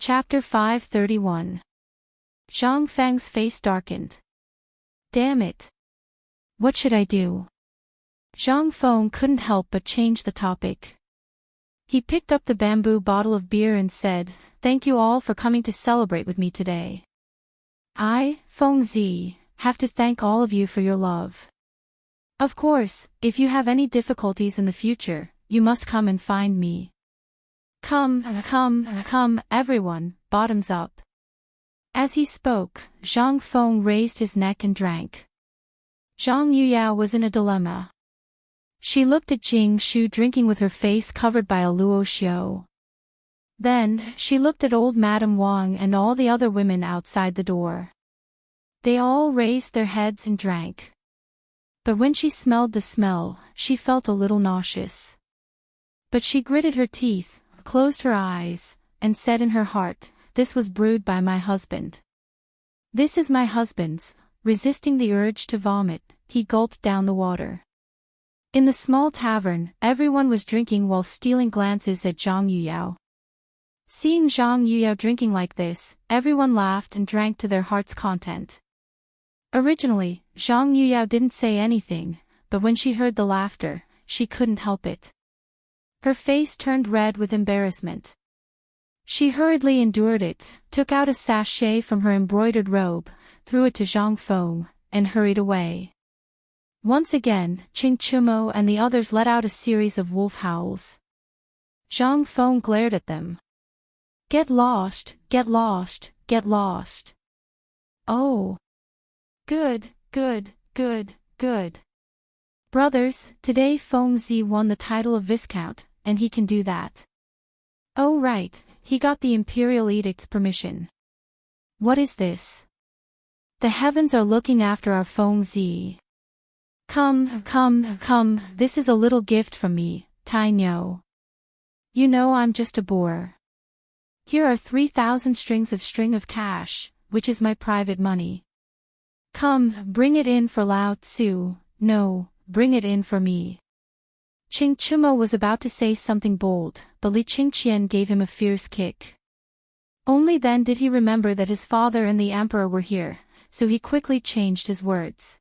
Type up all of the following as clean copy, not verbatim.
Chapter 531. Zhang Feng's face darkened. Damn it. What should I do? Zhang Feng couldn't help but change the topic. He picked up the bamboo bottle of beer and said, "Thank you all for coming to celebrate with me today. I, Feng Zi, have to thank all of you for your love. Of course, if you have any difficulties in the future, you must come and find me. Come, everyone, bottoms up." As he spoke, Zhang Feng raised his neck and drank. Zhang Yuyao was in a dilemma. She looked at Jing Shu drinking with her face covered by a luo xiu. Then, she looked at old Madame Wang and all the other women outside the door. They all raised their heads and drank. But when she smelled the smell, she felt a little nauseous. But she gritted her teeth, closed her eyes, and said in her heart, "This was brewed by my husband. This is my husband's." Resisting the urge to vomit, he gulped down the water. In the small tavern, everyone was drinking while stealing glances at Zhang Yuyao. Seeing Zhang Yuyao drinking like this, everyone laughed and drank to their heart's content. Originally, Zhang Yuyao didn't say anything, but when she heard the laughter, she couldn't help it. Her face turned red with embarrassment. She hurriedly endured it, took out a sachet from her embroidered robe, threw it to Zhang Feng, and hurried away. Once again, Qing Chumo and the others let out a series of wolf howls. Zhang Feng glared at them. "Get lost, get lost, get lost." "Oh. Good. Brothers, today Feng Zi won the title of Viscount, and he can do that." "Oh right, he got the Imperial Edict's permission." "What is this? The heavens are looking after our Feng Zi. Come, this is a little gift from me, Tai Nyo. You know I'm just a boor. Here are 3,000 string of cash, which is my private money. Come, bring it in for Lao Tzu, no, bring it in for me." Qing Chumo was about to say something bold, but Li Qingqian gave him a fierce kick. Only then did he remember that his father and the emperor were here, so he quickly changed his words.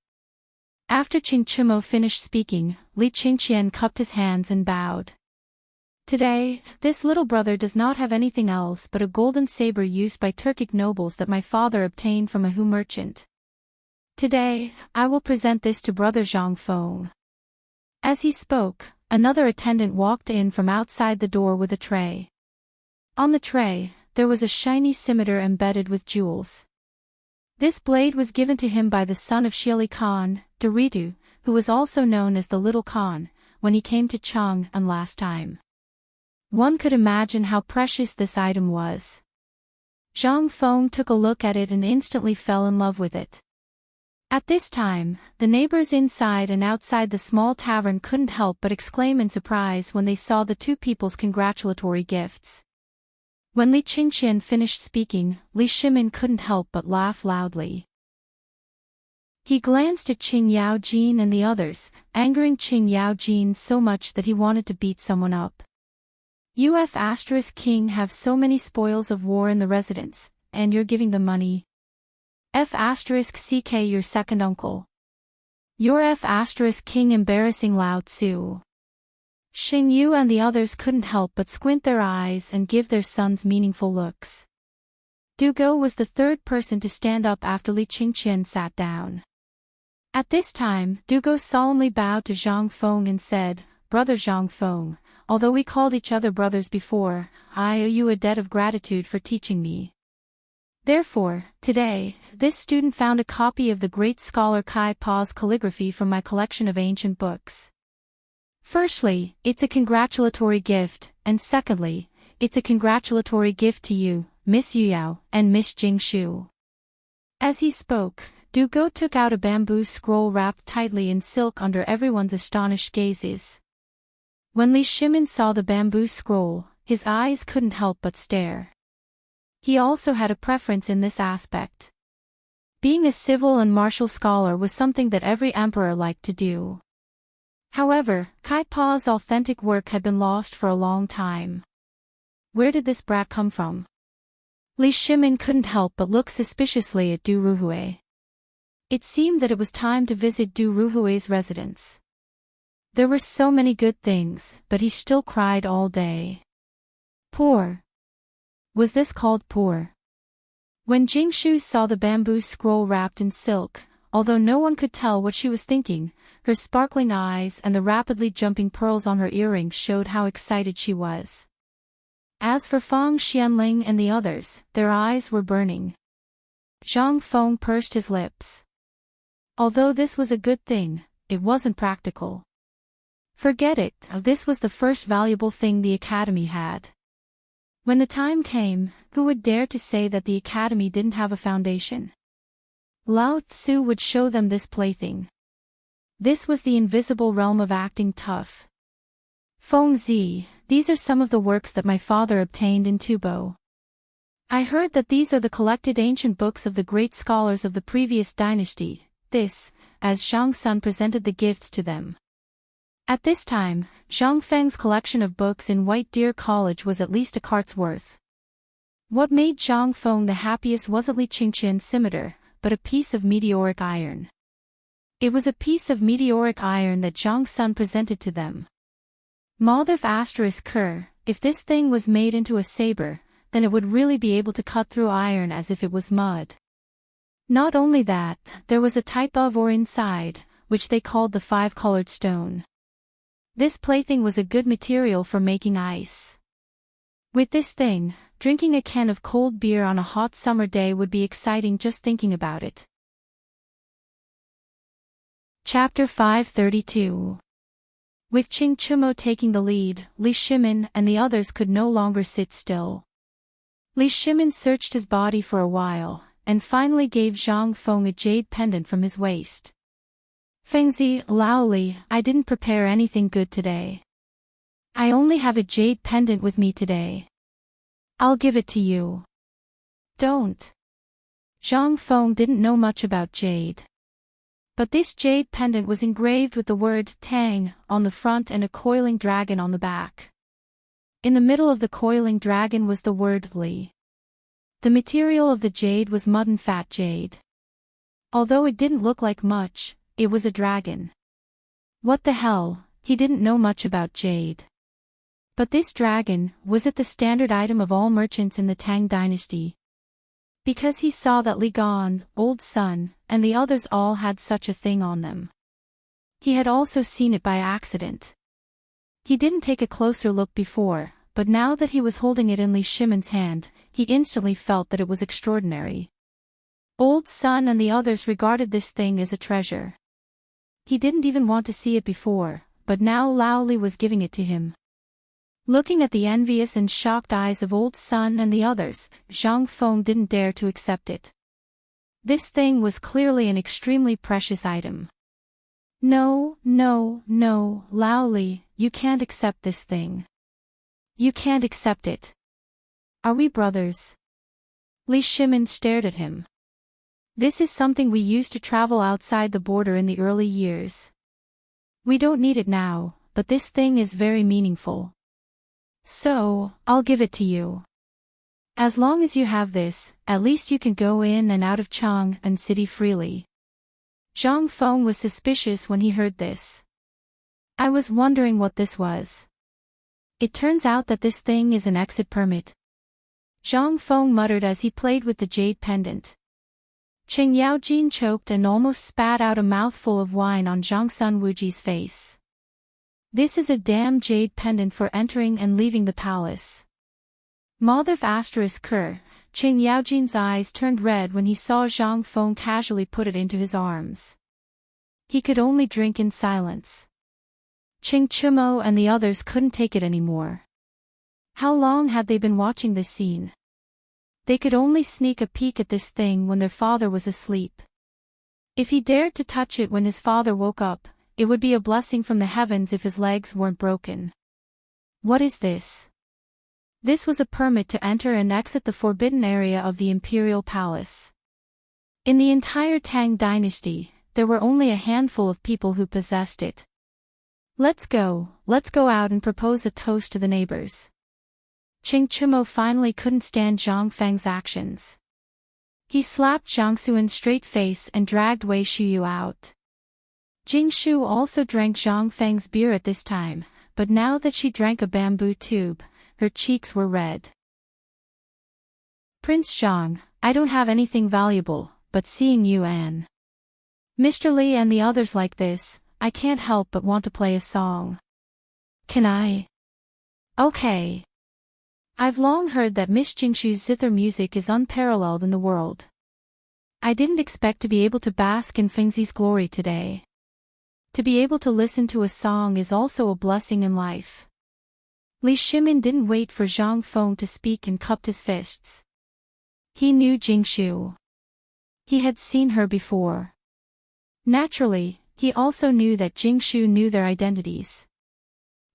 After Qing Chumo finished speaking, Li Qingqian cupped his hands and bowed. "Today, this little brother does not have anything else but a golden saber used by Turkic nobles that my father obtained from a Hu merchant. Today, I will present this to brother Zhang Feng." As he spoke, another attendant walked in from outside the door with a tray. On the tray, there was a shiny scimitar embedded with jewels. This blade was given to him by the son of Shili Khan, Doritu, who was also known as the Little Khan, when he came to Chang'an last time. One could imagine how precious this item was. Zhang Feng took a look at it and instantly fell in love with it. At this time, the neighbors inside and outside the small tavern couldn't help but exclaim in surprise when they saw the two people's congratulatory gifts. When Li Qingqian finished speaking, Li Shimin couldn't help but laugh loudly. He glanced at Qing Yaojin and the others, angering Qing Yaojin so much that he wanted to beat someone up. King have so many spoils of war in the residence, and you're giving them money. CK your second uncle. Your King embarrassing Lao Tzu. Xing Yu and the others couldn't help but squint their eyes and give their sons meaningful looks. Dugo was the third person to stand up after Li Qingqian sat down. At this time, Dugo solemnly bowed to Zhang Feng and said, "Brother Zhang Feng, although we called each other brothers before, I owe you a debt of gratitude for teaching me. Therefore, today, this student found a copy of the great scholar Kai Pa's calligraphy from my collection of ancient books. Firstly, it's a congratulatory gift, and secondly, it's a congratulatory gift to you, Miss Yuyao, and Miss Jingshu." As he spoke, Dugo took out a bamboo scroll wrapped tightly in silk under everyone's astonished gazes. When Li Shimin saw the bamboo scroll, his eyes couldn't help but stare. He also had a preference in this aspect. Being a civil and martial scholar was something that every emperor liked to do. However, Kai Pa's authentic work had been lost for a long time. Where did this brat come from? Li Shimin couldn't help but look suspiciously at Du Ruhui. It seemed that it was time to visit Du Ruhui's residence. There were so many good things, but he still cried all day. Poor. Was this called poor? When Jingshu saw the bamboo scroll wrapped in silk, although no one could tell what she was thinking, her sparkling eyes and the rapidly jumping pearls on her earrings showed how excited she was. As for Feng Xianling and the others, their eyes were burning. Zhang Feng pursed his lips. Although this was a good thing, it wasn't practical. Forget it, this was the first valuable thing the academy had. When the time came, who would dare to say that the academy didn't have a foundation? Lao Tzu would show them this plaything. This was the invisible realm of acting tough. Feng Zi, these are some of the works that my father obtained in Tubo. I heard that these are the collected ancient books of the great scholars of the previous dynasty, this, as Zhang Sun presented the gifts to them. At this time, Zhang Feng's collection of books in White Deer College was at least a cart's worth. What made Zhang Feng the happiest wasn't Li Qingqian's scimitar, but a piece of meteoric iron. It was a piece of meteoric iron that Zhang Sun presented to them. Maldorf *Ker, if this thing was made into a saber, then it would really be able to cut through iron as if it was mud. Not only that, there was a type of ore inside, which they called the five-colored stone. This plaything was a good material for making ice. With this thing, drinking a can of cold beer on a hot summer day would be exciting just thinking about it. Chapter 532. With Qing Chumo taking the lead, Li Shimin and the others could no longer sit still. Li Shimin searched his body for a while, and finally gave Zhang Feng a jade pendant from his waist. Fengzi, Laoli, I didn't prepare anything good today. I only have a jade pendant with me today. I'll give it to you. Don't. Zhang Feng didn't know much about jade. But this jade pendant was engraved with the word Tang on the front and a coiling dragon on the back. In the middle of the coiling dragon was the word Li. The material of the jade was mud and fat jade. Although it didn't look like much, it was a dragon. What the hell, he didn't know much about jade. But this dragon, was it the standard item of all merchants in the Tang Dynasty? Because he saw that Li Gan, Old Sun, and the others all had such a thing on them. He had also seen it by accident. He didn't take a closer look before, but now that he was holding it in Li Shimin's hand, he instantly felt that it was extraordinary. Old Sun and the others regarded this thing as a treasure. He didn't even want to see it before, but now Lao Li was giving it to him. Looking at the envious and shocked eyes of Old Sun and the others, Zhang Feng didn't dare to accept it. This thing was clearly an extremely precious item. No, no, no, Lao Li, you can't accept this thing. You can't accept it. Are we brothers? Li Shimin stared at him. This is something we used to travel outside the border in the early years. We don't need it now, but this thing is very meaningful. So, I'll give it to you. As long as you have this, at least you can go in and out of Chang'an City freely. Zhang Feng was suspicious when he heard this. I was wondering what this was. It turns out that this thing is an exit permit. Zhang Feng muttered as he played with the jade pendant. Qing Yaojin choked and almost spat out a mouthful of wine on Zhang Sun Wuji's face. This is a damn jade pendant for entering and leaving the palace. Maldorf *Ker, Qing Yaojin's eyes turned red when he saw Zhang Feng casually put it into his arms. He could only drink in silence. Qing Chumo and the others couldn't take it anymore. How long had they been watching this scene? They could only sneak a peek at this thing when their father was asleep. If he dared to touch it when his father woke up, it would be a blessing from the heavens if his legs weren't broken. What is this? This was a permit to enter and exit the forbidden area of the imperial palace. In the entire Tang Dynasty, there were only a handful of people who possessed it. Let's go out and propose a toast to the neighbors. Ching Chumo finally couldn't stand Zhang Feng's actions. He slapped Jiang Xuan's straight face and dragged Wei Shuyu out. Jing Shu also drank Zhang Feng's beer at this time, but now that she drank a bamboo tube, her cheeks were red. Prince Zhang, I don't have anything valuable, but seeing you and Mr. Li and the others like this, I can't help but want to play a song. Can I? Okay. I've long heard that Miss Jingshu's zither music is unparalleled in the world. I didn't expect to be able to bask in Fengzi's glory today. To be able to listen to a song is also a blessing in life. Li Shimin didn't wait for Zhang Feng to speak and cupped his fists. He knew Jingshu. He had seen her before. Naturally, he also knew that Jingshu knew their identities.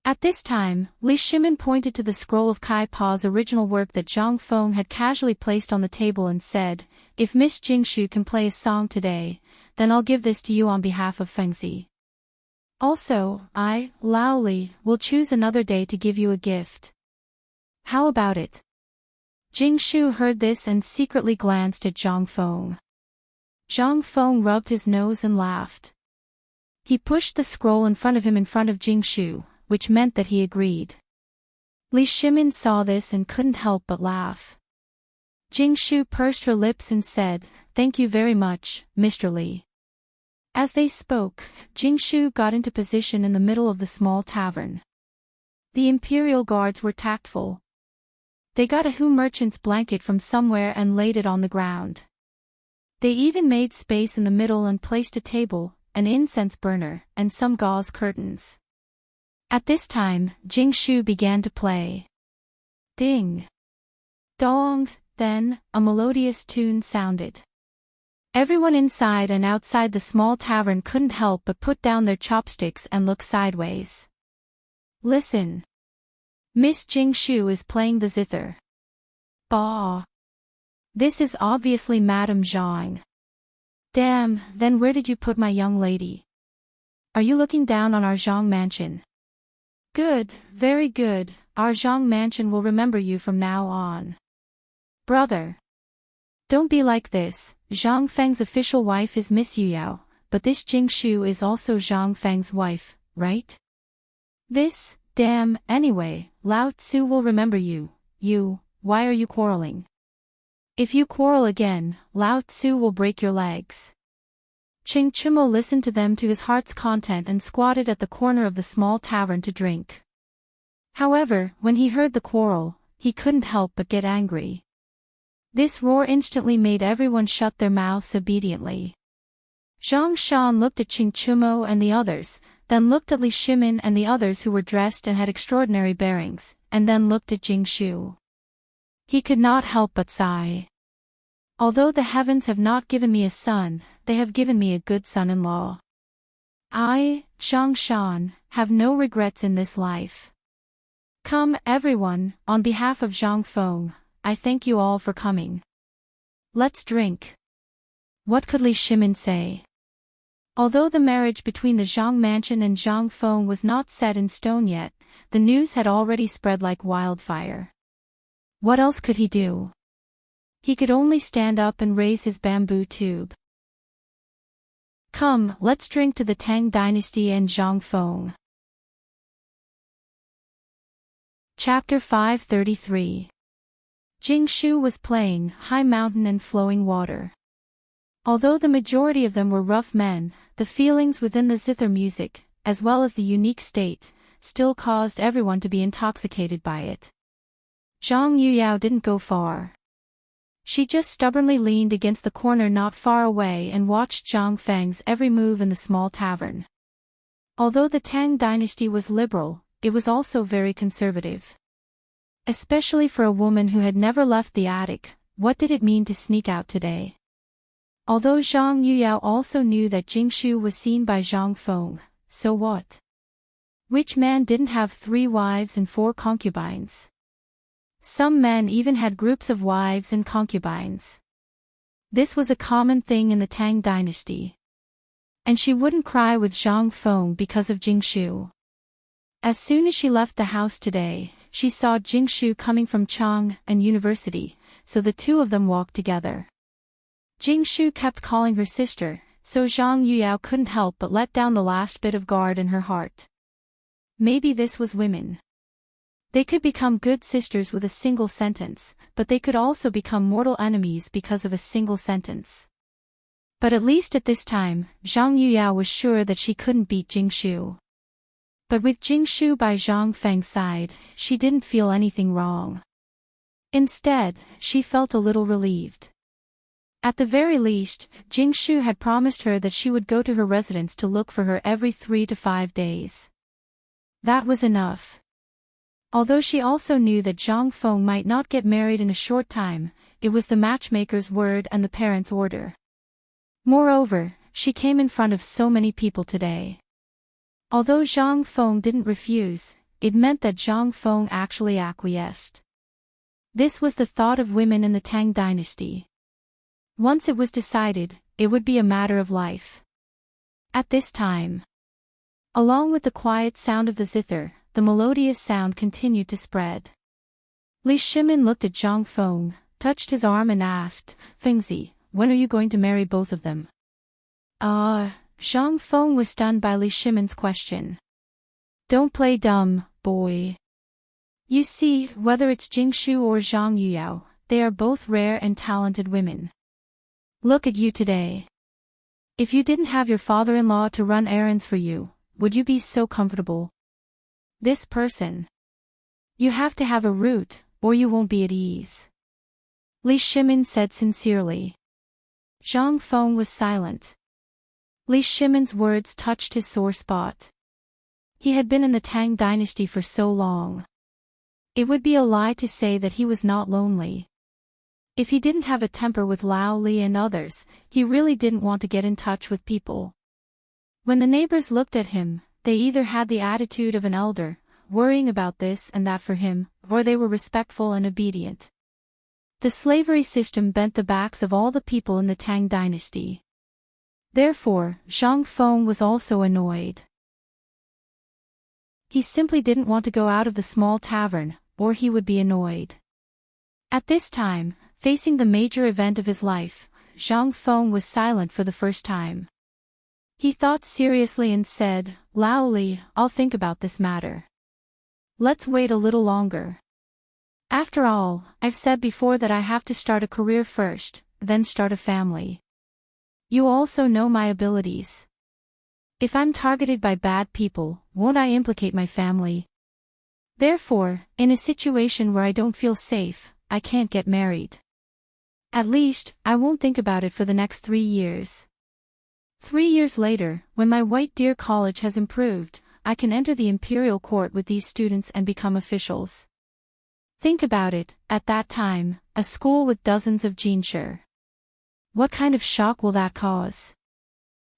At this time, Li Shimin pointed to the scroll of Kai Pa's original work that Zhang Feng had casually placed on the table and said, "If Miss Jingshu can play a song today, then I'll give this to you on behalf of Fengzi. Also, I, Lao Li, will choose another day to give you a gift. How about it?" Jingshu heard this and secretly glanced at Zhang Feng. Zhang Feng rubbed his nose and laughed. He pushed the scroll in front of him in front of Jingshu, which meant that he agreed. Li Shimin saw this and couldn't help but laugh. Jingshu pursed her lips and said, "Thank you very much, Mr. Li." As they spoke, Jingshu got into position in the middle of the small tavern. The imperial guards were tactful. They got a Hu merchant's blanket from somewhere and laid it on the ground. They even made space in the middle and placed a table, an incense burner, and some gauze curtains. At this time, Jingshu began to play. Ding! Dong! Then, a melodious tune sounded. Everyone inside and outside the small tavern couldn't help but put down their chopsticks and look sideways. Listen! Miss Jingshu is playing the zither. Bah! This is obviously Madame Zhang. Damn, then where did you put my young lady? Are you looking down on our Zhang mansion? Good, very good, our Zhang mansion will remember you from now on. Brother! Don't be like this, Zhang Feng's official wife is Miss Yuyao, but this Jingshu is also Zhang Feng's wife, right? This, damn, anyway, Lao Tzu will remember you, why are you quarreling? If you quarrel again, Lao Tzu will break your legs. Ching Chumo listened to them to his heart's content and squatted at the corner of the small tavern to drink. However, when he heard the quarrel, he couldn't help but get angry. This roar instantly made everyone shut their mouths obediently. Zhang Shan looked at Ching Chumo and the others, then looked at Li Shimin and the others who were dressed and had extraordinary bearings, and then looked at Jingshu. He could not help but sigh. Although the heavens have not given me a son, they have given me a good son-in-law. I, Zhang Shan, have no regrets in this life. Come, everyone, on behalf of Zhang Feng, I thank you all for coming. Let's drink. What could Li Shimin say? Although the marriage between the Zhang mansion and Zhang Feng was not set in stone yet, the news had already spread like wildfire. What else could he do? He could only stand up and raise his bamboo tube. Come, let's drink to the Tang Dynasty and Zhang Feng. Chapter 533. Jingshu was playing High Mountain and Flowing Water. Although the majority of them were rough men, the feelings within the zither music, as well as the unique state, still caused everyone to be intoxicated by it. Zhang Yuyao didn't go far. She just stubbornly leaned against the corner not far away and watched Zhang Feng's every move in the small tavern. Although the Tang dynasty was liberal, it was also very conservative. Especially for a woman who had never left the attic, what did it mean to sneak out today? Although Zhang Yuyao also knew that Jingshu was seen by Zhang Feng, so what? Which man didn't have 3 wives and 4 concubines? Some men even had groups of wives and concubines. This was a common thing in the Tang dynasty. And she wouldn't cry with Zhang Feng because of Jingshu. As soon as she left the house today, she saw Jingshu coming from Chang and University, so the two of them walked together. Jingshu kept calling her sister, so Zhang Yuyao couldn't help but let down the last bit of guard in her heart. Maybe this was women. They could become good sisters with a single sentence, but they could also become mortal enemies because of a single sentence. But at least at this time, Zhang Yuyao was sure that she couldn't beat Jingshu. But with Jingshu by Zhang Feng's side, she didn't feel anything wrong. Instead, she felt a little relieved. At the very least, Jingshu had promised her that she would go to her residence to look for her every 3 to 5 days. That was enough. Although she also knew that Zhang Feng might not get married in a short time, it was the matchmaker's word and the parents' order. Moreover, she came in front of so many people today. Although Zhang Feng didn't refuse, it meant that Zhang Feng actually acquiesced. This was the thought of women in the Tang Dynasty. Once it was decided, it would be a matter of life. At this time, along with the quiet sound of the zither, the melodious sound continued to spread. Li Shimin looked at Zhang Feng, touched his arm and asked, "Fengzi, when are you going to marry both of them?" Zhang Feng was stunned by Li Shimin's question. "Don't play dumb, boy. You see, whether it's Jingshu or Zhang Yuyao, they are both rare and talented women. Look at you today. If you didn't have your father-in-law to run errands for you, would you be so comfortable? This person. You have to have a root, or you won't be at ease." Li Shimin said sincerely. Zhang Feng was silent. Li Shimin's words touched his sore spot. He had been in the Tang Dynasty for so long. It would be a lie to say that he was not lonely. If he didn't have a temper with Lao Li and others, he really didn't want to get in touch with people. When the neighbors looked at him, they either had the attitude of an elder, worrying about this and that for him, or they were respectful and obedient. The slavery system bent the backs of all the people in the Tang Dynasty. Therefore, Zhang Feng was also annoyed. He simply didn't want to go out of the small tavern, or he would be annoyed. At this time, facing the major event of his life, Zhang Feng was silent for the first time. He thought seriously and said, "Lao Li, I'll think about this matter. Let's wait a little longer. After all, I've said before that I have to start a career first, then start a family. You also know my abilities. If I'm targeted by bad people, won't I implicate my family? Therefore, in a situation where I don't feel safe, I can't get married. At least, I won't think about it for the next 3 years. 3 years later, when my White Deer College has improved, I can enter the imperial court with these students and become officials. Think about it, at that time, a school with dozens of Jinsher. What kind of shock will that cause?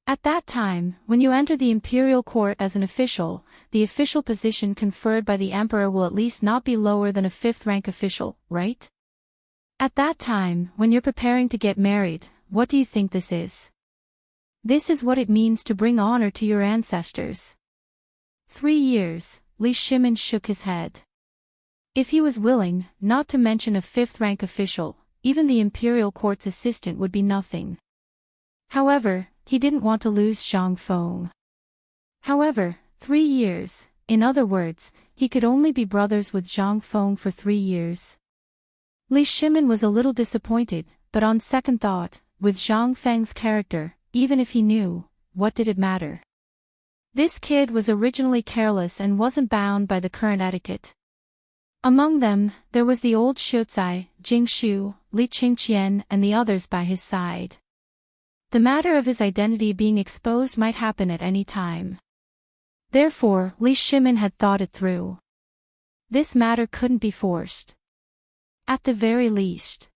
At that time, when you enter the imperial court as an official, the official position conferred by the emperor will at least not be lower than a 5th rank official, right? At that time, when you're preparing to get married, what do you think this is? This is what it means to bring honor to your ancestors." 3 years, Li Shimin shook his head. If he was willing, not to mention a 5th rank official, even the imperial court's assistant would be nothing. However, he didn't want to lose Zhang Feng. However, 3 years, in other words, he could only be brothers with Zhang Feng for 3 years. Li Shimin was a little disappointed, but on second thought, with Zhang Feng's character, even if he knew, what did it matter? This kid was originally careless and wasn't bound by the current etiquette. Among them, there was the old Shucai, Jingshu, Li Qingqian and the others by his side. The matter of his identity being exposed might happen at any time. Therefore, Li Shimin had thought it through. This matter couldn't be forced. At the very least.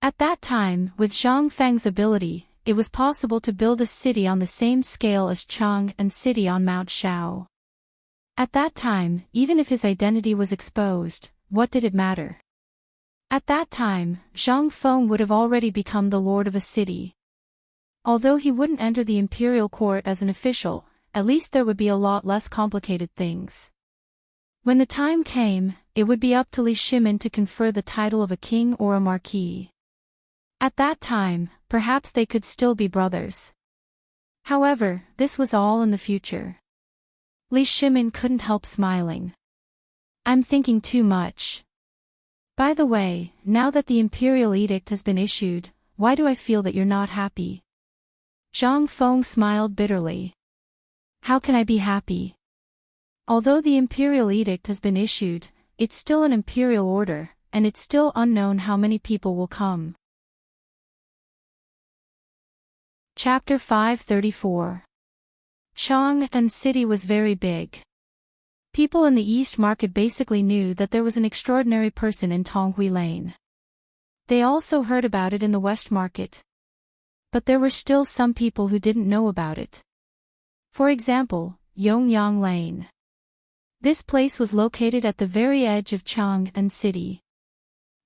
At that time, with Zhang Feng's ability, it was possible to build a city on the same scale as Chang and city on Mount Shao. At that time, even if his identity was exposed, what did it matter? At that time, Zhang Feng would have already become the lord of a city. Although he wouldn't enter the imperial court as an official, at least there would be a lot less complicated things. When the time came, it would be up to Li Shimin to confer the title of a king or a marquis. At that time, perhaps they could still be brothers. However, this was all in the future. Li Shimin couldn't help smiling. I'm thinking too much. By the way, now that the imperial edict has been issued, why do I feel that you're not happy? Zhang Feng smiled bitterly. How can I be happy? Although the imperial edict has been issued, it's still an imperial order, and it's still unknown how many people will come. Chapter 534. Chang'an City was very big. People in the East Market basically knew that there was an extraordinary person in Tonghui Lane. They also heard about it in the West Market. But there were still some people who didn't know about it. For example, Yongyang Lane. This place was located at the very edge of Chang'an City.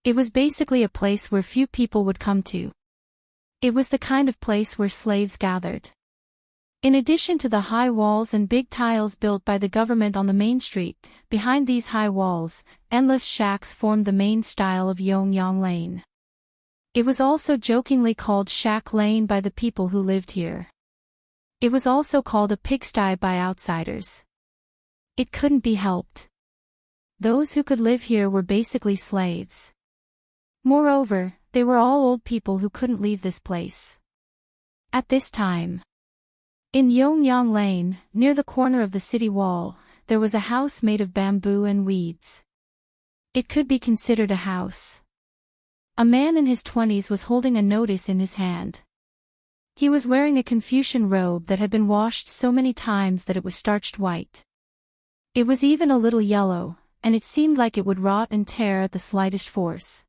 It was basically a place where few people would come to. It was the kind of place where slaves gathered. In addition to the high walls and big tiles built by the government on the main street, behind these high walls, endless shacks formed the main style of Yongyang Lane. It was also jokingly called Shack Lane by the people who lived here. It was also called a pigsty by outsiders. It couldn't be helped. Those who could live here were basically slaves. Moreover, they were all old people who couldn't leave this place. At this time, in Yongyang Lane, near the corner of the city wall, there was a house made of bamboo and weeds. It could be considered a house. A man in his 20s was holding a notice in his hand. He was wearing a Confucian robe that had been washed so many times that it was starched white. It was even a little yellow, and it seemed like it would rot and tear at the slightest force.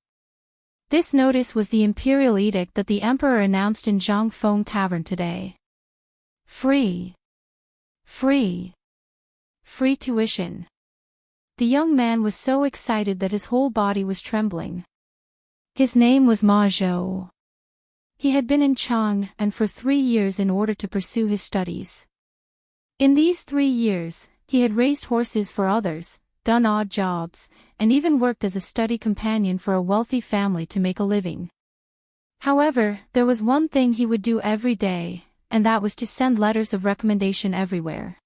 This notice was the imperial edict that the emperor announced in Zhangfeng Tavern today. Free. Free. Free tuition. The young man was so excited that his whole body was trembling. His name was Ma Zhou. He had been in Chang'an for 3 years in order to pursue his studies. In these 3 years, he had raised horses for others, done odd jobs, and even worked as a study companion for a wealthy family to make a living. However, there was one thing he would do every day, and that was to send letters of recommendation everywhere.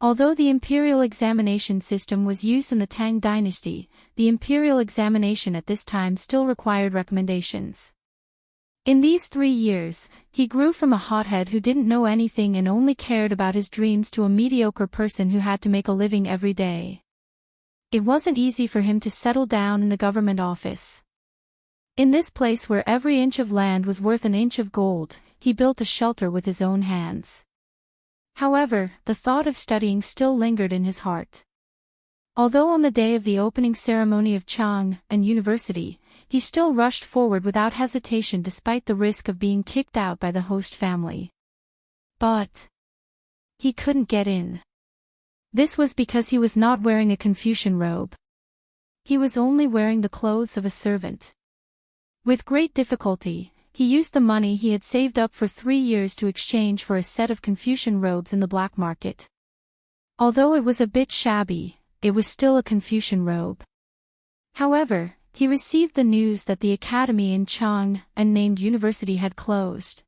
Although the imperial examination system was used in the Tang Dynasty, the imperial examination at this time still required recommendations. In these 3 years, he grew from a hothead who didn't know anything and only cared about his dreams to a mediocre person who had to make a living every day. It wasn't easy for him to settle down in the government office. In this place where every inch of land was worth an inch of gold, he built a shelter with his own hands. However, the thought of studying still lingered in his heart. Although on the day of the opening ceremony of Chang'an University, he still rushed forward without hesitation despite the risk of being kicked out by the host family. But he couldn't get in. This was because he was not wearing a Confucian robe. He was only wearing the clothes of a servant. With great difficulty, he used the money he had saved up for 3 years to exchange for a set of Confucian robes in the black market. Although it was a bit shabby, it was still a Confucian robe. However, he received the news that the academy in Chang'an named University had closed.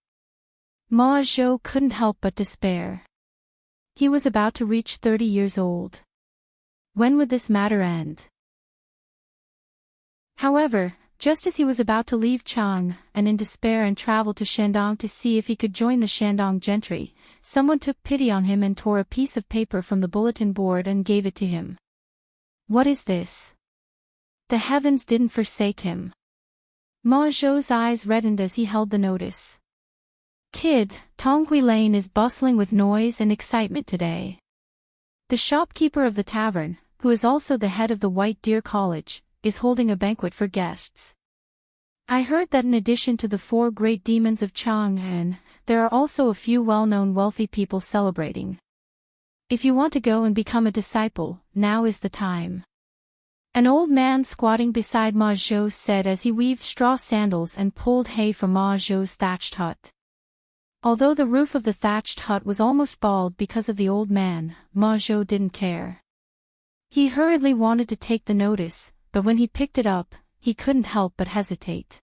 Ma Zhou couldn't help but despair. He was about to reach 30 years old. When would this matter end? However, just as he was about to leave Chang'an in despair and travel to Shandong to see if he could join the Shandong gentry, someone took pity on him and tore a piece of paper from the bulletin board and gave it to him. What is this? The heavens didn't forsake him. Ma Zhou's eyes reddened as he held the notice. Kid, Tonghui Lane is bustling with noise and excitement today. The shopkeeper of the tavern, who is also the head of the White Deer College, is holding a banquet for guests. I heard that in addition to the 4 great demons of Chang'an, there are also a few well-known wealthy people celebrating. If you want to go and become a disciple, now is the time. An old man squatting beside Ma Zhou said as he weaved straw sandals and pulled hay from Ma Zhou's thatched hut. Although the roof of the thatched hut was almost bald because of the old man, Ma Zhou didn't care. He hurriedly wanted to take the notice, but when he picked it up, he couldn't help but hesitate.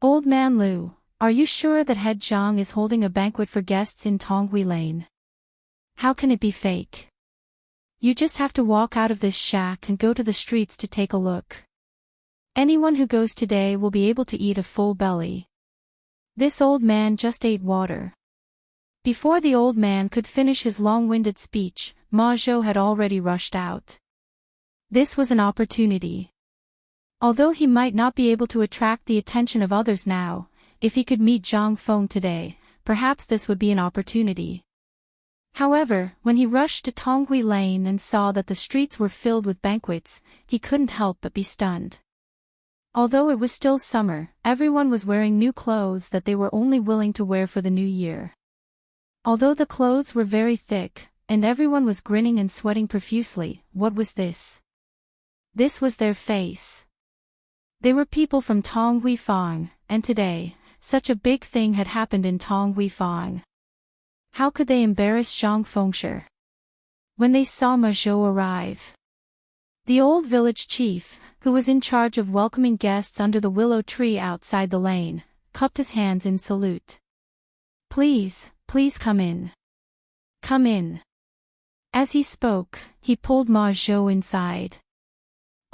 Old Man Lu, are you sure that head Zhang is holding a banquet for guests in Tonghui Lane? How can it be fake? You just have to walk out of this shack and go to the streets to take a look. Anyone who goes today will be able to eat a full belly. This old man just ate water. Before the old man could finish his long-winded speech, Ma Zhou had already rushed out. This was an opportunity. Although he might not be able to attract the attention of others now, if he could meet Zhang Feng today, perhaps this would be an opportunity. However, when he rushed to Tonghui Lane and saw that the streets were filled with banquets, he couldn't help but be stunned. Although it was still summer, everyone was wearing new clothes that they were only willing to wear for the new year. Although the clothes were very thick, and everyone was grinning and sweating profusely, what was this? This was their face. They were people from Tonghui Fang, and today, such a big thing had happened in Tonghui Fang. How could they embarrass Zhang Fengshi? When they saw Ma Zhou arrive, the old village chief, who was in charge of welcoming guests under the willow tree outside the lane, cupped his hands in salute. Please, please come in. Come in. As he spoke, he pulled Ma Zhou inside.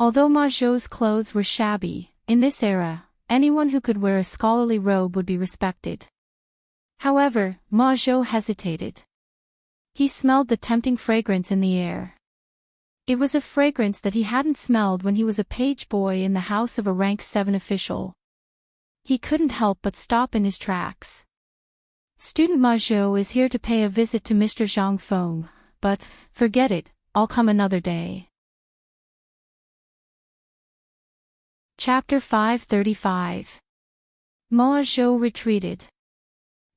Although Ma Zhou's clothes were shabby, in this era, anyone who could wear a scholarly robe would be respected. However, Ma Zhou hesitated. He smelled the tempting fragrance in the air. It was a fragrance that he hadn't smelled when he was a page boy in the house of a rank 7 official. He couldn't help but stop in his tracks. Student Ma Zhou is here to pay a visit to Mr. Zhang Feng, but, forget it, I'll come another day. Chapter 535. Ma Zhou retreated.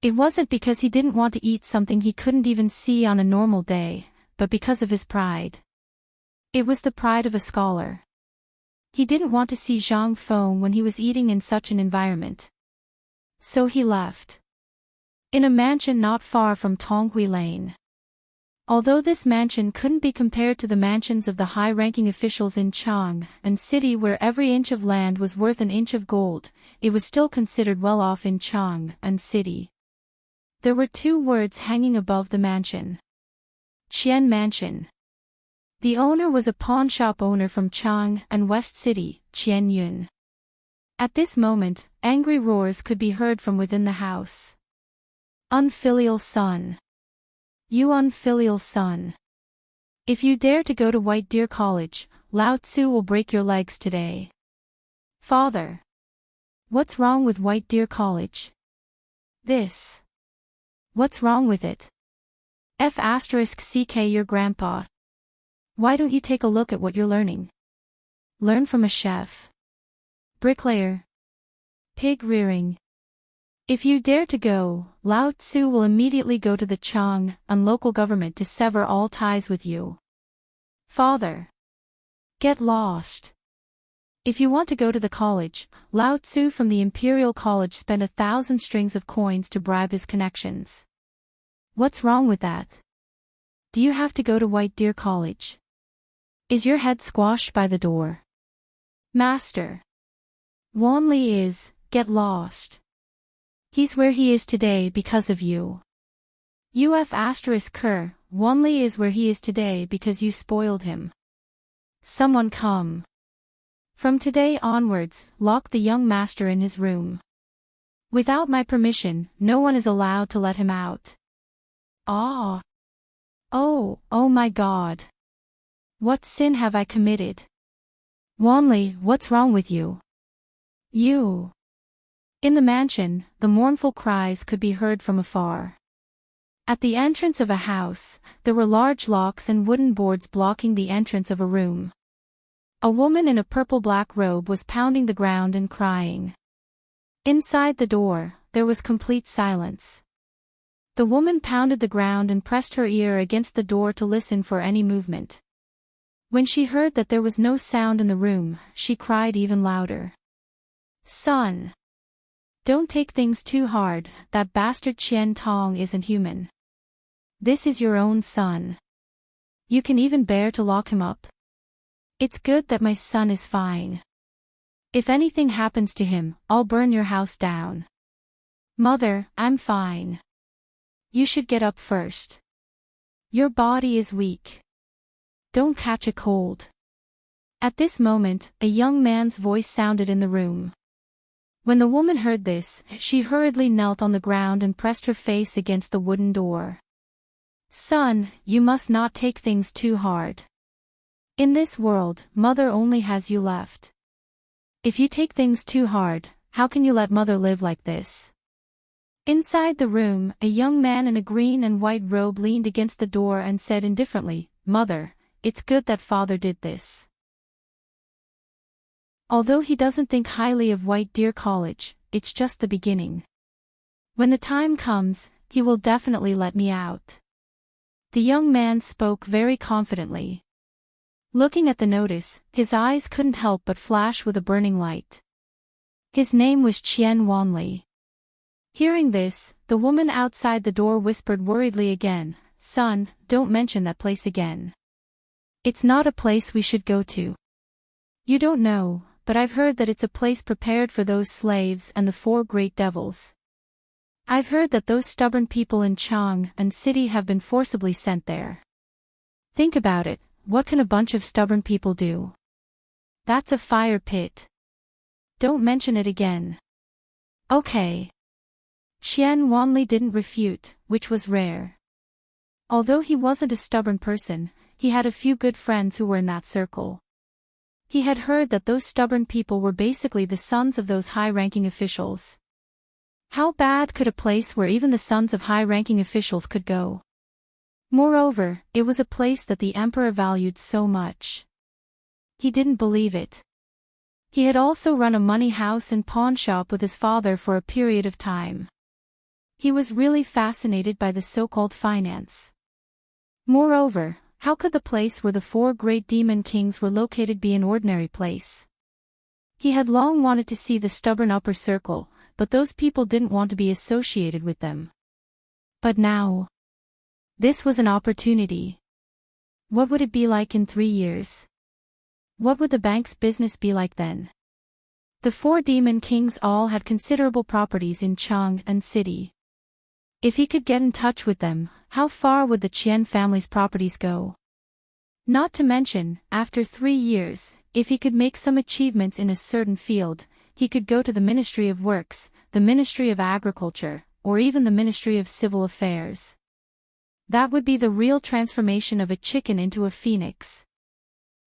It wasn't because he didn't want to eat something he couldn't even see on a normal day, but because of his pride. It was the pride of a scholar. He didn't want to see Zhang Feng when he was eating in such an environment. So he left. In a mansion not far from Tonghui Lane. Although this mansion couldn't be compared to the mansions of the high-ranking officials in Chang, and city where every inch of land was worth an inch of gold, it was still considered well off in Chang and city. There were 2 words hanging above the mansion. Qian Mansion. The owner was a pawnshop owner from Chang and West City, Qian Yun. At this moment, angry roars could be heard from within the house. Unfilial son. You unfilial son. If you dare to go to White Deer College, Lao Tzu will break your legs today. Father. What's wrong with White Deer College? This. What's wrong with it? F***ck your grandpa. Why don't you take a look at what you're learning? Learn from a chef. Bricklayer. Pig rearing. If you dare to go, Lao Tzu will immediately go to the Chang and local government to sever all ties with you. Father. Get lost. If you want to go to the college, Lao Tzu from the Imperial College spent 1,000 strings of coins to bribe his connections. What's wrong with that? Do you have to go to White Deer College? Is your head squashed by the door? Master. Wan Li is, get lost. He's where he is today because of you. UF***Ker, Wan Li is where he is today because you spoiled him. Someone come. From today onwards, lock the young master in his room. Without my permission, no one is allowed to let him out. Ah. Oh my God. What sin have I committed? Wan Li, what's wrong with you? You. In the mansion, the mournful cries could be heard from afar. At the entrance of a house, there were large locks and wooden boards blocking the entrance of a room. A woman in a purple-black robe was pounding the ground and crying. Inside the door, there was complete silence. The woman pounded the ground and pressed her ear against the door to listen for any movement. When she heard that there was no sound in the room, she cried even louder. Son. Don't take things too hard, that bastard Qian Tong isn't human. This is your own son. You can even bear to lock him up? It's good that my son is fine. If anything happens to him, I'll burn your house down. Mother, I'm fine. You should get up first. Your body is weak. Don't catch a cold. At this moment, a young man's voice sounded in the room. When the woman heard this, she hurriedly knelt on the ground and pressed her face against the wooden door. Son, you must not take things too hard. In this world, Mother only has you left. If you take things too hard, how can you let Mother live like this? Inside the room, a young man in a green and white robe leaned against the door and said indifferently, Mother, it's good that Father did this. Although he doesn't think highly of White Deer College, it's just the beginning. When the time comes, he will definitely let me out. The young man spoke very confidently. Looking at the notice, his eyes couldn't help but flash with a burning light. His name was Qian Wanli. Hearing this, the woman outside the door whispered worriedly again, Son, don't mention that place again. It's not a place we should go to. You don't know, but I've heard that it's a place prepared for those slaves and the 4 great devils. I've heard that those stubborn people in Chang and City have been forcibly sent there. Think about it, what can a bunch of stubborn people do? That's a fire pit. Don't mention it again. Okay. Qian Wanli didn't refute, which was rare. Although he wasn't a stubborn person, he had a few good friends who were in that circle. He had heard that those stubborn people were basically the sons of those high-ranking officials. How bad could a place where even the sons of high-ranking officials could go? Moreover, it was a place that the emperor valued so much. He didn't believe it. He had also run a money house and pawn shop with his father for a period of time. He was really fascinated by the so-called finance. Moreover, how could the place where the 4 great demon kings were located be an ordinary place? He had long wanted to see the stubborn upper circle, but those people didn't want to be associated with them. But now, this was an opportunity. What would it be like in 3 years? What would the bank's business be like then? The 4 demon kings all had considerable properties in Chang and City. If he could get in touch with them, how far would the Qian family's properties go? Not to mention, after 3 years, if he could make some achievements in a certain field, he could go to the Ministry of Works, the Ministry of Agriculture, or even the Ministry of Civil Affairs. That would be the real transformation of a chicken into a phoenix.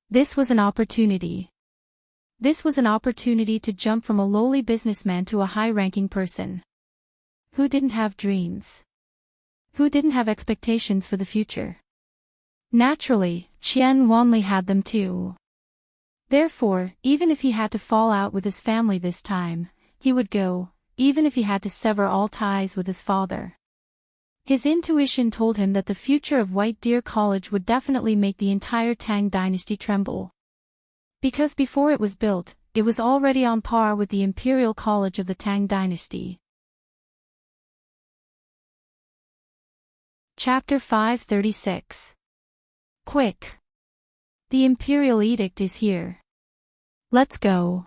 This was an opportunity. This was an opportunity to jump from a lowly businessman to a high-ranking person. Who didn't have dreams? Who didn't have expectations for the future? Naturally, Qian Wanli had them too. Therefore, even if he had to fall out with his family this time, he would go, even if he had to sever all ties with his father. His intuition told him that the future of White Deer College would definitely make the entire Tang dynasty tremble. Because before it was built, it was already on par with the Imperial College of the Tang dynasty. Chapter 536. Quick! The Imperial Edict is here. Let's go.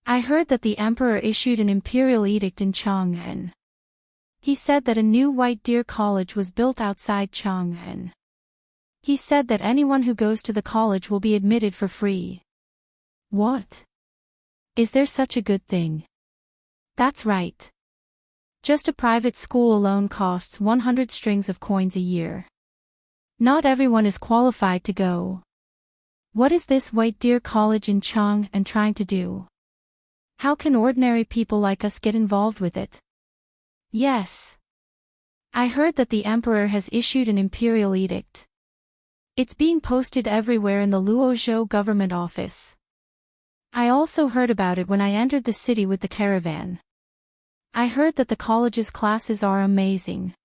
I heard that the Emperor issued an Imperial Edict in Chang'an. He said that a new White Deer College was built outside Chang'an. He said that anyone who goes to the college will be admitted for free. What? Is there such a good thing? That's right. Just a private school alone costs 100 strings of coins a year. Not everyone is qualified to go. What is this White Deer College in Chang'an trying to do? How can ordinary people like us get involved with it? Yes. I heard that the Emperor has issued an imperial edict. It's being posted everywhere in the Luozhou government office. I also heard about it when I entered the city with the caravan. I heard that the college's classes are amazing.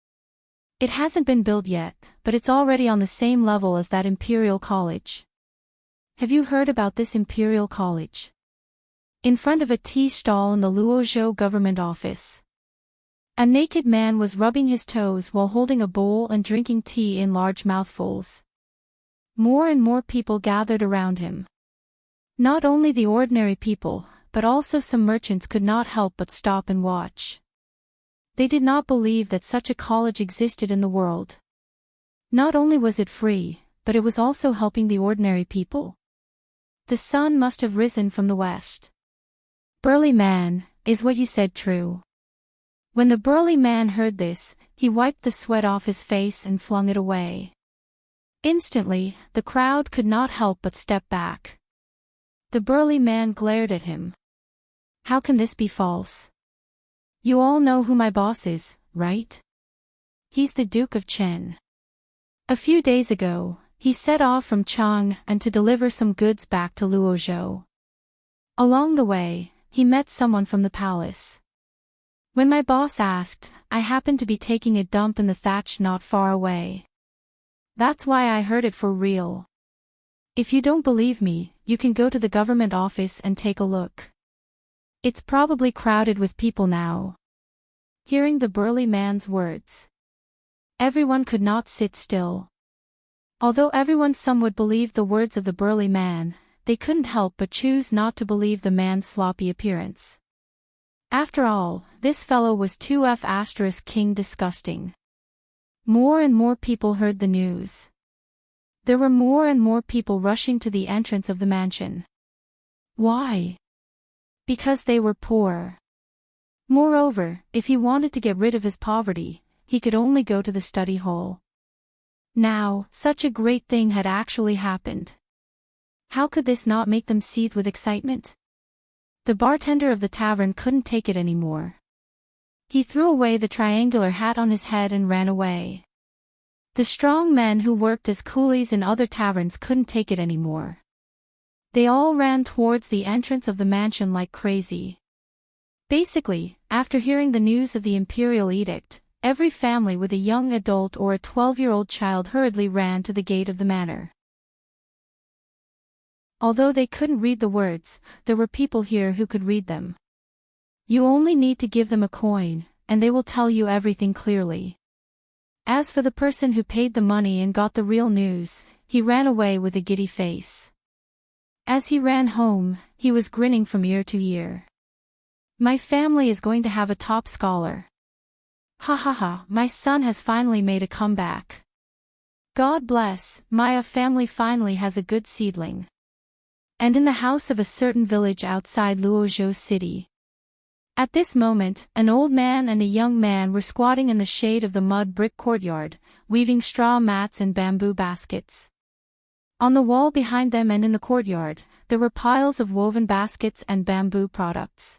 It hasn't been built yet, but it's already on the same level as that Imperial College. Have you heard about this Imperial College? In front of a tea stall in the Luozhou government office, a naked man was rubbing his toes while holding a bowl and drinking tea in large mouthfuls. More and more people gathered around him. Not only the ordinary people, but also some merchants could not help but stop and watch. They did not believe that such a college existed in the world. Not only was it free, but it was also helping the ordinary people. The sun must have risen from the west. Burly man, is what you said true? When the burly man heard this, he wiped the sweat off his face and flung it away. Instantly, the crowd could not help but step back. The burly man glared at him. How can this be false? You all know who my boss is, right? He's the Duke of Chen. A few days ago, he set off from Chang and to deliver some goods back to Luozhou. Along the way, he met someone from the palace. When my boss asked, I happened to be taking a dump in the thatch not far away. That's why I heard it for real. If you don't believe me, you can go to the government office and take a look. It's probably crowded with people now. Hearing the burly man's words, everyone could not sit still. Although everyone somewhat believed the words of the burly man, they couldn't help but choose not to believe the man's sloppy appearance. After all, this fellow was 2F** king disgusting. More and more people heard the news. There were more and more people rushing to the entrance of the mansion. Why? Because they were poor. Moreover, if he wanted to get rid of his poverty, he could only go to the study hall. Now, such a great thing had actually happened. How could this not make them seethe with excitement? The bartender of the tavern couldn't take it anymore. He threw away the triangular hat on his head and ran away. The strong men who worked as coolies in other taverns couldn't take it anymore. They all ran towards the entrance of the mansion like crazy. Basically, after hearing the news of the imperial edict, every family with a young adult or a 12-year-old child hurriedly ran to the gate of the manor. Although they couldn't read the words, there were people here who could read them. You only need to give them a coin, and they will tell you everything clearly. As for the person who paid the money and got the real news, he ran away with a giddy face. As he ran home, he was grinning from ear to ear. My family is going to have a top scholar. Ha ha ha, my son has finally made a comeback. God bless, my family finally has a good seedling. And in the house of a certain village outside Luozhou city. At this moment, an old man and a young man were squatting in the shade of the mud brick courtyard, weaving straw mats and bamboo baskets. On the wall behind them and in the courtyard, there were piles of woven baskets and bamboo products.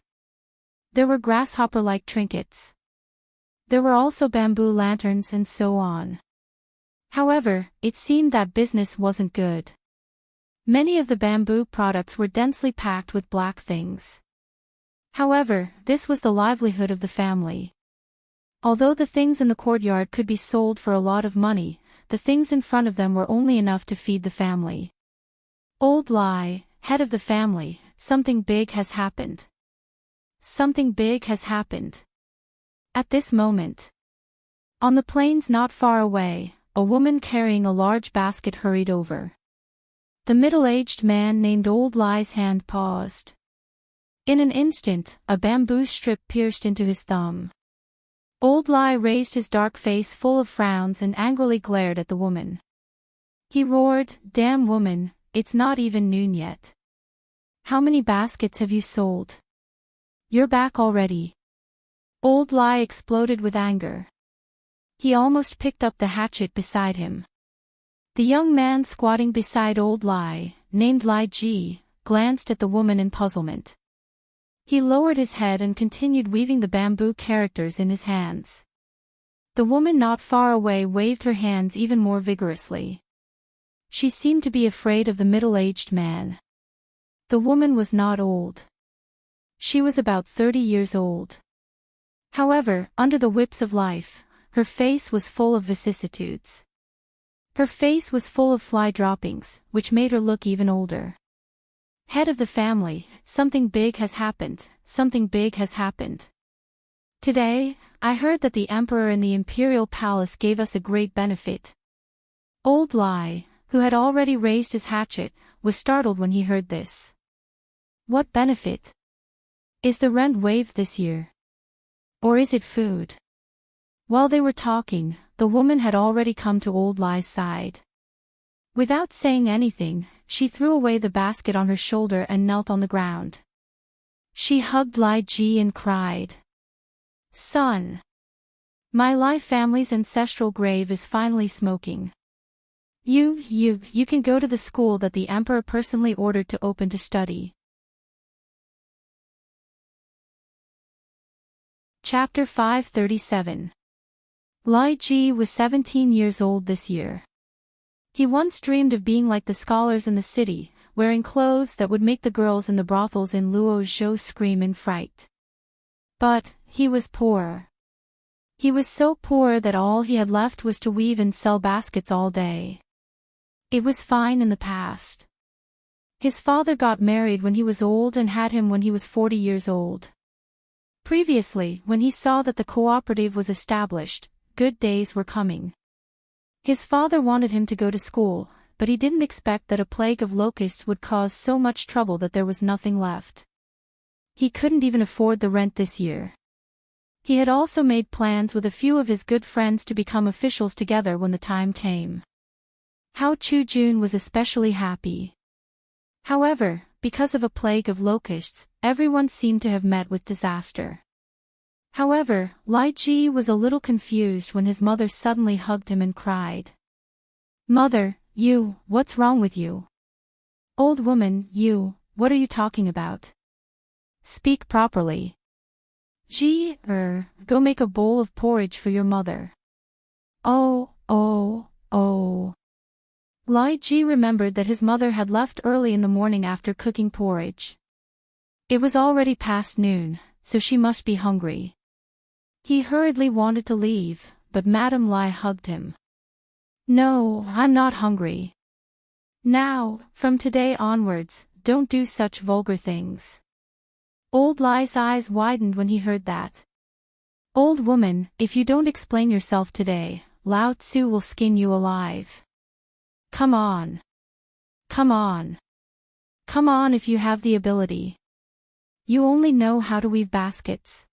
There were grasshopper-like trinkets. There were also bamboo lanterns and so on. However, it seemed that business wasn't good. Many of the bamboo products were densely packed with black things. However, this was the livelihood of the family. Although the things in the courtyard could be sold for a lot of money, the things in front of them were only enough to feed the family. Old Lai, head of the family, something big has happened. Something big has happened. At this moment, on the plains not far away, a woman carrying a large basket hurried over. The middle-aged man named Old Lai's hand paused. In an instant, a bamboo strip pierced into his thumb. Old Lai raised his dark face full of frowns and angrily glared at the woman. He roared, "Damn woman, it's not even noon yet. How many baskets have you sold? You're back already." Old Lai exploded with anger. He almost picked up the hatchet beside him. The young man squatting beside Old Lai, named Lai Ji, glanced at the woman in puzzlement. He lowered his head and continued weaving the bamboo characters in his hands. The woman not far away waved her hands even more vigorously. She seemed to be afraid of the middle-aged man. The woman was not old. She was about 30 years old. However, under the whips of life, her face was full of vicissitudes. Her face was full of fly droppings, which made her look even older. Head of the family, something big has happened, something big has happened. Today, I heard that the emperor in the imperial palace gave us a great benefit. Old Lai, who had already raised his hatchet, was startled when he heard this. What benefit? Is the rent waived this year? Or is it food? While they were talking, the woman had already come to Old Lie's side. Without saying anything, she threw away the basket on her shoulder and knelt on the ground. She hugged Lie Ji and cried. Son! My Lai family's ancestral grave is finally smoking. You can go to the school that the emperor personally ordered to open to study. Chapter 537. Lai Ji was 17 years old this year. He once dreamed of being like the scholars in the city, wearing clothes that would make the girls in the brothels in Luozhou scream in fright. But he was poor. He was so poor that all he had left was to weave and sell baskets all day. It was fine in the past. His father got married when he was old and had him when he was 40 years old. Previously, when he saw that the cooperative was established, good days were coming. His father wanted him to go to school, but he didn't expect that a plague of locusts would cause so much trouble that there was nothing left. He couldn't even afford the rent this year. He had also made plans with a few of his good friends to become officials together when the time came. Hao Chu-jun was especially happy. However, because of a plague of locusts, everyone seemed to have met with disaster. However, Lai Ji was a little confused when his mother suddenly hugged him and cried. Mother, what's wrong with you? Old woman, what are you talking about? Speak properly. Go make a bowl of porridge for your mother. Oh. Lai Ji remembered that his mother had left early in the morning after cooking porridge. It was already past noon, so she must be hungry. He hurriedly wanted to leave, but Madame Lai hugged him. No, I'm not hungry. Now, from today onwards, don't do such vulgar things. Old Lai's eyes widened when he heard that. Old woman, if you don't explain yourself today, Lao Tzu will skin you alive. Come on. Come on. Come on if you have the ability. You only know how to weave baskets.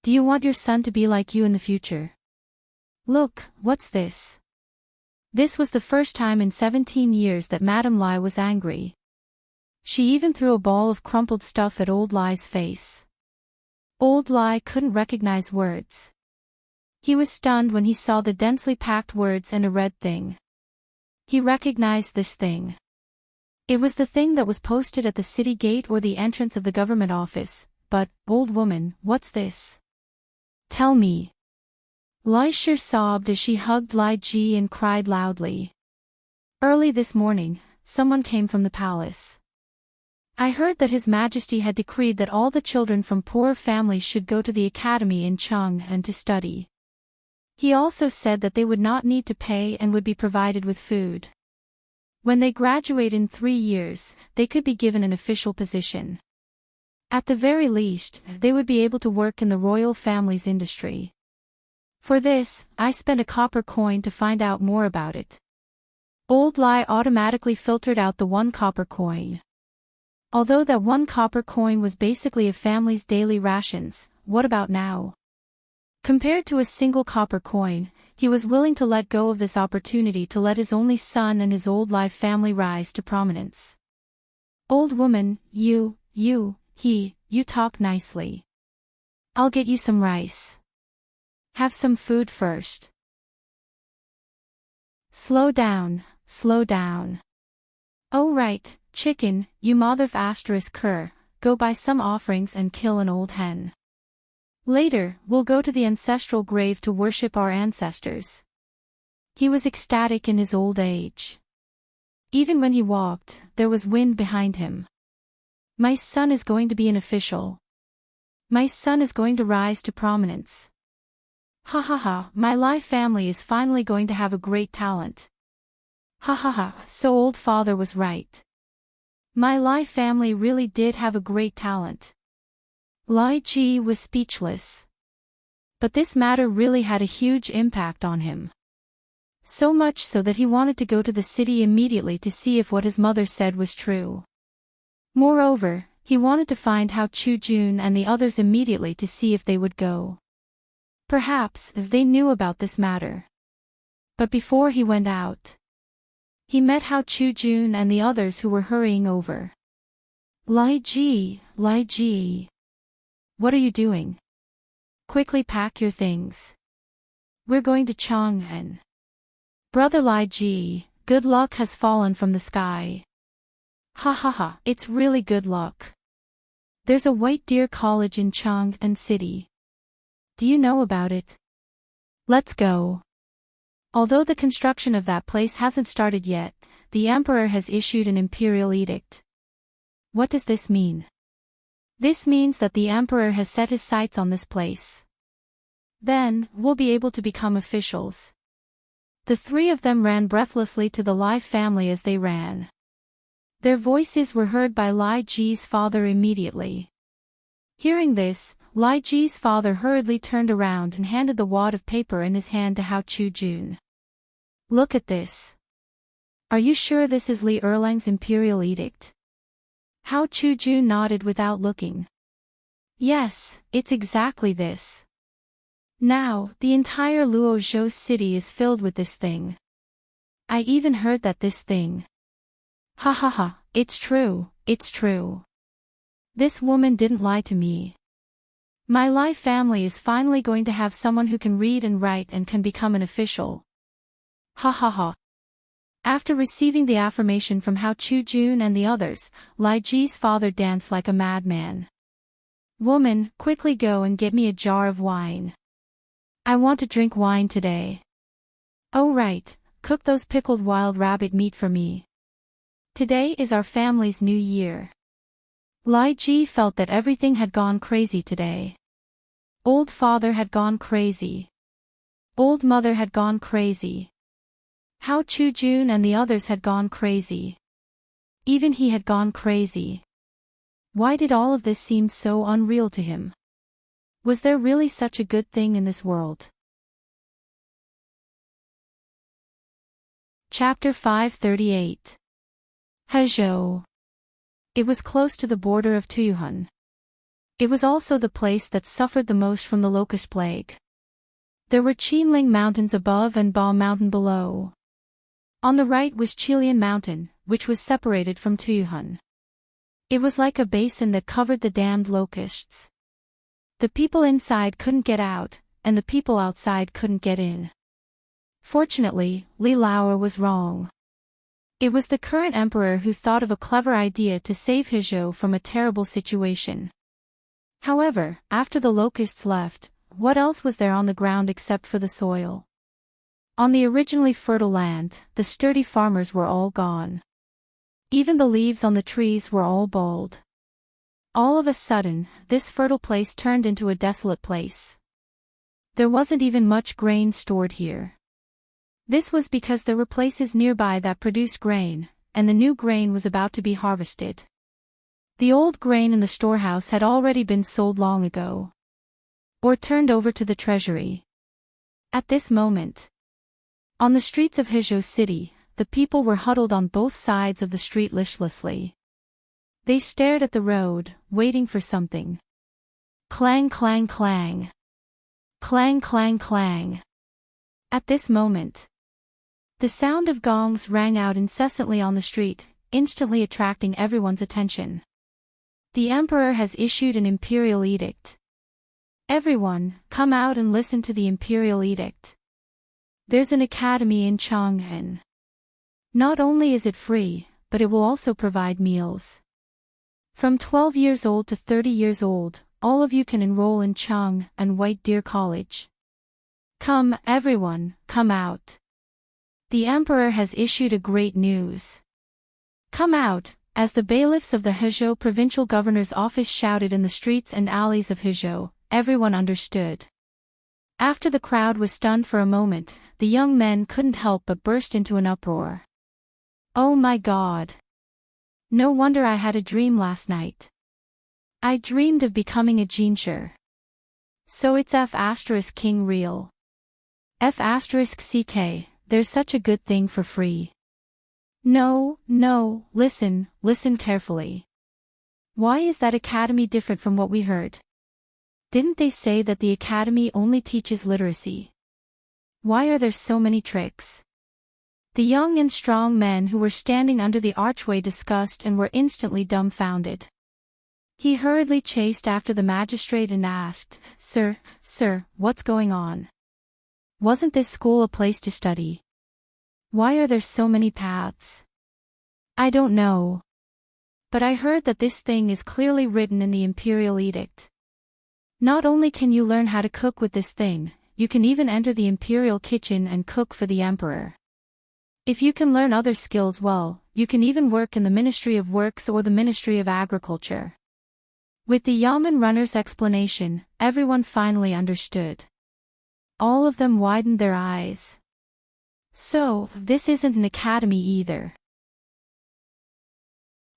Do you want your son to be like you in the future? Look, what's this? This was the first time in 17 years that Madame Lai was angry. She even threw a ball of crumpled stuff at Old Lai's face. Old Lai couldn't recognize words. He was stunned when he saw the densely packed words and a red thing. He recognized this thing. It was the thing that was posted at the city gate or the entrance of the government office, but, old woman, what's this? Tell me. Lai Shi sobbed as she hugged Lai Ji and cried loudly. Early this morning, someone came from the palace. I heard that His Majesty had decreed that all the children from poorer families should go to the academy in Cheng and to study. He also said that they would not need to pay and would be provided with food. When they graduate in 3 years, they could be given an official position. At the very least, they would be able to work in the royal family's industry. For this, I spent a copper coin to find out more about it. Old Lai automatically filtered out the 1 copper coin. Although that 1 copper coin was basically a family's daily rations, what about now? Compared to a single copper coin, he was willing to let go of this opportunity to let his only son and his Old Lai family rise to prominence. Old woman, you talk nicely. I'll get you some rice. Have some food first. Slow down. Oh right, chicken, you mother of cur, go buy some offerings and kill an old hen. Later, we'll go to the ancestral grave to worship our ancestors. He was ecstatic in his old age. Even when he walked, there was wind behind him. My son is going to be an official. My son is going to rise to prominence. My Lai family is finally going to have a great talent. So old father was right. My Lai family really did have a great talent. Lai Ji was speechless. But this matter really had a huge impact on him. So much so that he wanted to go to the city immediately to see if what his mother said was true. Moreover, he wanted to find Hao Chu-jun and the others immediately to see if they would go. Perhaps they knew about this matter. But before he went out, he met Hao Chu-jun and the others who were hurrying over. Li Ji, what are you doing? Quickly pack your things. We're going to Chang'an. Brother Li Ji, good luck has fallen from the sky. Ha ha ha, it's really good luck. There's a White Deer College in Chang'an City. Do you know about it? Let's go. Although the construction of that place hasn't started yet, the emperor has issued an imperial edict. What does this mean? This means that the emperor has set his sights on this place. Then, we'll be able to become officials. The three of them ran breathlessly to the Li family as they ran. Their voices were heard by Li Ji's father immediately. Hearing this, Li Ji's father hurriedly turned around and handed the wad of paper in his hand to Hao Chu-jun. Look at this. Are you sure this is Li Erlang's imperial edict? Hao Chu-jun nodded without looking. Yes, it's exactly this. Now, the entire Luozhou city is filled with this thing. I even heard that this thing. Ha ha ha, it's true, it's true. This woman didn't lie to me. My Li family is finally going to have someone who can read and write and can become an official. Ha ha ha. After receiving the affirmation from Hao Chu-jun and the others, Li Ji's father danced like a madman. Woman, quickly go and get me a jar of wine. I want to drink wine today. Oh right, cook those pickled wild rabbit meat for me. Today is our family's new year. Li Ji felt that everything had gone crazy today. Old father had gone crazy. Old mother had gone crazy. Hao Chu-jun and the others had gone crazy. Even he had gone crazy. Why did all of this seem so unreal to him? Was there really such a good thing in this world? Chapter 538. Hezhou. It was close to the border of Tuyuhun. It was also the place that suffered the most from the locust plague. There were Qinling Mountains above and Ba Mountain below. On the right was Qilian Mountain, which was separated from Tuyuhun. It was like a basin that covered the damned locusts. The people inside couldn't get out, and the people outside couldn't get in. Fortunately, Li Laoer was wrong. It was the current emperor who thought of a clever idea to save Hezhou from a terrible situation. However, after the locusts left, what else was there on the ground except for the soil? On the originally fertile land, the sturdy farmers were all gone. Even the leaves on the trees were all bald. All of a sudden, this fertile place turned into a desolate place. There wasn't even much grain stored here. This was because there were places nearby that produced grain, and the new grain was about to be harvested. The old grain in the storehouse had already been sold long ago. Or turned over to the treasury. At this moment, on the streets of Hezhou City, the people were huddled on both sides of the street listlessly. They stared at the road, waiting for something. Clang clang clang. Clang clang clang. At this moment, the sound of gongs rang out incessantly on the street, instantly attracting everyone's attention. The emperor has issued an imperial edict. Everyone, come out and listen to the imperial edict. There's an academy in Chang'an. Not only is it free, but it will also provide meals. From 12 years old to 30 years old, all of you can enroll in Chang and White Deer College. Come, everyone, come out. The emperor has issued a great news. Come out, as the bailiffs of the Hezhou provincial governor's office shouted in the streets and alleys of Hezhou, everyone understood. After the crowd was stunned for a moment, the young men couldn't help but burst into an uproar. Oh my God! No wonder I had a dream last night. I dreamed of becoming a Jinshi. So it's F** King real. F** CK, there's such a good thing for free. No, no, listen carefully. Why is that academy different from what we heard? Didn't they say that the academy only teaches literacy? Why are there so many tricks? The young and strong men who were standing under the archway discussed and were instantly dumbfounded. He hurriedly chased after the magistrate and asked, Sir, what's going on? Wasn't this school a place to study? Why are there so many paths? I don't know. But I heard that this thing is clearly written in the imperial edict. Not only can you learn how to cook with this thing, you can even enter the imperial kitchen and cook for the emperor. If you can learn other skills well, you can even work in the Ministry of Works or the Ministry of Agriculture. With the yeoman runner's explanation, everyone finally understood. All of them widened their eyes. So, this isn't an academy either.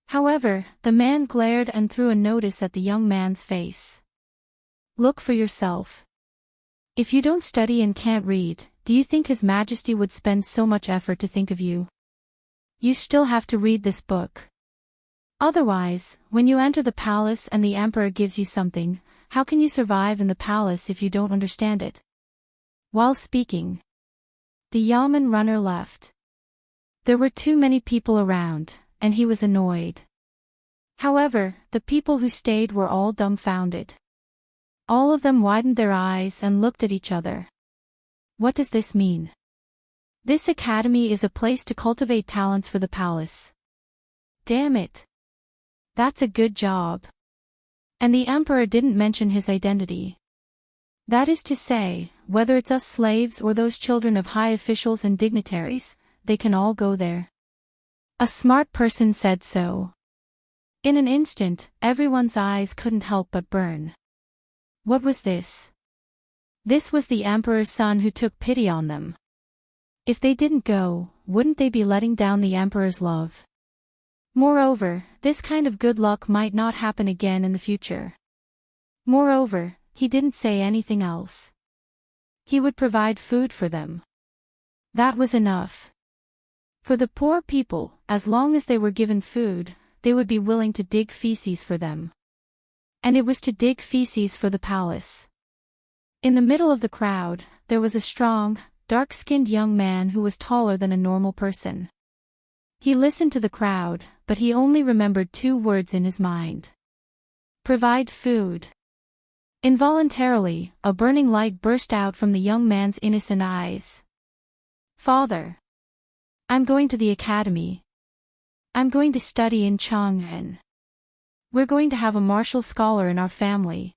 However, the man glared and threw a notice at the young man's face. Look for yourself. If you don't study and can't read, do you think His Majesty would spend so much effort to think of you? You still have to read this book. Otherwise, when you enter the palace and the emperor gives you something, how can you survive in the palace if you don't understand it? While speaking, the yeoman runner left. There were too many people around, and he was annoyed. However, the people who stayed were all dumbfounded. All of them widened their eyes and looked at each other. What does this mean? This academy is a place to cultivate talents for the palace. Damn it. That's a good job. And the emperor didn't mention his identity. That is to say, whether it's us slaves or those children of high officials and dignitaries, they can all go there. A smart person said so. In an instant, everyone's eyes couldn't help but burn. What was this? This was the emperor's son who took pity on them. If they didn't go, wouldn't they be letting down the emperor's love? Moreover, this kind of good luck might not happen again in the future. Moreover, he didn't say anything else. He would provide food for them. That was enough. For the poor people, as long as they were given food, they would be willing to dig feces for them. And it was to dig feces for the palace. In the middle of the crowd, there was a strong, dark-skinned young man who was taller than a normal person. He listened to the crowd, but he only remembered 2 words in his mind. Provide food. Involuntarily, a burning light burst out from the young man's innocent eyes. Father. I'm going to the academy. I'm going to study in Chang'an. We're going to have a martial scholar in our family.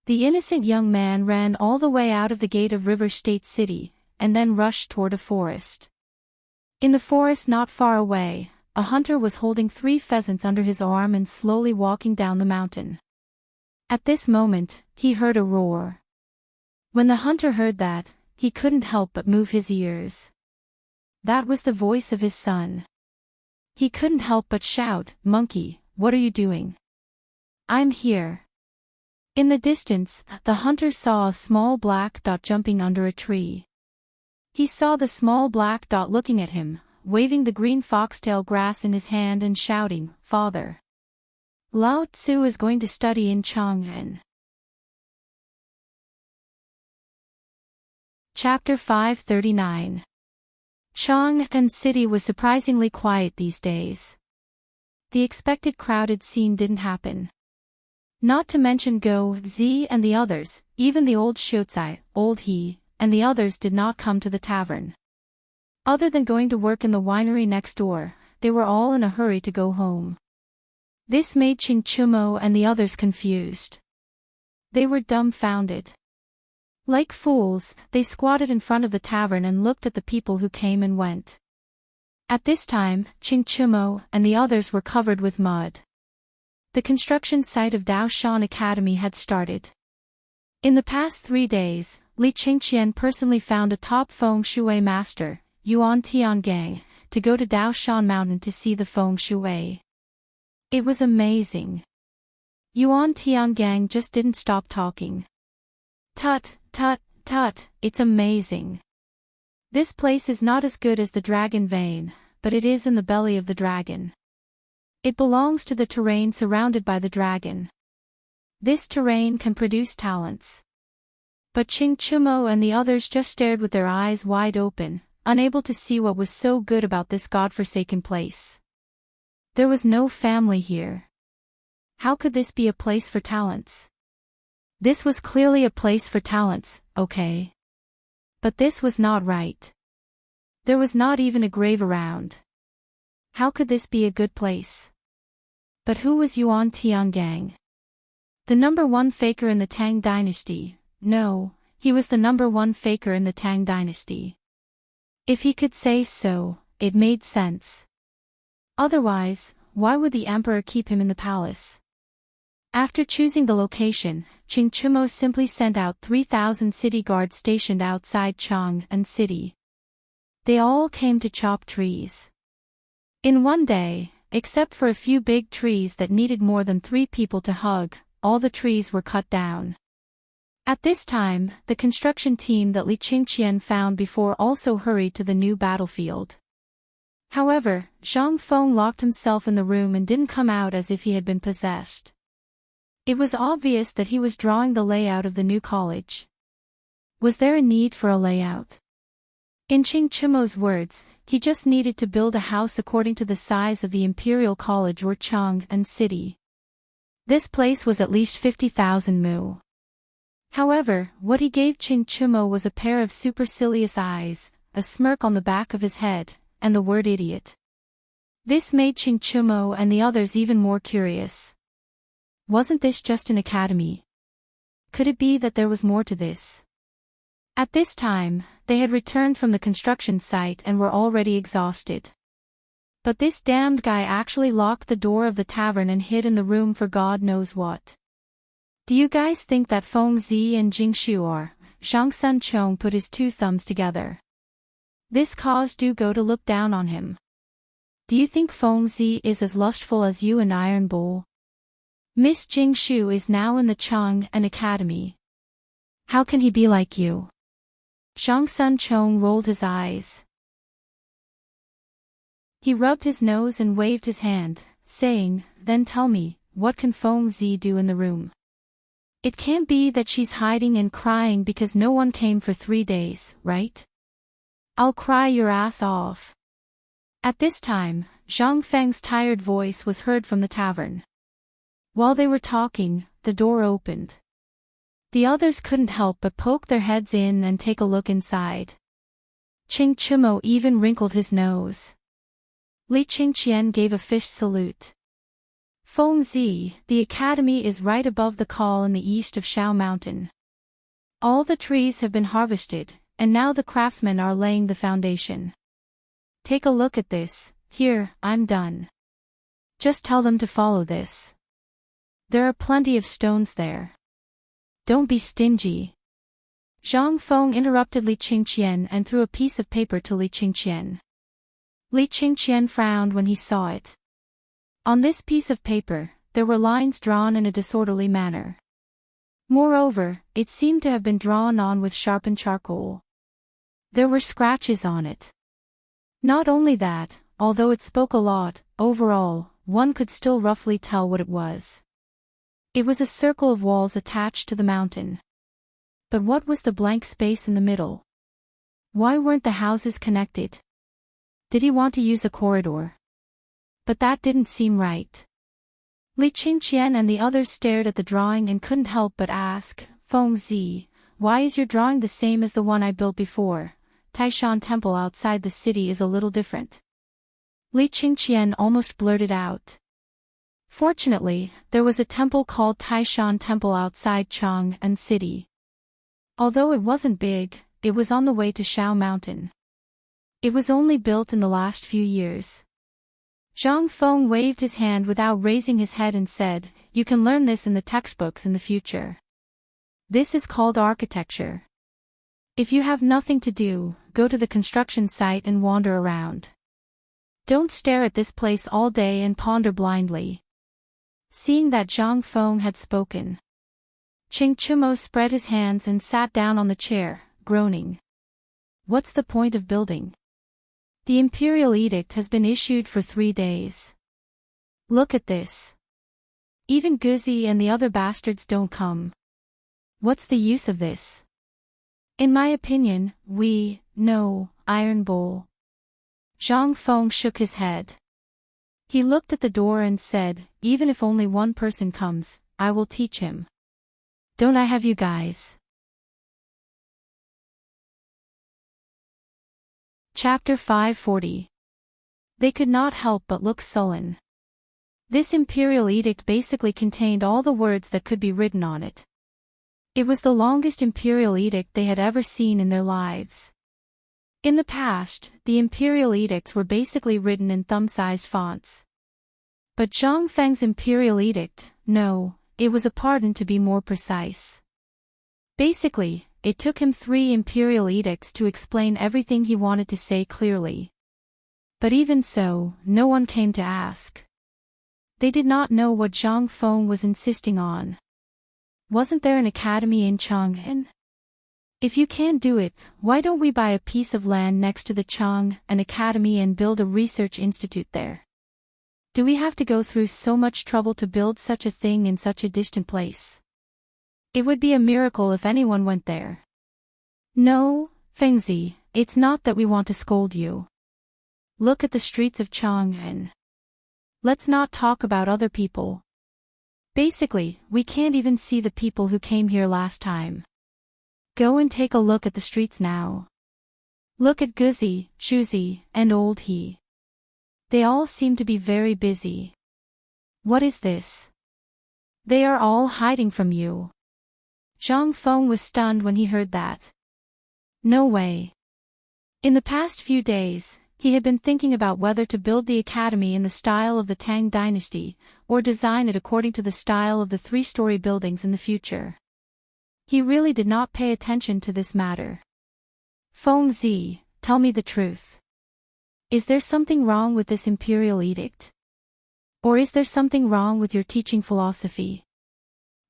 The innocent young man ran all the way out of the gate of River State City, and then rushed toward a forest. In the forest not far away, a hunter was holding 3 pheasants under his arm and slowly walking down the mountain. At this moment, he heard a roar. When the hunter heard that, he couldn't help but move his ears. That was the voice of his son. He couldn't help but shout, "Monkey, what are you doing?" "I'm here." In the distance, the hunter saw a small black dot jumping under a tree. He saw the small black dot looking at him, waving the green foxtail grass in his hand and shouting, "Father. Lao Tzu is going to study in Chang'an." Chapter 539. Chang'an City was surprisingly quiet these days. The expected crowded scene didn't happen. Not to mention Go, Zi and the others, even the old Shuozai, old He, and the others did not come to the tavern. Other than going to work in the winery next door, they were all in a hurry to go home. This made Ching Chumo and the others confused. They were dumbfounded. Like fools, they squatted in front of the tavern and looked at the people who came and went. At this time, Ching Chumo and the others were covered with mud. The construction site of Daoshan Academy had started. In the past 3 days, Li Qingqian personally found a top feng shui master, Yuan Tiangang, to go to Daoshan Mountain to see the feng shui. It was amazing. Yuan Tiangang just didn't stop talking. Tut, tut, tut, it's amazing. This place is not as good as the dragon vein, but it is in the belly of the dragon. It belongs to the terrain surrounded by the dragon. This terrain can produce talents. But Ching Chumo and the others just stared with their eyes wide open, unable to see what was so good about this godforsaken place. There was no family here. How could this be a place for talents? This was clearly a place for talents, okay. But this was not right. There was not even a grave around. How could this be a good place? But who was Yuan Tiangang? The number one faker in the Tang Dynasty. No, he was the number one faker in the Tang Dynasty. If he could say so, it made sense. Otherwise, why would the emperor keep him in the palace? After choosing the location, Ching Chumo simply sent out 3,000 city guards stationed outside Chang'an City. They all came to chop trees. In one day, except for a few big trees that needed more than 3 people to hug, all the trees were cut down. At this time, the construction team that Li Qingqian found before also hurried to the new battlefield. However, Zhang Feng locked himself in the room and didn't come out as if he had been possessed. It was obvious that he was drawing the layout of the new college. Was there a need for a layout? In Ching Chumo's words, he just needed to build a house according to the size of the Imperial College or Chang'an City. This place was at least 50,000 mu. However, what he gave Ching Chumo was a pair of supercilious eyes, a smirk on the back of his head, and the word idiot. This made Ching Chumo and the others even more curious. Wasn't this just an academy? Could it be that there was more to this? At this time, they had returned from the construction site and were already exhausted. But this damned guy actually locked the door of the tavern and hid in the room for God knows what. Do you guys think that Feng Zi and Jing Shu are? Zhang Sun Chong put his 2 thumbs together. This caused Du Go to look down on him. Do you think Feng Zi is as lustful as you and Iron Bull? Miss Jing Shu is now in the Chang'an Academy. How can he be like you? Zhang Sun Chong rolled his eyes. He rubbed his nose and waved his hand, saying, then tell me, what can Feng Zi do in the room? It can't be that she's hiding and crying because no one came for 3 days, right? I'll cry your ass off. At this time, Zhang Feng's tired voice was heard from the tavern. While they were talking, the door opened. The others couldn't help but poke their heads in and take a look inside. Ching Chumo even wrinkled his nose. Li Qingqian gave a fish salute. Feng Zi, the academy is right above the col in the east of Shao Mountain. All the trees have been harvested, and now the craftsmen are laying the foundation. Take a look at this. Here, I'm done. Just tell them to follow this. There are plenty of stones there. Don't be stingy. Zhang Feng interrupted Li Qingqian and threw a piece of paper to Li Qingqian. Li Qingqian frowned when he saw it. On this piece of paper, there were lines drawn in a disorderly manner. Moreover, it seemed to have been drawn on with sharpened charcoal. There were scratches on it. Not only that, although it spoke a lot, overall, one could still roughly tell what it was. It was a circle of walls attached to the mountain. But what was the blank space in the middle? Why weren't the houses connected? Did he want to use a corridor? But that didn't seem right. Li Qingqian and the others stared at the drawing and couldn't help but ask, Feng Zi, why is your drawing the same as the one I built before? Taishan Temple outside the city is a little different. Li Qingqian almost blurted out. Fortunately, there was a temple called Taishan Temple outside Chang'an City. Although it wasn't big, it was on the way to Shao Mountain. It was only built in the last few years. Zhang Feng waved his hand without raising his head and said, you can learn this in the textbooks in the future. This is called architecture. If you have nothing to do, go to the construction site and wander around. Don't stare at this place all day and ponder blindly. Seeing that Zhang Feng had spoken, Ching Chumo spread his hands and sat down on the chair, groaning. What's the point of building? The imperial edict has been issued for 3 days. Look at this. Even Guzi and the other bastards don't come. What's the use of this? In my opinion, no, Iron Bowl. Zhang Feng shook his head. He looked at the door and said, even if only one person comes, I will teach him. Don't I have you guys? Chapter 540. They could not help but look sullen. This imperial edict basically contained all the words that could be written on it. It was the longest imperial edict they had ever seen in their lives. In the past, the imperial edicts were basically written in thumb-sized fonts. But Zhang Feng's imperial edict, no, it was a pardon to be more precise. Basically, it took him 3 imperial edicts to explain everything he wanted to say clearly. But even so, no one came to ask. They did not know what Zhang Feng was insisting on. Wasn't there an academy in Chang'an? If you can't do it, why don't we buy a piece of land next to the Chang'an Academy and build a research institute there? Do we have to go through so much trouble to build such a thing in such a distant place? It would be a miracle if anyone went there. No, Fengzi, it's not that we want to scold you. Look at the streets of Chang'an. Let's not talk about other people. Basically, we can't even see the people who came here last time. Go and take a look at the streets now. Look at Guzi, Shuzi, and Old He. They all seem to be very busy. What is this? They are all hiding from you. Zhang Feng was stunned when he heard that. No way. In the past few days, he had been thinking about whether to build the academy in the style of the Tang Dynasty, or design it according to the style of the 3-story buildings in the future. He really did not pay attention to this matter. Feng Zi, tell me the truth. Is there something wrong with this imperial edict? Or is there something wrong with your teaching philosophy?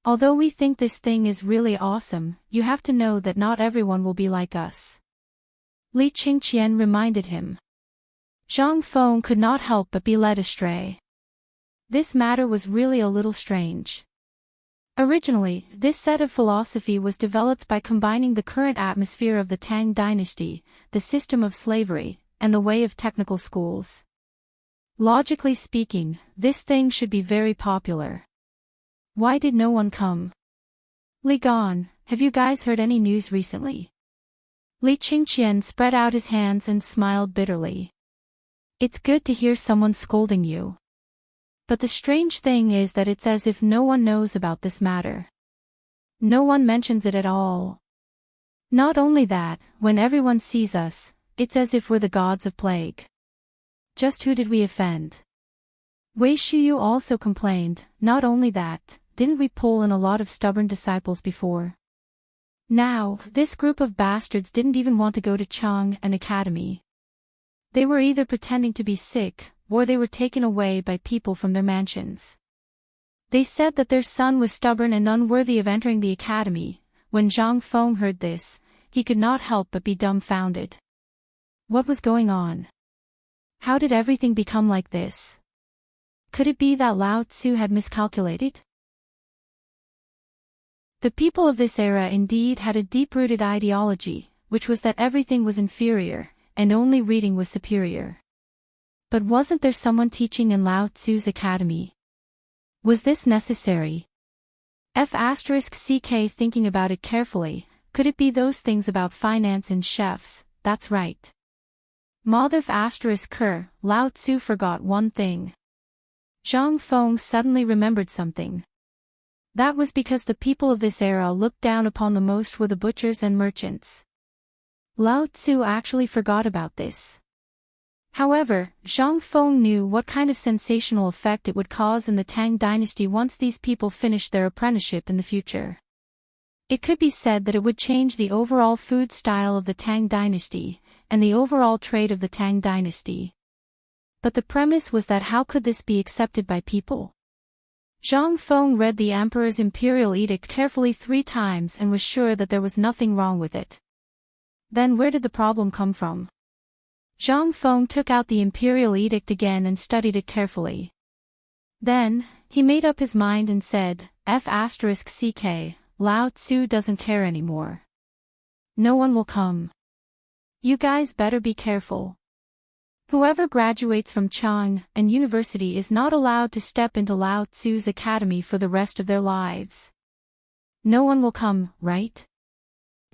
Although we think this thing is really awesome, you have to know that not everyone will be like us. Li Qingqian reminded him. Zhang Feng could not help but be led astray. This matter was really a little strange. Originally, this set of philosophy was developed by combining the current atmosphere of the Tang Dynasty, the system of slavery, and the way of technical schools. Logically speaking, this thing should be very popular. Why did no one come? Li Gan, have you guys heard any news recently? Li Qingqian spread out his hands and smiled bitterly. It's good to hear someone scolding you. But the strange thing is that it's as if no one knows about this matter. No one mentions it at all. Not only that, when everyone sees us, it's as if we're the gods of plague. Just who did we offend? Wei Shuyu also complained, not only that, didn't we pull in a lot of stubborn disciples before? Now, this group of bastards didn't even want to go to Chang'an Academy. They were either pretending to be sick, or they were taken away by people from their mansions. They said that their son was stubborn and unworthy of entering the academy. When Zhang Feng heard this, he could not help but be dumbfounded. What was going on? How did everything become like this? Could it be that Lao Tzu had miscalculated? The people of this era indeed had a deep-rooted ideology, which was that everything was inferior, and only reading was superior. But wasn't there someone teaching in Lao Tzu's academy? Was this necessary? *CK thinking about it carefully, could it be those things about finance and chefs? That's right. *Ker, Lao Tzu forgot one thing. Zhang Feng suddenly remembered something. That was because the people of this era looked down upon the most were the butchers and merchants. Lao Tzu actually forgot about this. However, Zhang Feng knew what kind of sensational effect it would cause in the Tang Dynasty once these people finished their apprenticeship in the future. It could be said that it would change the overall food style of the Tang Dynasty, and the overall trade of the Tang Dynasty. But the premise was that how could this be accepted by people? Zhang Feng read the emperor's imperial edict carefully 3 times and was sure that there was nothing wrong with it. Then where did the problem come from? Zhang Feng took out the imperial edict again and studied it carefully. Then, he made up his mind and said, F***ck, Lao Tzu doesn't care anymore. No one will come. You guys better be careful. Whoever graduates from Chang and University is not allowed to step into Lao Tzu's academy for the rest of their lives. No one will come, right?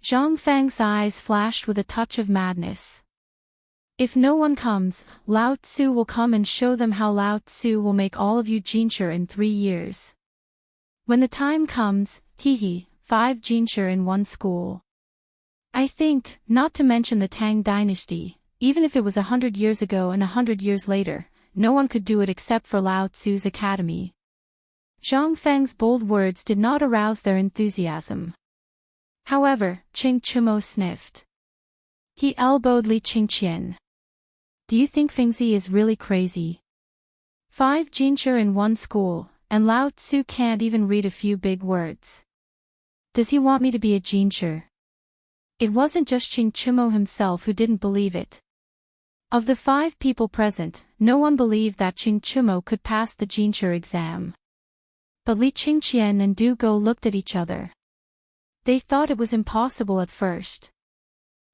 Zhang Feng's eyes flashed with a touch of madness. If no one comes, Lao Tzu will come and show them how Lao Tzu will make all of you Jinsher in 3 years. When the time comes, 5 Jinsher in one school. I think, not to mention the Tang Dynasty, even if it was 100 years ago and 100 years later, no one could do it except for Lao Tzu's academy. Zhang Feng's bold words did not arouse their enthusiasm. However, Qing Chumo sniffed. He elbowed Li Qingqian. Do you think Fengzi is really crazy? 5 Jinsher in one school, and Lao Tzu can't even read a few big words. Does he want me to be a Jinsher? It wasn't just Qing Chumo himself who didn't believe it. Of the 5 people present, no one believed that Qing Chumo could pass the Jinsher exam. But Li Qingqian and Du Go looked at each other. They thought it was impossible at first.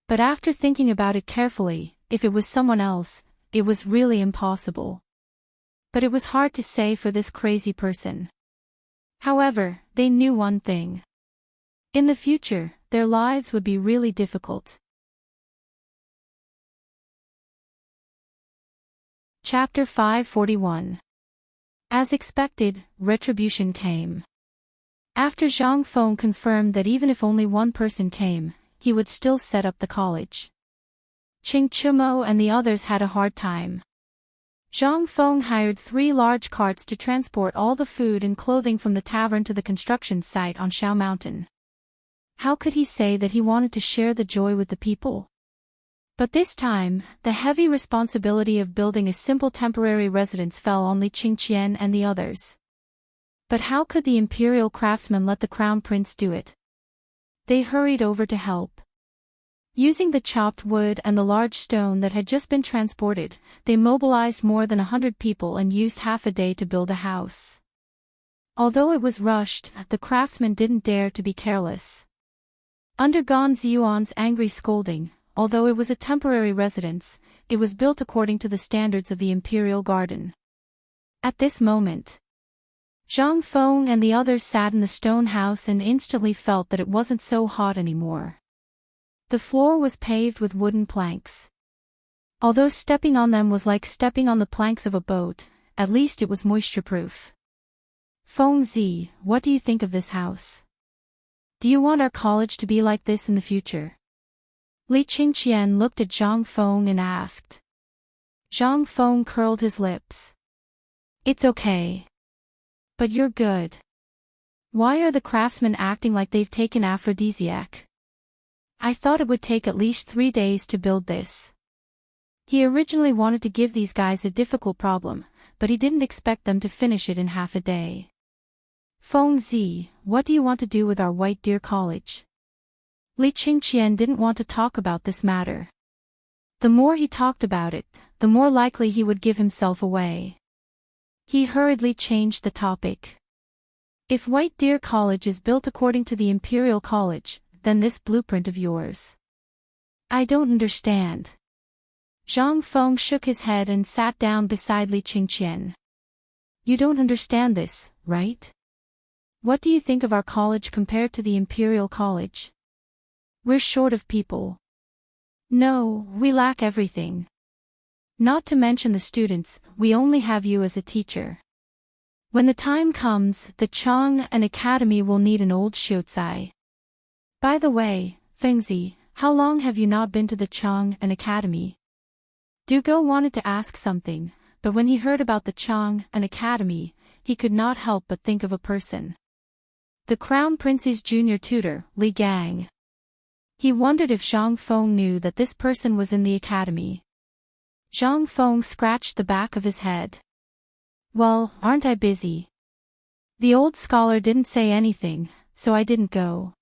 But after thinking about it carefully, if it was someone else, it was really impossible. But it was hard to say for this crazy person. However, they knew one thing. In the future, their lives would be really difficult. Chapter 541. As expected, retribution came. After Zhang Feng confirmed that even if only one person came, he would still set up the college. Qing Chumo and the others had a hard time. Zhang Feng hired 3 large carts to transport all the food and clothing from the tavern to the construction site on Shao Mountain. How could he say that he wanted to share the joy with the people? But this time, the heavy responsibility of building a simple temporary residence fell on Li Qingqian and the others. But how could the imperial craftsmen let the crown prince do it? They hurried over to help. Using the chopped wood and the large stone that had just been transported, they mobilized more than 100 people and used half a day to build a house. Although it was rushed, the craftsmen didn't dare to be careless. Under Gan Ziyuan's angry scolding, although it was a temporary residence, it was built according to the standards of the imperial garden. At this moment, Zhang Feng and the others sat in the stone house and instantly felt that it wasn't so hot anymore. The floor was paved with wooden planks. Although stepping on them was like stepping on the planks of a boat, at least it was moisture-proof. Feng Zi, what do you think of this house? Do you want our college to be like this in the future? Li Qingqian looked at Zhang Feng and asked. Zhang Feng curled his lips. It's okay. But you're good. Why are the craftsmen acting like they've taken aphrodisiac? I thought it would take at least 3 days to build this. He originally wanted to give these guys a difficult problem, but he didn't expect them to finish it in half a day. Feng Zi, what do you want to do with our White Deer College? Li Qingqian didn't want to talk about this matter. The more he talked about it, the more likely he would give himself away. He hurriedly changed the topic. If White Deer College is built according to the Imperial College, then this blueprint of yours. I don't understand. Zhang Feng shook his head and sat down beside Li Qingqian. You don't understand this, right? What do you think of our college compared to the Imperial College? We're short of people. No, we lack everything. Not to mention the students, we only have you as a teacher. When the time comes, the Chang and Academy will need an old Shiozai. By the way, Fengzi, how long have you not been to the Chang and Academy? Dugo wanted to ask something, but when he heard about the Chang and Academy, he could not help but think of a person. The Crown Prince's junior tutor, Li Gang. He wondered if Zhang Feng knew that this person was in the academy. Zhang Feng scratched the back of his head. Well, aren't I busy? The old scholar didn't say anything, so I didn't go.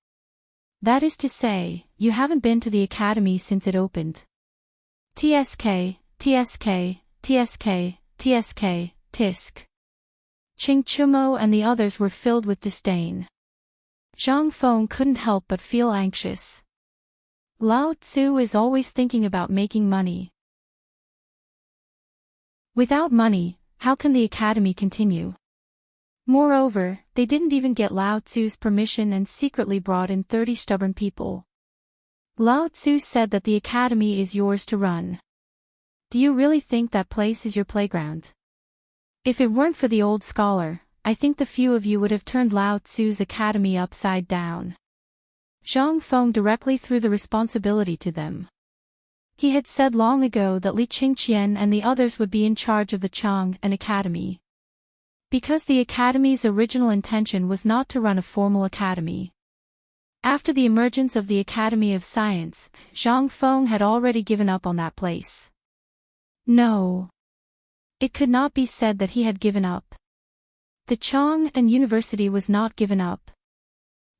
That is to say, you haven't been to the academy since it opened. TSK, TSK, TSK, TSK, tisk. Ching Chumo and the others were filled with disdain. Zhang Feng couldn't help but feel anxious. Lao Tzu is always thinking about making money. Without money, how can the academy continue? Moreover, they didn't even get Lao Tzu's permission and secretly brought in 30 stubborn people. Lao Tzu said that the academy is yours to run. Do you really think that place is your playground? If it weren't for the old scholar, I think the few of you would have turned Lao Tzu's academy upside down. Zhang Feng directly threw the responsibility to them. He had said long ago that Li Qingqian and the others would be in charge of the Chang and academy. Because the academy's original intention was not to run a formal academy. After the emergence of the Academy of Science, Zhang Feng had already given up on that place. No. It could not be said that he had given up. The Chang and University was not given up.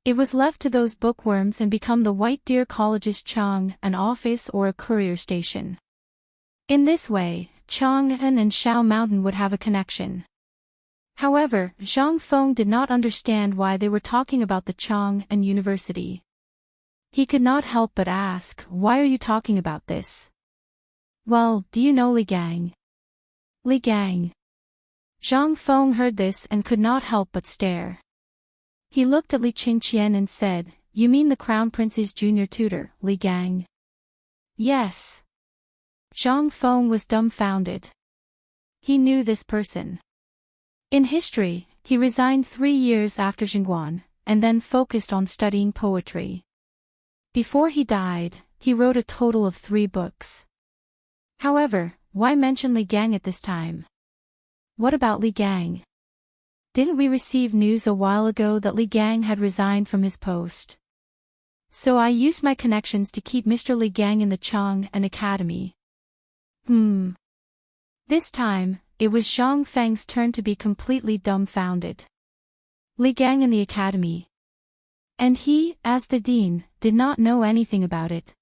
It was left to those bookworms and become the White Deer College's Chang, an office or a courier station. In this way, Chang'an and Shao Mountain would have a connection. However, Zhang Feng did not understand why they were talking about the Chang and University. He could not help but ask, "Why are you talking about this?" "Well, do you know Li Gang?" Li Gang. Zhang Feng heard this and could not help but stare. He looked at Li Qingqian and said, "You mean the Crown Prince's junior tutor, Li Gang?" "Yes." Zhang Feng was dumbfounded. He knew this person. In history, he resigned 3 years after Jingguan, and then focused on studying poetry. Before he died, he wrote a total of 3 books. However, why mention Li Gang at this time? What about Li Gang? Didn't we receive news a while ago that Li Gang had resigned from his post? So I used my connections to keep Mr. Li Gang in the Chang and Academy. This time, it was Zhang Feng's turn to be completely dumbfounded. Li Gang in the academy. And he, as the dean, did not know anything about it.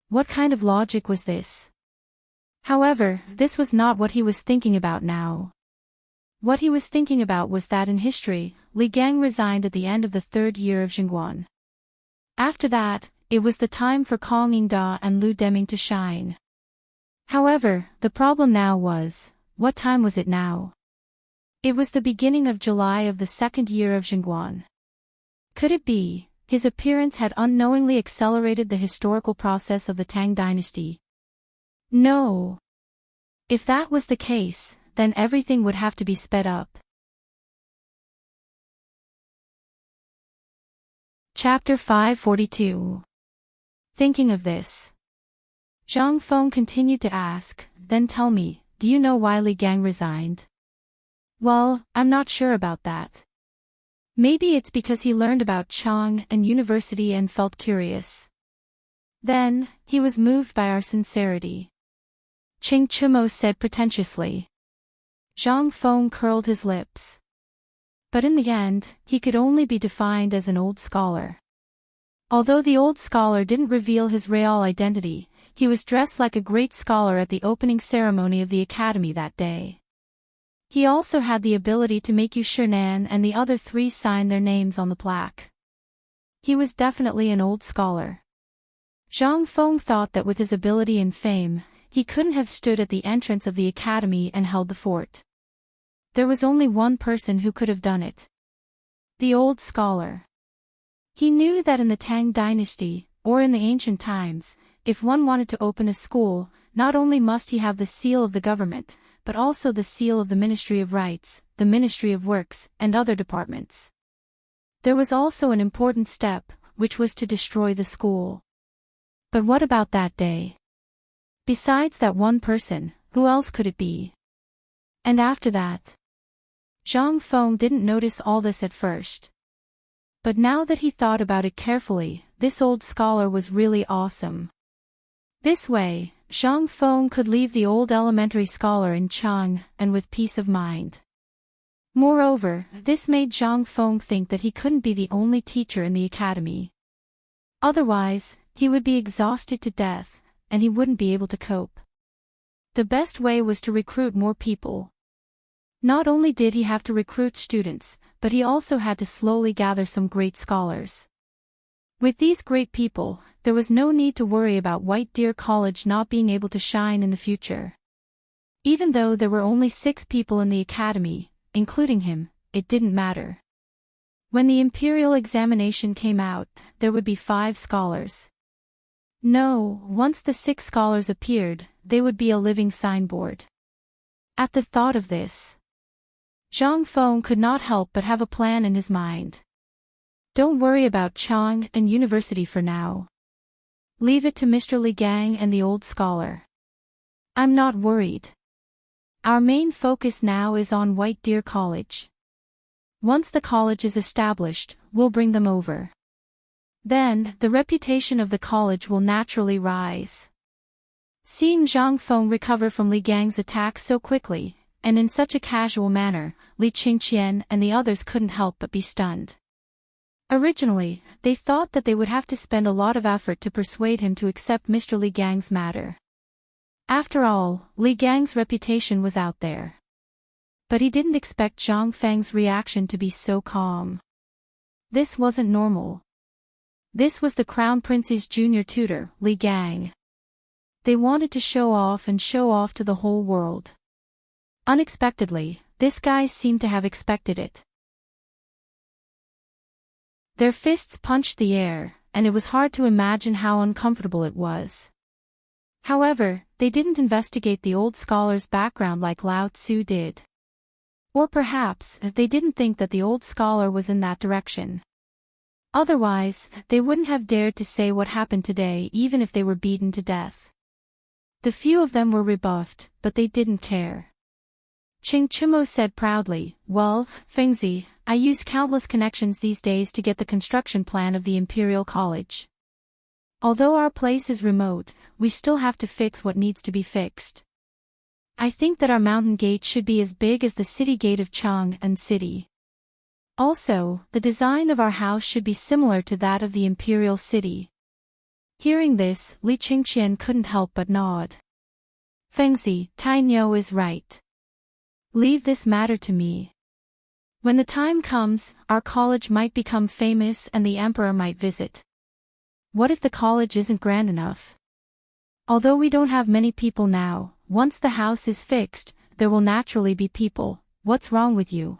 What kind of logic was this? However, this was not what he was thinking about now. What he was thinking about was that in history, Li Gang resigned at the end of the 3rd year of Jingguan. After that, it was the time for Kong Yingda and Lu Deming to shine. However, the problem now was, what time was it now? It was the beginning of July of the 2nd year of Jingguan. Could it be, his appearance had unknowingly accelerated the historical process of the Tang Dynasty? No. If that was the case, then everything would have to be sped up. Chapter 542. Thinking of this, Zhang Feng continued to ask, "Then tell me, do you know why Li Gang resigned?" "Well, I'm not sure about that. Maybe it's because he learned about Chang and University and felt curious. Then, he was moved by our sincerity," Ching Chumo said pretentiously. Zhang Feng curled his lips. But in the end, he could only be defined as an old scholar. Although the old scholar didn't reveal his real identity, he was dressed like a great scholar at the opening ceremony of the academy that day. He also had the ability to make Yu Shinan and the other 3 sign their names on the plaque. He was definitely an old scholar. Zhang Feng thought that with his ability and fame, he couldn't have stood at the entrance of the academy and held the fort. There was only one person who could have done it. The old scholar. He knew that in the Tang Dynasty, or in the ancient times, if one wanted to open a school, not only must he have the seal of the government, but also the seal of the Ministry of Rights, the Ministry of Works, and other departments. There was also an important step, which was to destroy the school. But what about that day? Besides that one person, who else could it be? And after that? Zhang Feng didn't notice all this at first. But now that he thought about it carefully, this old scholar was really awesome. This way, Zhang Feng could leave the old elementary scholar in Chang, and with peace of mind. Moreover, this made Zhang Feng think that he couldn't be the only teacher in the academy. Otherwise, he would be exhausted to death, and he wouldn't be able to cope. The best way was to recruit more people. Not only did he have to recruit students, but he also had to slowly gather some great scholars. With these great people, there was no need to worry about White Deer College not being able to shine in the future. Even though there were only 6 people in the academy, including him, it didn't matter. When the imperial examination came out, there would be 5 scholars. No, once the 6 scholars appeared, they would be a living signboard. At the thought of this, Zhang Feng could not help but have a plan in his mind. Don't worry about Chang and university for now. Leave it to Mr. Li Gang and the old scholar. I'm not worried. Our main focus now is on White Deer College. Once the college is established, we'll bring them over. Then, the reputation of the college will naturally rise. Seeing Zhang Feng recover from Li Gang's attack so quickly, and in such a casual manner, Li Qingqian and the others couldn't help but be stunned. Originally, they thought that they would have to spend a lot of effort to persuade him to accept Mr. Li Gang's matter. After all, Li Gang's reputation was out there. But he didn't expect Zhang Feng's reaction to be so calm. This wasn't normal. This was the Crown Prince's junior tutor, Li Gang. They wanted to show off to the whole world. Unexpectedly, this guy seemed to have expected it. Their fists punched the air, and it was hard to imagine how uncomfortable it was. However, they didn't investigate the old scholar's background like Lao Tzu did. Or perhaps, they didn't think that the old scholar was in that direction. Otherwise, they wouldn't have dared to say what happened today even if they were beaten to death. The few of them were rebuffed, but they didn't care. Qing Chimo said proudly, "Well, Fengzi, I use countless connections these days to get the construction plan of the Imperial College. Although our place is remote, we still have to fix what needs to be fixed. I think that our mountain gate should be as big as the city gate of Chang'an City. Also, the design of our house should be similar to that of the Imperial City." Hearing this, Li Qingqian couldn't help but nod. "Fengzi, Tai Niu is right. Leave this matter to me. When the time comes, our college might become famous and the emperor might visit. What if the college isn't grand enough? Although we don't have many people now, once the house is fixed, there will naturally be people. What's wrong with you?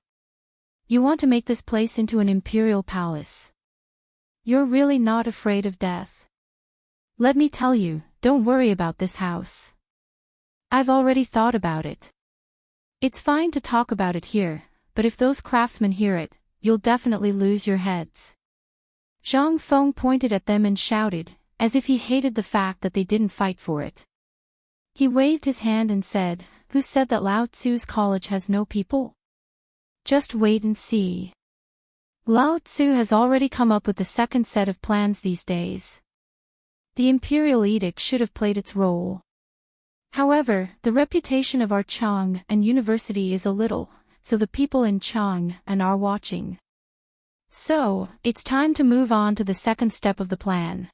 You want to make this place into an imperial palace. You're really not afraid of death. Let me tell you, don't worry about this house. I've already thought about it. It's fine to talk about it here, but if those craftsmen hear it, you'll definitely lose your heads." Zhang Feng pointed at them and shouted, as if he hated the fact that they didn't fight for it. He waved his hand and said, "Who said that Lao Tzu's college has no people? Just wait and see. Lao Tzu has already come up with the second set of plans these days. The imperial edict should have played its role. However, the reputation of our Chang'an University is a little, so the people in Chang'an are watching. So, it's time to move on to the second step of the plan."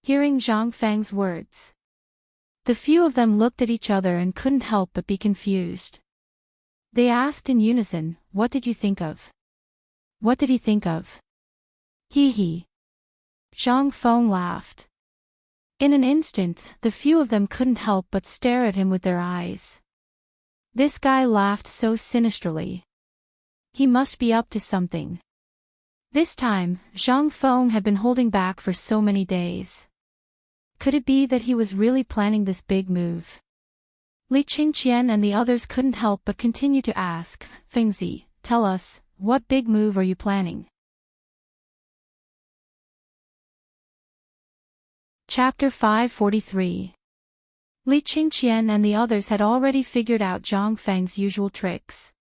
Hearing Zhang Feng's words, the few of them looked at each other and couldn't help but be confused. They asked in unison, "What did you think of?" "What did he think of?" "Hee hee." Zhang Feng laughed. In an instant, the few of them couldn't help but stare at him with their eyes. This guy laughed so sinisterly. He must be up to something. This time, Zhang Feng had been holding back for so many days. Could it be that he was really planning this big move? Li Qingqian and the others couldn't help but continue to ask, "Fengzi, tell us, what big move are you planning?" Chapter 543. Li Qingqian and the others had already figured out Zhang Feng's usual tricks.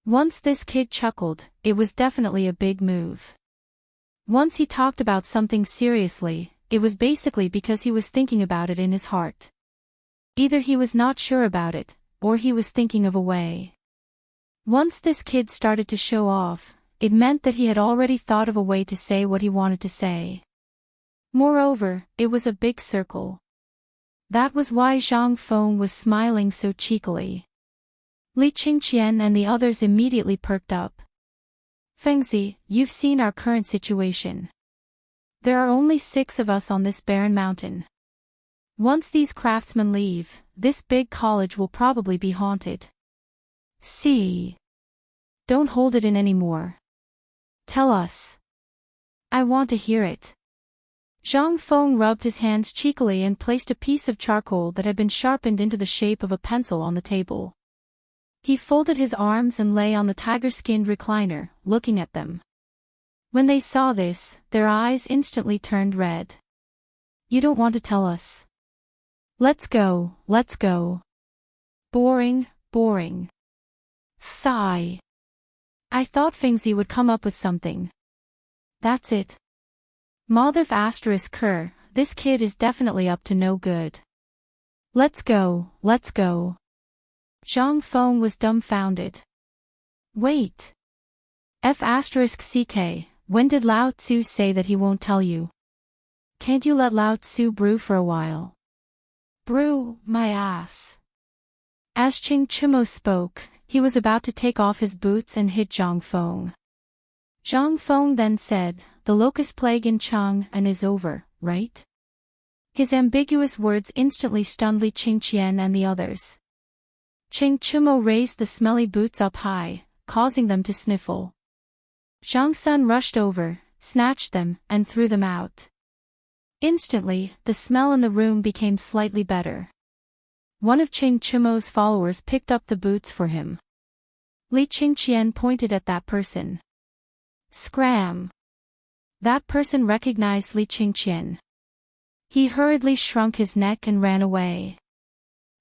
Once this kid chuckled, it was definitely a big move. Once he talked about something seriously, it was basically because he was thinking about it in his heart. Either he was not sure about it, or he was thinking of a way. Once this kid started to show off, it meant that he had already thought of a way to say what he wanted to say. Moreover, it was a big circle. That was why Zhang Feng was smiling so cheekily. Li Qingqian and the others immediately perked up. Fengzi, you've seen our current situation. There are only 6 of us on this barren mountain. Once these craftsmen leave, this big college will probably be haunted. See. Don't hold it in anymore. Tell us. I want to hear it. Zhang Feng rubbed his hands cheekily and placed a piece of charcoal that had been sharpened into the shape of a pencil on the table. He folded his arms and lay on the tiger-skinned recliner, looking at them. When they saw this, their eyes instantly turned red. You don't want to tell us. Let's go, let's go. Boring, boring. Sigh. I thought Fengzi would come up with something. That's it. Mother **Ker, this kid is definitely up to no good. Let's go, let's go. Zhang Feng was dumbfounded. Wait. **CK, when did Lao Tzu say that he won't tell you? Can't you let Lao Tzu brew for a while? Brew, my ass. As Qing Chimo spoke, he was about to take off his boots and hit Zhang Feng. Zhang Feng then said, the locust plague in Chang'an is over, right? His ambiguous words instantly stunned Li Qingqian and the others. Qing Chimo raised the smelly boots up high, causing them to sniffle. Zhang Sun rushed over, snatched them, and threw them out. Instantly, the smell in the room became slightly better. One of Qing Chimo's followers picked up the boots for him. Li Qingqian pointed at that person. Scram! That person recognized Li Qingqian. He hurriedly shrunk his neck and ran away.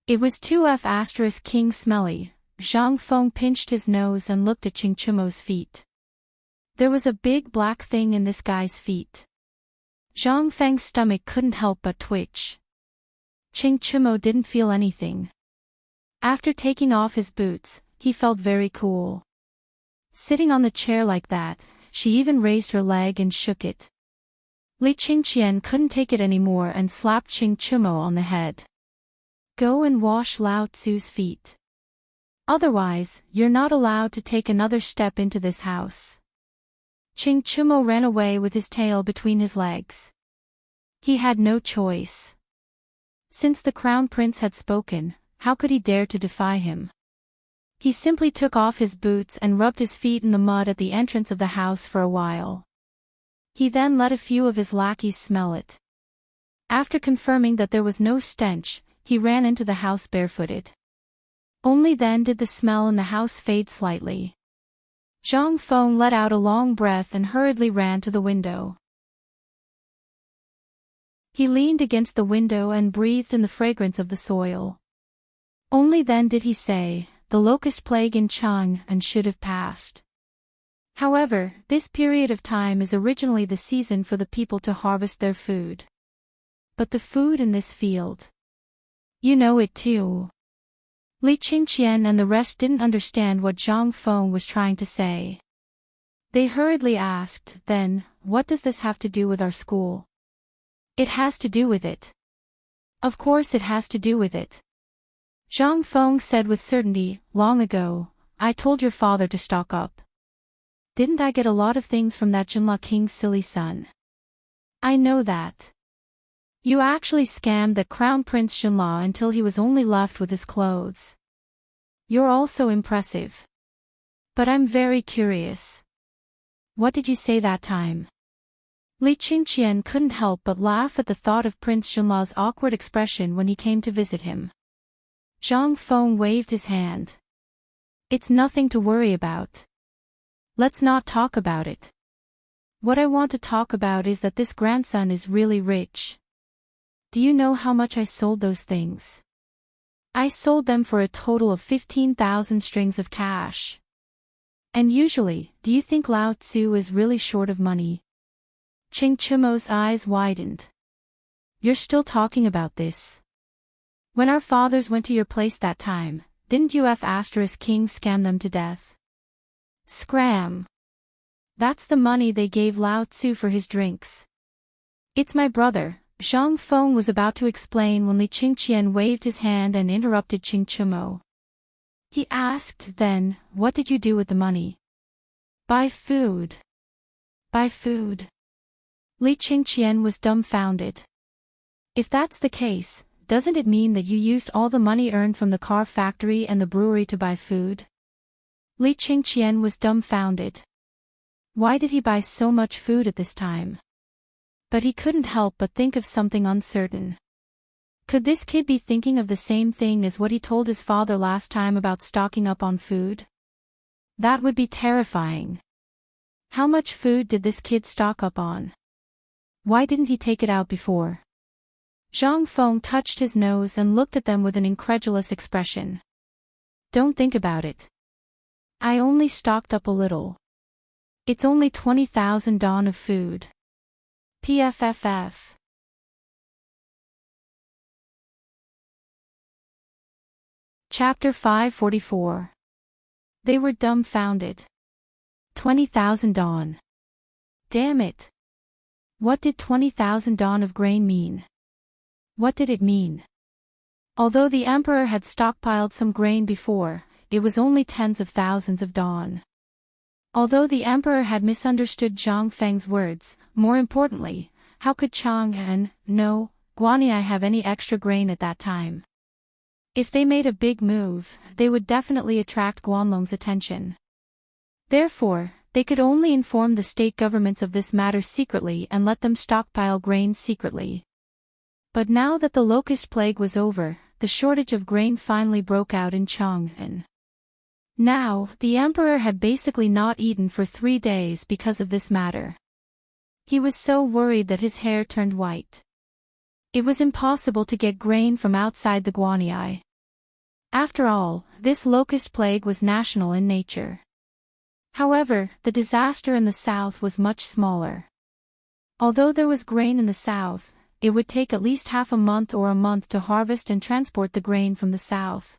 It was 2F** King Smelly. Zhang Feng pinched his nose and looked at Qing Chimo's feet. There was a big black thing in this guy's feet. Zhang Feng's stomach couldn't help but twitch. Qing Chimo didn't feel anything. After taking off his boots, he felt very cool. Sitting on the chair like that, she even raised her leg and shook it. Li Qingqian couldn't take it anymore and slapped Qing Chimo on the head. Go and wash Lao Tzu's feet. Otherwise, you're not allowed to take another step into this house. Qing Chimo ran away with his tail between his legs. He had no choice. Since the crown prince had spoken, how could he dare to defy him? He simply took off his boots and rubbed his feet in the mud at the entrance of the house for a while. He then let a few of his lackeys smell it. After confirming that there was no stench, he ran into the house barefooted. Only then did the smell in the house fade slightly. Zhang Feng let out a long breath and hurriedly ran to the window. He leaned against the window and breathed in the fragrance of the soil. Only then did he say, the locust plague in Chang'an should have passed. However, this period of time is originally the season for the people to harvest their food. But the food in this field. You know it too. Li Qingqian and the rest didn't understand what Zhang Feng was trying to say. They hurriedly asked, then, what does this have to do with our school? It has to do with it. Of course it has to do with it. Zhang Feng said with certainty, long ago, I told your father to stock up. Didn't I get a lot of things from that Jinla King's silly son? I know that. You actually scammed that Crown Prince Jinla until he was only left with his clothes. You're also impressive. But I'm very curious. What did you say that time? Li Qingqian couldn't help but laugh at the thought of Prince Jinla's awkward expression when he came to visit him. Zhang Feng waved his hand. It's nothing to worry about. Let's not talk about it. What I want to talk about is that this grandson is really rich. Do you know how much I sold those things? I sold them for a total of 15,000 strings of cash. And usually, do you think Lao Tzu is really short of money? Qing Chimo's eyes widened. You're still talking about this? When our fathers went to your place that time, didn't you **King scam them to death? Scram. That's the money they gave Lao Tzu for his drinks. It's my brother. Zhang Feng was about to explain when Li Qingqian waved his hand and interrupted Qing Chumo. He asked, then, what did you do with the money? Buy food. Buy food. Li Qingqian was dumbfounded. If that's the case, doesn't it mean that you used all the money earned from the car factory and the brewery to buy food? Li Qingqian was dumbfounded. Why did he buy so much food at this time? But he couldn't help but think of something uncertain. Could this kid be thinking of the same thing as what he told his father last time about stocking up on food? That would be terrifying. How much food did this kid stock up on? Why didn't he take it out before? Zhang Feng touched his nose and looked at them with an incredulous expression. Don't think about it. I only stocked up a little. It's only 20,000 don of food. PFFF. Chapter 544. They were dumbfounded. 20,000 don. Damn it. What did 20,000 don of grain mean? What did it mean? Although the emperor had stockpiled some grain before, it was only tens of thousands of don. Although the emperor had misunderstood Zhang Feng's words, more importantly, how could Chang and, no, Guanyi have any extra grain at that time? If they made a big move, they would definitely attract Guanlong's attention. Therefore, they could only inform the state governments of this matter secretly and let them stockpile grain secretly. But now that the locust plague was over, the shortage of grain finally broke out in Chang'an. Now, the emperor had basically not eaten for 3 days because of this matter. He was so worried that his hair turned white. It was impossible to get grain from outside the Guanyi. After all, this locust plague was national in nature. However, the disaster in the south was much smaller. Although there was grain in the south, it would take at least half a month or a month to harvest and transport the grain from the south.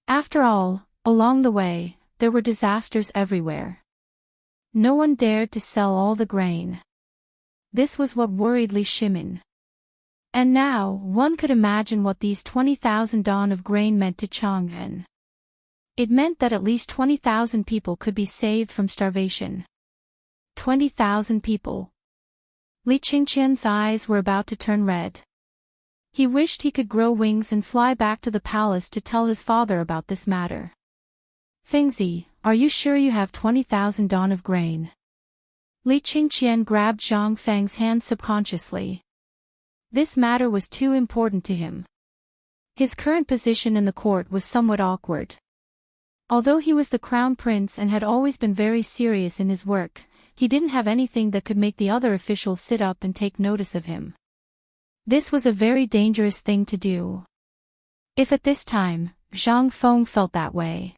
After all, along the way, there were disasters everywhere. No one dared to sell all the grain. This was what worried Li Shimin. And now, one could imagine what these 20,000 don of grain meant to Chang'an. It meant that at least 20,000 people could be saved from starvation. 20,000 people. Li Qingqian's eyes were about to turn red. He wished he could grow wings and fly back to the palace to tell his father about this matter. Fengzi, are you sure you have 20,000 don of grain? Li Qingqian grabbed Zhang Feng's hand subconsciously. This matter was too important to him. His current position in the court was somewhat awkward. Although he was the crown prince and had always been very serious in his work, he didn't have anything that could make the other officials sit up and take notice of him. This was a very dangerous thing to do. If at this time, Zhang Feng felt that way.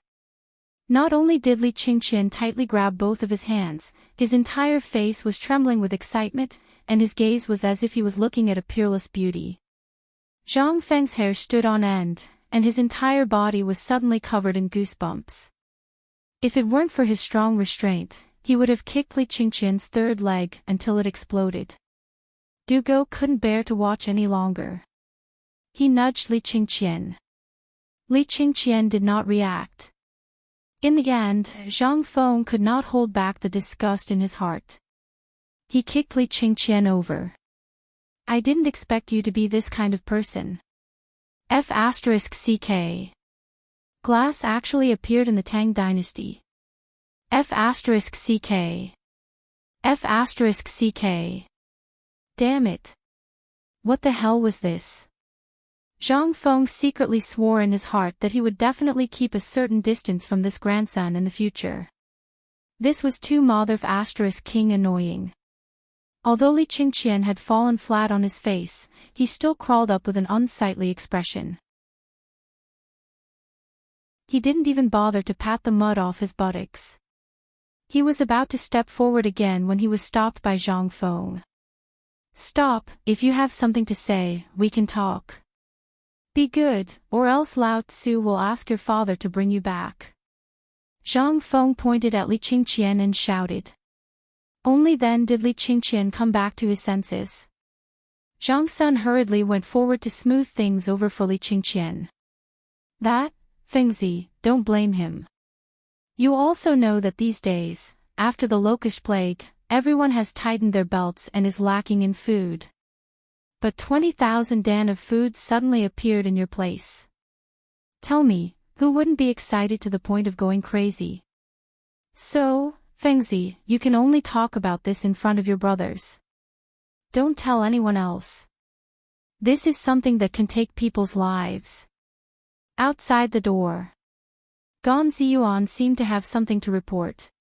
Not only did Li Qingqian tightly grab both of his hands, his entire face was trembling with excitement, and his gaze was as if he was looking at a peerless beauty. Zhang Feng's hair stood on end, and his entire body was suddenly covered in goosebumps. If it weren't for his strong restraint, he would have kicked Li Qingqian's third leg until it exploded. Dugo couldn't bear to watch any longer. He nudged Li Qingqian. Li Qingqian did not react. In the end, Zhang Feng could not hold back the disgust in his heart. He kicked Li Qingqian over. I didn't expect you to be this kind of person. F***ck. Glass actually appeared in the Tang Dynasty. F***ck. F***ck. Damn it. What the hell was this? Zhang Feng secretly swore in his heart that he would definitely keep a certain distance from this grandson in the future. This was too **king annoying. Although Li Qingqian had fallen flat on his face, he still crawled up with an unsightly expression. He didn't even bother to pat the mud off his buttocks. He was about to step forward again when he was stopped by Zhang Feng. Stop, if you have something to say, we can talk. Be good, or else Lao Tzu will ask your father to bring you back. Zhang Feng pointed at Li Qingqian and shouted. Only then did Li Qingqian come back to his senses. Zhang Sun hurriedly went forward to smooth things over for Li Qingqian. That, Fengzi, don't blame him. You also know that these days, after the locust plague, everyone has tightened their belts and is lacking in food. But 20,000 dan of food suddenly appeared in your place. Tell me, who wouldn't be excited to the point of going crazy? So, Fengzi, you can only talk about this in front of your brothers. Don't tell anyone else. This is something that can take people's lives. Outside the door, Gan Ziyuan seemed to have something to report.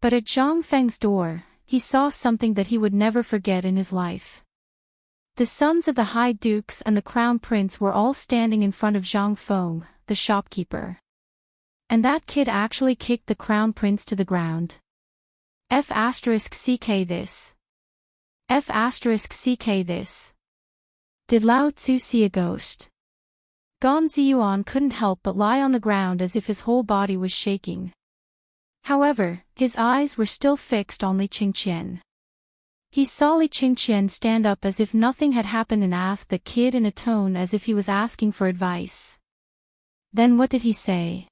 But at Zhang Feng's door, he saw something that he would never forget in his life. The sons of the High Dukes and the Crown Prince were all standing in front of Zhang Feng, the shopkeeper. And that kid actually kicked the Crown Prince to the ground. F*ck this. F*ck this. Did Lao Tzu see a ghost? Gan Ziyuan couldn't help but lie on the ground as if his whole body was shaking. However, his eyes were still fixed on Li Qingqian. He saw Li Qingqian stand up as if nothing had happened and ask the kid in a tone as if he was asking for advice. Then what did he say?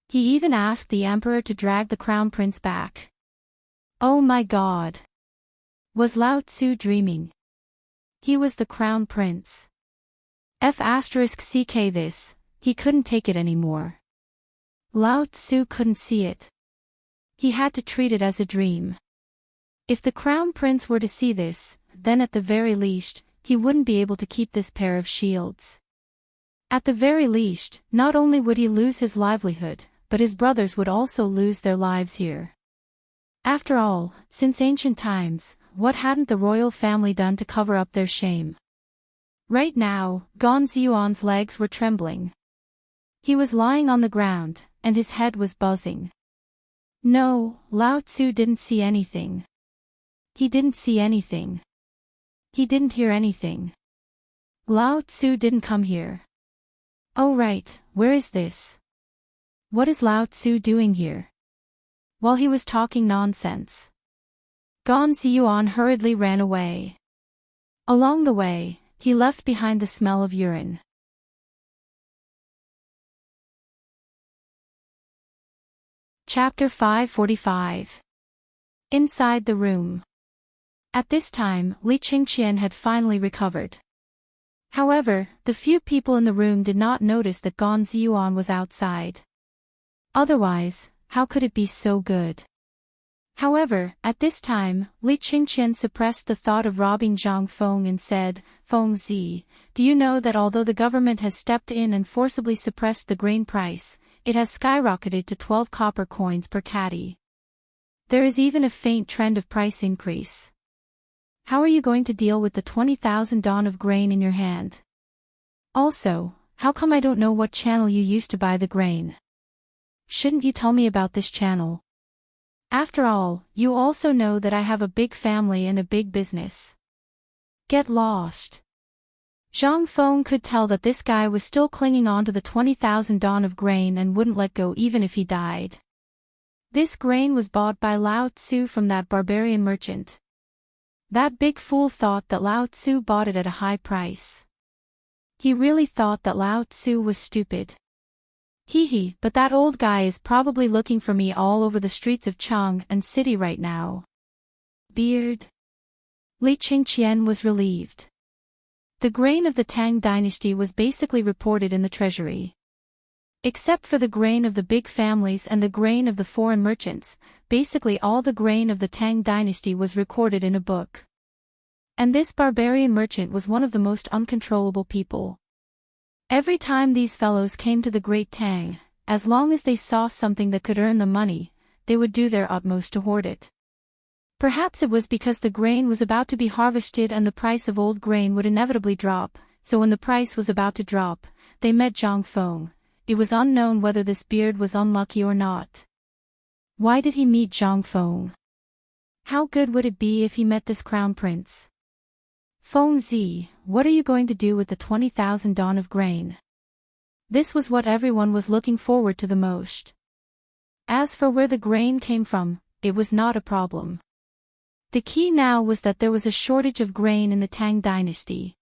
He even asked the emperor to drag the crown prince back. Oh my God! Was Lao Tzu dreaming? He was the crown prince. F*ck this, he couldn't take it anymore. Lao Tzu couldn't see it. He had to treat it as a dream. If the crown prince were to see this, then at the very least, he wouldn't be able to keep this pair of shields. At the very least, not only would he lose his livelihood, but his brothers would also lose their lives here. After all, since ancient times, what hadn't the royal family done to cover up their shame? Right now, Gan Ziyuan's legs were trembling. He was lying on the ground, and his head was buzzing. No, Lao Tzu didn't see anything. He didn't see anything. He didn't hear anything. Lao Tzu didn't come here. Oh right, where is this? What is Lao Tzu doing here? While he was talking nonsense, Gan Ziyuan hurriedly ran away. Along the way, he left behind the smell of urine. Chapter 545. Inside the room. At this time, Li Qingqian had finally recovered. However, the few people in the room did not notice that Gan Ziyuan was outside. Otherwise, how could it be so good? However, at this time, Li Qingqian suppressed the thought of robbing Zhang Feng and said, Fengzi, do you know that although the government has stepped in and forcibly suppressed the grain price, it has skyrocketed to 12 copper coins per caddy. There is even a faint trend of price increase. How are you going to deal with the 20,000 dan of grain in your hand? Also, how come I don't know what channel you used to buy the grain? Shouldn't you tell me about this channel? After all, you also know that I have a big family and a big business. Get lost. Zhang Feng could tell that this guy was still clinging on to the 20,000 dan of grain and wouldn't let go even if he died. This grain was bought by Lao Tzu from that barbarian merchant. That big fool thought that Lao Tzu bought it at a high price. He really thought that Lao Tzu was stupid. Hee, but that old guy is probably looking for me all over the streets of Chang and city right now. Beard. Li Qingqian was relieved. The grain of the Tang Dynasty was basically reported in the treasury. Except for the grain of the big families and the grain of the foreign merchants, basically all the grain of the Tang Dynasty was recorded in a book. And this barbarian merchant was one of the most uncontrollable people. Every time these fellows came to the Great Tang, as long as they saw something that could earn them money, they would do their utmost to hoard it. Perhaps it was because the grain was about to be harvested and the price of old grain would inevitably drop, so when the price was about to drop, they met Zhang Feng. It was unknown whether this beard was unlucky or not. Why did he meet Zhang Feng? How good would it be if he met this crown prince? Fengzi, what are you going to do with the 20,000 dan of grain? This was what everyone was looking forward to the most. As for where the grain came from, it was not a problem. The key now was that there was a shortage of grain in the Tang Dynasty.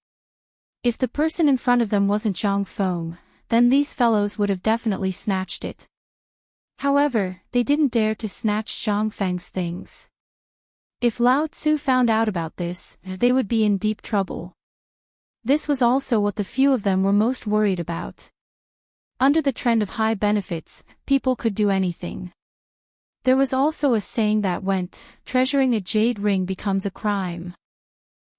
If the person in front of them wasn't Zhang Feng, then these fellows would have definitely snatched it. However, they didn't dare to snatch Zhang Feng's things. If Lao Tzu found out about this, they would be in deep trouble. This was also what the few of them were most worried about. Under the trend of high benefits, people could do anything. There was also a saying that went, treasuring a jade ring becomes a crime.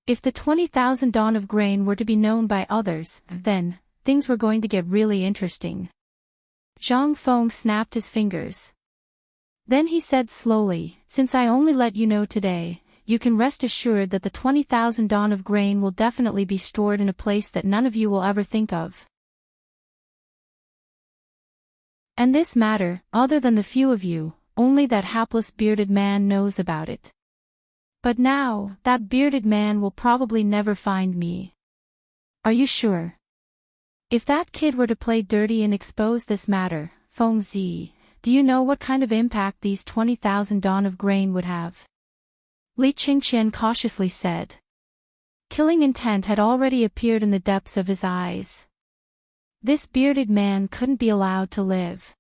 If the 20,000 dawn of grain were to be known by others, then, things were going to get really interesting. Zhang Feng snapped his fingers. Then he said slowly, since I only let you know today, you can rest assured that the 20,000 dawn of grain will definitely be stored in a place that none of you will ever think of. And this matter, other than the few of you, only that hapless bearded man knows about it. But now, that bearded man will probably never find me. Are you sure? If that kid were to play dirty and expose this matter, Feng Zi, do you know what kind of impact these 20,000 dawn of grain would have? Li Qingqian cautiously said. Killing intent had already appeared in the depths of his eyes. This bearded man couldn't be allowed to live.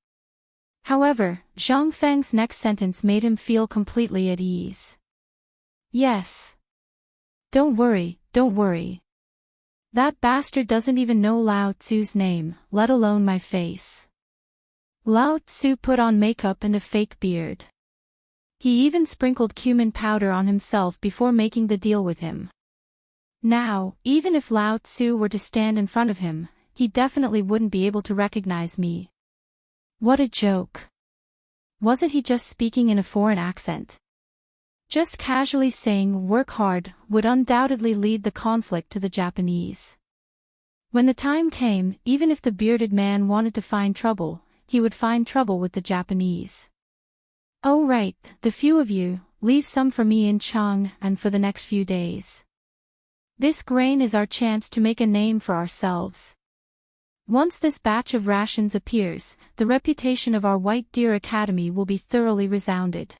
However, Zhang Feng's next sentence made him feel completely at ease. Yes. Don't worry, don't worry. That bastard doesn't even know Lao Tzu's name, let alone my face. Lao Tzu put on makeup and a fake beard. He even sprinkled cumin powder on himself before making the deal with him. Now, even if Lao Tzu were to stand in front of him, he definitely wouldn't be able to recognize me. What a joke. Wasn't he just speaking in a foreign accent? Just casually saying work hard would undoubtedly lead the conflict to the Japanese. When the time came, even if the bearded man wanted to find trouble, he would find trouble with the Japanese. Oh right, the few of you, leave some for me in Chang and for the next few days. This grain is our chance to make a name for ourselves. Once this batch of rations appears, the reputation of our White Deer Academy will be thoroughly resounded.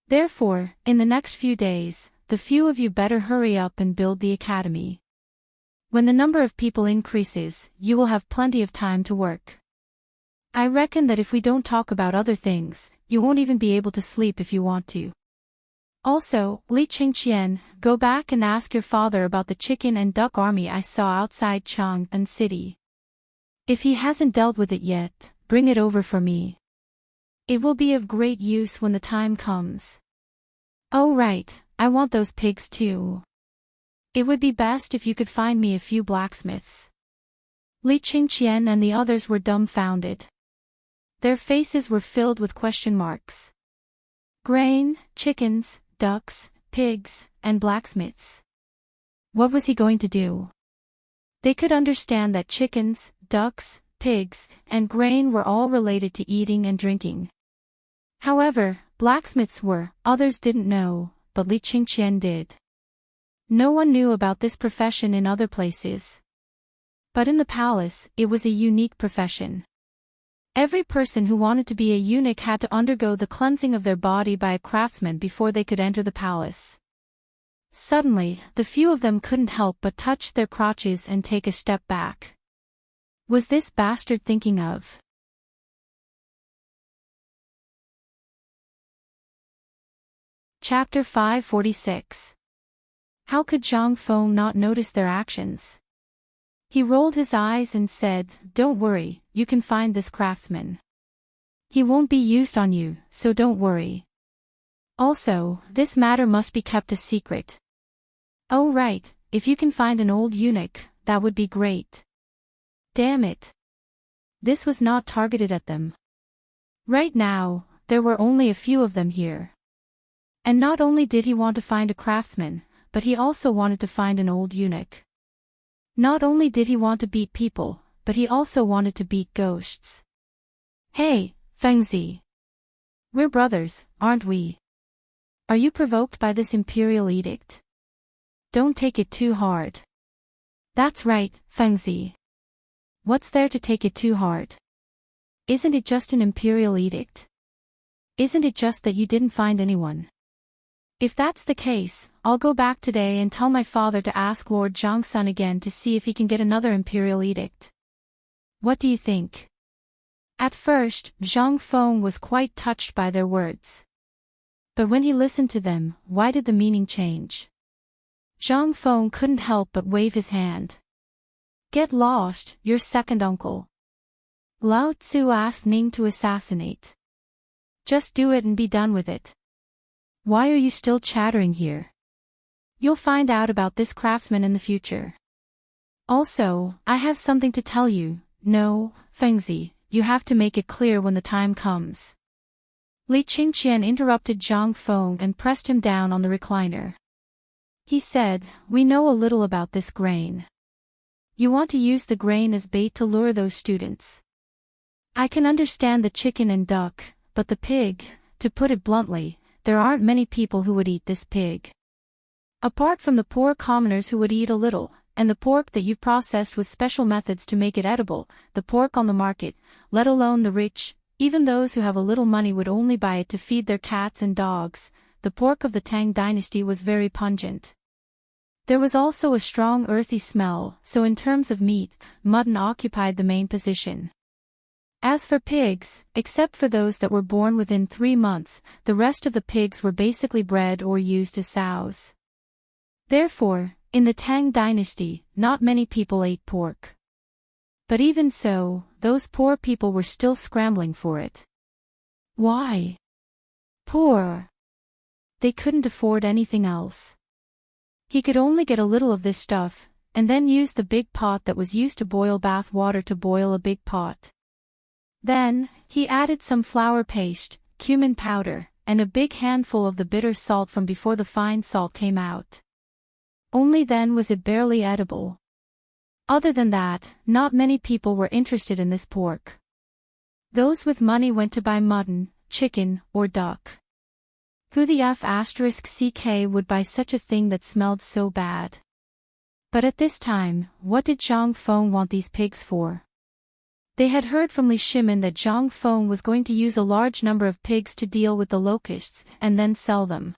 Therefore, in the next few days, the few of you better hurry up and build the academy. When the number of people increases, you will have plenty of time to work. I reckon that if we don't talk about other things, you won't even be able to sleep if you want to. Also, Li Qingqian, go back and ask your father about the chicken and duck army I saw outside Chang'an City. If he hasn't dealt with it yet, bring it over for me. It will be of great use when the time comes. Oh right, I want those pigs too. It would be best if you could find me a few blacksmiths. Li Qingqian and the others were dumbfounded. Their faces were filled with question marks. Grain, chickens, ducks, pigs, and blacksmiths. What was he going to do? They could understand that chickens, ducks, pigs, and grain were all related to eating and drinking. However, blacksmiths were, others didn't know, but Li Qingqian did. No one knew about this profession in other places. But in the palace, it was a unique profession. Every person who wanted to be a eunuch had to undergo the cleansing of their body by a craftsman before they could enter the palace. Suddenly, the few of them couldn't help but touch their crotches and take a step back. Was this bastard thinking of? Chapter 546. How could Zhang Feng not notice their actions? He rolled his eyes and said, don't worry, you can find this craftsman. He won't be used on you, so don't worry. Also, this matter must be kept a secret. Oh right, if you can find an old eunuch, that would be great. Damn it. This was not targeted at them. Right now, there were only a few of them here. And not only did he want to find a craftsman, but he also wanted to find an old eunuch. Not only did he want to beat people, but he also wanted to beat ghosts. Hey, Fengzi. We're brothers, aren't we? Are you provoked by this imperial edict? Don't take it too hard. That's right, Fengzi. What's there to take it too hard? Isn't it just an imperial edict? Isn't it just that you didn't find anyone? If that's the case, I'll go back today and tell my father to ask Lord Zhongsun again to see if he can get another imperial edict. What do you think? At first, Zhang Feng was quite touched by their words. But when he listened to them, why did the meaning change? Zhang Feng couldn't help but wave his hand. Get lost, your second uncle. Lao Tzu asked Ning to assassinate. Just do it and be done with it. Why are you still chattering here? You'll find out about this craftsman in the future. Also, I have something to tell you. No, Fengzi, you have to make it clear when the time comes. Li Qingqian interrupted Zhang Feng and pressed him down on the recliner. He said, we know a little about this grain. You want to use the grain as bait to lure those students. I can understand the chicken and duck, but the pig, to put it bluntly, there aren't many people who would eat this pig. Apart from the poor commoners who would eat a little, and the pork that you've processed with special methods to make it edible, the pork on the market, let alone the rich, even those who have a little money would only buy it to feed their cats and dogs. The pork of the Tang Dynasty was very pungent. There was also a strong earthy smell, so in terms of meat, mutton occupied the main position. As for pigs, except for those that were born within 3 months, the rest of the pigs were basically bred or used as sows. Therefore, in the Tang Dynasty, not many people ate pork. But even so, those poor people were still scrambling for it. Why? Poor. They couldn't afford anything else. He could only get a little of this stuff, and then use the big pot that was used to boil bath water to boil a big pot. Then, he added some flour paste, cumin powder, and a big handful of the bitter salt from before the fine salt came out. Only then was it barely edible. Other than that, not many people were interested in this pork. Those with money went to buy mutton, chicken, or duck. Who the f*ck would buy such a thing that smelled so bad? But at this time, what did Zhang Feng want these pigs for? They had heard from Li Shimin that Zhang Feng was going to use a large number of pigs to deal with the locusts and then sell them.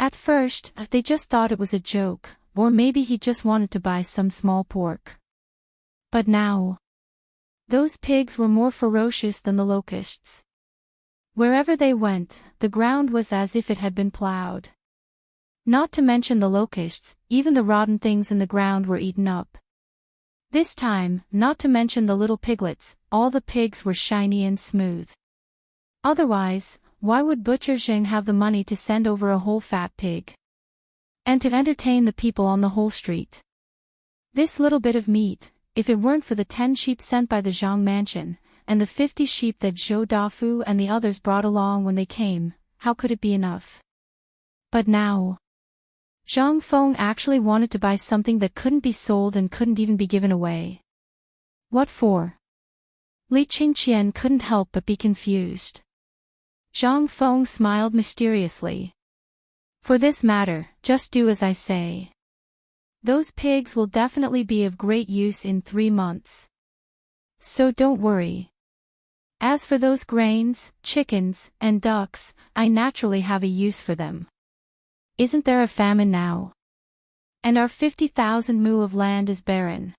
At first, they just thought it was a joke, or maybe he just wanted to buy some small pork. But now, those pigs were more ferocious than the locusts. Wherever they went, the ground was as if it had been plowed. Not to mention the locusts, even the rotten things in the ground were eaten up. This time, not to mention the little piglets, all the pigs were shiny and smooth. Otherwise, why would Butcher Zheng have the money to send over a whole fat pig? And to entertain the people on the whole street? This little bit of meat, if it weren't for the 10 sheep sent by the Zhang mansion, and the 50 sheep that Zhou Dafu and the others brought along when they came, how could it be enough? But now, Zhang Feng actually wanted to buy something that couldn't be sold and couldn't even be given away. What for? Li Qingqian couldn't help but be confused. Zhang Feng smiled mysteriously. For this matter, just do as I say. Those pigs will definitely be of great use in 3 months. So don't worry. As for those grains, chickens, and ducks, I naturally have a use for them. Isn't there a famine now? And our 50,000 mu of land is barren.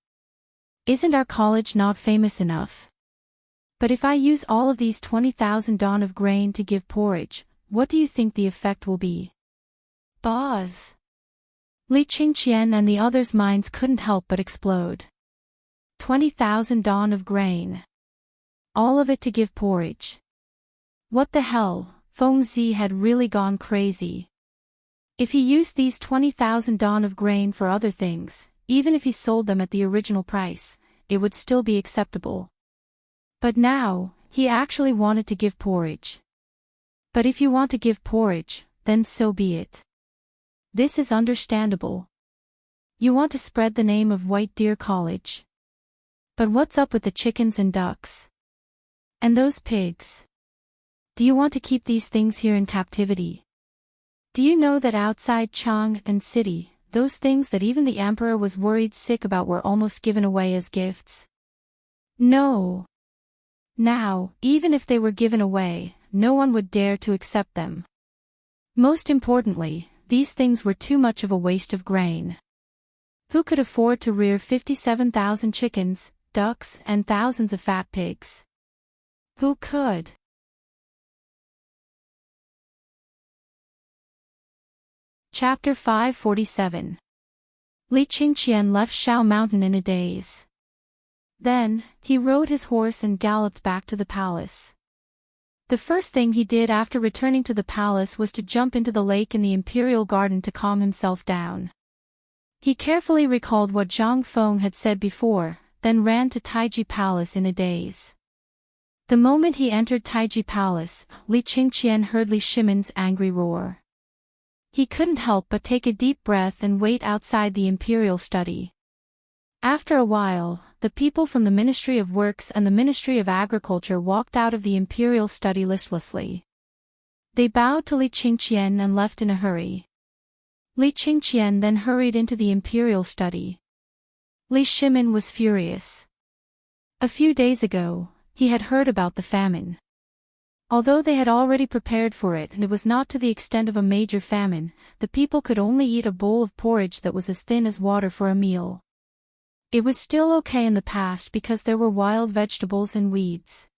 Isn't our college not famous enough? But if I use all of these 20,000 don of grain to give porridge, what do you think the effect will be? Buzz! Li Qingqian and the others' minds couldn't help but explode. 20,000 don of grain. All of it to give porridge. What the hell, Feng Zi had really gone crazy. If he used these 20,000 don of grain for other things, even if he sold them at the original price, it would still be acceptable. But now, he actually wanted to give porridge. But if you want to give porridge, then so be it. This is understandable. You want to spread the name of White Deer College. But what's up with the chickens and ducks? And those pigs? Do you want to keep these things here in captivity? Do you know that outside Chang'an City, those things that even the emperor was worried sick about were almost given away as gifts? No. Now, even if they were given away, no one would dare to accept them. Most importantly, these things were too much of a waste of grain. Who could afford to rear 57,000 chickens, ducks, and thousands of fat pigs? Who could? Chapter 547. Li Qingqian left Shao Mountain in a daze. Then, he rode his horse and galloped back to the palace. The first thing he did after returning to the palace was to jump into the lake in the imperial garden to calm himself down. He carefully recalled what Zhang Feng had said before, then ran to Taiji Palace in a daze. The moment he entered Taiji Palace, Li Qingqian heard Li Shimin's angry roar. He couldn't help but take a deep breath and wait outside the imperial study. After a while, the people from the Ministry of Works and the Ministry of Agriculture walked out of the imperial study listlessly. They bowed to Li Qingqian and left in a hurry. Li Qingqian then hurried into the imperial study. Li Shimin was furious. A few days ago, he had heard about the famine. Although they had already prepared for it and it was not to the extent of a major famine, the people could only eat a bowl of porridge that was as thin as water for a meal. It was still okay in the past because there were wild vegetables and weeds.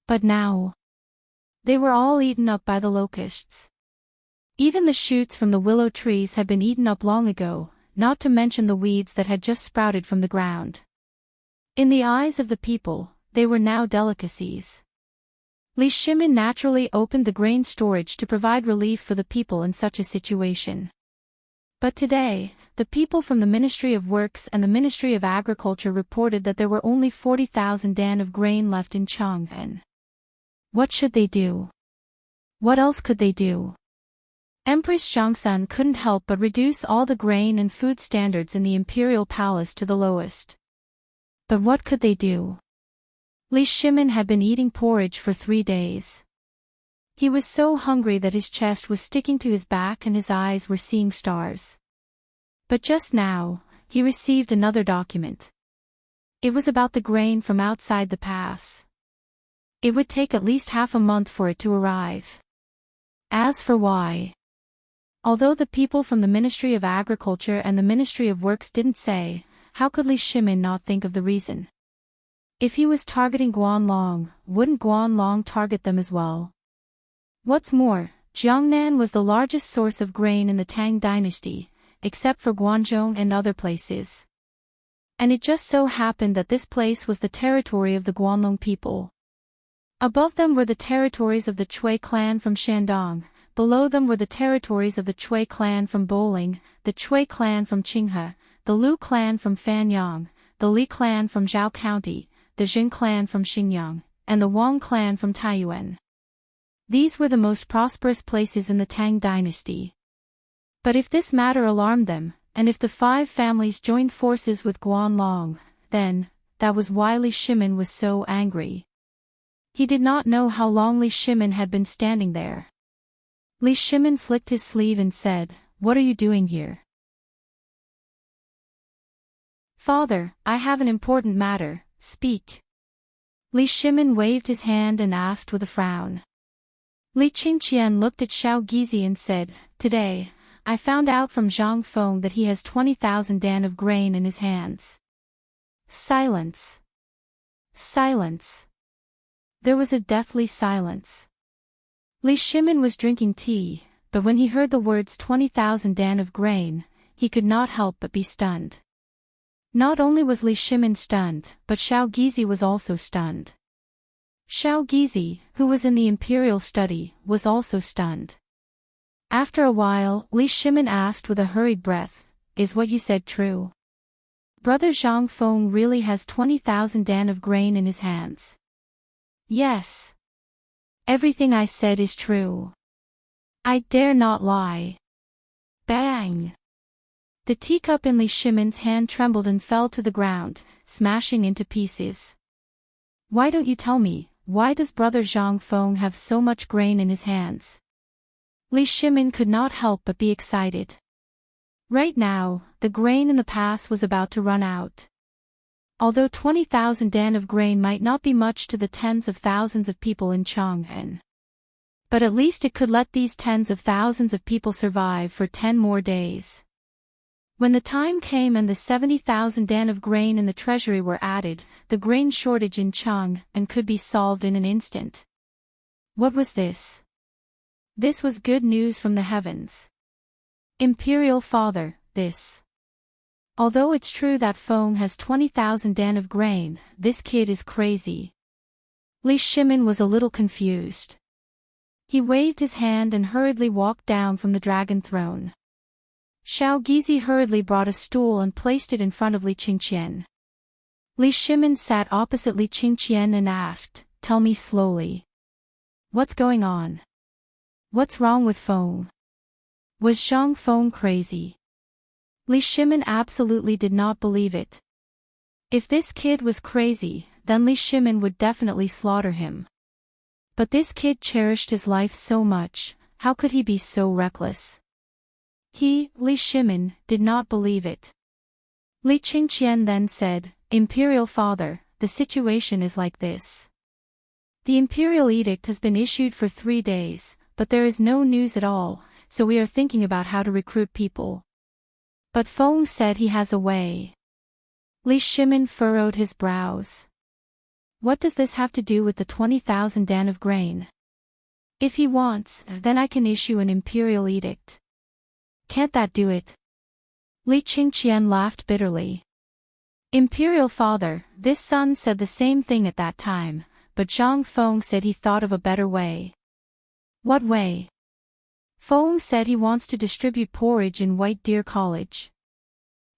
But now, they were all eaten up by the locusts. Even the shoots from the willow trees had been eaten up long ago, not to mention the weeds that had just sprouted from the ground. In the eyes of the people, they were now delicacies. Li Shimin naturally opened the grain storage to provide relief for the people in such a situation. But today, the people from the Ministry of Works and the Ministry of Agriculture reported that there were only 40,000 dan of grain left in Chang'an. What should they do? What else could they do? Empress Xiangsun couldn't help but reduce all the grain and food standards in the imperial palace to the lowest. But what could they do? Li Shimin had been eating porridge for 3 days. He was so hungry that his chest was sticking to his back and his eyes were seeing stars. But just now, he received another document. It was about the grain from outside the pass. It would take at least half a month for it to arrive. As for why? Although the people from the Ministry of Agriculture and the Ministry of Works didn't say, how could Li Shimin not think of the reason? If he was targeting Guanlong, wouldn't Guanlong target them as well? What's more, Jiangnan was the largest source of grain in the Tang Dynasty, except for Guangzhou and other places. And it just so happened that this place was the territory of the Guanlong people. Above them were the territories of the Chui clan from Shandong, below them were the territories of the Chui clan from Boling, the Chui clan from Qinghe, the Lu clan from Fanyang, the Li clan from Zhao County, the Jin clan from Xinjiang, and the Wang clan from Taiyuan. These were the most prosperous places in the Tang dynasty. But if this matter alarmed them, and if the 5 families joined forces with Guanlong, then, that was why Li Shimin was so angry. He did not know how long Li Shimin had been standing there. Li Shimin flicked his sleeve and said, "What are you doing here?" "Father, I have an important matter. Speak." Li Shimin waved his hand and asked with a frown. Li Qingqian looked at Xiao Gizi and said, "Today, I found out from Zhang Feng that he has 20,000 dan of grain in his hands." Silence. Silence. There was a deathly silence. Li Shimin was drinking tea, but when he heard the words 20,000 dan of grain, he could not help but be stunned. Not only was Li Shimin stunned, but Xiao Gizi was also stunned. Xiao Gizi, who was in the imperial study, was also stunned. After a while, Li Shimin asked with a hurried breath, "Is what you said true? Brother Zhang Feng really has 20,000 dan of grain in his hands?" "Yes. Everything I said is true. I dare not lie." Bang! The teacup in Li Shimin's hand trembled and fell to the ground, smashing into pieces. "Why don't you tell me, why does brother Zhang Feng have so much grain in his hands?" Li Shimin could not help but be excited. Right now, the grain in the pass was about to run out. Although 20,000 dan of grain might not be much to the tens of thousands of people in Chang'an, But at least it could let these tens of thousands of people survive for 10 more days. When the time came and the 70,000 dan of grain in the treasury were added, the grain shortage in Chang and could be solved in an instant. What was this? This was good news from the heavens. Imperial Father, this. Although it's true that Feng has 20,000 dan of grain, this kid is crazy. Li Shimin was a little confused. He waved his hand and hurriedly walked down from the dragon throne. Xiao Gizi hurriedly brought a stool and placed it in front of Li Qingqian. Li Shimin sat opposite Li Qingqian and asked, "Tell me slowly. What's going on? What's wrong with Feng? Was Zhang Feng crazy?" Li Shimin absolutely did not believe it. If this kid was crazy, then Li Shimin would definitely slaughter him. But this kid cherished his life so much, how could he be so reckless? He, Li Shimin, did not believe it. Li Qingqian then said, "Imperial Father, the situation is like this. The imperial edict has been issued for 3 days, but there is no news at all, so we are thinking about how to recruit people. But Feng said he has a way." Li Shimin furrowed his brows. What does this have to do with the 20,000 dan of grain? If he wants, then I can issue an imperial edict. Can't that do it? Li Qingqian laughed bitterly. Imperial Father, this son said the same thing at that time, but Zhang Feng said he thought of a better way. What way? Feng said he wants to distribute porridge in White Deer College.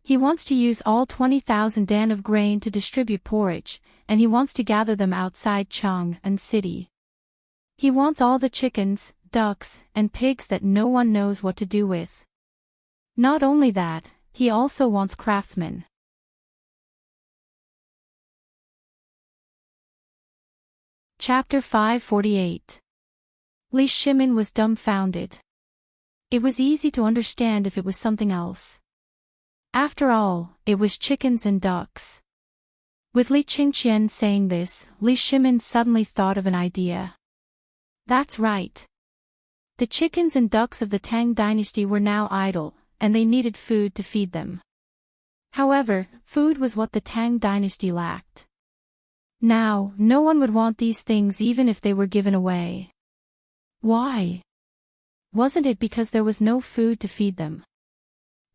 He wants to use all 20,000 dan of grain to distribute porridge, and he wants to gather them outside Chang'an City. He wants all the chickens, ducks, and pigs that no one knows what to do with. Not only that, he also wants craftsmen. Chapter 548. Li Shimin was dumbfounded. It was easy to understand if it was something else. After all, it was chickens and ducks. With Li Qingqian saying this, Li Shimin suddenly thought of an idea. That's right. The chickens and ducks of the Tang Dynasty were now idle, and they needed food to feed them. However, food was what the Tang Dynasty lacked. Now, no one would want these things even if they were given away. Why? Wasn't it because there was no food to feed them?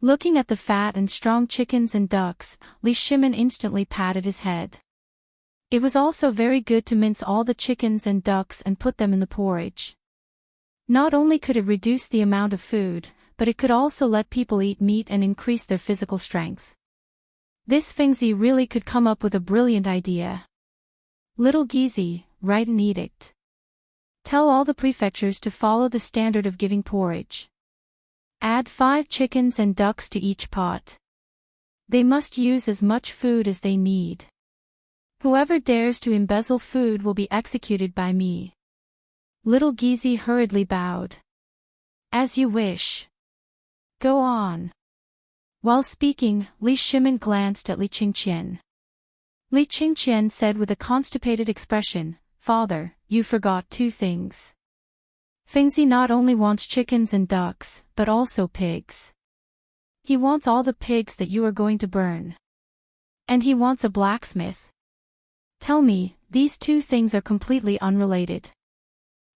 Looking at the fat and strong chickens and ducks, Li Shimin instantly patted his head. It was also very good to mince all the chickens and ducks and put them in the porridge. Not only could it reduce the amount of food, but it could also let people eat meat and increase their physical strength. This Fengzi really could come up with a brilliant idea. Little Gizi, write an edict. Tell all the prefectures to follow the standard of giving porridge. Add 5 chickens and ducks to each pot. They must use as much food as they need. Whoever dares to embezzle food will be executed by me. Little Gizi hurriedly bowed. As you wish. Go on. While speaking, Li Shimin glanced at Li Qingqian. Li Qingqian said with a constipated expression, "Father, you forgot 2 things. Fengzi not only wants chickens and ducks, but also pigs. He wants all the pigs that you are going to burn. And he wants a blacksmith. Tell me, these 2 things are completely unrelated.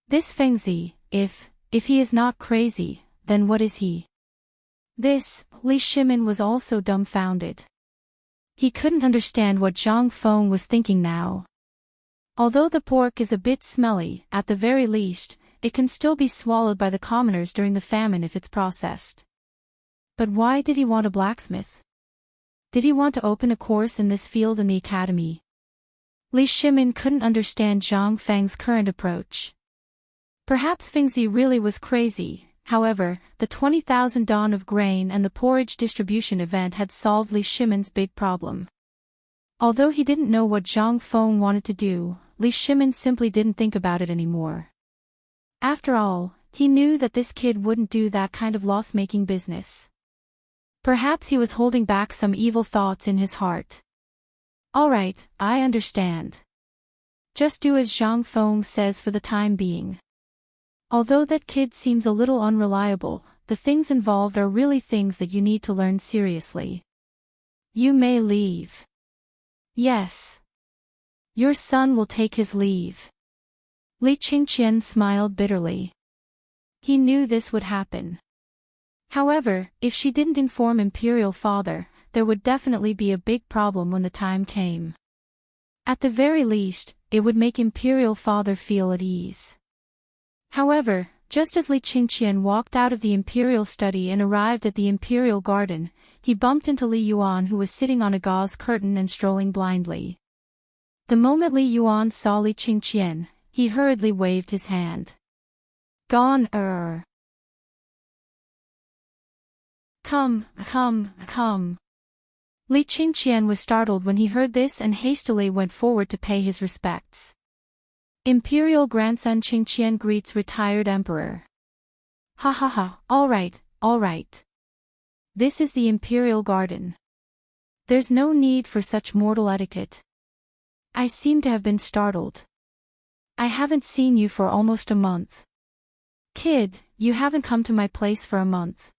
This Fengzi, if he is not crazy, then what is he?" This, Li Shimin was also dumbfounded. He couldn't understand what Zhang Feng was thinking now. Although the pork is a bit smelly, at the very least, it can still be swallowed by the commoners during the famine if it's processed. But why did he want a blacksmith? Did he want to open a course in this field in the academy? Li Shimin couldn't understand Zhang Feng's current approach. Perhaps Fengzi really was crazy. However, the 20,000 dan of grain and the porridge distribution event had solved Li Shimin's big problem. Although he didn't know what Zhang Feng wanted to do, Li Shimin simply didn't think about it anymore. After all, he knew that this kid wouldn't do that kind of loss-making business. Perhaps he was holding back some evil thoughts in his heart. All right, I understand. Just do as Zhang Feng says for the time being. Although that kid seems a little unreliable, the things involved are really things that you need to learn seriously. You may leave. Yes. Your son will take his leave. Li Qingqian smiled bitterly. He knew this would happen. However, if she didn't inform Imperial Father, there would definitely be a big problem when the time came. At the very least, it would make Imperial Father feel at ease. However, just as Li Qingqian walked out of the Imperial study and arrived at the Imperial garden, he bumped into Li Yuan, who was sitting on a gauze curtain and strolling blindly. The moment Li Yuan saw Li Qingqian, he hurriedly waved his hand. Gone. Come. Li Qingqian was startled when he heard this and hastily went forward to pay his respects. Imperial grandson Qingqian greets retired emperor. Ha ha ha, all right. This is the Imperial garden. There's no need for such mortal etiquette. I seem to have been startled. I haven't seen you for almost a month. Kid, you haven't come to my place for a month.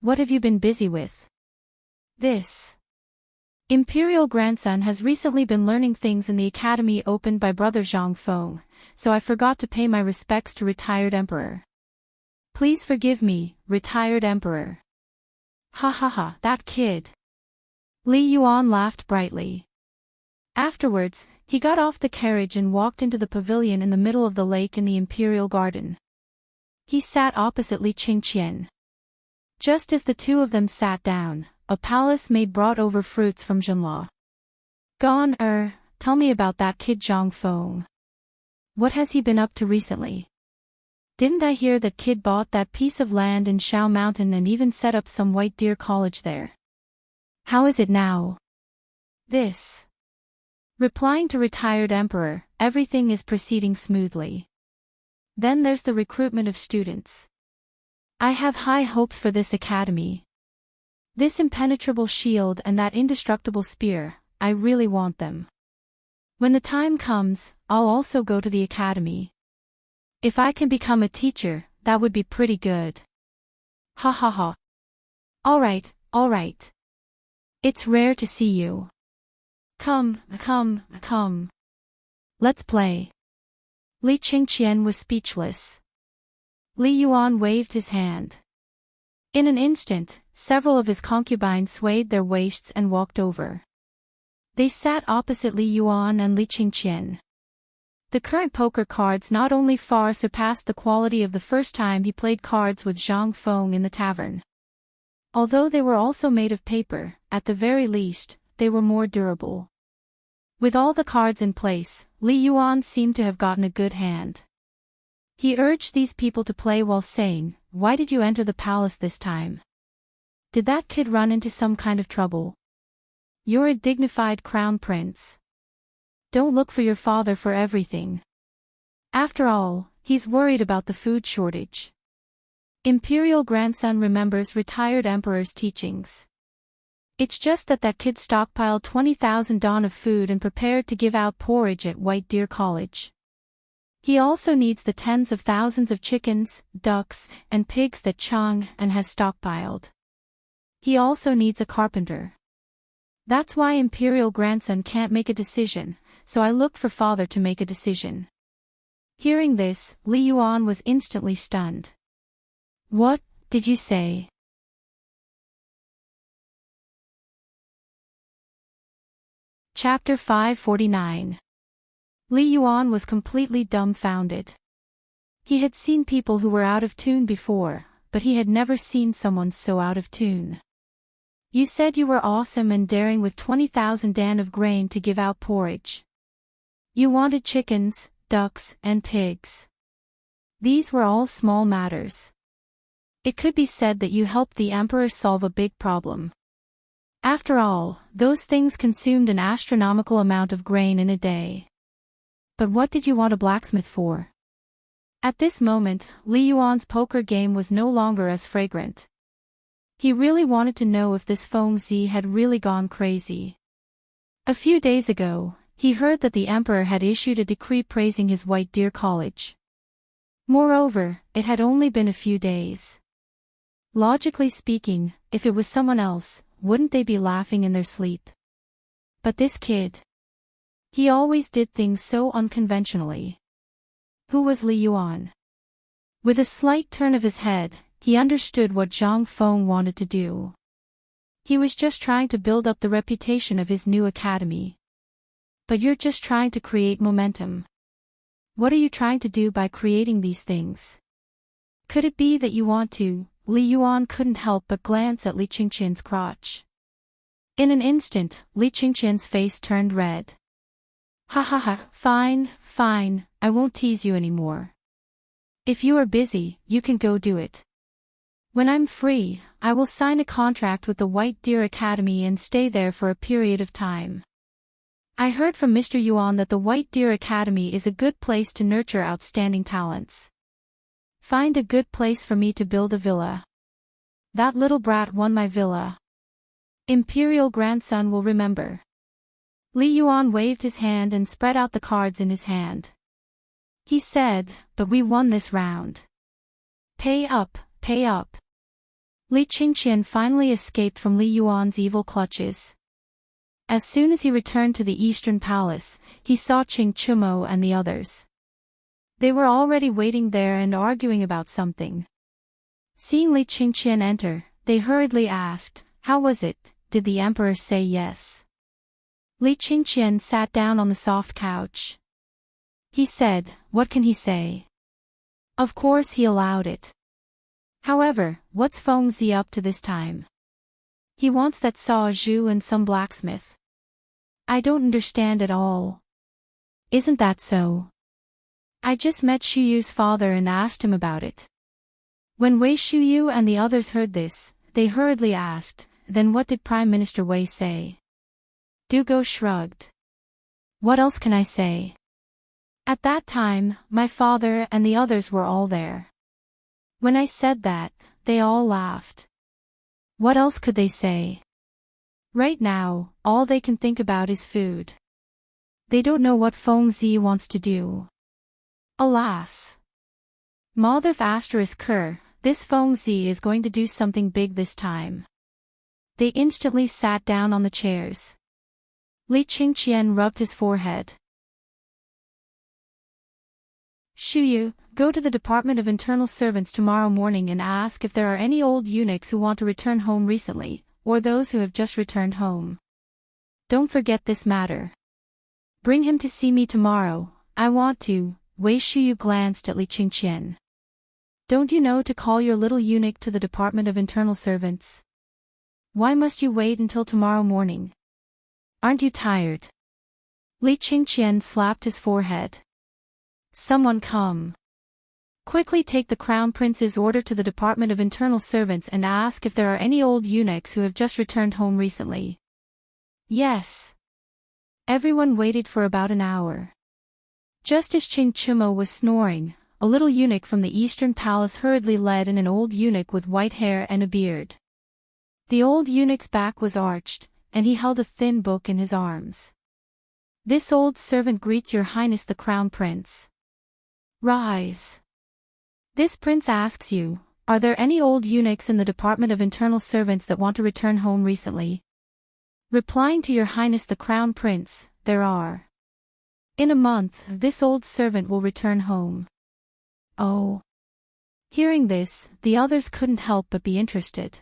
What have you been busy with? This Imperial grandson has recently been learning things in the academy opened by brother Zhang Feng, so I forgot to pay my respects to retired emperor. Please forgive me, retired emperor. Ha ha ha, that kid. Li Yuan laughed brightly. Afterwards, he got off the carriage and walked into the pavilion in the middle of the lake in the Imperial garden. He sat opposite Li Qingqian. Just as the two of them sat down, a palace maid brought over fruits from Zhenla. Gone. Tell me about that kid Zhang Feng. What has he been up to recently? Didn't I hear that kid bought that piece of land in Shao Mountain and even set up some white deer college there? How is it now? This. Replying to retired emperor, everything is proceeding smoothly. Then there's the recruitment of students. I have high hopes for this academy. This impenetrable shield and that indestructible spear, I really want them. When the time comes, I'll also go to the academy. If I can become a teacher, that would be pretty good. Ha ha ha. All right. It's rare to see you. Come. Let's play. Li Qingqian was speechless. Li Yuan waved his hand. In an instant, several of his concubines swayed their waists and walked over. They sat opposite Li Yuan and Li Qingqian. The current poker cards not only far surpassed the quality of the first time he played cards with Zhang Feng in the tavern. Although they were also made of paper, at the very least, they were more durable. With all the cards in place, Li Yuan seemed to have gotten a good hand. He urged these people to play while saying, "Why did you enter the palace this time? Did that kid run into some kind of trouble? You're a dignified crown prince. Don't look for your father for everything. After all, he's worried about the food shortage." Imperial grandson remembers retired emperor's teachings. It's just that kid stockpiled 20,000 don of food and prepared to give out porridge at White Deer College. He also needs the tens of thousands of chickens, ducks, and pigs that Chang and has stockpiled. He also needs a carpenter. That's why Imperial grandson can't make a decision, so I looked for father to make a decision. Hearing this, Li Yuan was instantly stunned. What did you say? Chapter 549. Li Yuan was completely dumbfounded. He had seen people who were out of tune before, but he had never seen someone so out of tune. You said you were awesome and daring with 20,000 dan of grain to give out porridge. You wanted chickens, ducks, and pigs. These were all small matters. It could be said that you helped the emperor solve a big problem. After all, those things consumed an astronomical amount of grain in a day. But what did you want a blacksmith for? At this moment, Li Yuan's poker game was no longer as fragrant. He really wanted to know if this Feng Zi had really gone crazy. A few days ago, he heard that the emperor had issued a decree praising his White Deer College. Moreover, it had only been a few days. Logically speaking, if it was someone else, wouldn't they be laughing in their sleep? But this kid. He always did things so unconventionally. Who was Li Yuan? With a slight turn of his head, he understood what Zhang Feng wanted to do. He was just trying to build up the reputation of his new academy. But you're just trying to create momentum. What are you trying to do by creating these things? Could it be that you want to? Li Yuan couldn't help but glance at Li Qingqian's crotch. In an instant, Li Qingqian's face turned red. Ha ha ha, fine, I won't tease you anymore. If you are busy, you can go do it. When I'm free, I will sign a contract with the White Deer Academy and stay there for a period of time. I heard from Mr. Yuan that the White Deer Academy is a good place to nurture outstanding talents. Find a good place for me to build a villa. That little brat won my villa. Imperial grandson will remember. Li Yuan waved his hand and spread out the cards in his hand. He said, but we won this round. Pay up, pay up. Li Qingqian finally escaped from Li Yuan's evil clutches. As soon as he returned to the Eastern Palace, he saw Qing Chumo and the others. They were already waiting there and arguing about something. Seeing Li Qingqian enter, they hurriedly asked, "How was it? Did the emperor say yes?" Li Qingqian sat down on the soft couch. He said, "What can he say?" Of course he allowed it. However, what's Feng Zi up to this time? He wants that Saw Zhu and some blacksmith. I don't understand at all. Isn't that so? I just met Xu Yu's father and asked him about it. When Wei Shuyu and the others heard this, they hurriedly asked, "Then what did Prime Minister Wei say?" Du Go shrugged. "What else can I say? At that time, my father and the others were all there. When I said that, they all laughed. What else could they say? Right now, all they can think about is food. They don't know what Feng Zi wants to do. Alas. Mother asterisk Ker, this Feng Zi is going to do something big this time." They instantly sat down on the chairs. Li Qingqian rubbed his forehead. "Shuyu, go to the Department of Internal Servants tomorrow morning and ask if there are any old eunuchs who want to return home recently, or those who have just returned home. Don't forget this matter. Bring him to see me tomorrow, I want to." Wei Shuyu glanced at Li Qingqian. "Don't you know to call your little eunuch to the Department of Internal Servants? Why must you wait until tomorrow morning? Aren't you tired?" Li Qingqian slapped his forehead. "Someone come. Quickly take the Crown Prince's order to the Department of Internal Servants and ask if there are any old eunuchs who have just returned home recently." Yes. Everyone waited for about an hour. Just as Qing Chumo was snoring, a little eunuch from the Eastern Palace hurriedly led in an old eunuch with white hair and a beard. The old eunuch's back was arched, and he held a thin book in his arms. "This old servant greets Your Highness the Crown Prince." "Rise. This prince asks you, are there any old eunuchs in the Department of Internal Servants that want to return home recently?" Replying to Your Highness the Crown Prince, there are. In a month, this old servant will return home. Oh. Hearing this, the others couldn't help but be interested.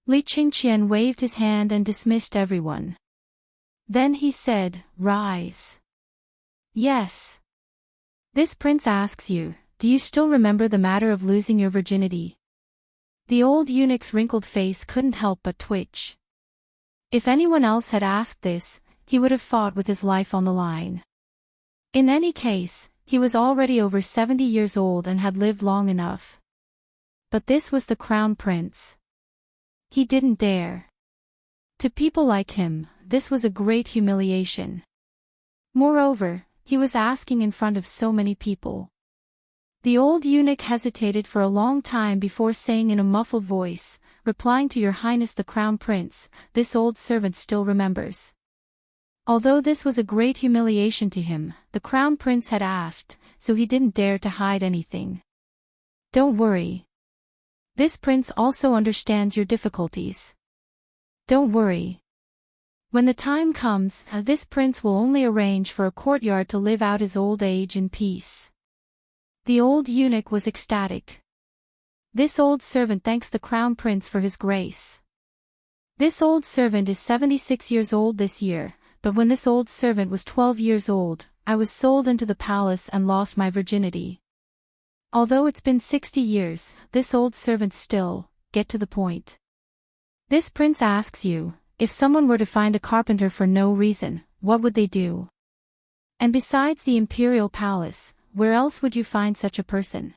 Li Qingqian waved his hand and dismissed everyone. Then he said, "Rise." "Yes. This prince asks you, do you still remember the matter of losing your virginity?" The old eunuch's wrinkled face couldn't help but twitch. If anyone else had asked this, he would have fought with his life on the line. In any case, he was already over 70 years old and had lived long enough. But this was the Crown Prince. He didn't dare. To people like him, this was a great humiliation. Moreover, he was asking in front of so many people. The old eunuch hesitated for a long time before saying in a muffled voice, replying to Your Highness the Crown Prince, this old servant still remembers. Although this was a great humiliation to him, the crown prince had asked, so he didn't dare to hide anything. Don't worry. This prince also understands your difficulties. Don't worry. When the time comes, this prince will only arrange for a courtyard to live out his old age in peace. The old eunuch was ecstatic. This old servant thanks the crown prince for his grace. This old servant is 76 years old this year, but when this old servant was 12 years old, I was sold into the palace and lost my virginity. Although it's been 60 years, this old servant still, get to the point. This prince asks you, if someone were to find a carpenter for no reason, what would they do? And besides the imperial palace, where else would you find such a person?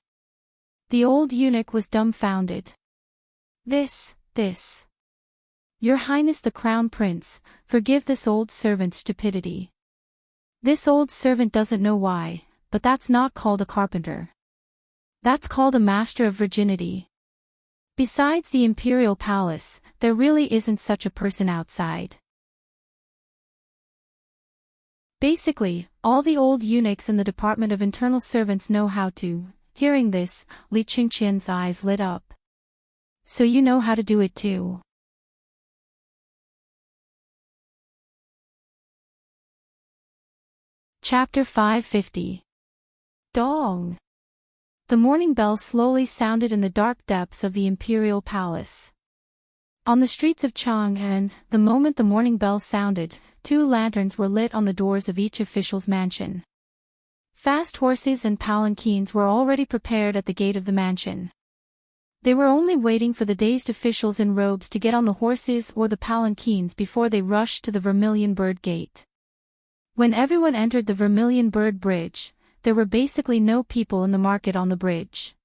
The old eunuch was dumbfounded. This. Your Highness the Crown Prince, forgive this old servant's stupidity. This old servant doesn't know why, but that's not called a carpenter. That's called a master of virginity. Besides the imperial palace, there really isn't such a person outside. Basically, all the old eunuchs in the Department of Internal Servants know how to. Hearing this, Li Qingqian's eyes lit up. So you know how to do it too. Chapter 550. Dong. The morning bell slowly sounded in the dark depths of the imperial palace. On the streets of Chang'an, the moment the morning bell sounded, 2 lanterns were lit on the doors of each official's mansion. Fast horses and palanquins were already prepared at the gate of the mansion. They were only waiting for the dazed officials in robes to get on the horses or the palanquins before they rushed to the Vermilion Bird Gate. When everyone entered the Vermilion Bird Bridge, there were basically no people in the market on the bridge.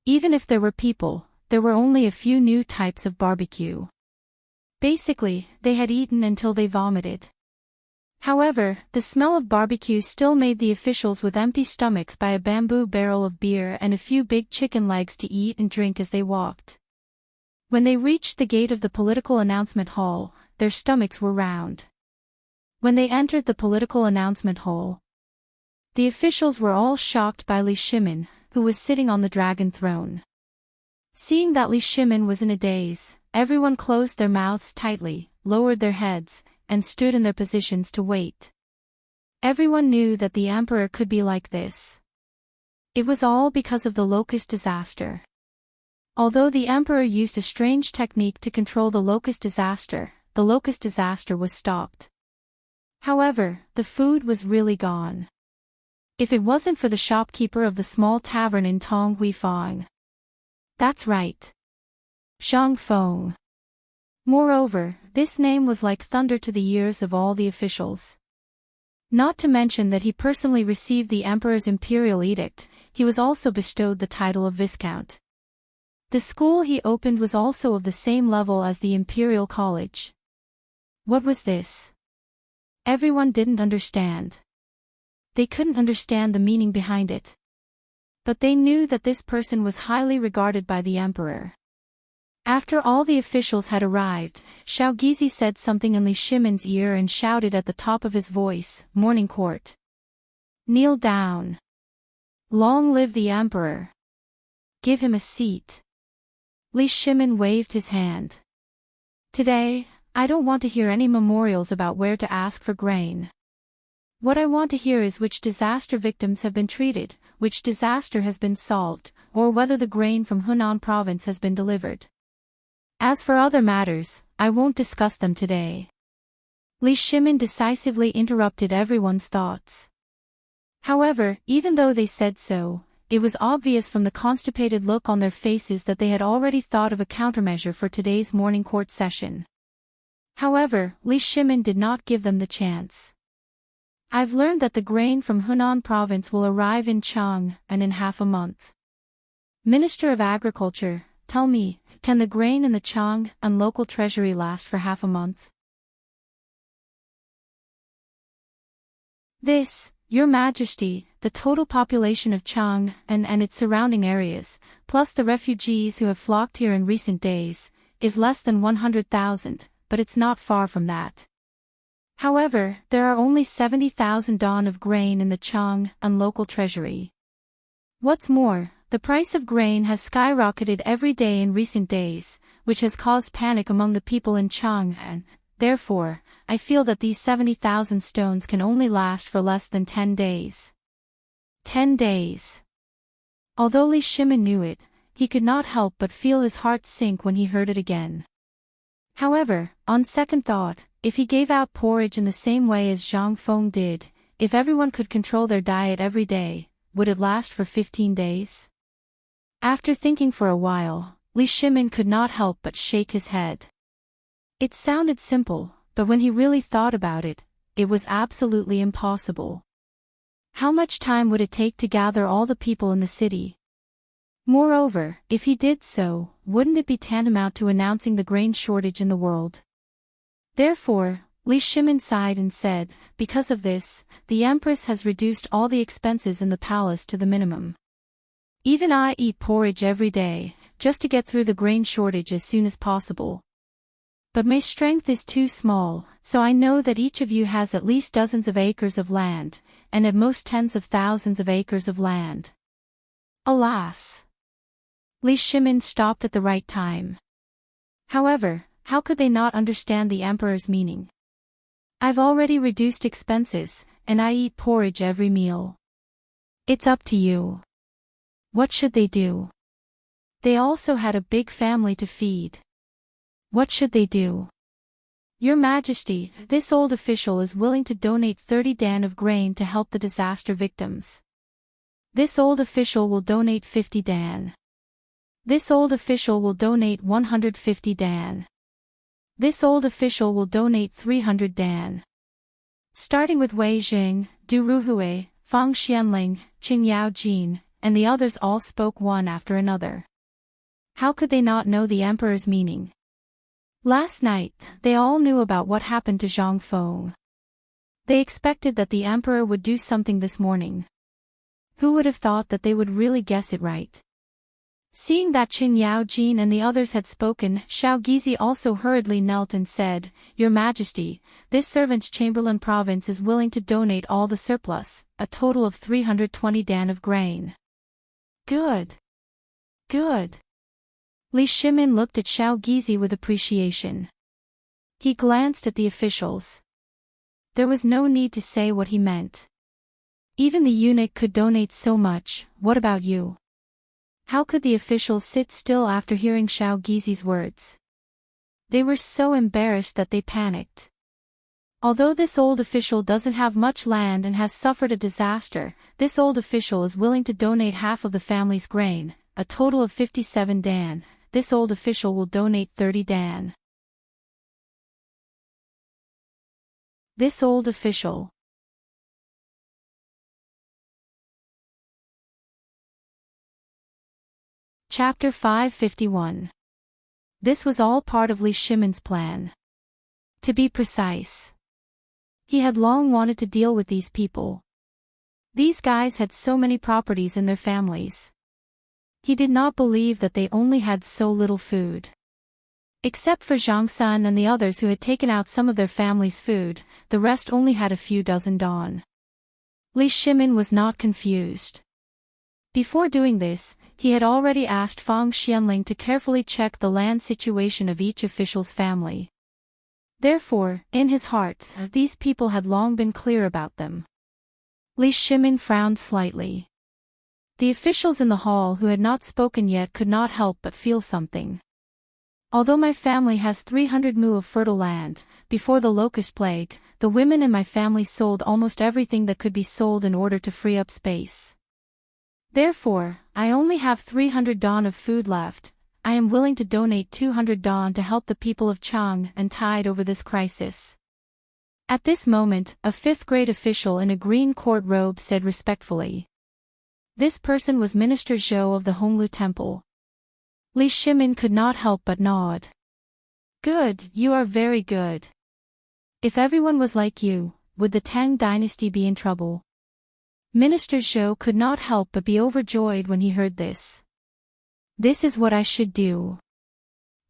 Even if there were people, there were only a few new types of barbecue. Basically, they had eaten until they vomited. However, the smell of barbecue still made the officials with empty stomachs buy a bamboo barrel of beer and a few big chicken legs to eat and drink as they walked. When they reached the gate of the political announcement hall, their stomachs were round. When they entered the political announcement hall, the officials were all shocked by Li Shimin, who was sitting on the dragon throne. Seeing that Li Shimin was in a daze, everyone closed their mouths tightly, lowered their heads, and stood in their positions to wait. Everyone knew that the emperor could be like this. It was all because of the locust disaster. Although the emperor used a strange technique to control the locust disaster was stopped. However, the food was really gone. If it wasn't for the shopkeeper of the small tavern in Tong Huifang. That's right. Shang Feng. Moreover, this name was like thunder to the ears of all the officials. Not to mention that he personally received the emperor's imperial edict, he was also bestowed the title of Viscount. The school he opened was also of the same level as the Imperial College. What was this? Everyone didn't understand. They couldn't understand the meaning behind it. But they knew that this person was highly regarded by the emperor. After all the officials had arrived, Xiao Gizi said something in Li Shimin's ear and shouted at the top of his voice, "Morning court. Kneel down. Long live the emperor. Give him a seat." Li Shimin waved his hand. "Today, I don't want to hear any memorials about where to ask for grain. What I want to hear is which disaster victims have been treated, which disaster has been solved, or whether the grain from Hunan province has been delivered. As for other matters, I won't discuss them today." Li Shimin decisively interrupted everyone's thoughts. However, even though they said so, it was obvious from the constipated look on their faces that they had already thought of a countermeasure for today's morning court session. However, Li Shimin did not give them the chance. "I've learned that the grain from Hunan province will arrive in Chang'an in half a month. Minister of Agriculture, tell me, can the grain in the Chang'an local treasury last for half a month?" "This, Your Majesty, the total population of Chang'an and its surrounding areas, plus the refugees who have flocked here in recent days, is less than 100,000, but it's not far from that. However, there are only 70,000 dawn of grain in the Chang and local treasury. What's more, the price of grain has skyrocketed every day in recent days, which has caused panic among the people in Chang and, therefore, I feel that these 70,000 stones can only last for less than 10 days. 10 days. Although Li Shimin knew it, he could not help but feel his heart sink when he heard it again. However, on second thought, if he gave out porridge in the same way as Zhang Feng did, if everyone could control their diet every day, would it last for 15 days? After thinking for a while, Li Shimin could not help but shake his head. It sounded simple, but when he really thought about it, it was absolutely impossible. How much time would it take to gather all the people in the city? Moreover, if he did so, wouldn't it be tantamount to announcing the grain shortage in the world? Therefore, Li Shimin sighed and said, because of this, the Empress has reduced all the expenses in the palace to the minimum. Even I eat porridge every day, just to get through the grain shortage as soon as possible. But my strength is too small, so I know that each of you has at least dozens of acres of land, and at most tens of thousands of acres of land. Alas! Li Shimin stopped at the right time. However, how could they not understand the emperor's meaning? I've already reduced expenses, and I eat porridge every meal. It's up to you. What should they do? They also had a big family to feed. What should they do? Your Majesty, this old official is willing to donate 30 dan of grain to help the disaster victims. This old official will donate 50 dan. This old official will donate 150 dan. This old official will donate 300 dan. Starting with Wei Jing, Du Ruhui, Fang Xianling, Qing Yaojin, and the others all spoke one after another. How could they not know the emperor's meaning? Last night, they all knew about what happened to Zhang Feng. They expected that the emperor would do something this morning. Who would have thought that they would really guess it right? Seeing that Qin Yaojin and the others had spoken, Xiao Gizi also hurriedly knelt and said, Your Majesty, this servant's Chamberlain province is willing to donate all the surplus, a total of 320 dan of grain. Good. Good. Li Shimin looked at Xiao Gizi with appreciation. He glanced at the officials. There was no need to say what he meant. Even the eunuch could donate so much, what about you? How could the officials sit still after hearing Xiao Gizi's words? They were so embarrassed that they panicked. Although this old official doesn't have much land and has suffered a disaster, this old official is willing to donate half of the family's grain, a total of 57 dan. This old official will donate 30 dan. This old official. Chapter 551. This was all part of Li Shimin's plan. To be precise, he had long wanted to deal with these people. These guys had so many properties in their families. He did not believe that they only had so little food. Except for Zhang Sun and the others who had taken out some of their family's food, the rest only had a few dozen dan. Li Shimin was not confused. Before doing this, he had already asked Fang Xianling to carefully check the land situation of each official's family. Therefore, in his heart, these people had long been clear about them. Li Shimin frowned slightly. The officials in the hall who had not spoken yet could not help but feel something. Although my family has 300 mu of fertile land, before the locust plague, the women in my family sold almost everything that could be sold in order to free up space. Therefore, I only have 300 dan of food left. I am willing to donate 200 dan to help the people of Chang and tide over this crisis. At this moment, a fifth-grade official in a green court robe said respectfully. This person was Minister Zhou of the Honglu Temple. Li Shimin could not help but nod. Good, you are very good. If everyone was like you, would the Tang Dynasty be in trouble? Minister Zhou could not help but be overjoyed when he heard this. This is what I should do.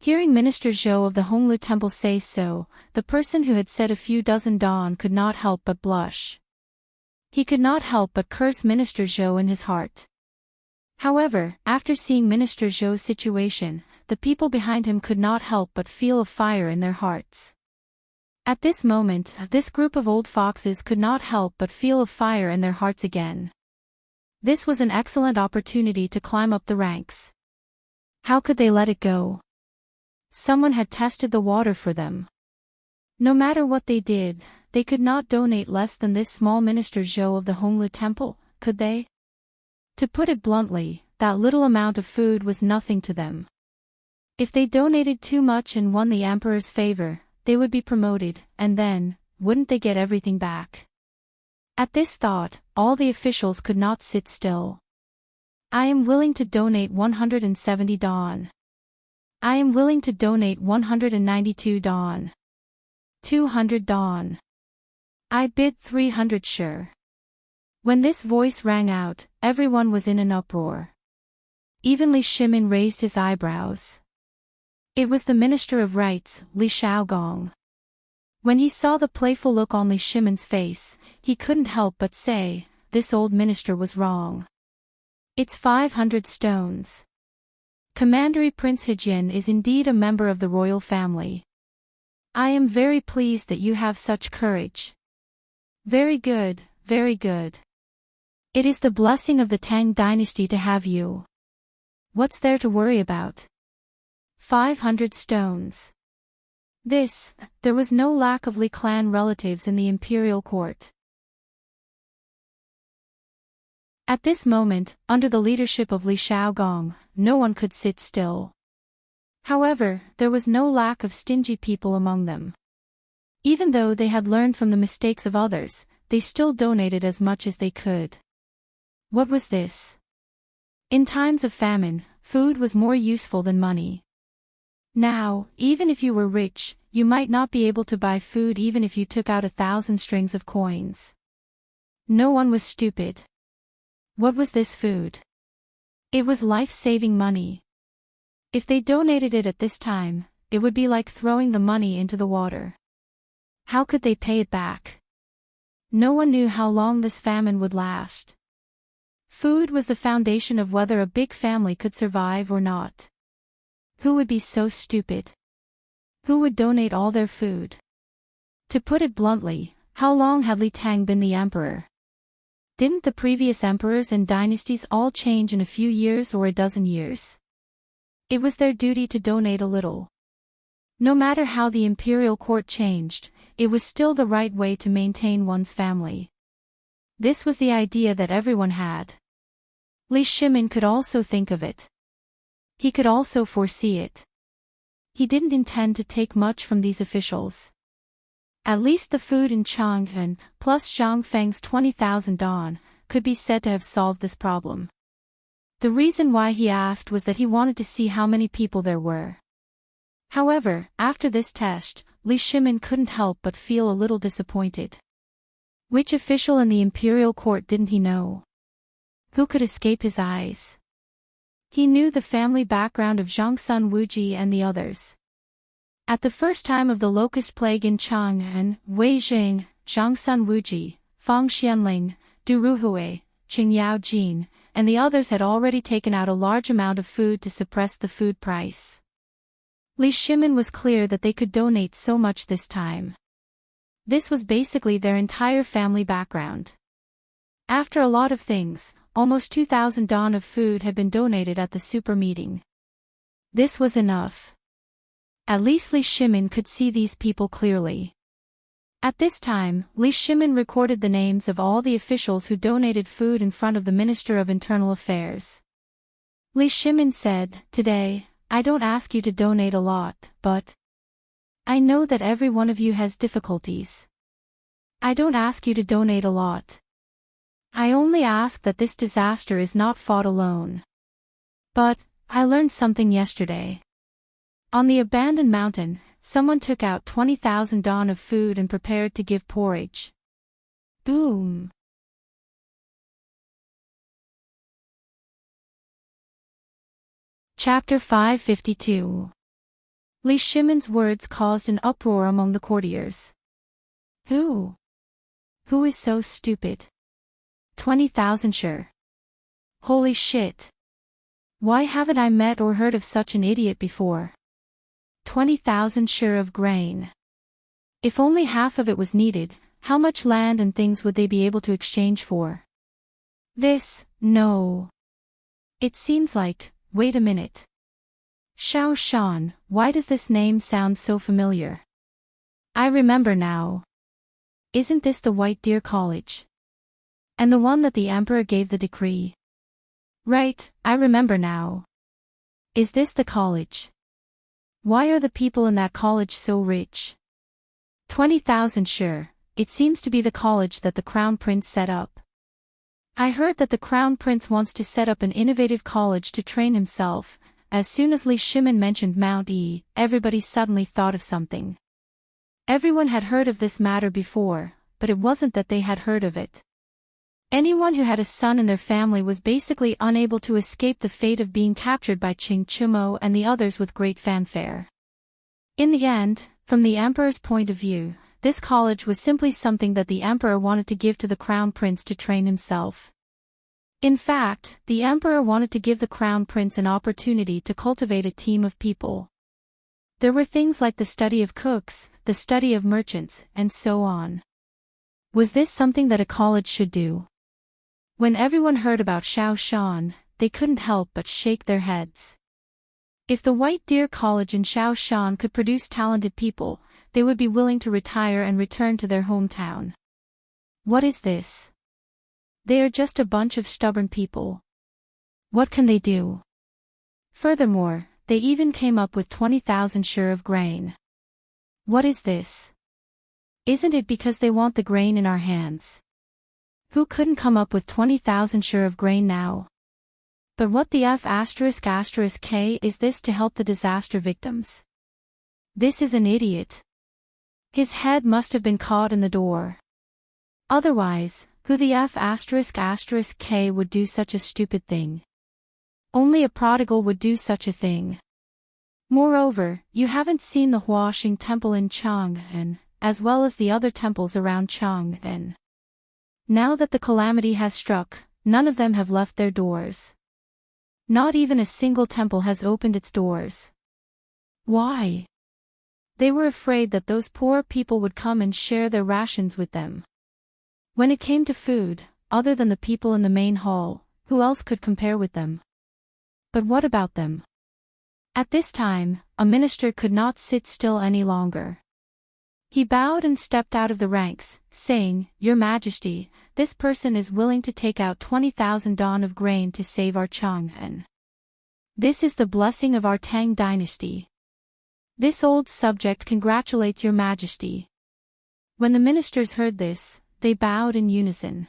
Hearing Minister Zhou of the Honglu Temple say so, the person who had said a few dozen dawn could not help but blush. He could not help but curse Minister Zhou in his heart. However, after seeing Minister Zhou's situation, the people behind him could not help but feel a fire in their hearts. At this moment, this group of old foxes could not help but feel a fire in their hearts again. This was an excellent opportunity to climb up the ranks. How could they let it go? Someone had tested the water for them. No matter what they did, they could not donate less than this small Minister Zhou of the Honglu Temple, could they? To put it bluntly, that little amount of food was nothing to them. If they donated too much and won the emperor's favor, they would be promoted, and then, wouldn't they get everything back? At this thought, all the officials could not sit still. I am willing to donate 170 dawn. I am willing to donate 192 dawn. 200 dawn. I bid 300 sure. When this voice rang out, everyone was in an uproar. Even Li Shimin raised his eyebrows. It was the Minister of Rights, Li Shaogong. When he saw the playful look on Li Shimin's face, he couldn't help but say, this old minister was wrong. It's 500 stones. Commandery Prince Hejin is indeed a member of the royal family. I am very pleased that you have such courage. Very good, very good. It is the blessing of the Tang Dynasty to have you. What's there to worry about? 500 stones. There was no lack of Li clan relatives in the imperial court. At this moment, under the leadership of Li Shaogong, no one could sit still. However, there was no lack of stingy people among them. Even though they had learned from the mistakes of others, they still donated as much as they could. What was this? In times of famine, food was more useful than money. Now, even if you were rich, you might not be able to buy food even if you took out 1,000 strings of coins. No one was stupid. What was this food? It was life-saving money. If they donated it at this time, it would be like throwing the money into the water. How could they pay it back? No one knew how long this famine would last. Food was the foundation of whether a big family could survive or not. Who would be so stupid? Who would donate all their food? To put it bluntly, how long had Li Tang been the emperor? Didn't the previous emperors and dynasties all change in a few years or a dozen years? It was their duty to donate a little. No matter how the imperial court changed, it was still the right way to maintain one's family. This was the idea that everyone had. Li Shimin could also think of it. He could also foresee it. He didn't intend to take much from these officials. At least the food in Chang'an, plus Zhang Feng's 20,000 dawn, could be said to have solved this problem. The reason why he asked was that he wanted to see how many people there were. However, after this test, Li Shimin couldn't help but feel a little disappointed. Which official in the imperial court didn't he know? Who could escape his eyes? He knew the family background of Zhangsun Wuji and the others. At the first time of the locust plague in Chang'an, Wei Jing, Zhangsun Wuji, Fang Xianling, Du Ruhui, Qingyao Jin, and the others had already taken out a large amount of food to suppress the food price. Li Shimin was clear that they could donate so much this time. This was basically their entire family background. After a lot of things, almost 2,000 dawn of food had been donated at the super meeting. This was enough. At least Li Shimin could see these people clearly. At this time, Li Shimin recorded the names of all the officials who donated food in front of the Minister of Internal Affairs. Li Shimin said, "Today, I don't ask you to donate a lot, but I know that every one of you has difficulties. I don't ask you to donate a lot. I only ask that this disaster is not fought alone. But, I learned something yesterday. On the abandoned mountain, someone took out 20,000 dawn of food and prepared to give porridge." Boom! Chapter 552. Li Shimon's words caused an uproar among the courtiers. Who? Who is so stupid? 20,000 sure. Holy shit. Why haven't I met or heard of such an idiot before? 20,000 sure of grain. If only half of it was needed, how much land and things would they be able to exchange for? No. It seems like, wait a minute. Xiao Shan, why does this name sound so familiar? I remember now. Isn't this the White Deer College? And the one that the Emperor gave the decree? Right, I remember now. Is this the college? Why are the people in that college so rich? 20,000 sure, it seems to be the college that the Crown Prince set up. I heard that the Crown Prince wants to set up an innovative college to train himself. As soon as Li Shimon mentioned Mount E, everybody suddenly thought of something. Everyone had heard of this matter before, but it wasn't that they had heard of it. Anyone who had a son in their family was basically unable to escape the fate of being captured by Qing Chumo and the others with great fanfare. In the end, from the Emperor's point of view, this college was simply something that the Emperor wanted to give to the Crown Prince to train himself. In fact, the Emperor wanted to give the Crown Prince an opportunity to cultivate a team of people. There were things like the study of cooks, the study of merchants, and so on. Was this something that a college should do? When everyone heard about Xiao Shan, they couldn't help but shake their heads. If the White Deer College in Xiao Shan could produce talented people, they would be willing to retire and return to their hometown. What is this? They are just a bunch of stubborn people. What can they do? Furthermore, they even came up with 20,000 sure of grain. What is this? Isn't it because they want the grain in our hands? Who couldn't come up with 20,000 sure of grain now? But what the F***K is this to help the disaster victims? This is an idiot. His head must have been caught in the door. Otherwise, who the F***K would do such a stupid thing? Only a prodigal would do such a thing. Moreover, you haven't seen the Huaxing Temple in Chang'an, as well as the other temples around Chang'an. Now that the calamity has struck, none of them have left their doors. Not even a single temple has opened its doors. Why? They were afraid that those poor people would come and share their rations with them. When it came to food, other than the people in the main hall, who else could compare with them? But what about them? At this time, a minister could not sit still any longer. He bowed and stepped out of the ranks, saying, "Your Majesty, this person is willing to take out 20,000 don of grain to save our Chang'an. This is the blessing of our Tang Dynasty. This old subject congratulates your Majesty." When the ministers heard this, they bowed in unison.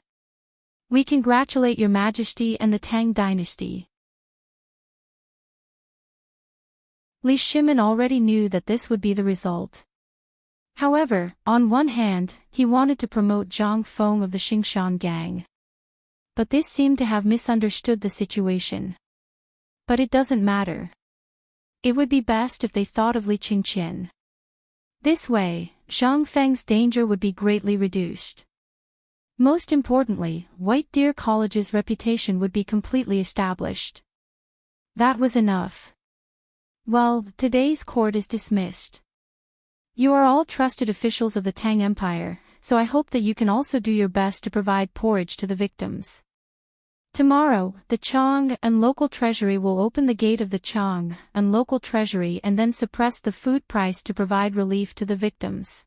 "We congratulate your Majesty and the Tang Dynasty." Li Shimon already knew that this would be the result. However, on one hand, he wanted to promote Zhang Feng of the Xingshan gang. But this seemed to have misunderstood the situation. But it doesn't matter. It would be best if they thought of Li Qingqian. This way, Zhang Feng's danger would be greatly reduced. Most importantly, White Deer College's reputation would be completely established. That was enough. Well, today's court is dismissed. You are all trusted officials of the Tang Empire, so I hope that you can also do your best to provide porridge to the victims. Tomorrow, the Chang and local treasury will open the gate of the Chang and local treasury and then suppress the food price to provide relief to the victims.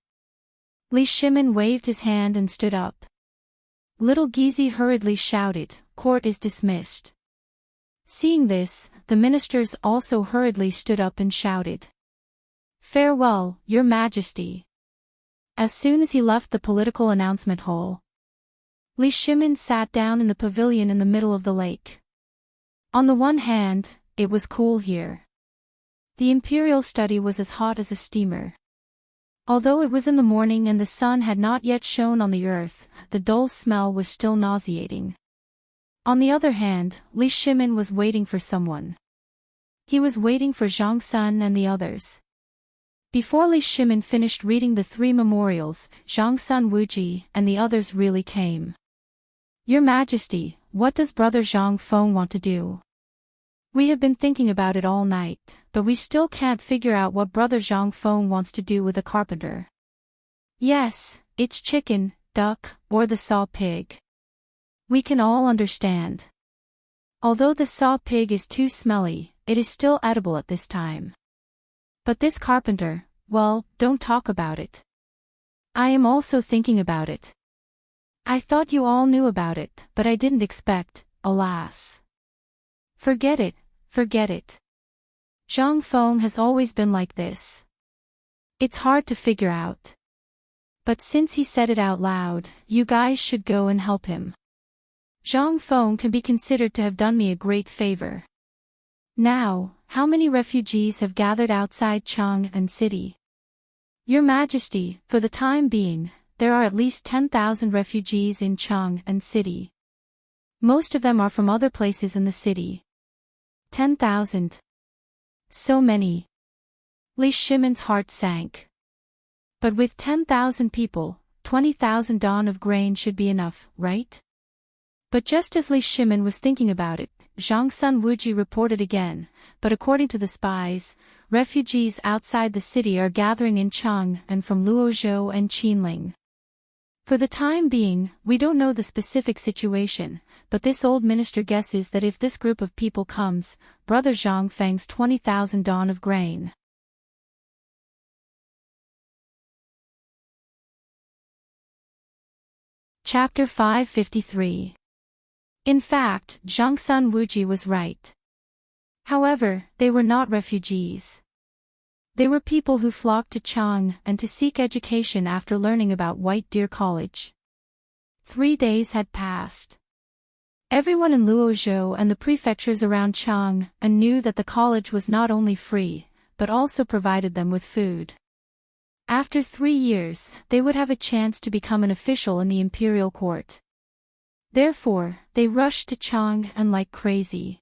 Li Shimon waved his hand and stood up. Little Gizi hurriedly shouted, "Court is dismissed." Seeing this, the ministers also hurriedly stood up and shouted, "Farewell, Your Majesty." As soon as he left the political announcement hall, Li Shimon sat down in the pavilion in the middle of the lake. On the one hand, it was cool here. The imperial study was as hot as a steamer. Although it was in the morning and the sun had not yet shone on the earth, the dull smell was still nauseating. On the other hand, Li Shimon was waiting for someone. He was waiting for Zhang Sun and the others. Before Li Shimin finished reading the three memorials, Zhang Sun Wuji and the others really came. Your Majesty, what does Brother Zhang Feng want to do? We have been thinking about it all night, but we still can't figure out what Brother Zhang Feng wants to do with a carpenter. Yes, it's chicken, duck, or the saw pig. We can all understand. Although the saw pig is too smelly, it is still edible at this time. But this carpenter, well, don't talk about it. I am also thinking about it. I thought you all knew about it, but I didn't expect, alas. Forget it, forget it. Zhang Feng has always been like this. It's hard to figure out. But since he said it out loud, you guys should go and help him. Zhang Feng can be considered to have done me a great favor. Now, how many refugees have gathered outside Chang'an City? Your Majesty, for the time being, there are at least 10,000 refugees in Chang'an City. Most of them are from other places in the city. 10,000. So many. Li Shimin's heart sank. But with 10,000 people, 20,000 dawn of grain should be enough, right? But just as Li Shimin was thinking about it, Zhang Sun Wuji reported again, but according to the spies, refugees outside the city are gathering in Chang and from Luozhou and Qinling. For the time being, we don't know the specific situation, but this old minister guesses that if this group of people comes, Brother Zhang Feng's 20,000 dawn of grain. Chapter 553. In fact, Zhang Sun Wuji was right. However, they were not refugees. They were people who flocked to Chang and to seek education after learning about White Deer College. 3 days had passed. Everyone in Luozhou and the prefectures around Chang knew that the college was not only free, but also provided them with food. After 3 years, they would have a chance to become an official in the imperial court. Therefore, they rushed to Chang'an like crazy.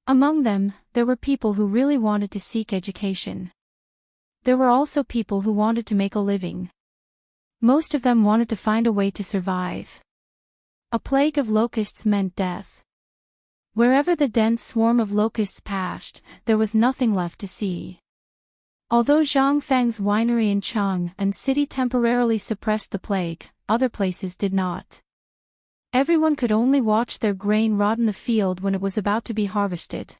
Among them, there were people who really wanted to seek education. There were also people who wanted to make a living. Most of them wanted to find a way to survive. A plague of locusts meant death. Wherever the dense swarm of locusts passed, there was nothing left to see. Although Zhang Feng's winery in Chang'an City temporarily suppressed the plague, other places did not. Everyone could only watch their grain rot in the field when it was about to be harvested.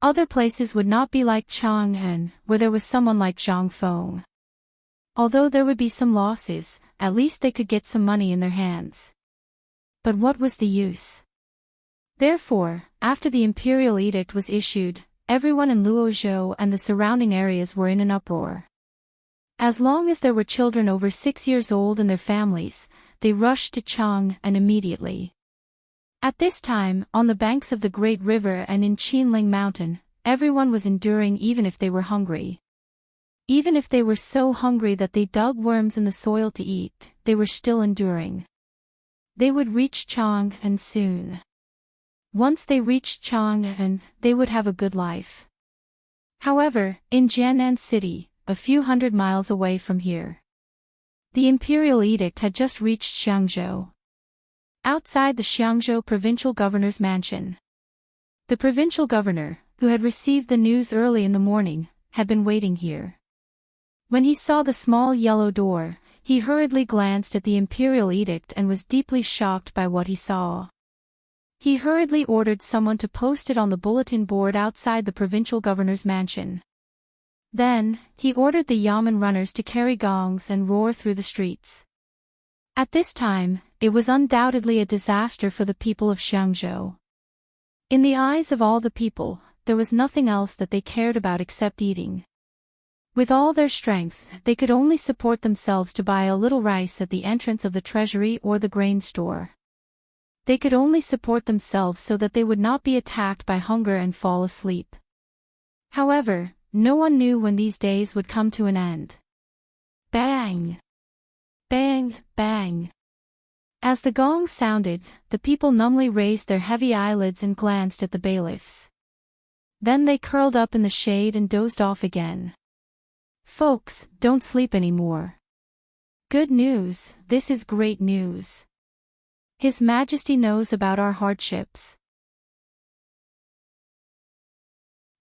Other places would not be like Chang'an, where there was someone like Zhang Feng. Although there would be some losses, at least they could get some money in their hands. But what was the use? Therefore, after the imperial edict was issued, everyone in Luozhou and the surrounding areas were in an uproar. As long as there were children over 6 years old and their families, they rushed to Chang'an immediately. At this time, on the banks of the great river and in Qinling Mountain, everyone was enduring even if they were hungry. Even if they were so hungry that they dug worms in the soil to eat, they were still enduring. They would reach Chang'an soon. Once they reached Chang'an, they would have a good life. However, in Jianan City, a few hundred miles away from here, the imperial edict had just reached Xiangzhou. Outside the Xiangzhou provincial governor's mansion, the provincial governor, who had received the news early in the morning, had been waiting here. When he saw the small yellow door, he hurriedly glanced at the imperial edict and was deeply shocked by what he saw. He hurriedly ordered someone to post it on the bulletin board outside the provincial governor's mansion. Then, he ordered the yamen runners to carry gongs and roar through the streets. At this time, it was undoubtedly a disaster for the people of Xiangzhou. In the eyes of all the people, there was nothing else that they cared about except eating. With all their strength, they could only support themselves to buy a little rice at the entrance of the treasury or the grain store. They could only support themselves so that they would not be attacked by hunger and fall asleep. However, no one knew when these days would come to an end. Bang! Bang, bang! As the gong sounded, the people numbly raised their heavy eyelids and glanced at the bailiffs. Then they curled up in the shade and dozed off again. Folks, don't sleep anymore. Good news, this is great news. His Majesty knows about our hardships.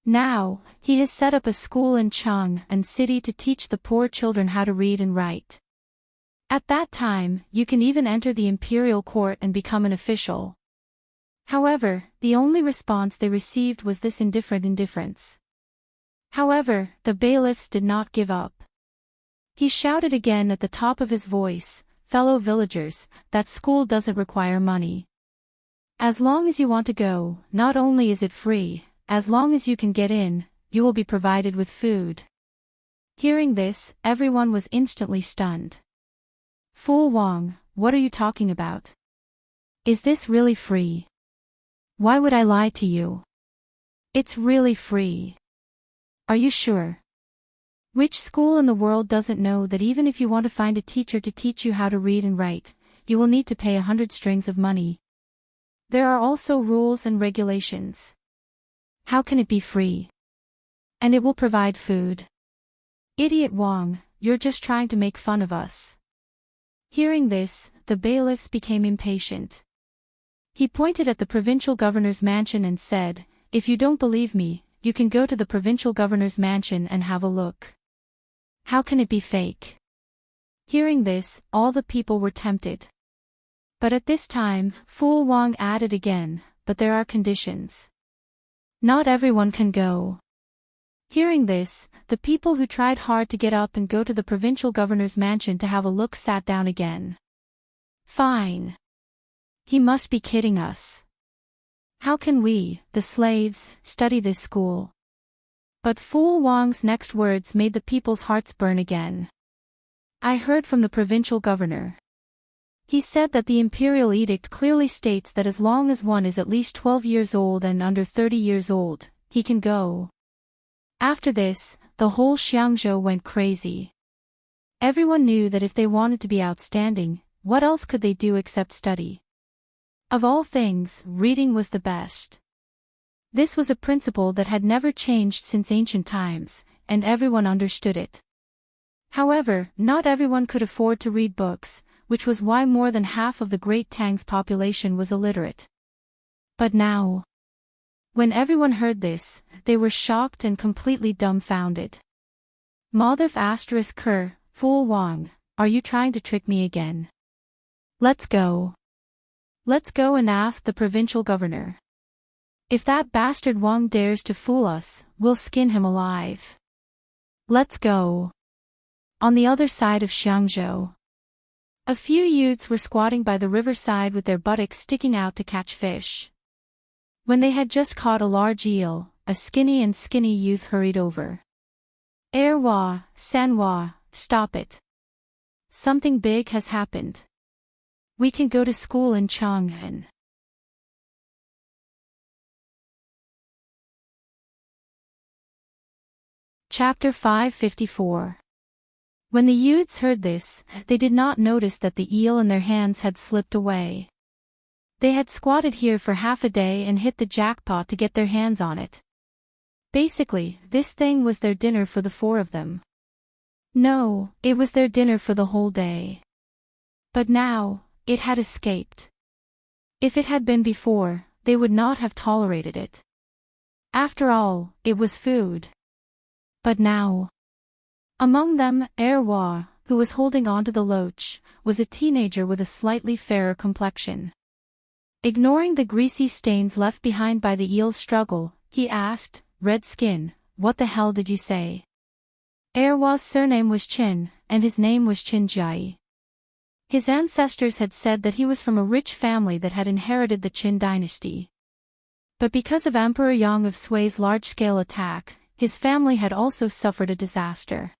Now, he has set up a school in Chang and city to teach the poor children how to read and write. At that time, you can even enter the imperial court and become an official. However, the only response they received was this indifference. However, the bailiffs did not give up. He shouted again at the top of his voice, "Fellow villagers, that school doesn't require money. As long as you want to go, not only is it free, as long as you can get in, you will be provided with food." Hearing this, everyone was instantly stunned. "Fool Wang, what are you talking about? Is this really free? Why would I lie to you? It's really free. Are you sure? Which school in the world doesn't know that even if you want to find a teacher to teach you how to read and write, you will need to pay 100 strings of money? There are also rules and regulations. How can it be free? And it will provide food. Idiot Wang, you're just trying to make fun of us." Hearing this, the bailiffs became impatient. He pointed at the provincial governor's mansion and said, "If you don't believe me, you can go to the provincial governor's mansion and have a look. How can it be fake?" Hearing this, all the people were tempted. But at this time, Fool Wang added again, "But there are conditions. Not everyone can go." Hearing this, the people who tried hard to get up and go to the provincial governor's mansion to have a look sat down again. Fine. He must be kidding us. How can we, the slaves, study this school? But Fool Wang's next words made the people's hearts burn again. "I heard from the provincial governor. He said that the imperial edict clearly states that as long as one is at least 12 years old and under 30 years old, he can go." After this, the whole Xiangzhou went crazy. Everyone knew that if they wanted to be outstanding, what else could they do except study? Of all things, reading was the best. This was a principle that had never changed since ancient times, and everyone understood it. However, not everyone could afford to read books, which was why more than half of the Great Tang's population was illiterate. But now, when everyone heard this, they were shocked and completely dumbfounded. Moldov *Ker, Fool Wang, are you trying to trick me again? Let's go. Let's go and ask the provincial governor. If that bastard Wang dares to fool us, we'll skin him alive. Let's go. On the other side of Xiangzhou, a few youths were squatting by the riverside with their buttocks sticking out to catch fish. When they had just caught a large eel, a skinny youth hurried over. "Erwa, Sanwa, stop it. Something big has happened. We can go to school in Chang'an." Chapter 554. When the youths heard this, they did not notice that the eel in their hands had slipped away. They had squatted here for half a day and hit the jackpot to get their hands on it. Basically, this thing was their dinner for the four of them. No, it was their dinner for the whole day. But now, it had escaped. If it had been before, they would not have tolerated it. After all, it was food. But now, among them, Erwa, who was holding onto the loach, was a teenager with a slightly fairer complexion. Ignoring the greasy stains left behind by the eel's struggle, he asked, "Red skin, what the hell did you say?" Erwa's surname was Qin, and his name was Qin. His ancestors had said that he was from a rich family that had inherited the Qin dynasty. But because of Emperor Yang of Sui's large-scale attack, his family had also suffered a disaster.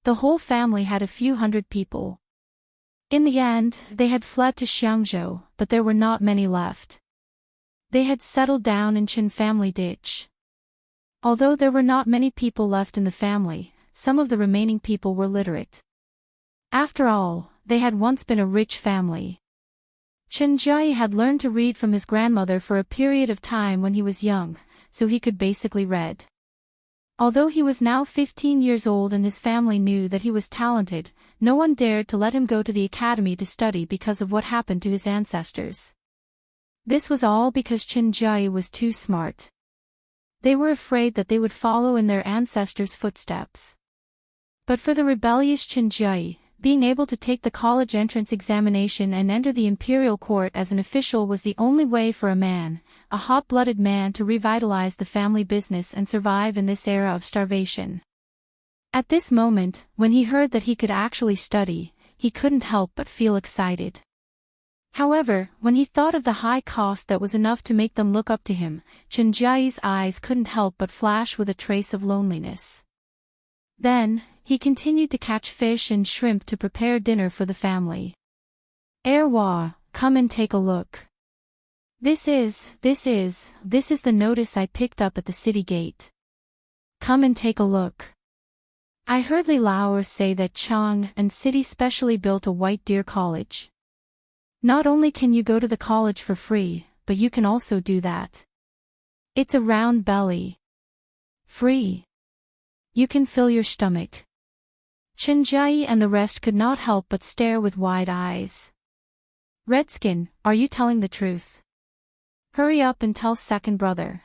The whole family had a few hundred people. In the end, they had fled to Xiangzhou, but there were not many left. They had settled down in Qin family ditch. Although there were not many people left in the family, some of the remaining people were literate. After all, they had once been a rich family. Qin Jia had learned to read from his grandmother for a period of time when he was young, so he could basically read. Although he was now 15 years old and his family knew that he was talented, no one dared to let him go to the academy to study because of what happened to his ancestors. This was all because Chinjai was too smart. They were afraid that they would follow in their ancestors' footsteps. But for the rebellious Chinjai, being able to take the college entrance examination and enter the imperial court as an official was the only way for a man, a hot-blooded man, to revitalize the family business and survive in this era of starvation. At this moment, when he heard that he could actually study, he couldn't help but feel excited. However, when he thought of the high cost that was enough to make them look up to him, Chinjai's eyes couldn't help but flash with a trace of loneliness. Then, he continued to catch fish and shrimp to prepare dinner for the family. Erwa, come and take a look. This is the notice I picked up at the city gate. Come and take a look. I heard LoveLore say that Chang and City specially built a white deer college. Not only can you go to the college for free, but you can also do that. It's a round belly. Free. You can fill your stomach. Chinjai and the rest could not help but stare with wide eyes. Redskin, are you telling the truth? Hurry up and tell second brother.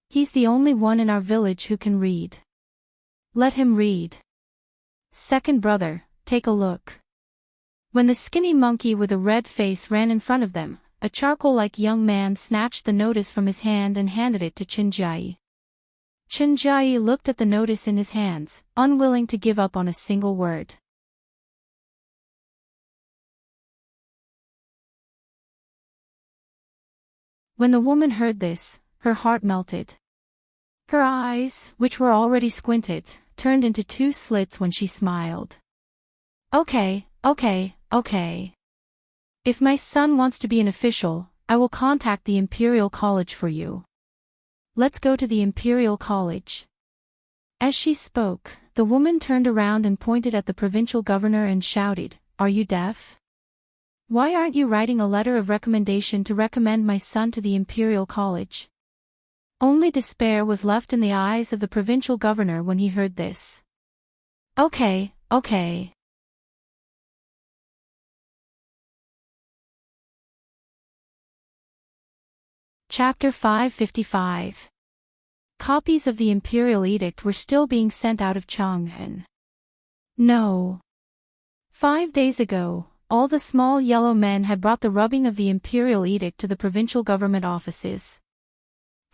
He's the only one in our village who can read. Let him read. Second brother, take a look. When the skinny monkey with a red face ran in front of them, a charcoal-like young man snatched the notice from his hand and handed it to Chinjai. Chinjai looked at the notice in his hands, unwilling to give up on a single word. When the woman heard this, her heart melted. Her eyes, which were already squinted, turned into two slits when she smiled. Okay. If my son wants to be an official, I will contact the Imperial College for you. Let's go to the Imperial College. As she spoke, the woman turned around and pointed at the provincial governor and shouted, "Are you deaf? Why aren't you writing a letter of recommendation to recommend my son to the Imperial College?" Only despair was left in the eyes of the provincial governor when he heard this. Okay. Chapter 555. Copies of the Imperial Edict were still being sent out of Chang'an. No. 5 days ago, all the small yellow men had brought the rubbing of the Imperial Edict to the provincial government offices.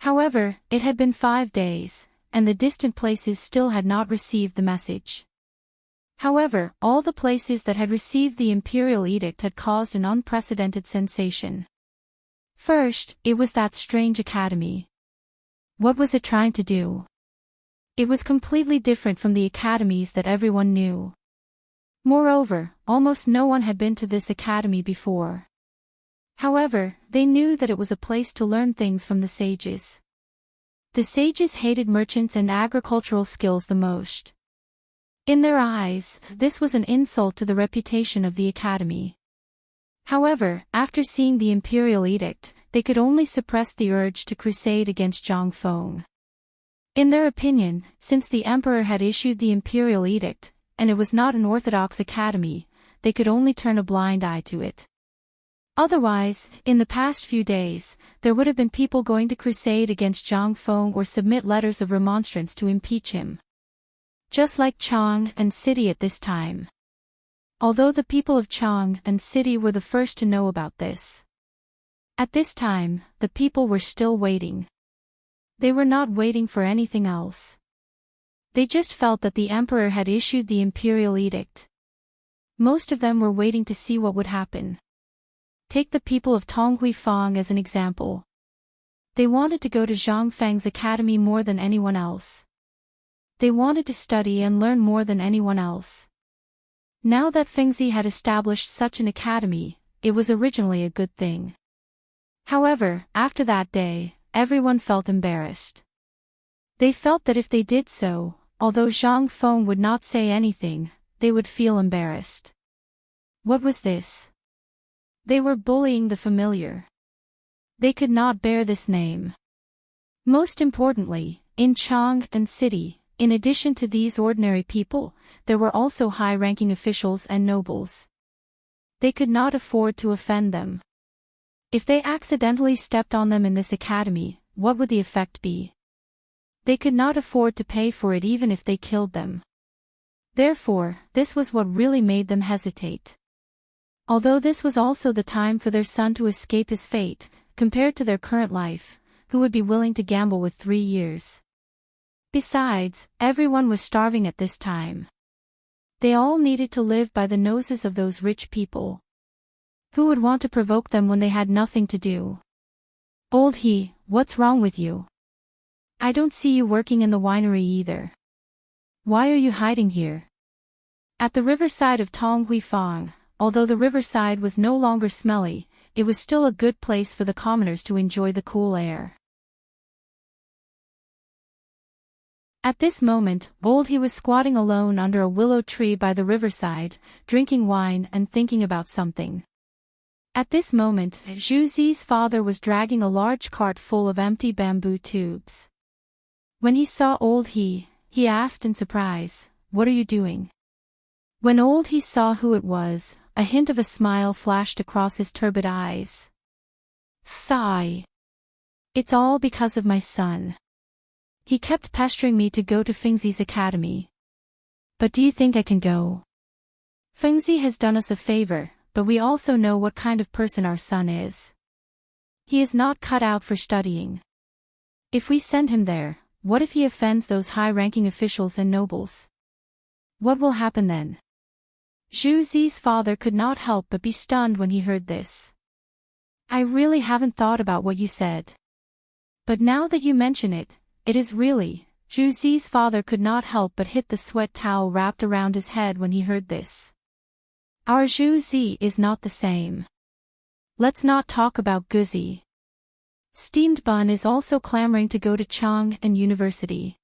However, it had been 5 days, and the distant places still had not received the message. However, all the places that had received the Imperial Edict had caused an unprecedented sensation. First, it was that strange academy. What was it trying to do? It was completely different from the academies that everyone knew. Moreover, almost no one had been to this academy before. However, they knew that it was a place to learn things from the sages. The sages hated merchants and agricultural skills the most. In their eyes, this was an insult to the reputation of the academy. However, after seeing the Imperial Edict, they could only suppress the urge to crusade against Zhang Feng. In their opinion, since the emperor had issued the Imperial Edict, and it was not an orthodox academy, they could only turn a blind eye to it. Otherwise, in the past few days, there would have been people going to crusade against Zhang Feng or submit letters of remonstrance to impeach him. Just like Chang and City at this time. Although the people of Chang and City were the first to know about this. At this time, the people were still waiting. They were not waiting for anything else. They just felt that the emperor had issued the Imperial Edict. Most of them were waiting to see what would happen. Take the people of Tonghuifang as an example. They wanted to go to Zhang Feng's academy more than anyone else. They wanted to study and learn more than anyone else. Now that Fengzi had established such an academy, it was originally a good thing. However, after that day, everyone felt embarrassed. They felt that if they did so, although Zhang Feng would not say anything, they would feel embarrassed. What was this? They were bullying the familiar. They could not bear this name. Most importantly, In Chang and city, in addition to these ordinary people, there were also high-ranking officials and nobles. They could not afford to offend them. If they accidentally stepped on them in this academy, what would the effect be? They could not afford to pay for it even if they killed them. Therefore, this was what really made them hesitate. Although this was also the time for their son to escape his fate, compared to their current life, who would be willing to gamble with 3 years? Besides, everyone was starving at this time. They all needed to live by the noses of those rich people. Who would want to provoke them when they had nothing to do? Old he, what's wrong with you? I don't see you working in the winery either. Why are you hiding here? At the riverside of Tong Hui Fong, although the riverside was no longer smelly, it was still a good place for the commoners to enjoy the cool air. At this moment, old he was squatting alone under a willow tree by the riverside, drinking wine and thinking about something. At this moment, Zhu Zi's father was dragging a large cart full of empty bamboo tubes. When he saw old he asked in surprise, "What are you doing?" When old he saw who it was, a hint of a smile flashed across his turbid eyes. Sigh. It's all because of my son. He kept pestering me to go to Fengzi's academy. But do you think I can go? Fengzi has done us a favor, but we also know what kind of person our son is. He is not cut out for studying. If we send him there, what if he offends those high-ranking officials and nobles? What will happen then? Zhu Zi's father could not help but be stunned when he heard this. I really haven't thought about what you said. But now that you mention it, it is really. Zhu Zi's father could not help but hit the sweat towel wrapped around his head when he heard this. Our Zhu Zi is not the same. Let's not talk about Guzi. Steamed Bun is also clamoring to go to Chang and University.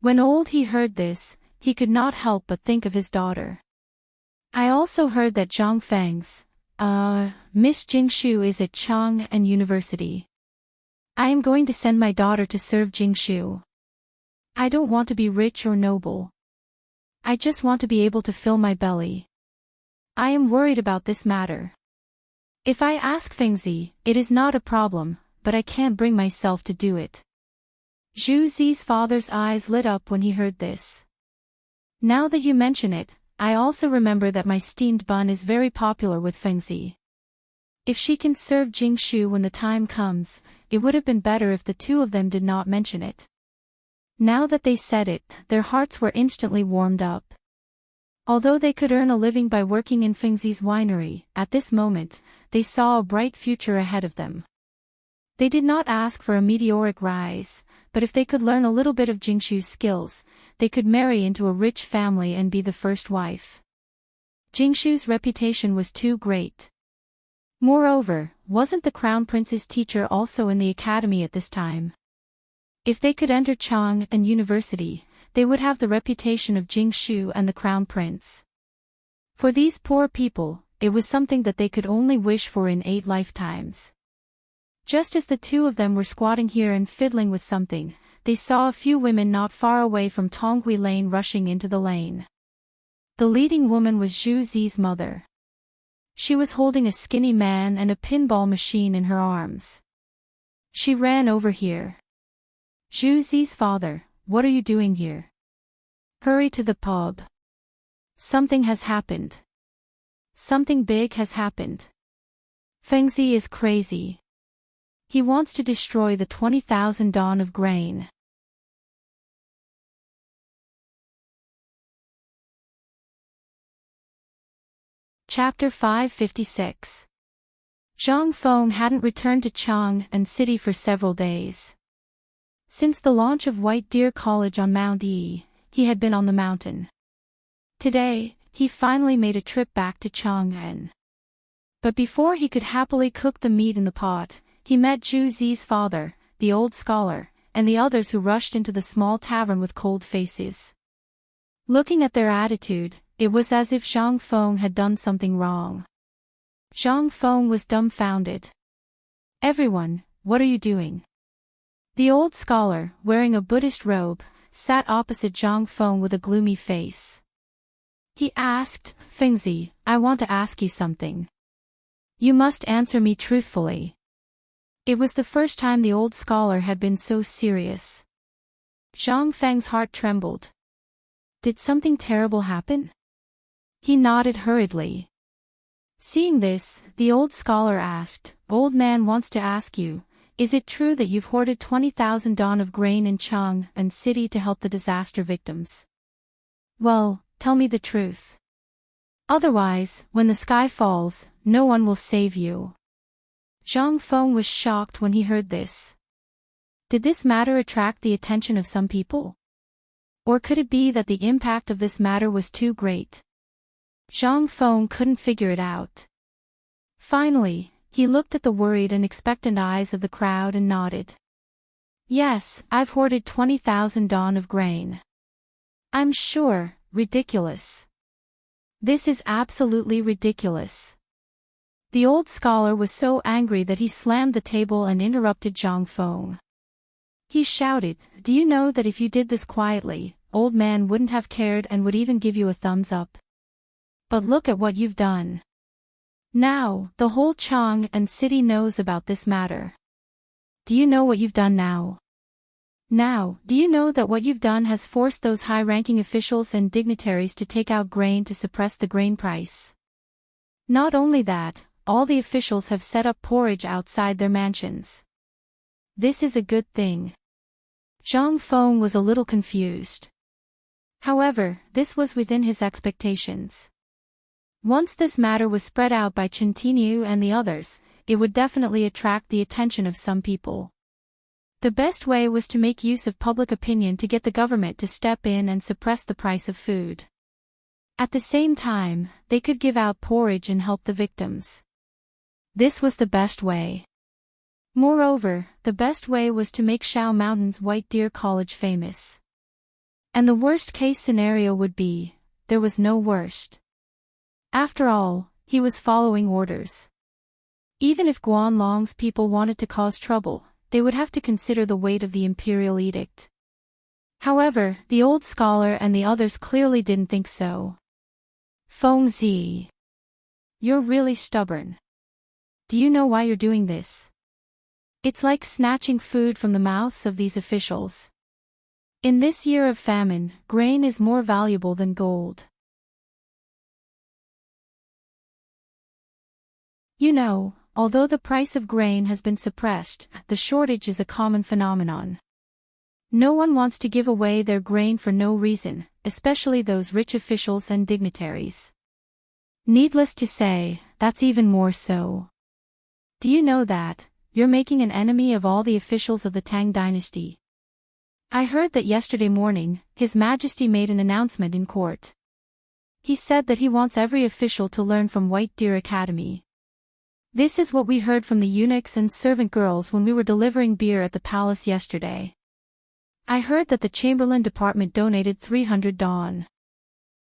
When old he heard this, he could not help but think of his daughter. I also heard that Zhang Feng's, Miss Jingshu is at Chang and University. I am going to send my daughter to serve Jingshu. I don't want to be rich or noble. I just want to be able to fill my belly. I am worried about this matter. If I ask Fengzi, it is not a problem, but I can't bring myself to do it. Zhu Zi's father's eyes lit up when he heard this. Now that you mention it, I also remember that my steamed bun is very popular with Fengzi. If she can serve Jingshu when the time comes, it would have been better if the two of them did not mention it. Now that they said it, their hearts were instantly warmed up. Although they could earn a living by working in Fengzi's winery, at this moment, they saw a bright future ahead of them. They did not ask for a meteoric rise, but if they could learn a little bit of Jingshu's skills, they could marry into a rich family and be the first wife. Jingshu's reputation was too great. Moreover, wasn't the Crown Prince's teacher also in the academy at this time? If they could enter Chang and University, they would have the reputation of Jingshu and the Crown Prince. For these poor people, it was something that they could only wish for in 8 lifetimes. Just as the two of them were squatting here and fiddling with something, they saw a few women not far away from Tonghui Lane rushing into the lane. The leading woman was Zhu Zi's mother. She was holding a skinny man and a pinball machine in her arms. She ran over here. Zhu Zi's father, what are you doing here? Hurry to the pub. Something has happened. Something big has happened. Fengzi is crazy. He wants to destroy the 20,000 dawn of grain. Chapter 556. Zhang Feng hadn't returned to Chang and City for several days. Since the launch of White Deer College on Mount E, he had been on the mountain. Today, he finally made a trip back to Chang'an. But before he could happily cook the meat in the pot, he met Zhu Zi's father, the old scholar, and the others who rushed into the small tavern with cold faces. Looking at their attitude, it was as if Zhang Feng had done something wrong. Zhang Feng was dumbfounded. Everyone, what are you doing? The old scholar, wearing a Buddhist robe, sat opposite Zhang Feng with a gloomy face. He asked, "Fengzi, I want to ask you something. You must answer me truthfully." It was the first time the old scholar had been so serious. Zhang Feng's heart trembled. Did something terrible happen? He nodded hurriedly. Seeing this, the old scholar asked, "Old man wants to ask you, is it true that you've hoarded 20,000 don of grain in Chang and city to help the disaster victims? Well, tell me the truth. Otherwise, when the sky falls, no one will save you." Zhang Feng was shocked when he heard this. Did this matter attract the attention of some people? Or could it be that the impact of this matter was too great? Zhang Feng couldn't figure it out. Finally, he looked at the worried and expectant eyes of the crowd and nodded. "Yes, I've hoarded 20,000 don of grain." "I'm sure, ridiculous. This is absolutely ridiculous." The old scholar was so angry that he slammed the table and interrupted Zhang Feng. He shouted, "Do you know that if you did this quietly, old man wouldn't have cared and would even give you a thumbs up? But look at what you've done. Now, the whole Chang and city knows about this matter. Do you know what you've done now? Now, do you know that what you've done has forced those high-ranking officials and dignitaries to take out grain to suppress the grain price? Not only that, all the officials have set up porridge outside their mansions. This is a good thing." Zhang Feng was a little confused. However, this was within his expectations. Once this matter was spread out by Chen Tinyu and the others, it would definitely attract the attention of some people. The best way was to make use of public opinion to get the government to step in and suppress the price of food. At the same time, they could give out porridge and help the victims. This was the best way. Moreover, the best way was to make Shao Mountain's White Deer College famous. And the worst-case scenario would be, there was no worst. After all, he was following orders. Even if Guanlong's people wanted to cause trouble, they would have to consider the weight of the imperial edict. However, the old scholar and the others clearly didn't think so. "Feng Zi, you're really stubborn. Do you know why you're doing this? It's like snatching food from the mouths of these officials. In this year of famine, grain is more valuable than gold. You know, although the price of grain has been suppressed, the shortage is a common phenomenon. No one wants to give away their grain for no reason, especially those rich officials and dignitaries. Needless to say, that's even more so. Do you know that you're making an enemy of all the officials of the Tang Dynasty? I heard that yesterday morning, His Majesty made an announcement in court. He said that he wants every official to learn from White Deer Academy. This is what we heard from the eunuchs and servant girls when we were delivering beer at the palace yesterday. I heard that the Chamberlain Department donated 300 don.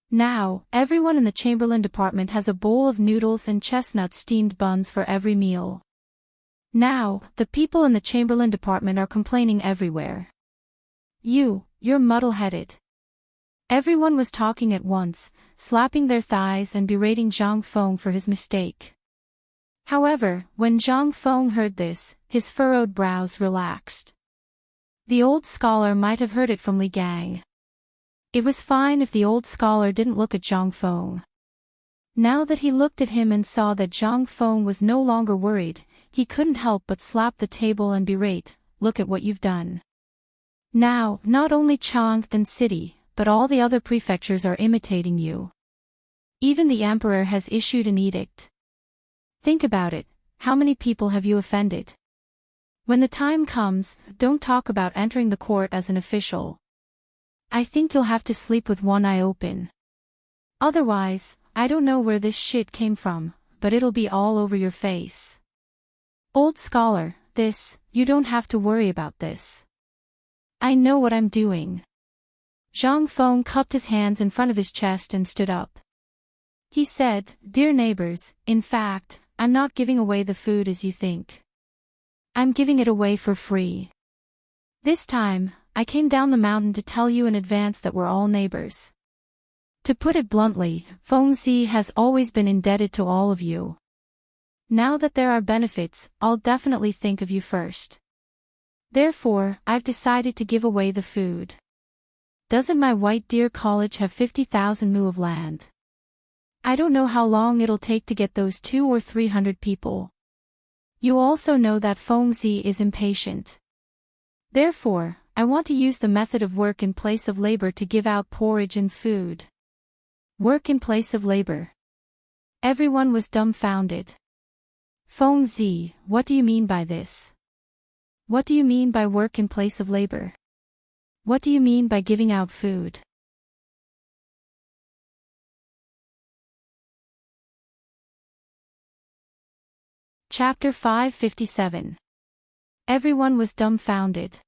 Now, everyone in the Chamberlain Department has a bowl of noodles and chestnut steamed buns for every meal. Now, the people in the Chamberlain Department are complaining everywhere. You're muddle-headed." Everyone was talking at once, slapping their thighs and berating Zhang Feng for his mistake. However, when Zhang Feng heard this, his furrowed brows relaxed. The old scholar might have heard it from Li Gang. It was fine if the old scholar didn't look at Zhang Feng. Now that he looked at him and saw that Zhang Feng was no longer worried, he couldn't help but slap the table and berate, "Look at what you've done. Now, not only Chang'an City, but all the other prefectures are imitating you. Even the emperor has issued an edict. Think about it, how many people have you offended? When the time comes, don't talk about entering the court as an official. I think you'll have to sleep with one eye open. Otherwise, I don't know where this shit came from, but it'll be all over your face. Old scholar, you don't have to worry about this. I know what I'm doing." Zhang Feng cupped his hands in front of his chest and stood up. He said, "Dear neighbors, in fact, I'm not giving away the food as you think. I'm giving it away for free. This time, I came down the mountain to tell you in advance that we're all neighbors. To put it bluntly, Fengzi has always been indebted to all of you. Now that there are benefits, I'll definitely think of you first. Therefore, I've decided to give away the food. Doesn't my White Deer College have 50,000 mu of land? I don't know how long it'll take to get those 200 or 300 people. You also know that Fengzi is impatient. Therefore, I want to use the method of work in place of labor to give out porridge and food. Work in place of labor. Everyone was dumbfounded. Fengzi, what do you mean by this? What do you mean by work in place of labor? What do you mean by giving out food? Chapter 557. Everyone was dumbfounded.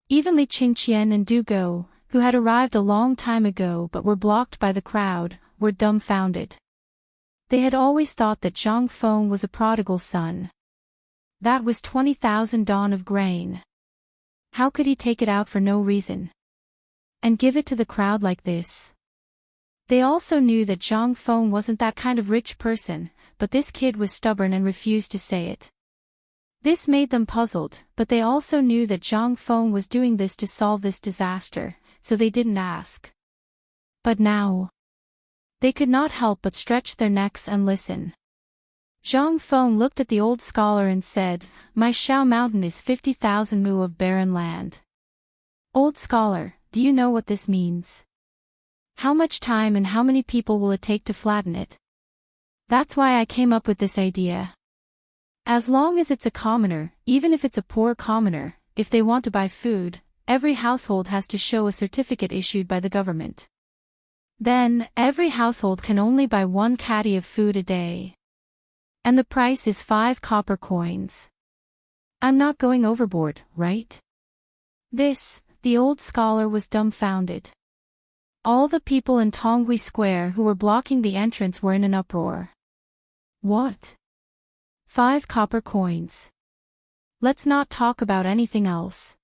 Even Li Qingqian and Du Go, who had arrived a long time ago but were blocked by the crowd, were dumbfounded. They had always thought that Zhang Feng was a prodigal son. That was 20,000 dawn of grain. How could he take it out for no reason? And give it to the crowd like this? They also knew that Zhang Feng wasn't that kind of rich person, but this kid was stubborn and refused to say it. This made them puzzled, but they also knew that Zhang Feng was doing this to solve this disaster, so they didn't ask. But now, they could not help but stretch their necks and listen. Zhang Feng looked at the old scholar and said, "My Shao Mountain is 50,000 mu of barren land." Old scholar, do you know what this means? How much time and how many people will it take to flatten it? That's why I came up with this idea. As long as it's a commoner, even if it's a poor commoner, if they want to buy food, every household has to show a certificate issued by the government. Then, every household can only buy 1 caddy of food a day. And the price is 5 copper coins. I'm not going overboard, right? The old scholar was dumbfounded. All the people in Tonghui Square who were blocking the entrance were in an uproar. What? 5 copper coins. Let's not talk about anything else.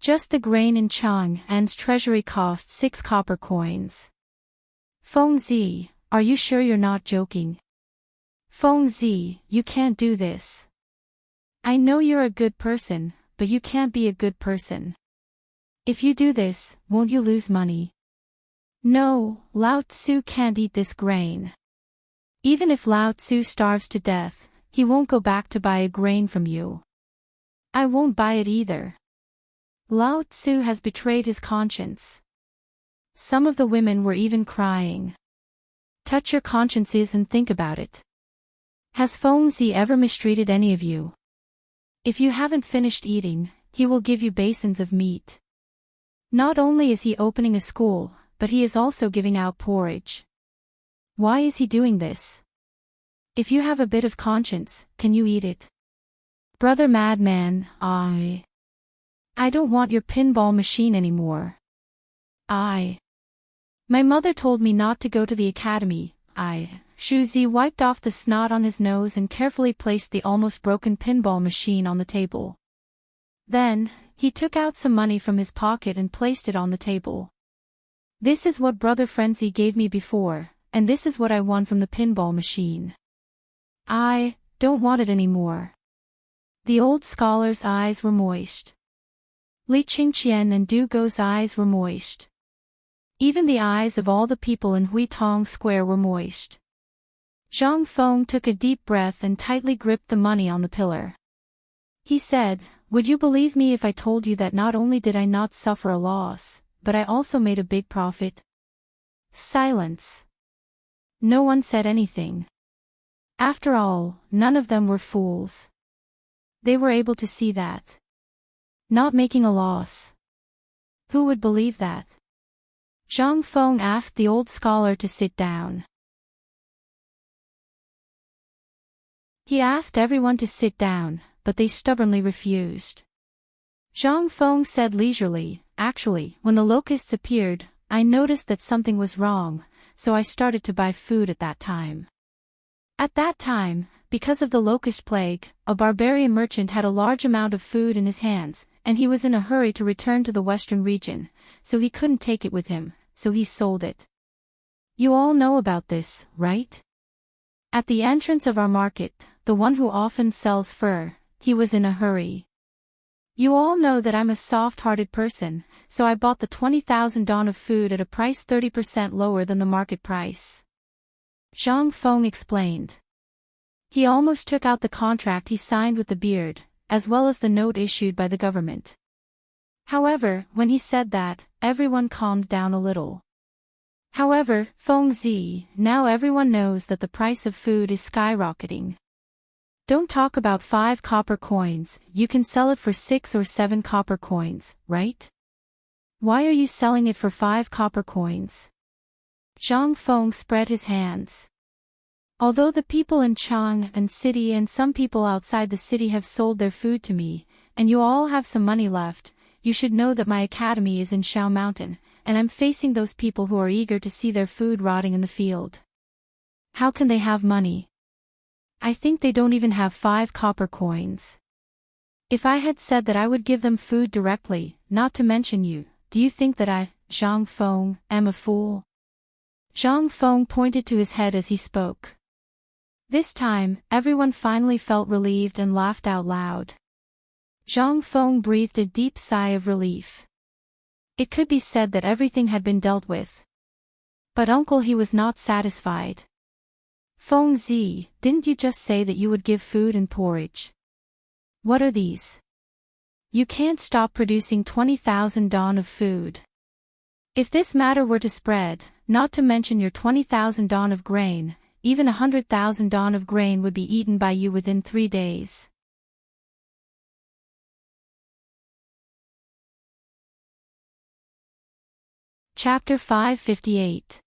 Just the grain in Chang'an's treasury cost 6 copper coins. Fengzi, are you sure you're not joking? Fengzi, you can't do this. I know you're a good person, but you can't be a good person. If you do this, won't you lose money? No, Lao Tzu can't eat this grain. Even if Lao Tzu starves to death, he won't go back to buy a grain from you. I won't buy it either. Lao Tzu has betrayed his conscience. Some of the women were even crying. Touch your consciences and think about it. Has Fengzi ever mistreated any of you? If you haven't finished eating, he will give you basins of meat. Not only is he opening a school, but he is also giving out porridge. Why is he doing this? If you have a bit of conscience, can you eat it? Brother Madman, I don't want your pinball machine anymore. My mother told me not to go to the academy. Shuzi wiped off the snot on his nose and carefully placed the almost broken pinball machine on the table. Then, he took out some money from his pocket and placed it on the table. This is what Brother Frenzy gave me before, and this is what I won from the pinball machine. I don't want it anymore. The old scholar's eyes were moist. Li Qingqian and Du Go's eyes were moist. Even the eyes of all the people in Huitong Square were moist. Zhang Feng took a deep breath and tightly gripped the money on the pillar. He said, "Would you believe me if I told you that not only did I not suffer a loss, but I also made a big profit?" Silence. No one said anything. After all, none of them were fools. They were able to see that. Not making a loss. Who would believe that? Zhang Feng asked the old scholar to sit down. He asked everyone to sit down, but they stubbornly refused. Zhang Feng said leisurely, "Actually, when the locusts appeared, I noticed that something was wrong, so I started to buy food at that time. At that time, because of the locust plague, a barbarian merchant had a large amount of food in his hands, and he was in a hurry to return to the western region, so he couldn't take it with him, so he sold it. You all know about this, right? At the entrance of our market, the one who often sells fur, he was in a hurry. You all know that I'm a soft-hearted person, so I bought the 20,000 don of food at a price 30% lower than the market price. Zhang Feng explained. He almost took out the contract he signed with the beard, as well as the note issued by the government. However, when he said that, everyone calmed down a little. However, Feng Zi, now everyone knows that the price of food is skyrocketing. Don't talk about 5 copper coins, you can sell it for 6 or 7 copper coins, right? Why are you selling it for 5 copper coins? Zhang Feng spread his hands. Although the people in Chang'an City and some people outside the city have sold their food to me, and you all have some money left, you should know that my academy is in Shao Mountain, and I'm facing those people who are eager to see their food rotting in the field. How can they have money? I think they don't even have 5 copper coins. If I had said that I would give them food directly, not to mention you, do you think that I, Zhang Feng, am a fool? Zhang Feng pointed to his head as he spoke. This time, everyone finally felt relieved and laughed out loud. Zhang Feng breathed a deep sigh of relief. It could be said that everything had been dealt with. But uncle, he was not satisfied. Feng Zi, didn't you just say that you would give food and porridge? What are these? You can't stop producing 20,000 don of food. If this matter were to spread, not to mention your 20,000 don of grain, even 100,000 don of grain would be eaten by you within 3 days. Chapter 558.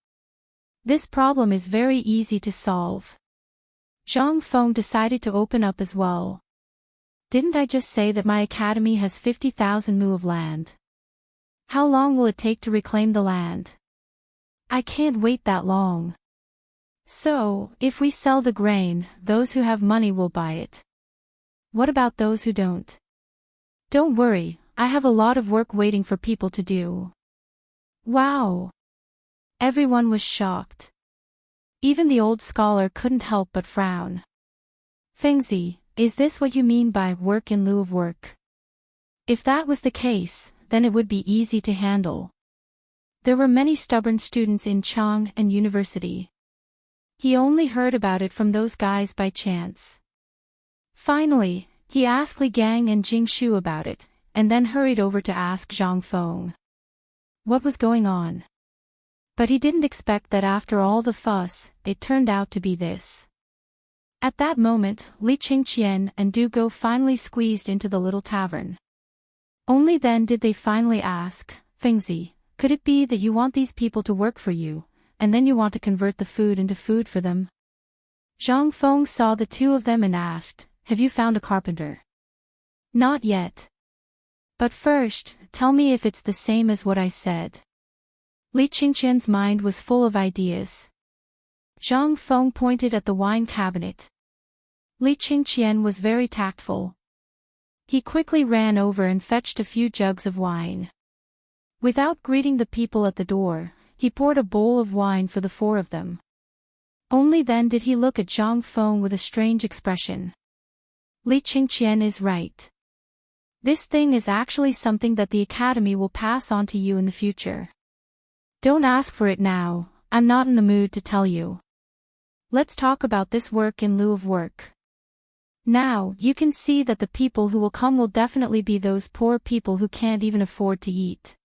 This problem is very easy to solve. Zhang Feng decided to open up as well. Didn't I just say that my academy has 50,000 mu of land? How long will it take to reclaim the land? I can't wait that long. So, if we sell the grain, those who have money will buy it. What about those who don't? Don't worry, I have a lot of work waiting for people to do. Wow! Everyone was shocked. Even the old scholar couldn't help but frown. Fengzi, is this what you mean by work in lieu of work? If that was the case, then it would be easy to handle. There were many stubborn students in Chang'an University. He only heard about it from those guys by chance. Finally, he asked Li Gang and Jing Shu about it, and then hurried over to ask Zhang Feng what was going on. But he didn't expect that after all the fuss, it turned out to be this. At that moment, Li Qingqian and Du Go finally squeezed into the little tavern. Only then did they finally ask, Fengzi, could it be that you want these people to work for you, and then you want to convert the food into food for them? Zhang Feng saw the two of them and asked, have you found a carpenter? Not yet. But first, tell me if it's the same as what I said. Li Qingqian's mind was full of ideas. Zhang Feng pointed at the wine cabinet. Li Qingqian was very tactful. He quickly ran over and fetched a few jugs of wine. Without greeting the people at the door, he poured a bowl of wine for the 4 of them. Only then did he look at Zhang Feng with a strange expression. Li Qingqian is right. This thing is actually something that the academy will pass on to you in the future. Don't ask for it now, I'm not in the mood to tell you. Let's talk about this work in lieu of work. Now, you can see that the people who will come will definitely be those poor people who can't even afford to eat.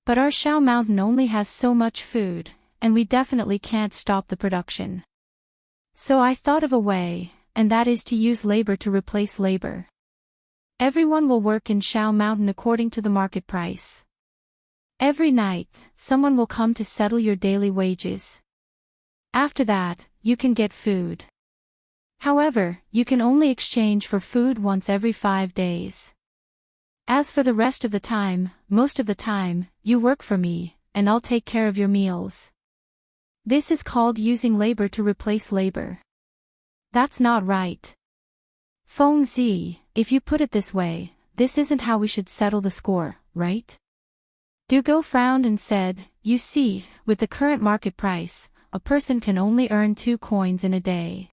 But our Shao Mountain only has so much food, and we definitely can't stop the production. So I thought of a way, and that is to use labor to replace labor. Everyone will work in Shao Mountain according to the market price. Every night, someone will come to settle your daily wages. After that, you can get food. However, you can only exchange for food once every 5 days. As for the rest of the time, most of the time, you work for me, and I'll take care of your meals. This is called using labor to replace labor. That's not right. Feng Zi, if you put it this way, this isn't how we should settle the score, right? Dugo frowned and said, you see, with the current market price, a person can only earn 2 coins in a day.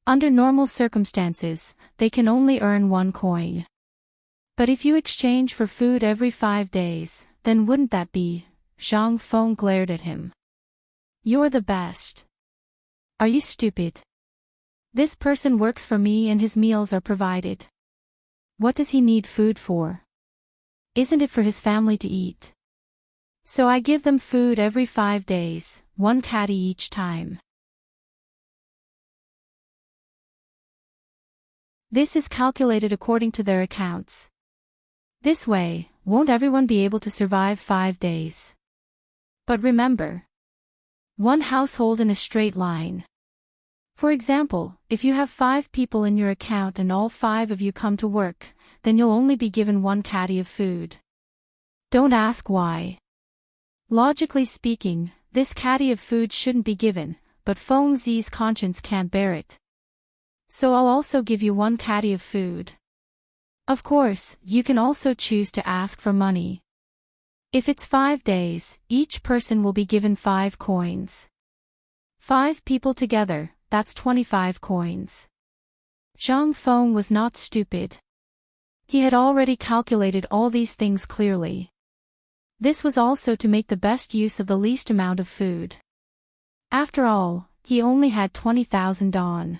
Under normal circumstances, they can only earn 1 coin. But if you exchange for food every 5 days, then wouldn't that be? Zhang Feng glared at him. You're the best. Are you stupid? This person works for me and his meals are provided. What does he need food for? Isn't it for his family to eat? So I give them food every 5 days, 1 catty each time. This is calculated according to their accounts. This way, won't everyone be able to survive 5 days? But remember, 1 household in a straight line. For example, if you have 5 people in your account and all 5 of you come to work, then you'll only be given 1 catty of food. Don't ask why. Logically speaking, this catty of food shouldn't be given, but Feng Zi's conscience can't bear it. So I'll also give you 1 catty of food. Of course, you can also choose to ask for money. If it's 5 days, each person will be given 5 coins. 5 people together, that's 25 coins. Zhang Feng was not stupid. He had already calculated all these things clearly. This was also to make the best use of the least amount of food. After all, he only had 20,000 dong.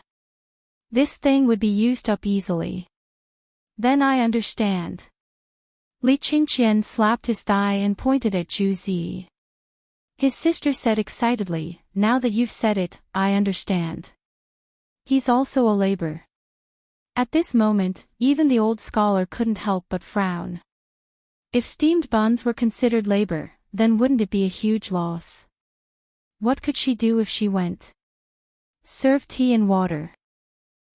This thing would be used up easily. Then I understand. Li Qingqian slapped his thigh and pointed at Zhu Zi. His sister said excitedly, now that you've said it, I understand. He's also a labor. At this moment, even the old scholar couldn't help but frown. If steamed buns were considered labor, then wouldn't it be a huge loss? What could she do if she went? Serve tea and water.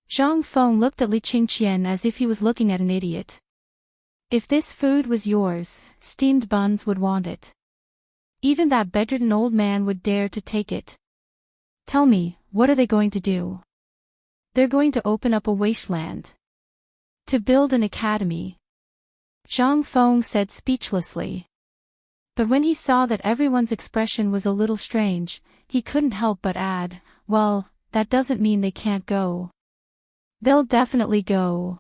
Zhang Feng looked at Li Qingqian as if he was looking at an idiot. If this food was yours, steamed buns would want it. Even that bedridden old man would dare to take it. Tell me, what are they going to do? They're going to open up a wasteland. To build an academy. Zhang Feng said speechlessly. But when he saw that everyone's expression was a little strange, he couldn't help but add, well, that doesn't mean they can't go. They'll definitely go.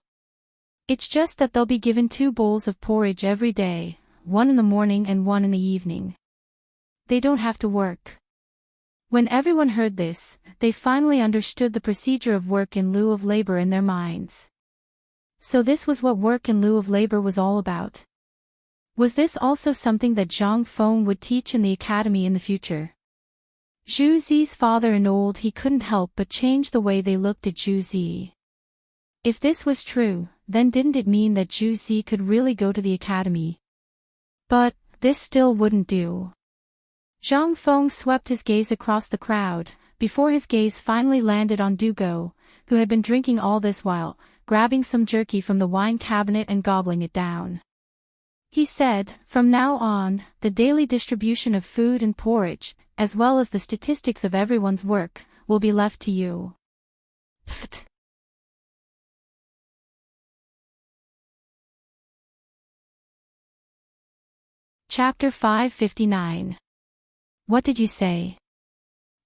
It's just that they'll be given 2 bowls of porridge every day, 1 in the morning and 1 in the evening. They don't have to work. When everyone heard this, they finally understood the procedure of work in lieu of labor in their minds. So this was what work in lieu of labor was all about. Was this also something that Zhang Feng would teach in the academy in the future? Zhu Zi's father and old he couldn't help but change the way they looked at Zhu Zi. If this was true, then didn't it mean that Zhu Zi could really go to the academy? But, this still wouldn't do. Zhang Feng swept his gaze across the crowd, before his gaze finally landed on Dugo, who had been drinking all this while, grabbing some jerky from the wine cabinet and gobbling it down. He said, from now on, the daily distribution of food and porridge, as well as the statistics of everyone's work, will be left to you. Pfft. Chapter 559. What did you say?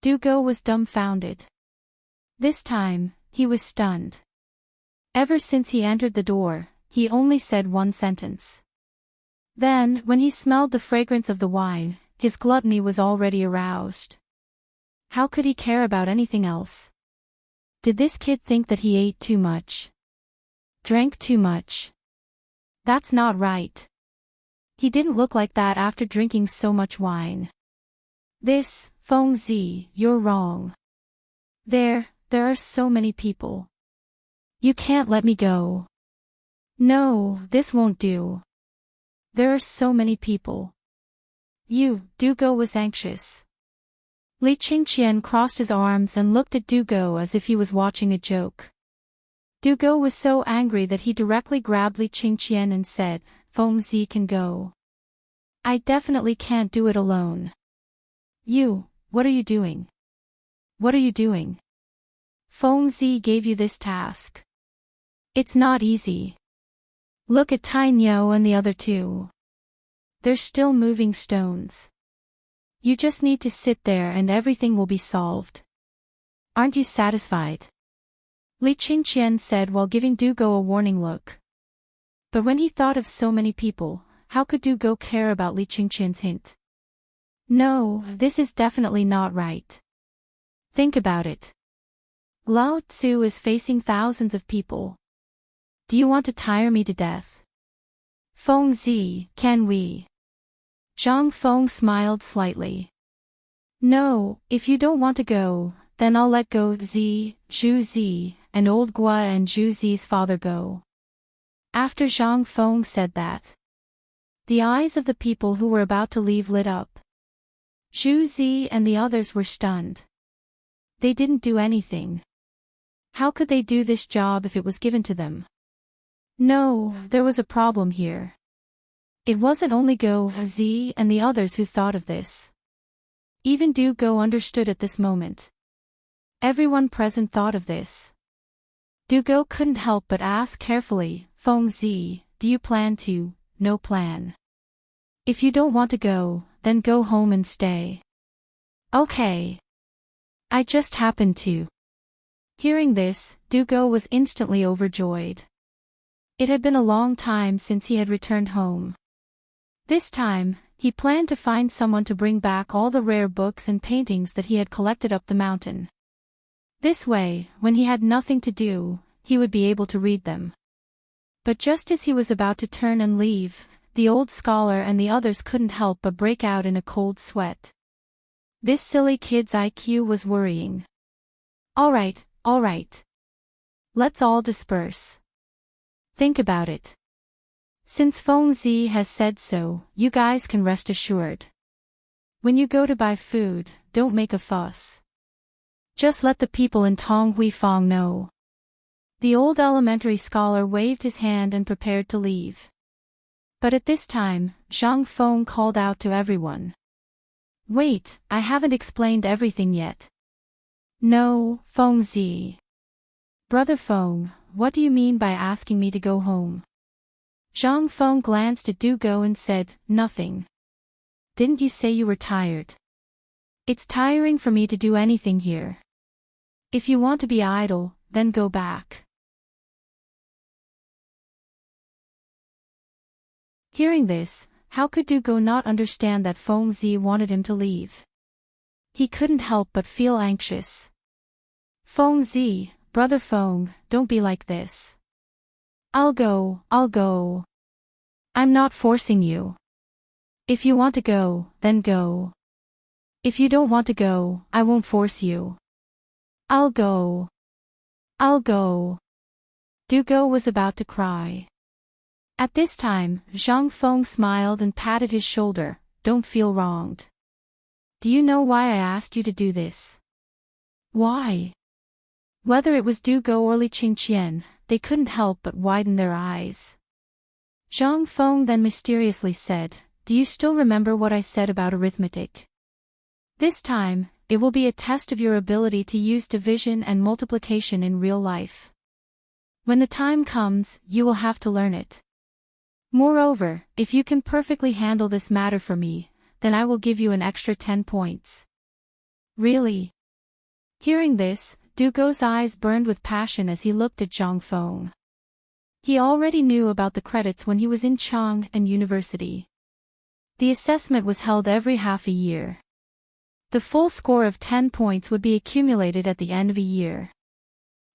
Dugo was dumbfounded. This time, he was stunned. Ever since he entered the door, he only said 1 sentence. Then, when he smelled the fragrance of the wine, his gluttony was already aroused. How could he care about anything else? Did this kid think that he ate too much? Drank too much? That's not right. He didn't look like that after drinking so much wine. This, Feng Zi, you're wrong. There are so many people. You can't let me go. No, this won't do. There are so many people. Dugo was anxious. Li Qingqian crossed his arms and looked at Dugo as if he was watching a joke. Dugo was so angry that he directly grabbed Li Qingqian and said, Feng Zi can go. I definitely can't do it alone. What are you doing? What are you doing? Feng Zi gave you this task. It's not easy. Look at Tainyo and the other two. They're still moving stones. You just need to sit there and everything will be solved. Aren't you satisfied? Li Qingqian said while giving Dugo a warning look. But when he thought of so many people, how could Dugo care about Li Qingqian's hint? No, this is definitely not right. Think about it. Lao Tzu is facing thousands of people. Do you want to tire me to death? Feng Zi, can we? Zhang Feng smiled slightly. No, if you don't want to go, then I'll let go Zi, Zhu Zi, and old Gua and Zhu Zi's father go. After Zhang Feng said that, the eyes of the people who were about to leave lit up. Zhu Zi and the others were stunned. They didn't do anything. How could they do this job if it was given to them? No, there was a problem here. It wasn't only Go Zi and the others who thought of this. Even Du Go understood at this moment. Everyone present thought of this. Du Go couldn't help but ask carefully, Feng Zi, do you plan to? No plan. If you don't want to go, then go home and stay. Okay. I just happened to. Hearing this, Du Go was instantly overjoyed. It had been a long time since he had returned home. This time, he planned to find someone to bring back all the rare books and paintings that he had collected up the mountain. This way, when he had nothing to do, he would be able to read them. But just as he was about to turn and leave, the old scholar and the others couldn't help but break out in a cold sweat. This silly kid's IQ was worrying. All right. Let's all disperse. Think about it. Since Feng Zi has said so, you guys can rest assured. When you go to buy food, don't make a fuss. Just let the people in Tong Hui Fong know. The old elementary scholar waved his hand and prepared to leave. But at this time, Zhang Feng called out to everyone. Wait, I haven't explained everything yet. No, Feng Zi. Brother Feng, what do you mean by asking me to go home? Zhang Feng glanced at Du Go and said, nothing. Didn't you say you were tired? It's tiring for me to do anything here. If you want to be idle, then go back. Hearing this, how could Du Go not understand that Feng Zi wanted him to leave? He couldn't help but feel anxious. Feng Zi, Brother Feng, don't be like this. I'll go. I'm not forcing you. If you want to go, then go. If you don't want to go, I won't force you. I'll go. Du Go was about to cry. At this time, Zhang Feng smiled and patted his shoulder. Don't feel wronged. Do you know why I asked you to do this? Why? Whether it was Du Go or Li Qingqian, they couldn't help but widen their eyes. Zhang Feng then mysteriously said, do you still remember what I said about arithmetic? This time, it will be a test of your ability to use division and multiplication in real life. When the time comes, you will have to learn it. Moreover, if you can perfectly handle this matter for me, then I will give you an extra 10 points. Really? Hearing this, Du Go's eyes burned with passion as he looked at Zhang Feng. He already knew about the credits when he was in Chang and University. The assessment was held every half a year. The full score of 10 points would be accumulated at the end of a year.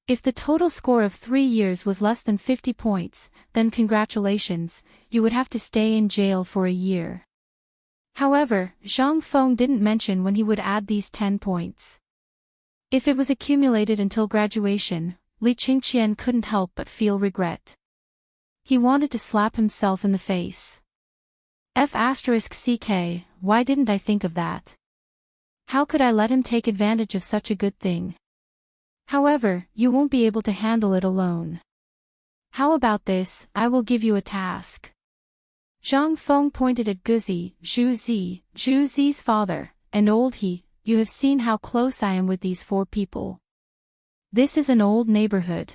If the total score of 3 years was less than 50 points, then congratulations, you would have to stay in jail for a year. However, Zhang Feng didn't mention when he would add these 10 points. If it was accumulated until graduation, Li Qingqian couldn't help but feel regret. He wanted to slap himself in the face. F***ck, why didn't I think of that? How could I let him take advantage of such a good thing? However, you won't be able to handle it alone. How about this, I will give you a task. Zhang Feng pointed at Guzi, Zhu Zi's father, and old He. You have seen how close I am with these 4 people. This is an old neighborhood.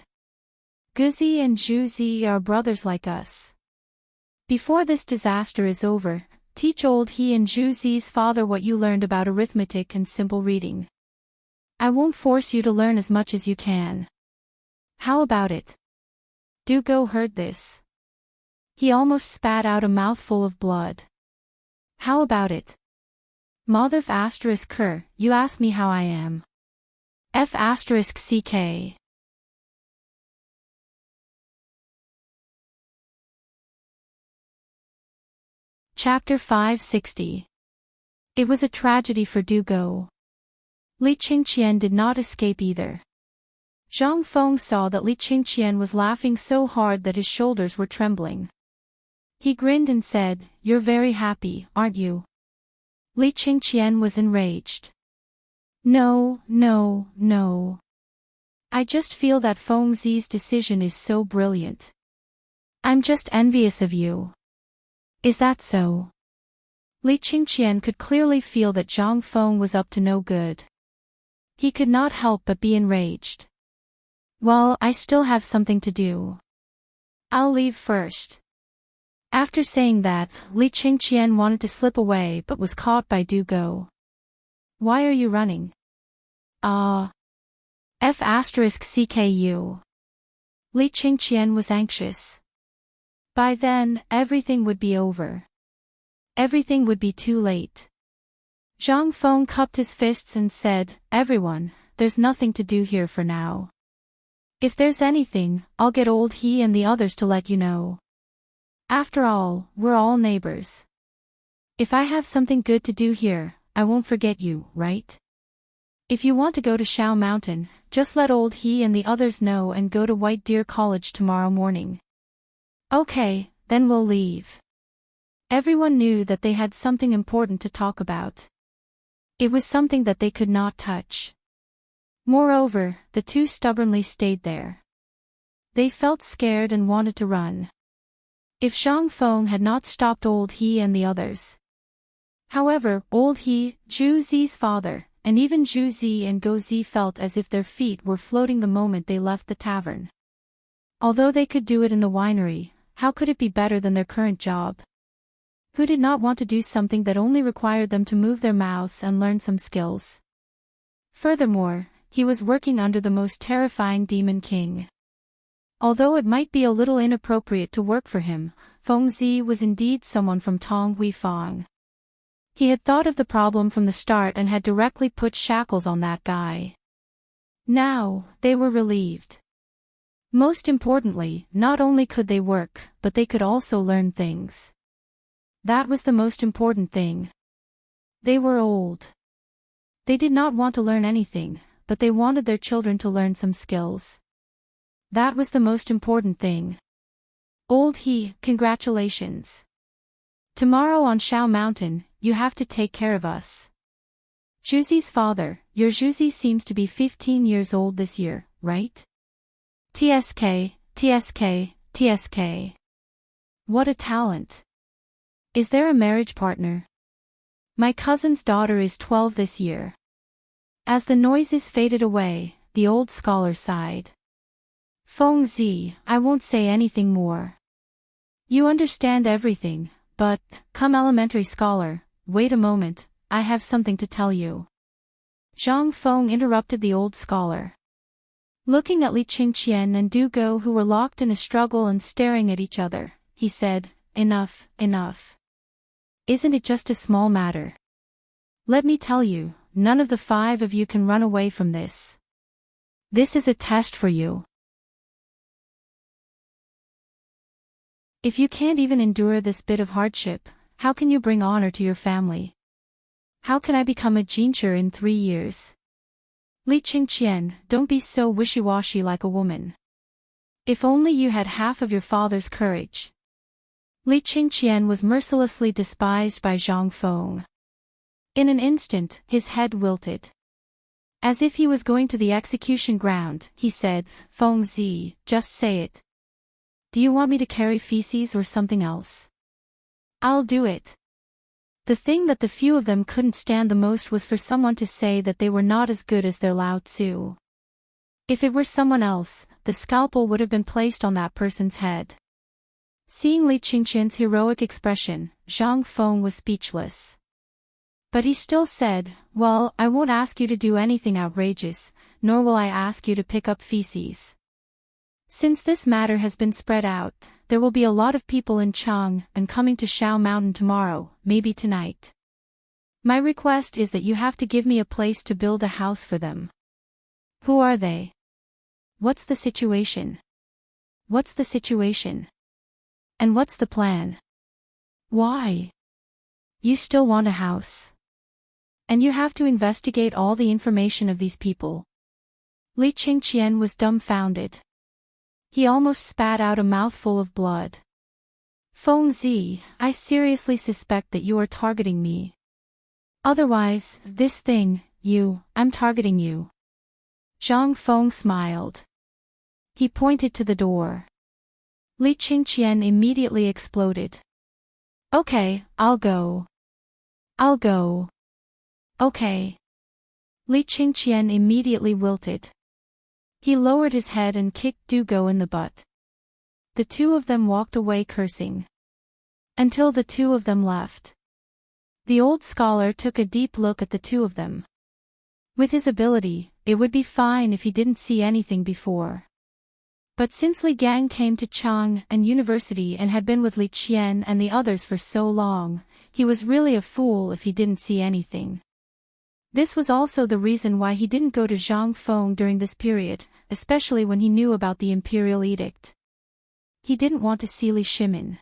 Guzi and Juzi are brothers like us. Before this disaster is over, teach old he and Juzi's father what you learned about arithmetic and simple reading. I won't force you to learn as much as you can. How about it? Dugo heard this. He almost spat out a mouthful of blood. How about it? Motherf asterisk cur, you ask me how I am. F asterisk ck. Chapter 560. It was a tragedy for Dugo. Li Qingqian did not escape either. Zhang Feng saw that Li Qingqian was laughing so hard that his shoulders were trembling. He grinned and said, "You're very happy, aren't you?" Li Qingqian was enraged. No. I just feel that Feng Zi's decision is so brilliant. I'm just envious of you. Is that so? Li Qingqian could clearly feel that Zhang Feng was up to no good. He could not help but be enraged. Well, I still have something to do. I'll leave first. After saying that, Li Qingqian wanted to slip away but was caught by Dugo. Why are you running? F asterisk CKU. Li Qingqian was anxious. By then, everything would be over. Everything would be too late. Zhang Feng cupped his fists and said, "Everyone, there's nothing to do here for now. If there's anything, I'll get old he and the others to let you know. After all, we're all neighbors. If I have something good to do here, I won't forget you, right? If you want to go to Shao Mountain, just let old he and the others know and go to White Deer College tomorrow morning." Okay, then we'll leave. Everyone knew that they had something important to talk about. It was something that they could not touch. Moreover, the two stubbornly stayed there. They felt scared and wanted to run. If Zhang Feng had not stopped old he and the others. However, old he, Zhu Zi's father, and even Zhu Zi and Go Zi felt as if their feet were floating the moment they left the tavern. Although they could do it in the winery, how could it be better than their current job? Who did not want to do something that only required them to move their mouths and learn some skills? Furthermore, he was working under the most terrifying demon king. Although it might be a little inappropriate to work for him, Feng Zi was indeed someone from Tong Huifang. He had thought of the problem from the start and had directly put shackles on that guy. Now, they were relieved. Most importantly, not only could they work, but they could also learn things. That was the most important thing. They were old. They did not want to learn anything, but they wanted their children to learn some skills. That was the most important thing. Old he, congratulations. Tomorrow on Shao Mountain, you have to take care of us. Zhuzi's father, your Zhuzi seems to be 15 years old this year, right? TSK. What a talent. Is there a marriage partner? My cousin's daughter is 12 this year. As the noises faded away, the old scholar sighed. Feng Zi, I won't say anything more. You understand everything, but, come elementary scholar, wait a moment, I have something to tell you. Zhang Feng interrupted the old scholar. Looking at Li Qingqian and Dugo who were locked in a struggle and staring at each other, he said, Enough. Isn't it just a small matter? Let me tell you, none of the 5 of you can run away from this. This is a test for you. If you can't even endure this bit of hardship, how can you bring honor to your family? How can I become a jincher in 3 years? Li Qingqian, don't be so wishy-washy like a woman. If only you had half of your father's courage. Li Qingqian was mercilessly despised by Zhang Feng. In an instant, his head wilted. As if he was going to the execution ground, he said, Feng Zi, just say it. Do you want me to carry feces or something else? I'll do it. The thing that the few of them couldn't stand the most was for someone to say that they were not as good as their Lao Tzu. If it were someone else, the scalpel would have been placed on that person's head. Seeing Li Qingqian's heroic expression, Zhang Feng was speechless. But he still said, "Well, I won't ask you to do anything outrageous, nor will I ask you to pick up feces. Since this matter has been spread out, there will be a lot of people in Chang and coming to Shao Mountain tomorrow, maybe tonight. My request is that you have to give me a place to build a house for them." "Who are they? What's the situation? What's the situation? And what's the plan? Why? You still want a house? And you have to investigate all the information of these people." Li Qingqian was dumbfounded. He almost spat out a mouthful of blood. "Feng Zi, I seriously suspect that you are targeting me. Otherwise, this thing, I'm targeting you." Zhang Feng smiled. He pointed to the door. Li Qingqian immediately exploded. "Okay, I'll go. I'll go. Okay." Li Qingqian immediately wilted. He lowered his head and kicked Dugo in the butt. The two of them walked away cursing. Until the two of them left. The old scholar took a deep look at the two of them. With his ability, it would be fine if he didn't see anything before. But since Li Gang came to Chang and University and had been with Li Qian and the others for so long, he was really a fool if he didn't see anything. This was also the reason why he didn't go to Zhang Feng during this period, especially when he knew about the imperial edict. He didn't want to see Li Shimin.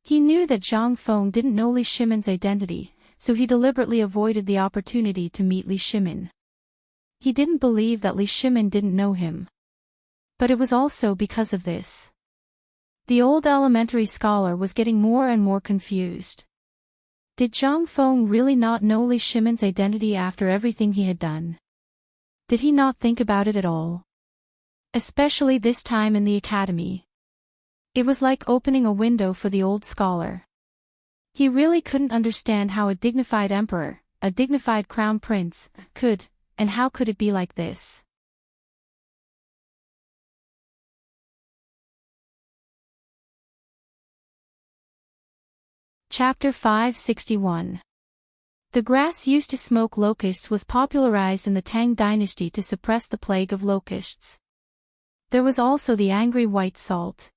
He knew that Zhang Feng didn't know Li Shimin's identity, so he deliberately avoided the opportunity to meet Li Shimin. He didn't believe that Li Shimin didn't know him. But it was also because of this. The old elementary scholar was getting more and more confused. Did Zhang Feng really not know Li Shimin's identity after everything he had done? Did he not think about it at all? Especially this time in the academy. It was like opening a window for the old scholar. He really couldn't understand how a dignified emperor, a dignified crown prince, could, and how could it be like this? Chapter 561. The grass used to smoke locusts was popularized in the Tang Dynasty to suppress the plague of locusts. There was also the angry white salt.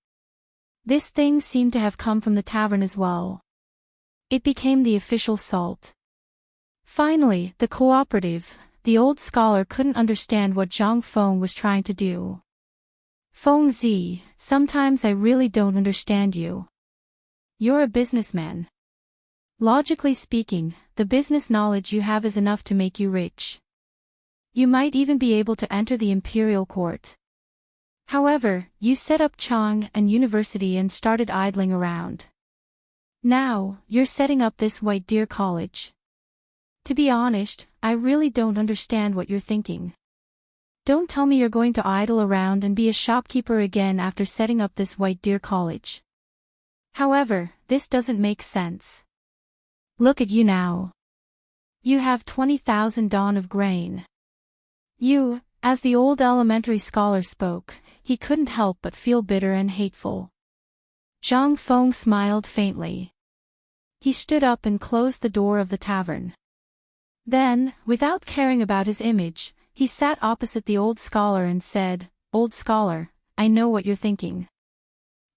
This thing seemed to have come from the tavern as well. It became the official salt. Finally, the cooperative, the old scholar couldn't understand what Zhang Feng was trying to do. "Feng Zi, sometimes I really don't understand you. You're a businessman. Logically speaking, the business knowledge you have is enough to make you rich. You might even be able to enter the imperial court. However, you set up Chang and University and started idling around. Now, you're setting up this White Deer College. To be honest, I really don't understand what you're thinking. Don't tell me you're going to idle around and be a shopkeeper again after setting up this White Deer College. However, this doesn't make sense. Look at you now. You have 20,000 dawn of grain. You," as the old elementary scholar spoke, he couldn't help but feel bitter and hateful. Zhang Feng smiled faintly. He stood up and closed the door of the tavern. Then, without caring about his image, he sat opposite the old scholar and said, "Old scholar, I know what you're thinking.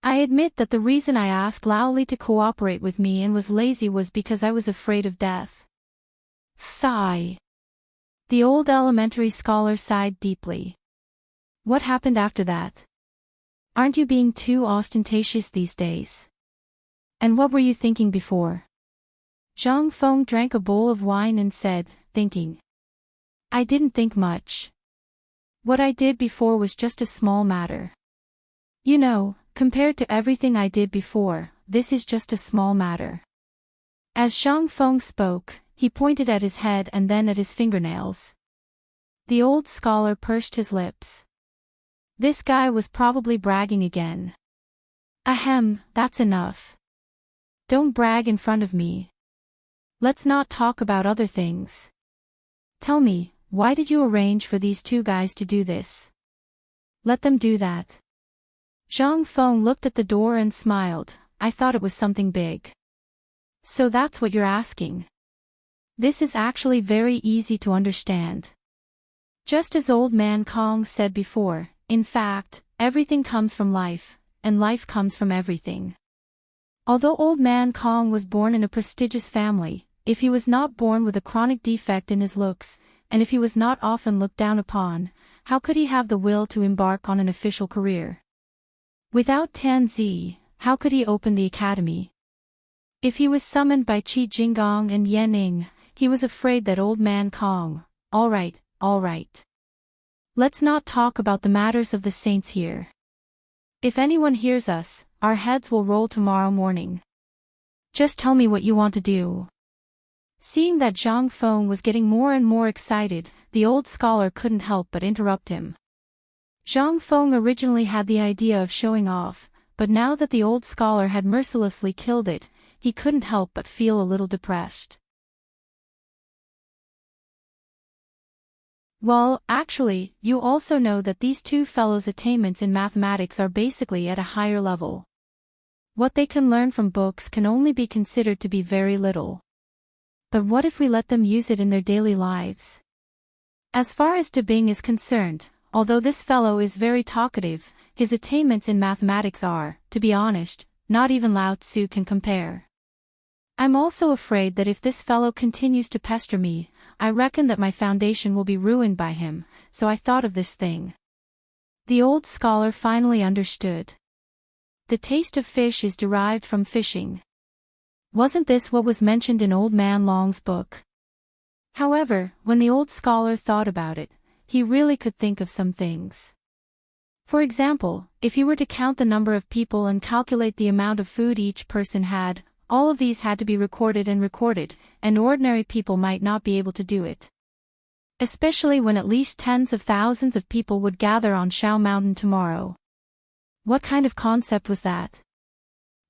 I admit that the reason I asked Lao Li to cooperate with me and was lazy was because I was afraid of death." Sigh. The old elementary scholar sighed deeply. "What happened after that? Aren't you being too ostentatious these days? And what were you thinking before?" Zhang Feng drank a bowl of wine and said, thinking. "I didn't think much. What I did before was just a small matter. You know, compared to everything I did before, this is just a small matter." As Zhang Feng spoke, he pointed at his head and then at his fingernails. The old scholar pursed his lips. This guy was probably bragging again. "Ahem, that's enough. Don't brag in front of me. Let's not talk about other things. Tell me, why did you arrange for these two guys to do this?" Let them do that. Zhang Feng looked at the door and smiled. I thought it was something big. So that's what you're asking. This is actually very easy to understand. Just as Old Man Kong said before, in fact, everything comes from life, and life comes from everything. Although Old Man Kong was born in a prestigious family, if he was not born with a chronic defect in his looks, and if he was not often looked down upon, how could he have the will to embark on an official career? Without Tianzi, how could he open the academy? If he was summoned by Qi Jinggong and Yan Ning, he was afraid that Old Man Kong. All right. Let's not talk about the matters of the saints here. If anyone hears us, our heads will roll tomorrow morning. Just tell me what you want to do. Seeing that Zhang Feng was getting more and more excited, the old scholar couldn't help but interrupt him. Zhang Feng originally had the idea of showing off, but now that the old scholar had mercilessly killed it, he couldn't help but feel a little depressed. Well, actually, you also know that these two fellows' attainments in mathematics are basically at a higher level. What they can learn from books can only be considered to be very little. But what if we let them use it in their daily lives? As far as De Bing is concerned, although this fellow is very talkative, his attainments in mathematics are, to be honest, not even Lao Tzu can compare. I'm also afraid that if this fellow continues to pester me, I reckon that my foundation will be ruined by him, so I thought of this thing. The old scholar finally understood. The taste of fish is derived from fishing. Wasn't this what was mentioned in Old Man Long's book? However, when the old scholar thought about it, he really could think of some things. For example, if he were to count the number of people and calculate the amount of food each person had, all of these had to be recorded, and ordinary people might not be able to do it. Especially when at least tens of thousands of people would gather on Shao Mountain tomorrow. What kind of concept was that?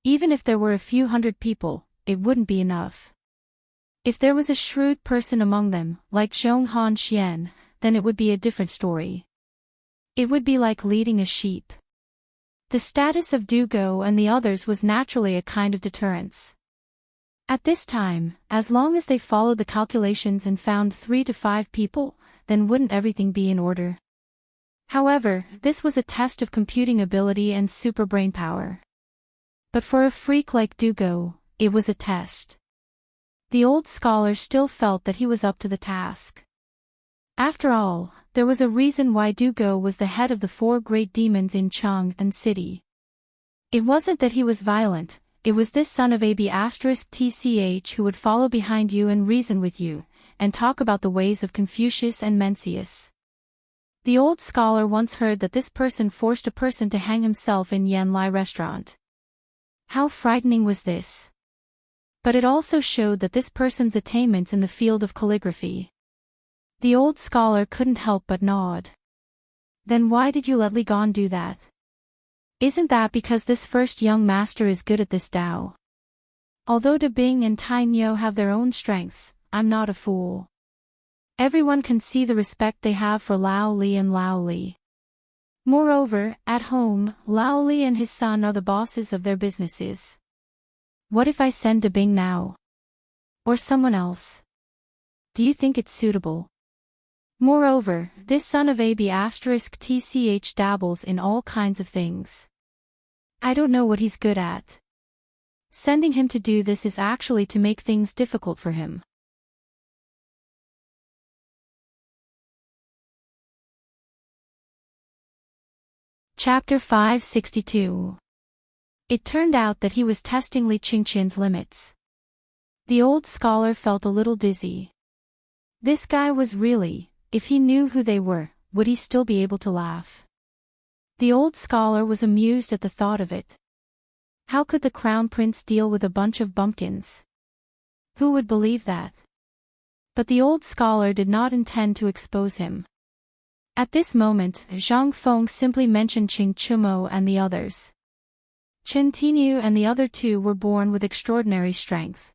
Even if there were a few hundred people, it wouldn't be enough. If there was a shrewd person among them, like Zhong Han Xian, then it would be a different story. It would be like leading a sheep. The status of Dugo and the others was naturally a kind of deterrence. At this time, as long as they followed the calculations and found 3 to 5 people, then wouldn't everything be in order? However, this was a test of computing ability and super brain power. But for a freak like Dugo, it was a test. The old scholar still felt that he was up to the task. After all, there was a reason why Dugo was the head of the 4 great demons in Chang'an City. It wasn't that he was violent, it was this son of Ab*TCH who would follow behind you and reason with you, and talk about the ways of Confucius and Mencius. The old scholar once heard that this person forced a person to hang himself in Yan Lai restaurant. How frightening was this? But it also showed that this person's attainments in the field of calligraphy. The old scholar couldn't help but nod. Then why did you let Li Gan do that? Isn't that because this first young master is good at this Tao? Although De Bing and Tai Nyo have their own strengths, I'm not a fool. Everyone can see the respect they have for Lao Li and Lao Li. Moreover, at home, Lao Li and his son are the bosses of their businesses. What if I send De Bing now? Or someone else? Do you think it's suitable? Moreover, this son of Ab*TCH dabbles in all kinds of things. I don't know what he's good at. Sending him to do this is actually to make things difficult for him. Chapter 562. It turned out that he was testing Li Qingqian's limits. The old scholar felt a little dizzy. This guy was really, if he knew who they were, would he still be able to laugh? The old scholar was amused at the thought of it. How could the crown prince deal with a bunch of bumpkins? Who would believe that? But the old scholar did not intend to expose him. At this moment, Zhang Feng simply mentioned Qing Chumo and the others. Chen Tinu and the other 2 were born with extraordinary strength.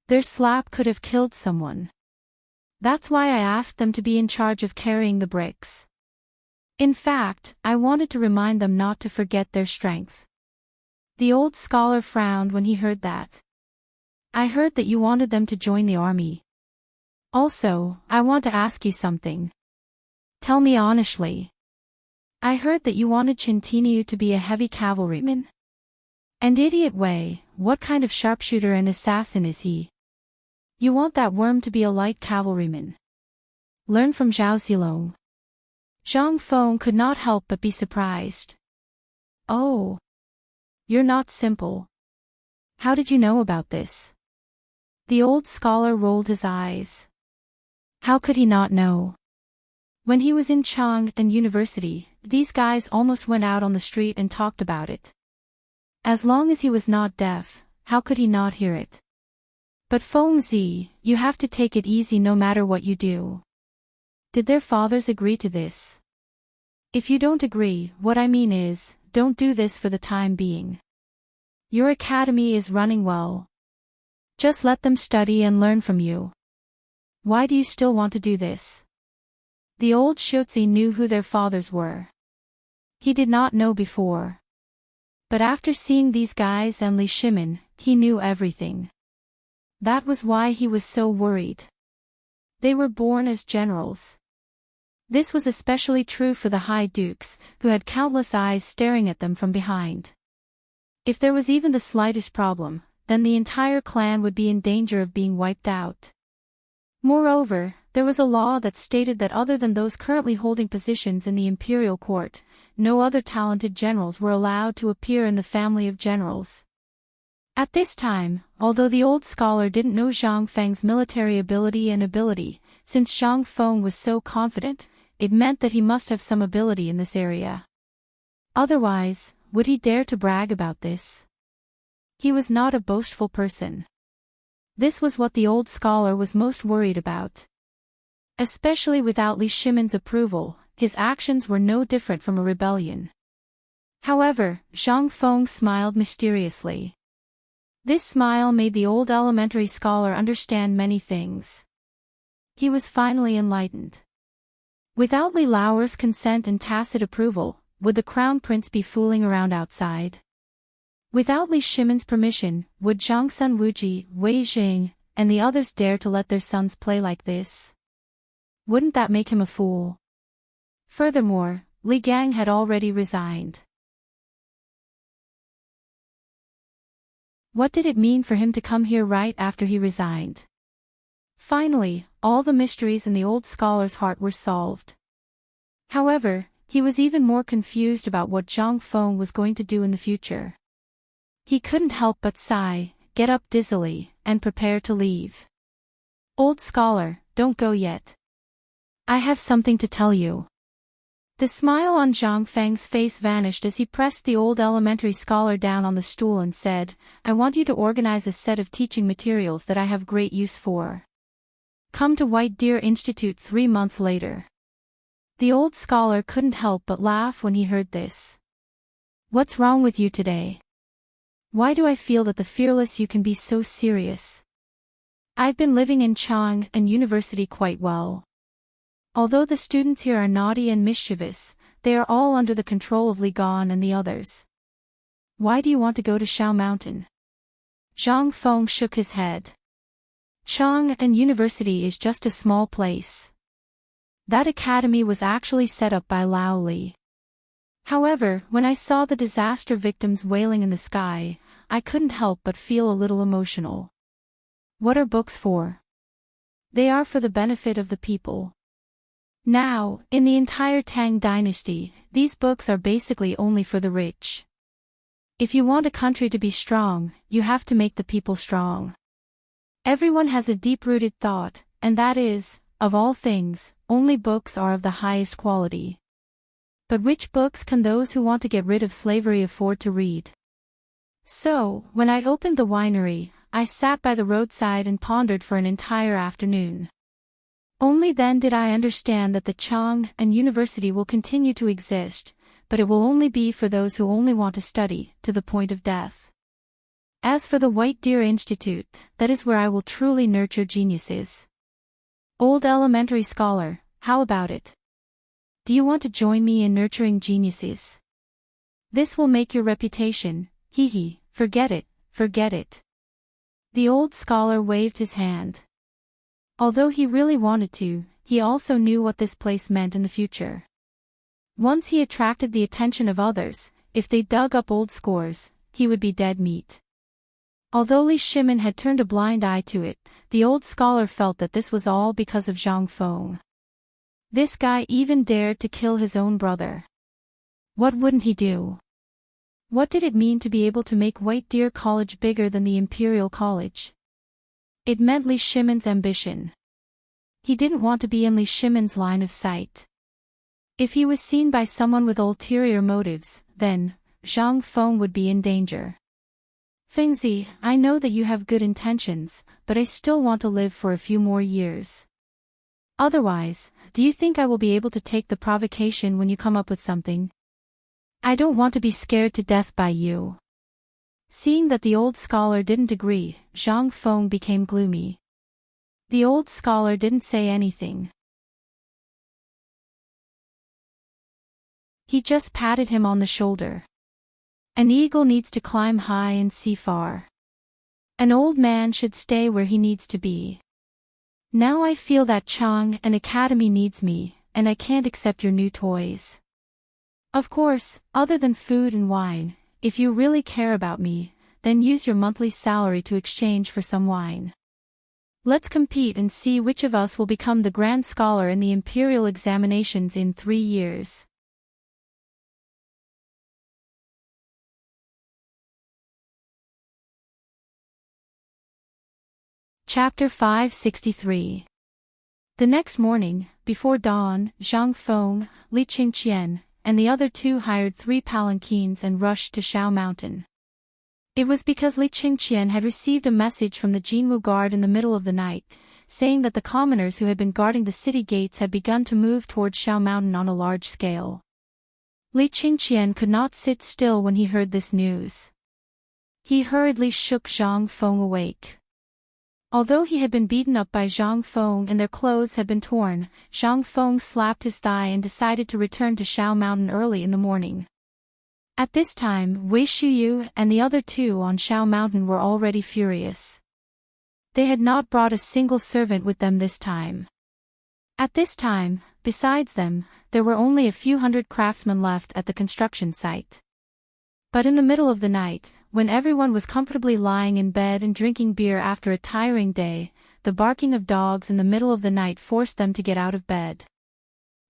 Their slap could have killed someone. That's why I asked them to be in charge of carrying the bricks. In fact, I wanted to remind them not to forget their strength. The old scholar frowned when he heard that. I heard that you wanted them to join the army. Also, I want to ask you something. Tell me honestly. I heard that you wanted Chintinu to be a heavy cavalryman. And idiot way, what kind of sharpshooter and assassin is he? You want that worm to be a light cavalryman. Learn from Zhao Zilong. Zhang Feng could not help but be surprised. Oh. You're not simple. How did you know about this? The old scholar rolled his eyes. How could he not know? When he was in Chang and university, these guys almost went out on the street and talked about it. As long as he was not deaf, how could he not hear it? But Feng Zi, you have to take it easy no matter what you do. Did their fathers agree to this? If you don't agree, what I mean is, don't do this for the time being. Your academy is running well. Just let them study and learn from you. Why do you still want to do this? The old Shotzi knew who their fathers were. He did not know before. But after seeing these guys and Li Shimin, he knew everything. That was why he was so worried. They were born as generals. This was especially true for the High Dukes, who had countless eyes staring at them from behind. If there was even the slightest problem, then the entire clan would be in danger of being wiped out. Moreover, there was a law that stated that other than those currently holding positions in the imperial court, no other talented generals were allowed to appear in the family of generals. At this time, although the old scholar didn't know Zhang Feng's military ability, since Zhang Feng was so confident, it meant that he must have some ability in this area. Otherwise, would he dare to brag about this? He was not a boastful person. This was what the old scholar was most worried about. Especially without Li Shimin's approval, his actions were no different from a rebellion. However, Zhang Feng smiled mysteriously. This smile made the old elementary scholar understand many things. He was finally enlightened. Without Li Laoer's consent and tacit approval, would the crown prince be fooling around outside? Without Li Shimin's permission, would Zhangsun Wuji, Wei Jing, and the others dare to let their sons play like this? Wouldn't that make him a fool? Furthermore, Li Gang had already resigned. What did it mean for him to come here right after he resigned? Finally, all the mysteries in the old scholar's heart were solved. However, he was even more confused about what Zhang Feng was going to do in the future. He couldn't help but sigh, get up dizzily, and prepare to leave. Old scholar, don't go yet. I have something to tell you. The smile on Zhang Feng's face vanished as he pressed the old elementary scholar down on the stool and said, I want you to organize a set of teaching materials that I have great use for. Come to White Deer Institute 3 months later. The old scholar couldn't help but laugh when he heard this. What's wrong with you today? Why do I feel that the fearless you can be so serious? I've been living in Chang and university quite well. Although the students here are naughty and mischievous, they are all under the control of Li Gan and the others. Why do you want to go to Shao Mountain? Zhang Feng shook his head. Chang and university is just a small place. That academy was actually set up by Lao Li. However, when I saw the disaster victims wailing in the sky, I couldn't help but feel a little emotional. What are books for? They are for the benefit of the people. Now, in the entire Tang Dynasty, these books are basically only for the rich. If you want a country to be strong, you have to make the people strong. Everyone has a deep-rooted thought, and that is, of all things, only books are of the highest quality. But which books can those who want to get rid of slavery afford to read? So, when I opened the winery, I sat by the roadside and pondered for an entire afternoon. Only then did I understand that the Chang and university will continue to exist, but it will only be for those who only want to study, to the point of death. As for the White Deer Institute, that is where I will truly nurture geniuses. Old elementary scholar, how about it? Do you want to join me in nurturing geniuses? This will make your reputation, hee. Forget it, forget it. The old scholar waved his hand. Although he really wanted to, he also knew what this place meant in the future. Once he attracted the attention of others, if they dug up old scores, he would be dead meat. Although Li Shimin had turned a blind eye to it, the old scholar felt that this was all because of Zhang Feng. This guy even dared to kill his own brother. What wouldn't he do? What did it mean to be able to make White Deer College bigger than the Imperial College? It meant Li Shimin's ambition. He didn't want to be in Li Shimin's line of sight. If he was seen by someone with ulterior motives, then Zhang Feng would be in danger. Fengzi, I know that you have good intentions, but I still want to live for a few more years. Otherwise, do you think I will be able to take the provocation when you come up with something? I don't want to be scared to death by you. Seeing that the old scholar didn't agree, Zhang Feng became gloomy. The old scholar didn't say anything. He just patted him on the shoulder. An eagle needs to climb high and see far. An old man should stay where he needs to be. Now I feel that Chang and Academy needs me, and I can't accept your new toys. Of course, other than food and wine, if you really care about me, then use your monthly salary to exchange for some wine. Let's compete and see which of us will become the grand scholar in the imperial examinations in 3 years. Chapter 563. The next morning, before dawn, Zhang Feng, Li Qingqian, and the other two hired 3 palanquins and rushed to Shao Mountain. It was because Li Qingqian had received a message from the Jinwu Guard in the middle of the night, saying that the commoners who had been guarding the city gates had begun to move towards Shao Mountain on a large scale. Li Qingqian could not sit still when he heard this news. He hurriedly shook Zhang Feng awake. Although he had been beaten up by Zhang Feng and their clothes had been torn, Zhang Feng slapped his thigh and decided to return to Shao Mountain early in the morning. At this time, Wei Shuyu and the other two on Shao Mountain were already furious. They had not brought a single servant with them this time. At this time, besides them, there were only a few hundred craftsmen left at the construction site. But in the middle of the night, when everyone was comfortably lying in bed and drinking beer after a tiring day, the barking of dogs in the middle of the night forced them to get out of bed.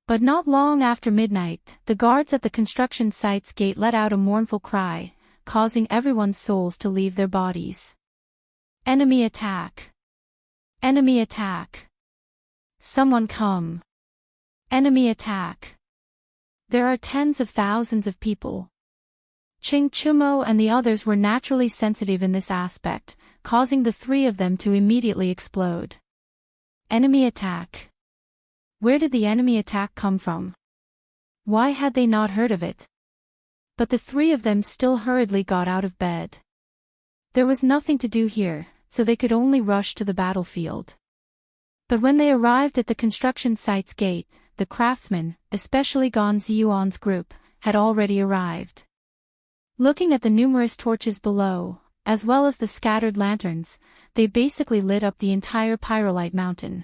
But not long after midnight, the guards at the construction site's gate let out a mournful cry, causing everyone's souls to leave their bodies. Enemy attack! Enemy attack! Someone come! Enemy attack! There are tens of thousands of people. Qing Chumo and the others were naturally sensitive in this aspect, causing the 3 of them to immediately explode. Enemy attack. Where did the enemy attack come from? Why had they not heard of it? But the 3 of them still hurriedly got out of bed. There was nothing to do here, so they could only rush to the battlefield. But when they arrived at the construction site's gate, the craftsmen, especially Gan Ziyuan's group, had already arrived. Looking at the numerous torches below, as well as the scattered lanterns, they basically lit up the entire Pyrolite mountain.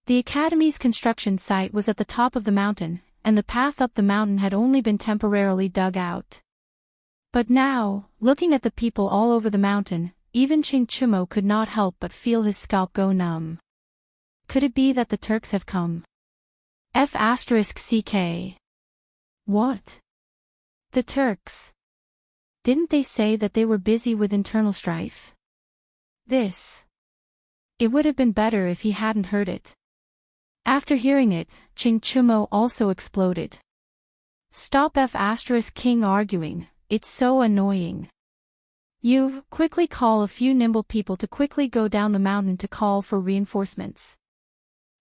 The Academy's construction site was at the top of the mountain, and the path up the mountain had only been temporarily dug out. But now, looking at the people all over the mountain, even Qing Chumo could not help but feel his scalp go numb. Could it be that the Turks have come? F***CK. What? The Turks? Didn't they say that they were busy with internal strife? It would have been better if he hadn't heard it. After hearing it, Qing Chumo also exploded. Stop F***king arguing, it's so annoying. You, quickly call a few nimble people to quickly go down the mountain to call for reinforcements.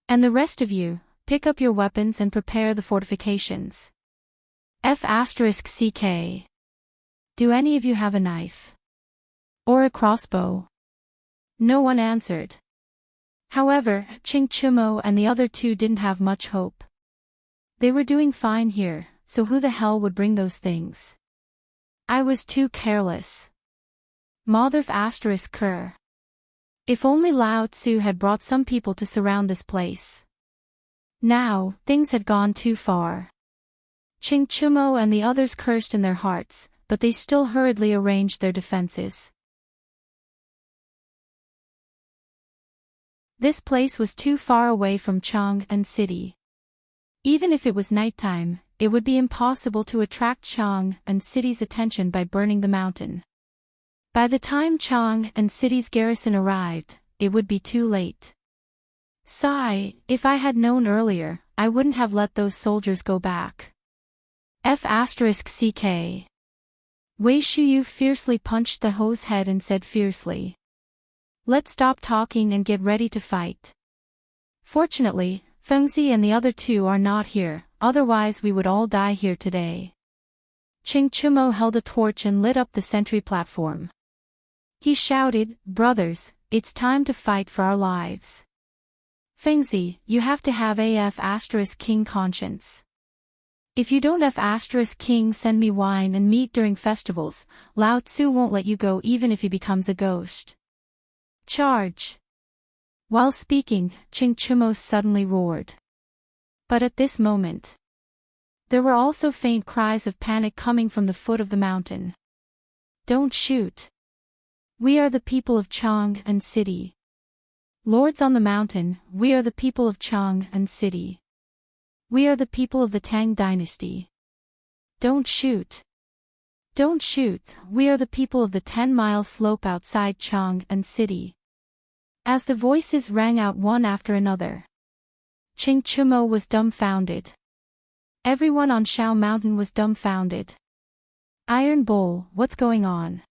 And the rest of you, pick up your weapons and prepare the fortifications. F***CK. Do any of you have a knife? Or a crossbow? No one answered. However, Qing Chumo and the other two didn't have much hope. They were doing fine here, so who the hell would bring those things? I was too careless. Motherf asterisk cur. If only Lao Tzu had brought some people to surround this place. Now, things had gone too far. Ching Chumo and the others cursed in their hearts, but they still hurriedly arranged their defenses. This place was too far away from Chang and city. Even if it was nighttime, it would be impossible to attract Chang and city's attention by burning the mountain. By the time Chang and city's garrison arrived, it would be too late. Sigh, if I had known earlier, I wouldn't have let those soldiers go back. F***ck. Wei Shuyu fiercely punched the ho's head and said fiercely, "Let's stop talking and get ready to fight." Fortunately, Fengzi and the other two are not here, otherwise we would all die here today. Ching Chumo held a torch and lit up the sentry platform. He shouted, "Brothers, it's time to fight for our lives. Fengzi, you have to have a king conscience. If you don't have king send me wine and meat during festivals, Lao Tzu won't let you go even if he becomes a ghost. Charge!" While speaking, Ching Chumo suddenly roared. But at this moment, there were also faint cries of panic coming from the foot of the mountain. "Don't shoot. We are the people of Chang and city. Lords on the mountain, we are the people of Chang and city. We are the people of the Tang Dynasty. Don't shoot. Don't shoot, we are the people of the 10-mile slope outside Chang and city." As the voices rang out one after another, Ching Chumo was dumbfounded. Everyone on Shao Mountain was dumbfounded. Iron Bowl, what's going on?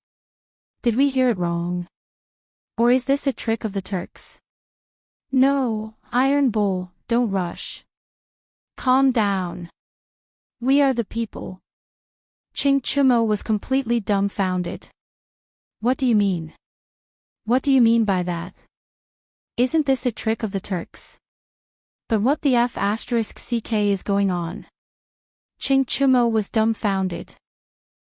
Did we hear it wrong? Or is this a trick of the Turks? No, Iron Bowl, don't rush. Calm down. We are the people. Ching Chumo was completely dumbfounded. What do you mean? What do you mean by that? Isn't this a trick of the Turks? But what the f***ck is going on? Ching Chumo was dumbfounded.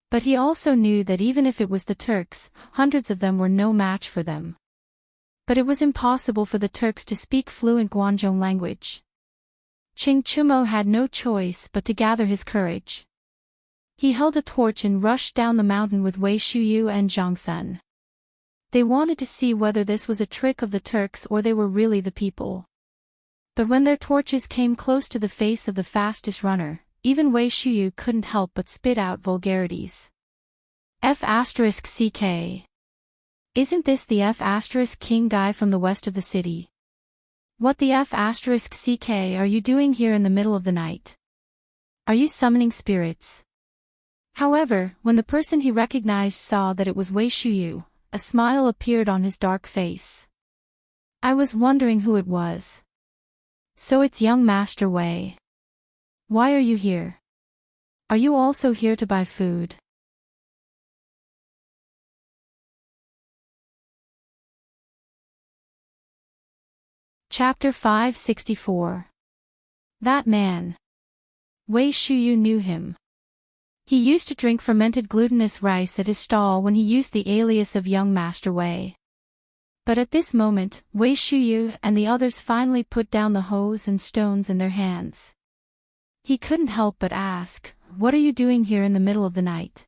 But he also knew that even if it was the Turks, hundreds of them were no match for them. But it was impossible for the Turks to speak fluent Guanzhong language. Ching Chumo had no choice but to gather his courage. He held a torch and rushed down the mountain with Wei Shuyu and Zhang Sun. They wanted to see whether this was a trick of the Turks or they were really the people. But when their torches came close to the face of the fastest runner, even Wei Shuyu couldn't help but spit out vulgarities. F***ck. Isn't this the F***king guy from the west of the city? What the F***ck are you doing here in the middle of the night? Are you summoning spirits? However, when the person he recognized saw that it was Wei Shuyu, a smile appeared on his dark face. I was wondering who it was. So it's young Master Wei. Why are you here? Are you also here to buy food? Chapter 564. That man. Wei Shuyu knew him. He used to drink fermented glutinous rice at his stall when he used the alias of young Master Wei. But at this moment, Wei Shuyu and the others finally put down the hoes and stones in their hands. He couldn't help but ask, "What are you doing here in the middle of the night?"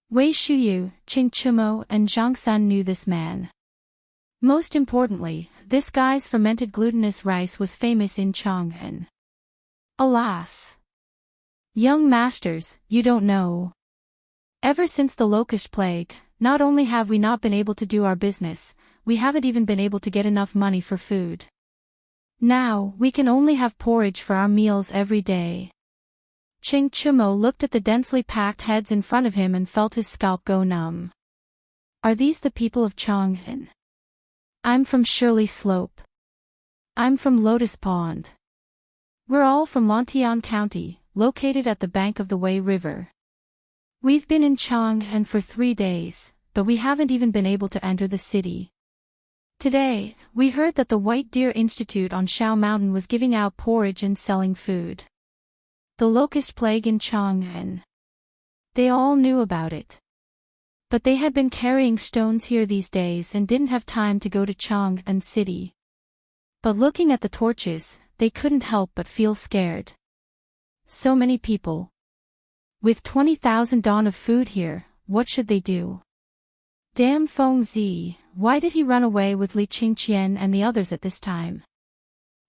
Wei Shuyu, Ching Chumo and Zhang Sun knew this man. Most importantly, this guy's fermented glutinous rice was famous in Chang'an. Alas! Young masters, you don't know. Ever since the locust plague, not only have we not been able to do our business, we haven't even been able to get enough money for food. Now, we can only have porridge for our meals every day. Ching Chumo looked at the densely packed heads in front of him and felt his scalp go numb. Are these the people of Chang'an? I'm from Shirley Slope. I'm from Lotus Pond. We're all from Lontian County, located at the bank of the Wei River. We've been in Chang'an for 3 days, but we haven't even been able to enter the city. Today, we heard that the White Deer Institute on Shao Mountain was giving out porridge and selling food. The locust plague in Chang'an. They all knew about it. But they had been carrying stones here these days and didn't have time to go to Chang'an City. But looking at the torches, they couldn't help but feel scared. So many people. With 20,000 don of food here, what should they do? Damn Feng Zi, why did he run away with Li Qingqian and the others at this time?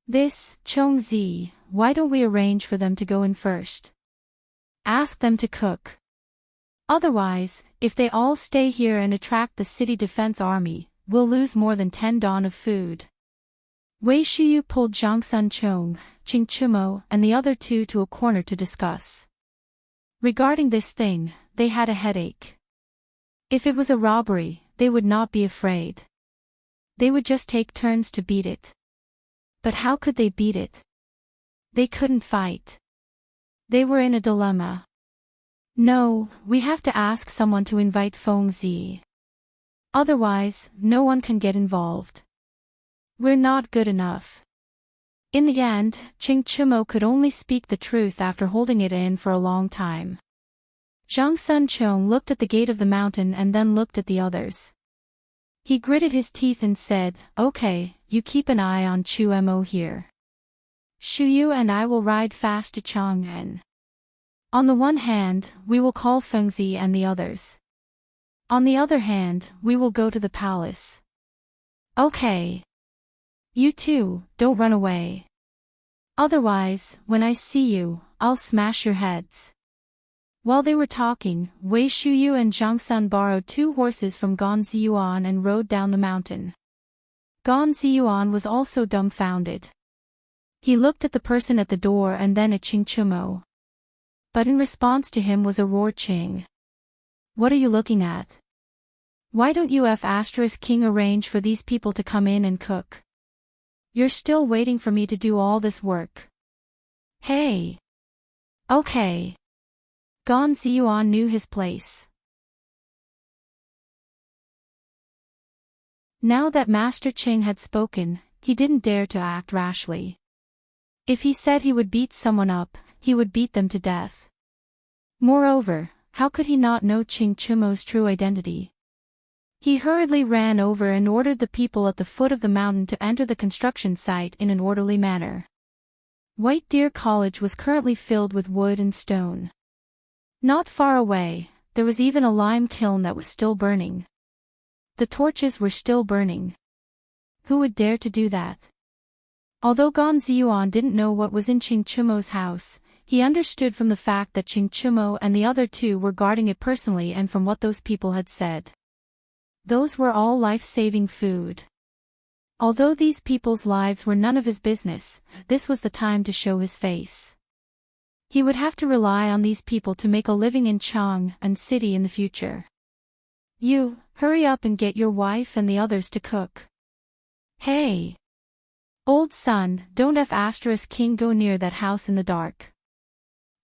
This, Chong Zi, why don't we arrange for them to go in first? Ask them to cook. Otherwise, if they all stay here and attract the city defense army, we'll lose more than 10 don of food. Wei Shiyu pulled Zhang Sunchong, Qing Chumo, and the other two to a corner to discuss. Regarding this thing, they had a headache. If it was a robbery, they would not be afraid. They would just take turns to beat it. But how could they beat it? They couldn't fight. They were in a dilemma. No, we have to ask someone to invite Feng Zi. Otherwise, no one can get involved. We're not good enough. In the end, Qing Chumo could only speak the truth after holding it in for a long time. Zhang Sunchong looked at the gate of the mountain and then looked at the others. He gritted his teeth and said, "Okay, you keep an eye on Chu Mo here. Shuyu and I will ride fast to Chang'an. On the one hand, we will call Feng Zi and the others. On the other hand, we will go to the palace." "Okay. You two, don't run away. Otherwise, when I see you, I'll smash your heads." While they were talking, Wei Shuyu and Zhang Sun borrowed 2 horses from Gan Ziyuan and rode down the mountain. Gan Ziyuan was also dumbfounded. He looked at the person at the door and then at Qing Chumo. But in response to him was a roar. "Qing. What are you looking at? Why don't you King arrange for these people to come in and cook? You're still waiting for me to do all this work." "Hey. Okay." Gan Ziyuan knew his place. Now that Master Qing had spoken, he didn't dare to act rashly. If he said he would beat someone up, he would beat them to death. Moreover, how could he not know Qing Chumo's true identity? He hurriedly ran over and ordered the people at the foot of the mountain to enter the construction site in an orderly manner. White Deer College was currently filled with wood and stone. Not far away, there was even a lime kiln that was still burning. The torches were still burning. Who would dare to do that? Although Gan Ziyuan didn't know what was in Qing Chumo's house, he understood from the fact that Qing Chumo and the other two were guarding it personally and from what those people had said. Those were all life-saving food. Although these people's lives were none of his business, this was the time to show his face. He would have to rely on these people to make a living in Chang'an City in the future. "You, hurry up and get your wife and the others to cook." "Hey! Old son, don't King go near that house in the dark.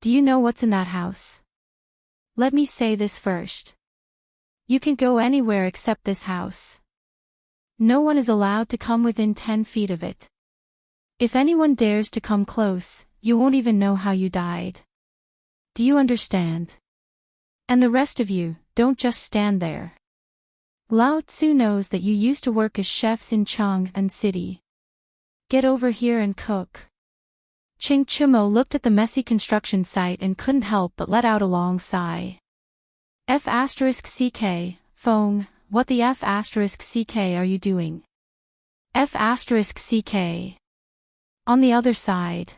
Do you know what's in that house? Let me say this first. You can go anywhere except this house. No one is allowed to come within 10 feet of it. If anyone dares to come close, you won't even know how you died. Do you understand? And the rest of you, don't just stand there. Lao Tzu knows that you used to work as chefs in Chang'an City. Get over here and cook." Qing Chumo looked at the messy construction site and couldn't help but let out a long sigh. F***ck, Feng, what the F***ck are you doing? F***ck. On the other side.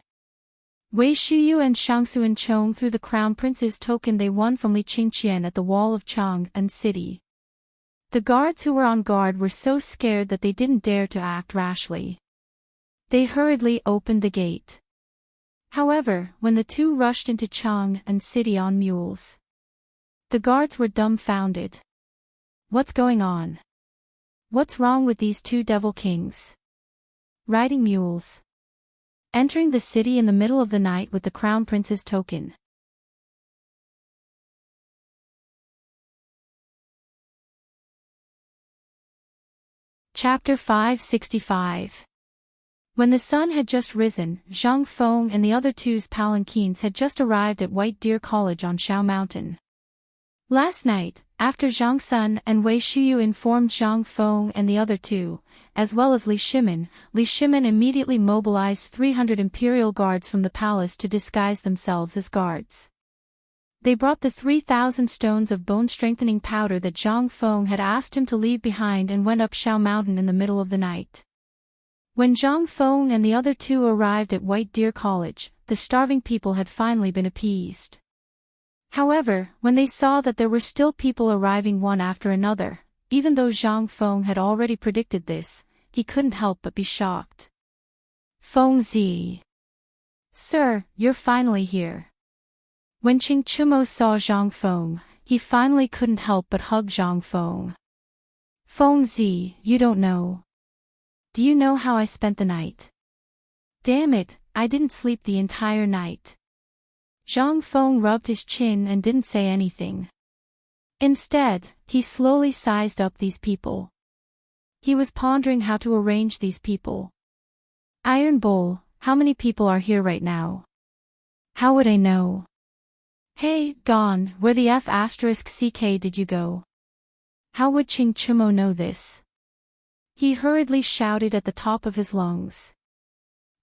Wei Shuyu and Shangsuan Chong threw the crown prince's token they won from Li Qingqian at the wall of Chang'an City. The guards who were on guard were so scared that they didn't dare to act rashly. They hurriedly opened the gate. However, when the two rushed into Chang'an City on mules, the guards were dumbfounded. What's going on? What's wrong with these 2 devil kings? Riding mules. Entering the city in the middle of the night with the crown prince's token. Chapter 565. When the sun had just risen, Zhang Feng and the other two's palanquins had just arrived at White Deer College on Shao Mountain. Last night, after Zhang Sun and Wei Shuyu informed Zhang Feng and the other two, as well as Li Shimin immediately mobilized 300 imperial guards from the palace to disguise themselves as guards. They brought the 3,000 stones of bone-strengthening powder that Zhang Feng had asked him to leave behind and went up Shao Mountain in the middle of the night. When Zhang Feng and the other two arrived at White Deer College, the starving people had finally been appeased. However, when they saw that there were still people arriving one after another, even though Zhang Feng had already predicted this, he couldn't help but be shocked. Feng Zi. Sir, you're finally here. When Qing Chumo saw Zhang Feng, he finally couldn't help but hug Zhang Feng. Feng Zi, you don't know. Do you know how I spent the night? Damn it, I didn't sleep the entire night. Zhang Feng rubbed his chin and didn't say anything. Instead, he slowly sized up these people. He was pondering how to arrange these people. Iron Bowl, how many people are here right now? How would I know? Hey, Gon, where the F***ck did you go? How would Qing Chumo know this? He hurriedly shouted at the top of his lungs.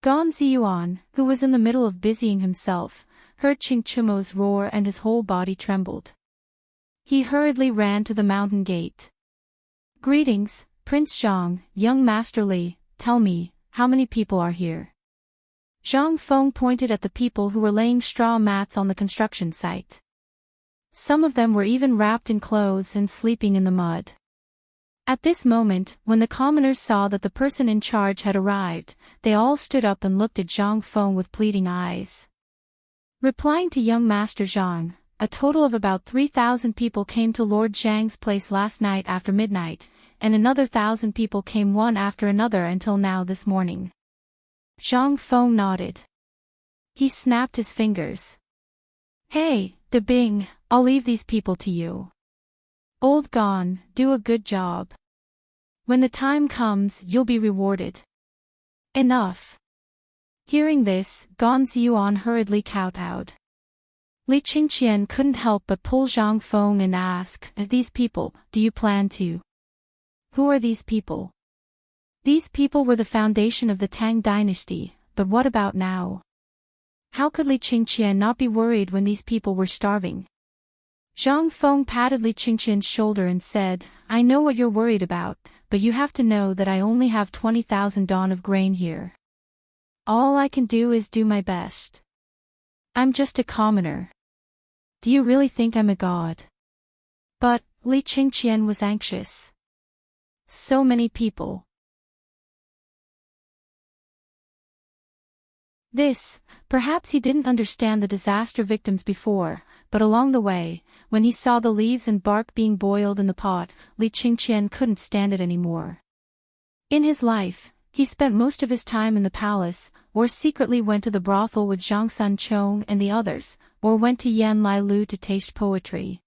Gon Ziyuan, who was in the middle of busying himself, heard Qing Chumo's roar and his whole body trembled. He hurriedly ran to the mountain gate. Greetings, Prince Zhang, young Master Li, tell me, how many people are here? Zhang Feng pointed at the people who were laying straw mats on the construction site. Some of them were even wrapped in clothes and sleeping in the mud. At this moment, when the commoners saw that the person in charge had arrived, they all stood up and looked at Zhang Feng with pleading eyes. Replying to young Master Zhang, a total of about 3,000 people came to Lord Zhang's place last night after midnight, and another 1,000 people came one after another until now this morning. Zhang Feng nodded. He snapped his fingers. Hey, De Bing, I'll leave these people to you. Old Gon, do a good job. When the time comes, you'll be rewarded. Enough. Hearing this, Gon Ziyuan hurriedly kowtowed. Li Qingqian couldn't help but pull Zhang Feng and ask, these people, do you plan to? Who are these people? These people were the foundation of the Tang Dynasty, but what about now? How could Li Qingqian not be worried when these people were starving? Zhang Feng patted Li Qingqian's shoulder and said, I know what you're worried about, but you have to know that I only have 20,000 dawn of grain here. All I can do is do my best. I'm just a commoner. Do you really think I'm a god? But, Li Qingqian was anxious. So many people. Perhaps he didn't understand the disaster victims before, but along the way, when he saw the leaves and bark being boiled in the pot, Li Qingqian couldn't stand it anymore. In his life, he spent most of his time in the palace, or secretly went to the brothel with Zhang Sun Chong and the others, or went to Yan Lai Lu to taste poetry.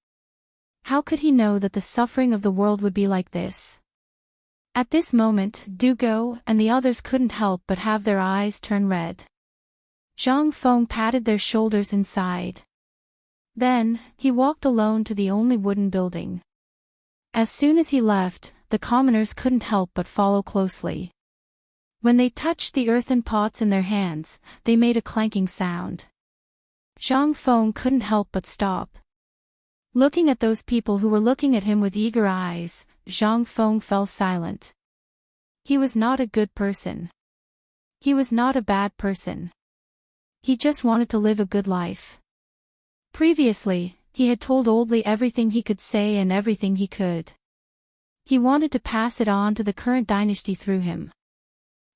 How could he know that the suffering of the world would be like this? At this moment, Du Go and the others couldn't help but have their eyes turn red. Zhang Feng patted their shoulders inside. Then, he walked alone to the only wooden building. As soon as he left, the commoners couldn't help but follow closely. When they touched the earthen pots in their hands, they made a clanking sound. Zhang Feng couldn't help but stop. Looking at those people who were looking at him with eager eyes, Zhang Feng fell silent. He was not a good person. He was not a bad person. He just wanted to live a good life. Previously, he had told Old Li everything he could say and everything he could. He wanted to pass it on to the current dynasty through him.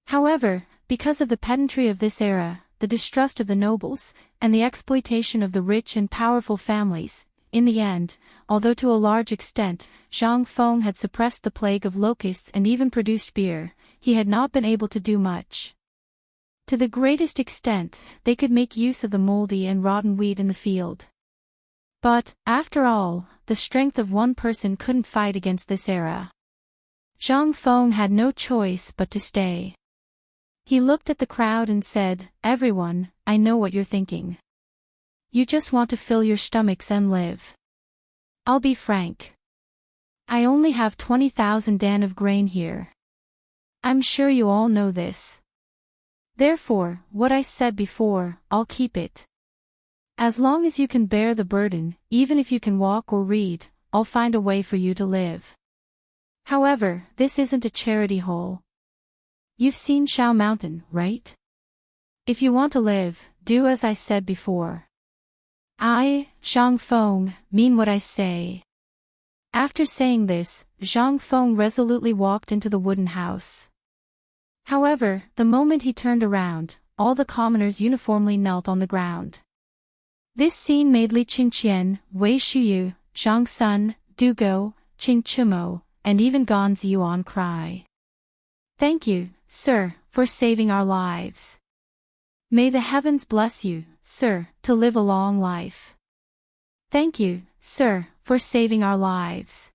However, because of the pedantry of this era, the distrust of the nobles, and the exploitation of the rich and powerful families, in the end, although to a large extent, Zhang Feng had suppressed the plague of locusts and even produced beer, he had not been able to do much. To the greatest extent, they could make use of the moldy and rotten wheat in the field. But, after all, the strength of one person couldn't fight against this era. Zhang Feng had no choice but to stay. He looked at the crowd and said, "Everyone, I know what you're thinking. You just want to fill your stomachs and live. I'll be frank. I only have 20,000 dan of grain here. I'm sure you all know this. Therefore, what I said before, I'll keep it. As long as you can bear the burden, even if you can walk or read, I'll find a way for you to live. However, this isn't a charity hole. You've seen Shao Mountain, right? If you want to live, do as I said before. I, Zhang Feng, mean what I say." After saying this, Zhang Feng resolutely walked into the wooden house. However, the moment he turned around, all the commoners uniformly knelt on the ground. This scene made Li Qingqian, Wei Shuyu, Zhang Sun, Du Go, Qing Chimo, and even Gan Ziyuan cry. "Thank you, sir, for saving our lives. May the heavens bless you, sir, to live a long life. Thank you, sir, for saving our lives."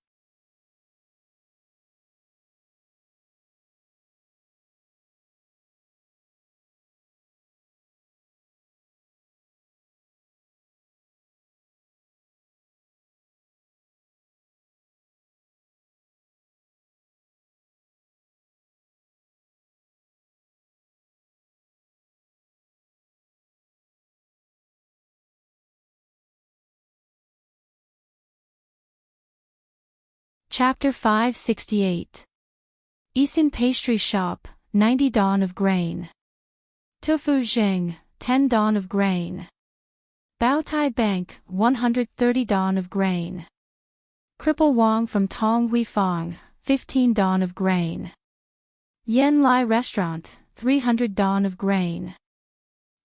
Chapter 568. Isin Pastry Shop, 90 dan of grain. Tofu Zheng, 10 dan of grain. Baotai Bank, 130 dan of grain. Cripple Wang from Tong Huifang, 15 dan of grain. Yen Lai Restaurant, 300 dan of grain.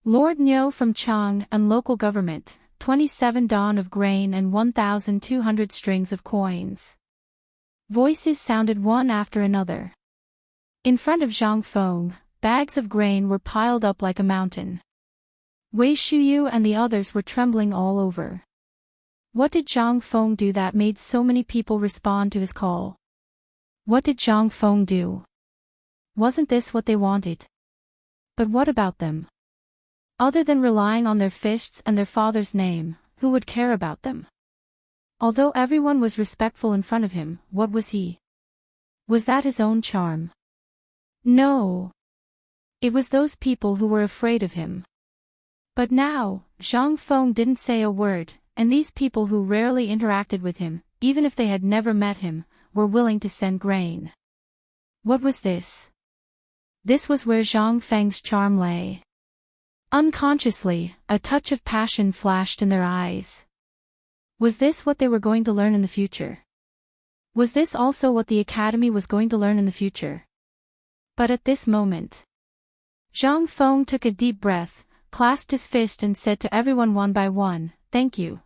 Lord Nyo from Chang and local government, 27 dan of grain and 1,200 strings of coins. Voices sounded one after another. In front of Zhang Feng, bags of grain were piled up like a mountain. Wei Shuyu and the others were trembling all over. What did Zhang Feng do that made so many people respond to his call? What did Zhang Feng do? Wasn't this what they wanted? But what about them? Other than relying on their fists and their father's name, who would care about them? Although everyone was respectful in front of him, what was he? Was that his own charm? No. It was those people who were afraid of him. But now, Zhang Feng didn't say a word, and these people who rarely interacted with him, even if they had never met him, were willing to send grain. What was this? This was where Zhang Feng's charm lay. Unconsciously, a touch of passion flashed in their eyes. Was this what they were going to learn in the future? Was this also what the academy was going to learn in the future? But at this moment, Zhang Feng took a deep breath, clasped his fist and said to everyone one by one, thank you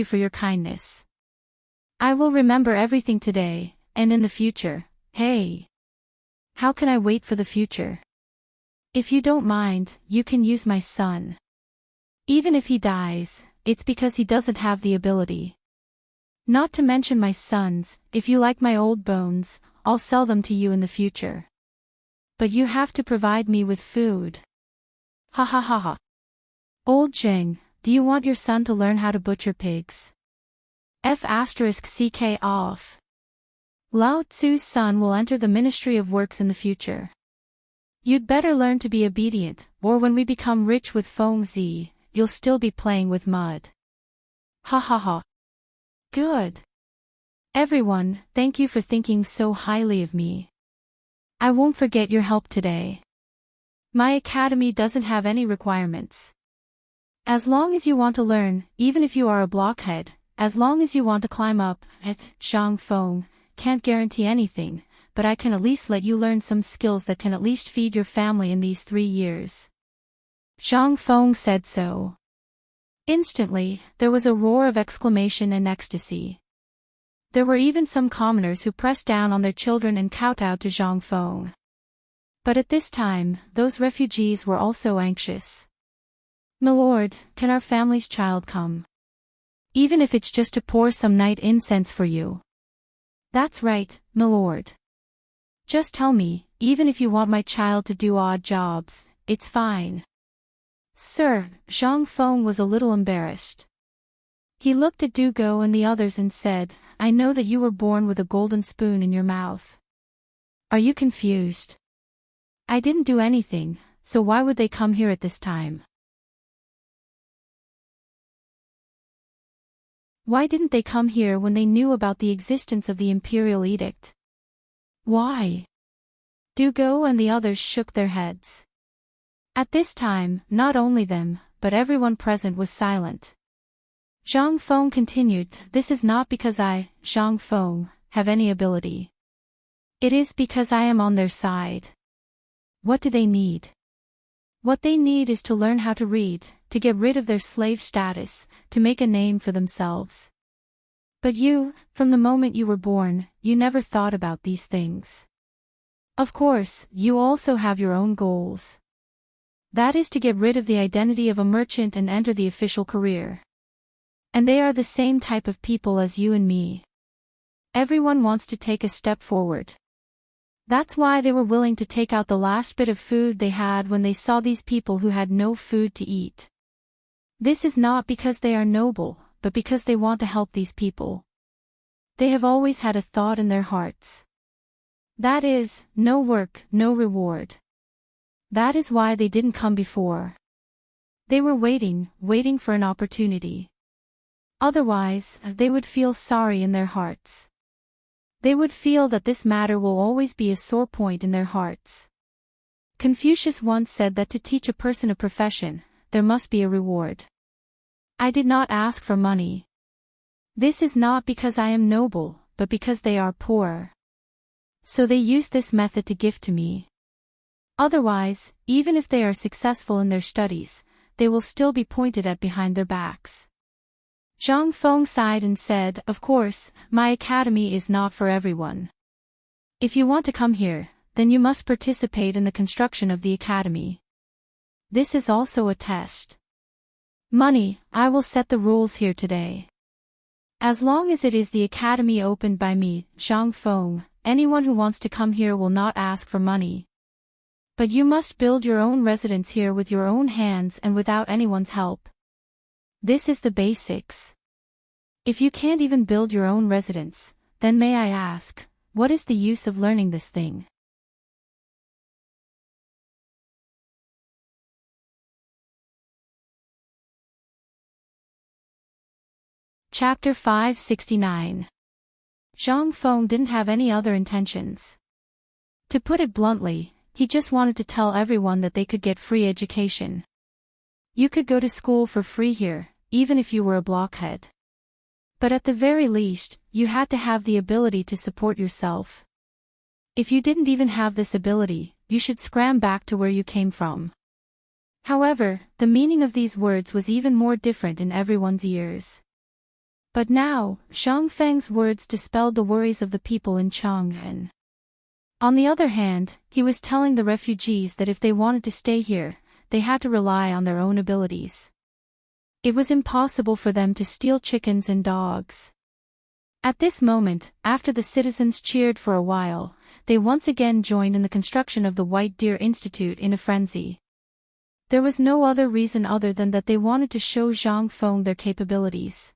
for your kindness. I will remember everything today, and in the future, hey. How can I wait for the future? If you don't mind, you can use my son. Even if he dies, it's because he doesn't have the ability. Not to mention my sons, if you like my old bones, I'll sell them to you in the future. But you have to provide me with food. Ha ha ha ha. Old Jing, do you want your son to learn how to butcher pigs? F***ck off. Lao Tzu's son will enter the Ministry of Works in the future. You'd better learn to be obedient, or when we become rich with Feng Zi, you'll still be playing with mud. Ha ha ha. Good. Everyone, thank you for thinking so highly of me. I won't forget your help today. My academy doesn't have any requirements. As long as you want to learn, even if you are a blockhead, as long as you want to climb up, Zhang Feng, can't guarantee anything, but I can at least let you learn some skills that can at least feed your family in these 3 years. Zhang Feng said so. Instantly, there was a roar of exclamation and ecstasy. There were even some commoners who pressed down on their children and kowtowed to Zhang Feng. But at this time, those refugees were also anxious. Milord, can our family's child come? Even if it's just to pour some night incense for you. That's right, milord. Just tell me, even if you want my child to do odd jobs, it's fine. Sir, Zhang Feng was a little embarrassed. He looked at Dugo and the others and said, I know that you were born with a golden spoon in your mouth. Are you confused? I didn't do anything, so why would they come here at this time? Why didn't they come here when they knew about the existence of the imperial edict? Why? Dugo and the others shook their heads. At this time, not only them, but everyone present was silent. Zhang Feng continued, this is not because I, Zhang Feng, have any ability. It is because I am on their side. What do they need? What they need is to learn how to read, to get rid of their slave status, to make a name for themselves. But you, from the moment you were born, you never thought about these things. Of course, you also have your own goals. That is to get rid of the identity of a merchant and enter the official career. And they are the same type of people as you and me. Everyone wants to take a step forward. That's why they were willing to take out the last bit of food they had when they saw these people who had no food to eat. This is not because they are noble, but because they want to help these people. They have always had a thought in their hearts. That is, no work, no reward. That is why they didn't come before. They were waiting for an opportunity. Otherwise, they would feel sorry in their hearts. They would feel that this matter will always be a sore point in their hearts. Confucius once said that to teach a person a profession, there must be a reward. I did not ask for money. This is not because I am noble, but because they are poor. So they use this method to gift to me. Otherwise, even if they are successful in their studies, they will still be pointed at behind their backs. Zhang Feng sighed and said, of course, my academy is not for everyone. If you want to come here, then you must participate in the construction of the academy. This is also a test. Money, I will set the rules here today. As long as it is the academy opened by me, Zhang Feng, anyone who wants to come here will not ask for money. But you must build your own residence here with your own hands and without anyone's help. This is the basics. If you can't even build your own residence, then may I ask, what is the use of learning this thing? Chapter 569. Zhang Feng didn't have any other intentions. To put it bluntly, he just wanted to tell everyone that they could get free education. You could go to school for free here, even if you were a blockhead. But at the very least, you had to have the ability to support yourself. If you didn't even have this ability, you should scram back to where you came from. However, the meaning of these words was even more different in everyone's ears. But now, Zhang Feng's words dispelled the worries of the people in Chang'an. On the other hand, he was telling the refugees that if they wanted to stay here, they had to rely on their own abilities. It was impossible for them to steal chickens and dogs. At this moment, after the citizens cheered for a while, they once again joined in the construction of the White Deer Institute in a frenzy. There was no other reason other than that they wanted to show Zhang Feng their capabilities.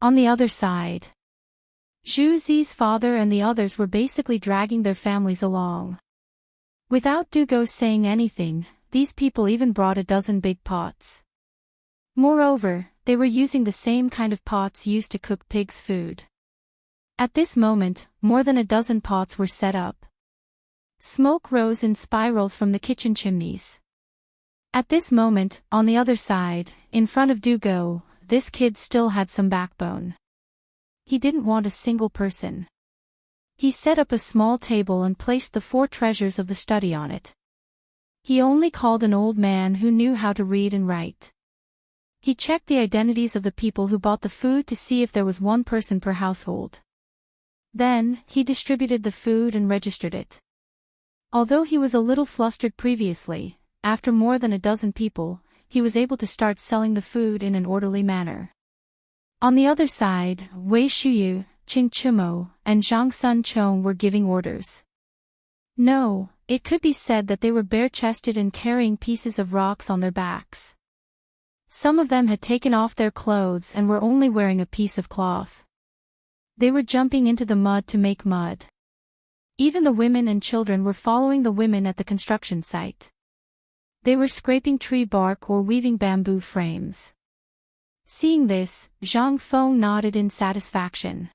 On the other side, Zhu Zi's father and the others were basically dragging their families along. Without Dugo saying anything, these people even brought a dozen big pots. Moreover, they were using the same kind of pots used to cook pigs' food. At this moment, more than a dozen pots were set up. Smoke rose in spirals from the kitchen chimneys. At this moment, on the other side, in front of Dugo, this kid still had some backbone. He didn't want a single person. He set up a small table and placed the 4 treasures of the study on it. He only called an old man who knew how to read and write. He checked the identities of the people who bought the food to see if there was one person per household. Then, he distributed the food and registered it. Although he was a little flustered previously, after more than a dozen people, he was able to start selling the food in an orderly manner. On the other side, Wei Shuyu, Qing Chimo, and Zhang Sun Chong were giving orders. No, it could be said that they were bare-chested and carrying pieces of rocks on their backs. Some of them had taken off their clothes and were only wearing a piece of cloth. They were jumping into the mud to make mud. Even the women and children were following the women at the construction site. They were scraping tree bark or weaving bamboo frames. Seeing this, Zhang Feng nodded in satisfaction.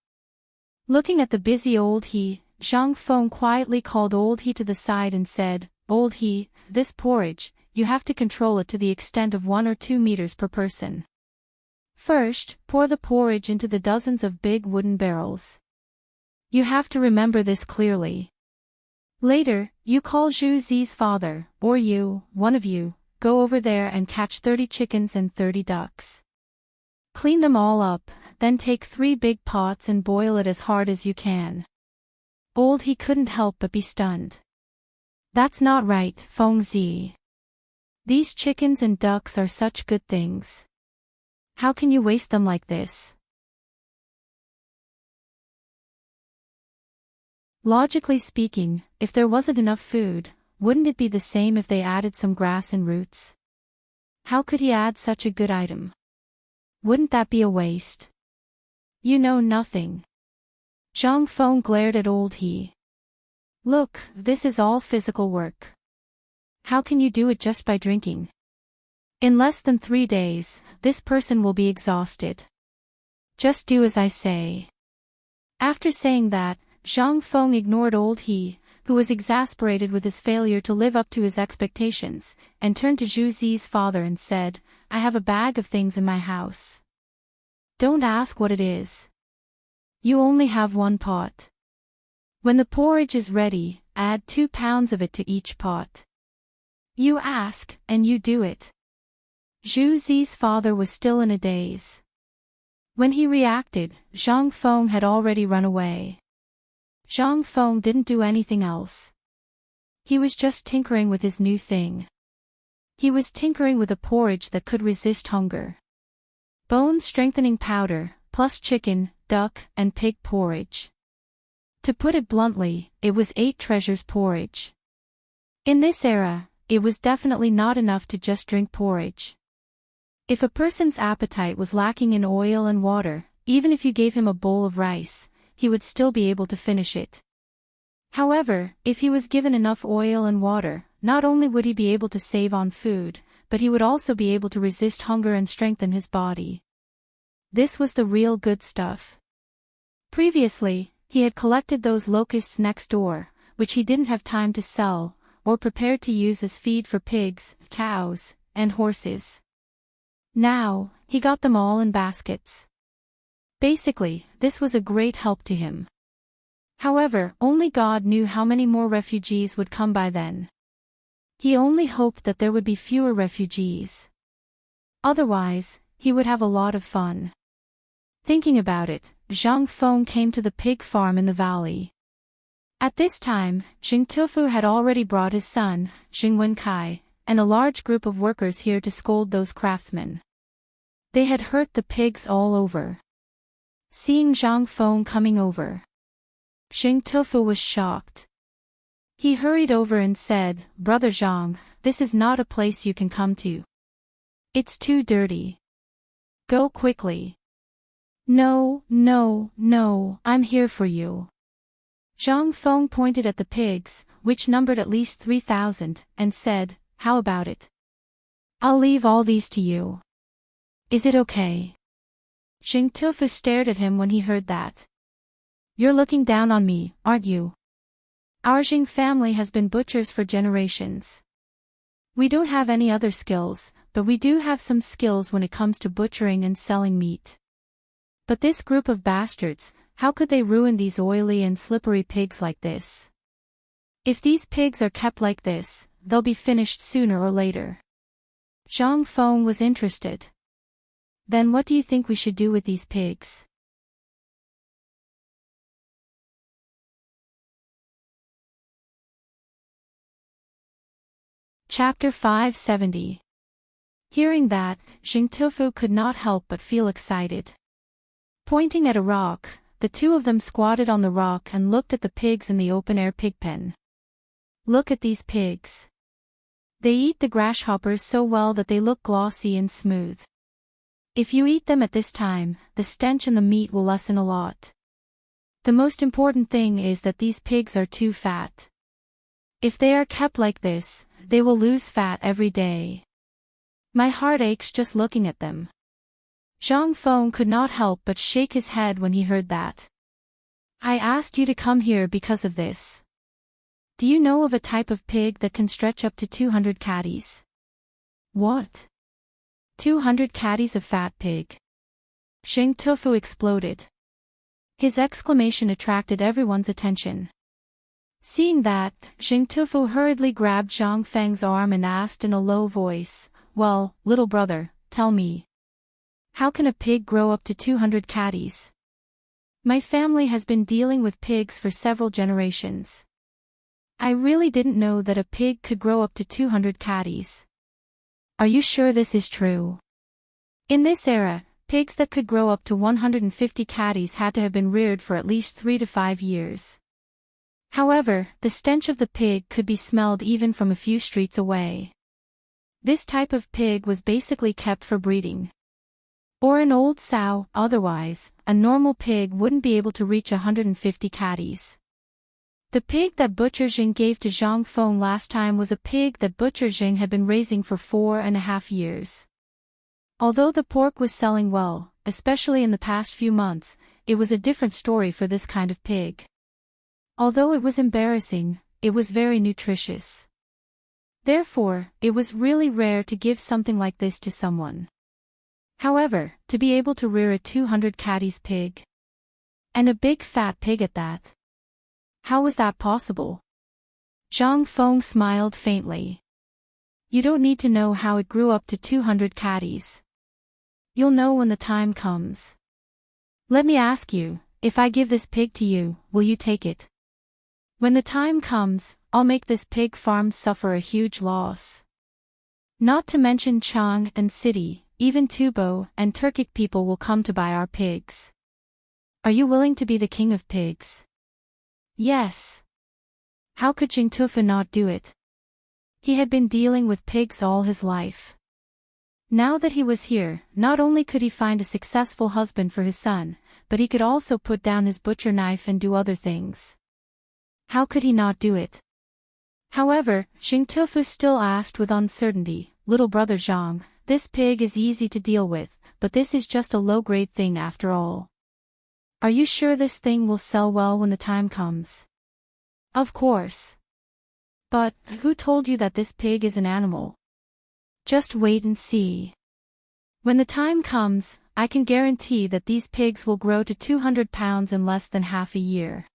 Looking at the busy old he, Zhang Feng quietly called old he to the side and said, "Old he, this porridge, you have to control it to the extent of 1 or 2 meters per person. First, pour the porridge into the dozens of big wooden barrels. You have to remember this clearly. Later, you call Zhu Zi's father, or you, one of you, go over there and catch 30 chickens and 30 ducks. Clean them all up, then take 3 big pots and boil it as hard as you can." Old he couldn't help but be stunned. "That's not right, Feng Zi. These chickens and ducks are such good things. How can you waste them like this?" Logically speaking, if there wasn't enough food, wouldn't it be the same if they added some grass and roots? How could he add such a good item? Wouldn't that be a waste? You know nothing. Zhang Feng glared at old he. "Look, this is all physical work. How can you do it just by drinking? In less than 3 days, this person will be exhausted. Just do as I say." After saying that, Zhang Feng ignored old he, who was exasperated with his failure to live up to his expectations, and turned to Zhu Zi's father and said, "I have a bag of things in my house. Don't ask what it is. You only have 1 pot. When the porridge is ready, add 2 pounds of it to each pot. You ask, and you do it." Zhu Zi's father was still in a daze. When he reacted, Zhang Feng had already run away. Zhang Feng didn't do anything else. He was just tinkering with his new thing. He was tinkering with a porridge that could resist hunger. Bone-strengthening powder, plus chicken, duck, and pig porridge. To put it bluntly, it was 8 treasures porridge. In this era, it was definitely not enough to just drink porridge. If a person's appetite was lacking in oil and water, even if you gave him a bowl of rice, he would still be able to finish it. However, if he was given enough oil and water, not only would he be able to save on food, but he would also be able to resist hunger and strengthen his body. This was the real good stuff. Previously, he had collected those locusts next door, which he didn't have time to sell, or prepared to use as feed for pigs, cows, and horses. Now, he got them all in baskets. Basically, this was a great help to him. However, only God knew how many more refugees would come by then. He only hoped that there would be fewer refugees. Otherwise, he would have a lot of fun. Thinking about it, Zhang Feng came to the pig farm in the valley. At this time, Xing Tufu had already brought his son, Xing Wenkai, and a large group of workers here to scold those craftsmen. They had hurt the pigs all over. Seeing Zhang Feng coming over, Xing Tufu was shocked. He hurried over and said, "Brother Zhang, this is not a place you can come to. It's too dirty. Go quickly." "No, no, no, I'm here for you." Zhang Feng pointed at the pigs, which numbered at least 3,000, and said, "How about it? I'll leave all these to you. Is it okay?" Xing Tufu stared at him when he heard that. "You're looking down on me, aren't you? Our Xing family has been butchers for generations. We don't have any other skills, but we do have some skills when it comes to butchering and selling meat. But this group of bastards, how could they ruin these oily and slippery pigs like this? If these pigs are kept like this, they'll be finished sooner or later." Zhang Feng was interested. "Then what do you think we should do with these pigs?" Chapter 570. Hearing that, Xing Tufu could not help but feel excited. Pointing at a rock, the two of them squatted on the rock and looked at the pigs in the open-air pig pen. Look at these pigs. They eat the grasshoppers so well that they look glossy and smooth. If you eat them at this time, the stench and the meat will lessen a lot. The most important thing is that these pigs are too fat. If they are kept like this, they will lose fat every day. My heart aches just looking at them. Zhang Feng could not help but shake his head when he heard that. I asked you to come here because of this. Do you know of a type of pig that can stretch up to 200 caddies? What? 200 caddies of fat pig. Xing Tufu exploded. His exclamation attracted everyone's attention. Seeing that, Xing Tufu hurriedly grabbed Zhang Feng's arm and asked in a low voice, well, little brother, tell me. How can a pig grow up to 200 caddies? My family has been dealing with pigs for several generations. I really didn't know that a pig could grow up to 200 caddies. Are you sure this is true? In this era, pigs that could grow up to 150 caddies had to have been reared for at least 3 to 5 years. However, the stench of the pig could be smelled even from a few streets away. This type of pig was basically kept for breeding. Or an old sow, otherwise, a normal pig wouldn't be able to reach 150 caddies. The pig that Butcher Jing gave to Zhang Feng last time was a pig that Butcher Jing had been raising for 4.5 years. Although the pork was selling well, especially in the past few months, it was a different story for this kind of pig. Although it was embarrassing, it was very nutritious. Therefore, it was really rare to give something like this to someone. However, to be able to rear a 200 caddies pig, and a big fat pig at that. How was that possible? Zhang Feng smiled faintly. You don't need to know how it grew up to 200 caddies. You'll know when the time comes. Let me ask you, if I give this pig to you, will you take it? When the time comes, I'll make this pig farm suffer a huge loss. Not to mention Chang and City, even Tubo and Turkic people will come to buy our pigs. Are you willing to be the king of pigs? Yes. How could Jing Tufa not do it? He had been dealing with pigs all his life. Now that he was here, not only could he find a successful husband for his son, but he could also put down his butcher knife and do other things. How could he not do it? However, Xing Tufu still asked with uncertainty, little brother Zhang, this pig is easy to deal with, but this is just a low-grade thing after all. Are you sure this thing will sell well when the time comes? Of course. But, who told you that this pig is an animal? Just wait and see. When the time comes, I can guarantee that these pigs will grow to 200 pounds in less than half a year.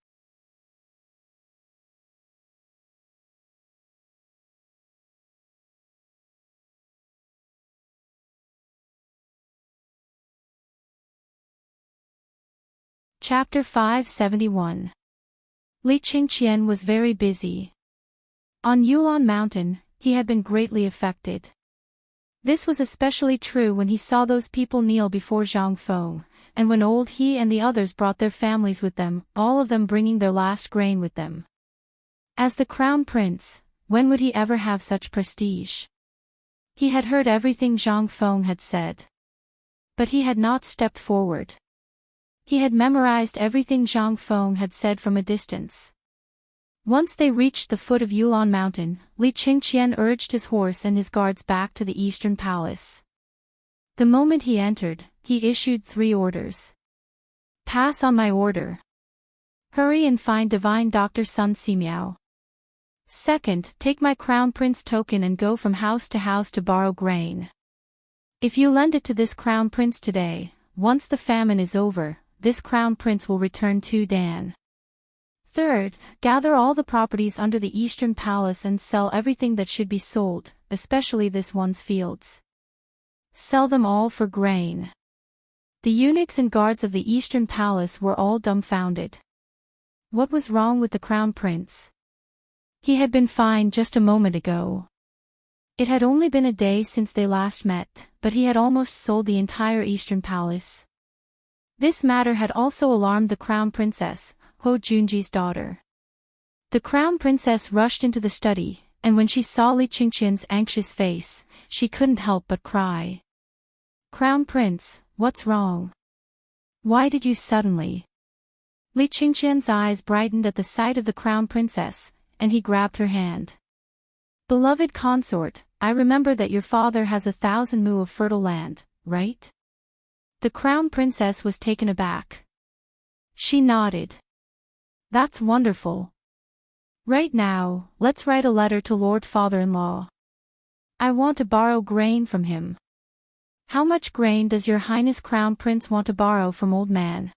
Chapter 571. Li Qingqian was very busy. On Yulon Mountain, he had been greatly affected. This was especially true when he saw those people kneel before Zhang Feng, and when old he and the others brought their families with them, all of them bringing their last grain with them. As the crown prince, when would he ever have such prestige? He had heard everything Zhang Feng had said. But he had not stepped forward. He had memorized everything Zhang Feng had said from a distance. Once they reached the foot of Yulon Mountain, Li Qingqian urged his horse and his guards back to the Eastern Palace. The moment he entered, he issued 3 orders. Pass on my order. Hurry and find divine Dr. Sun Simiao. Second, take my crown prince token and go from house to borrow grain. If you lend it to this crown prince today, once the famine is over, this crown prince will return to Dan. Third, gather all the properties under the Eastern Palace and sell everything that should be sold, especially this one's fields. Sell them all for grain. The eunuchs and guards of the Eastern Palace were all dumbfounded. What was wrong with the crown prince? He had been fine just a moment ago. It had only been a day since they last met, but he had almost sold the entire Eastern Palace. This matter had also alarmed the crown princess, Ho Junji's daughter. The crown princess rushed into the study, and when she saw Li Qingqian's anxious face, she couldn't help but cry. "Crown Prince, what's wrong? Why did you suddenly?" Li Qingqian's eyes brightened at the sight of the crown princess, and he grabbed her hand. "Beloved consort, I remember that your father has 1,000 mu of fertile land, right?" The crown princess was taken aback. She nodded. "That's wonderful. Right now, let's write a letter to Lord Father-in-law. I want to borrow grain from him." "How much grain does your Highness Crown Prince want to borrow from old man?"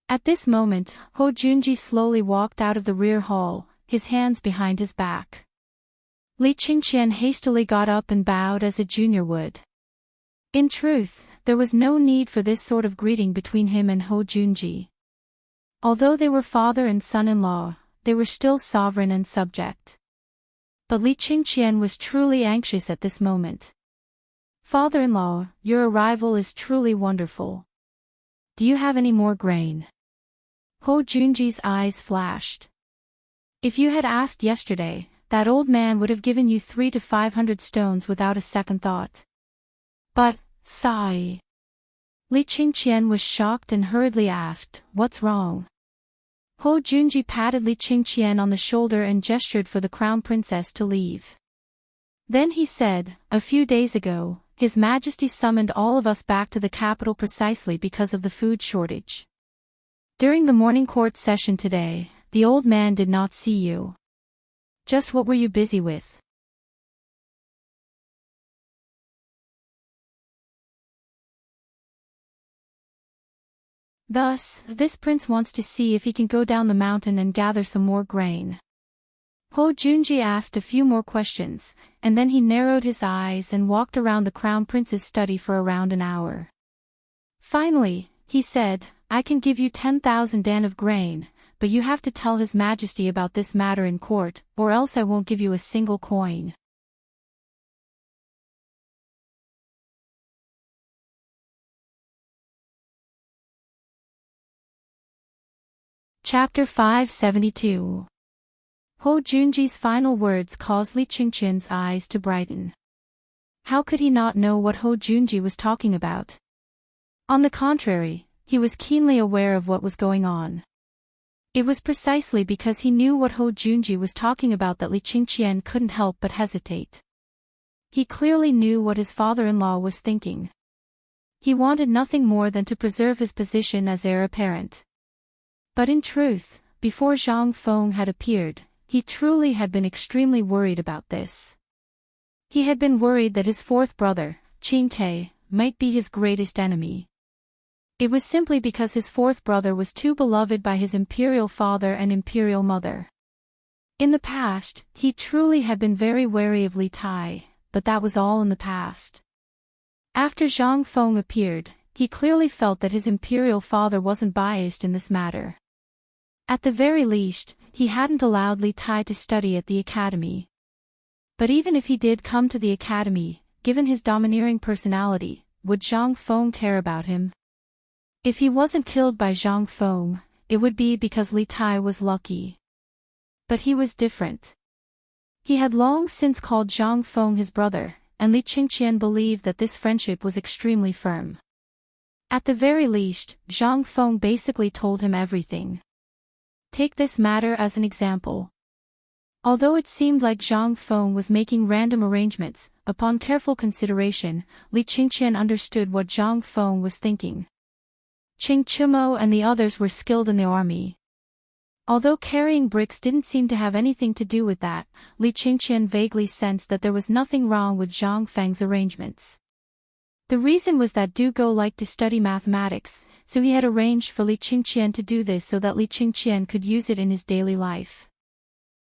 At this moment, Ho Junji slowly walked out of the rear hall, his hands behind his back. Li Qingqian hastily got up and bowed as a junior would. In truth, there was no need for this sort of greeting between him and Ho Junji. Although they were father and son-in-law, they were still sovereign and subject. But Li Qingqian was truly anxious at this moment. "Father-in-law, your arrival is truly wonderful. Do you have any more grain?" Ho Junji's eyes flashed. "If you had asked yesterday, that old man would have given you 300 to 500 stones without a second thought." "But, sigh." Li Qingqian was shocked and hurriedly asked, "What's wrong?" Ho Junji patted Li Qingqian on the shoulder and gestured for the crown princess to leave. Then he said, "A few days ago, His Majesty summoned all of us back to the capital precisely because of the food shortage. During the morning court session today, the old man did not see you. Just what were you busy with?" Thus, this prince wants to see if he can go down the mountain and gather some more grain. Ho Junji asked a few more questions, and then he narrowed his eyes and walked around the crown prince's study for around an hour. Finally, he said, "I can give you 10,000 dan of grain, but you have to tell His Majesty about this matter in court, or else I won't give you a single coin." Chapter 572. Ho Junji's final words caused Li Qingqian's eyes to brighten. How could he not know what Ho Junji was talking about? On the contrary, he was keenly aware of what was going on. It was precisely because he knew what Ho Junji was talking about that Li Qingqian couldn't help but hesitate. He clearly knew what his father-in-law was thinking. He wanted nothing more than to preserve his position as heir apparent. But in truth, before Zhang Feng had appeared, he truly had been extremely worried about this. He had been worried that his fourth brother, Qin Ke, might be his greatest enemy. It was simply because his fourth brother was too beloved by his imperial father and imperial mother. In the past, he truly had been very wary of Li Tai, but that was all in the past. After Zhang Feng appeared, he clearly felt that his imperial father wasn't biased in this matter. At the very least, he hadn't allowed Li Tai to study at the academy. But even if he did come to the academy, given his domineering personality, would Zhang Feng care about him? If he wasn't killed by Zhang Feng, it would be because Li Tai was lucky. But he was different. He had long since called Zhang Feng his brother, and Li Qingqian believed that this friendship was extremely firm. At the very least, Zhang Feng basically told him everything. Take this matter as an example. Although it seemed like Zhang Feng was making random arrangements, upon careful consideration, Li Qingqian understood what Zhang Feng was thinking. Qing Chumo and the others were skilled in the army. Although carrying bricks didn't seem to have anything to do with that, Li Qingqian vaguely sensed that there was nothing wrong with Zhang Feng's arrangements. The reason was that Du Go liked to study mathematics, so he had arranged for Li Qingqian to do this so that Li Qingqian could use it in his daily life.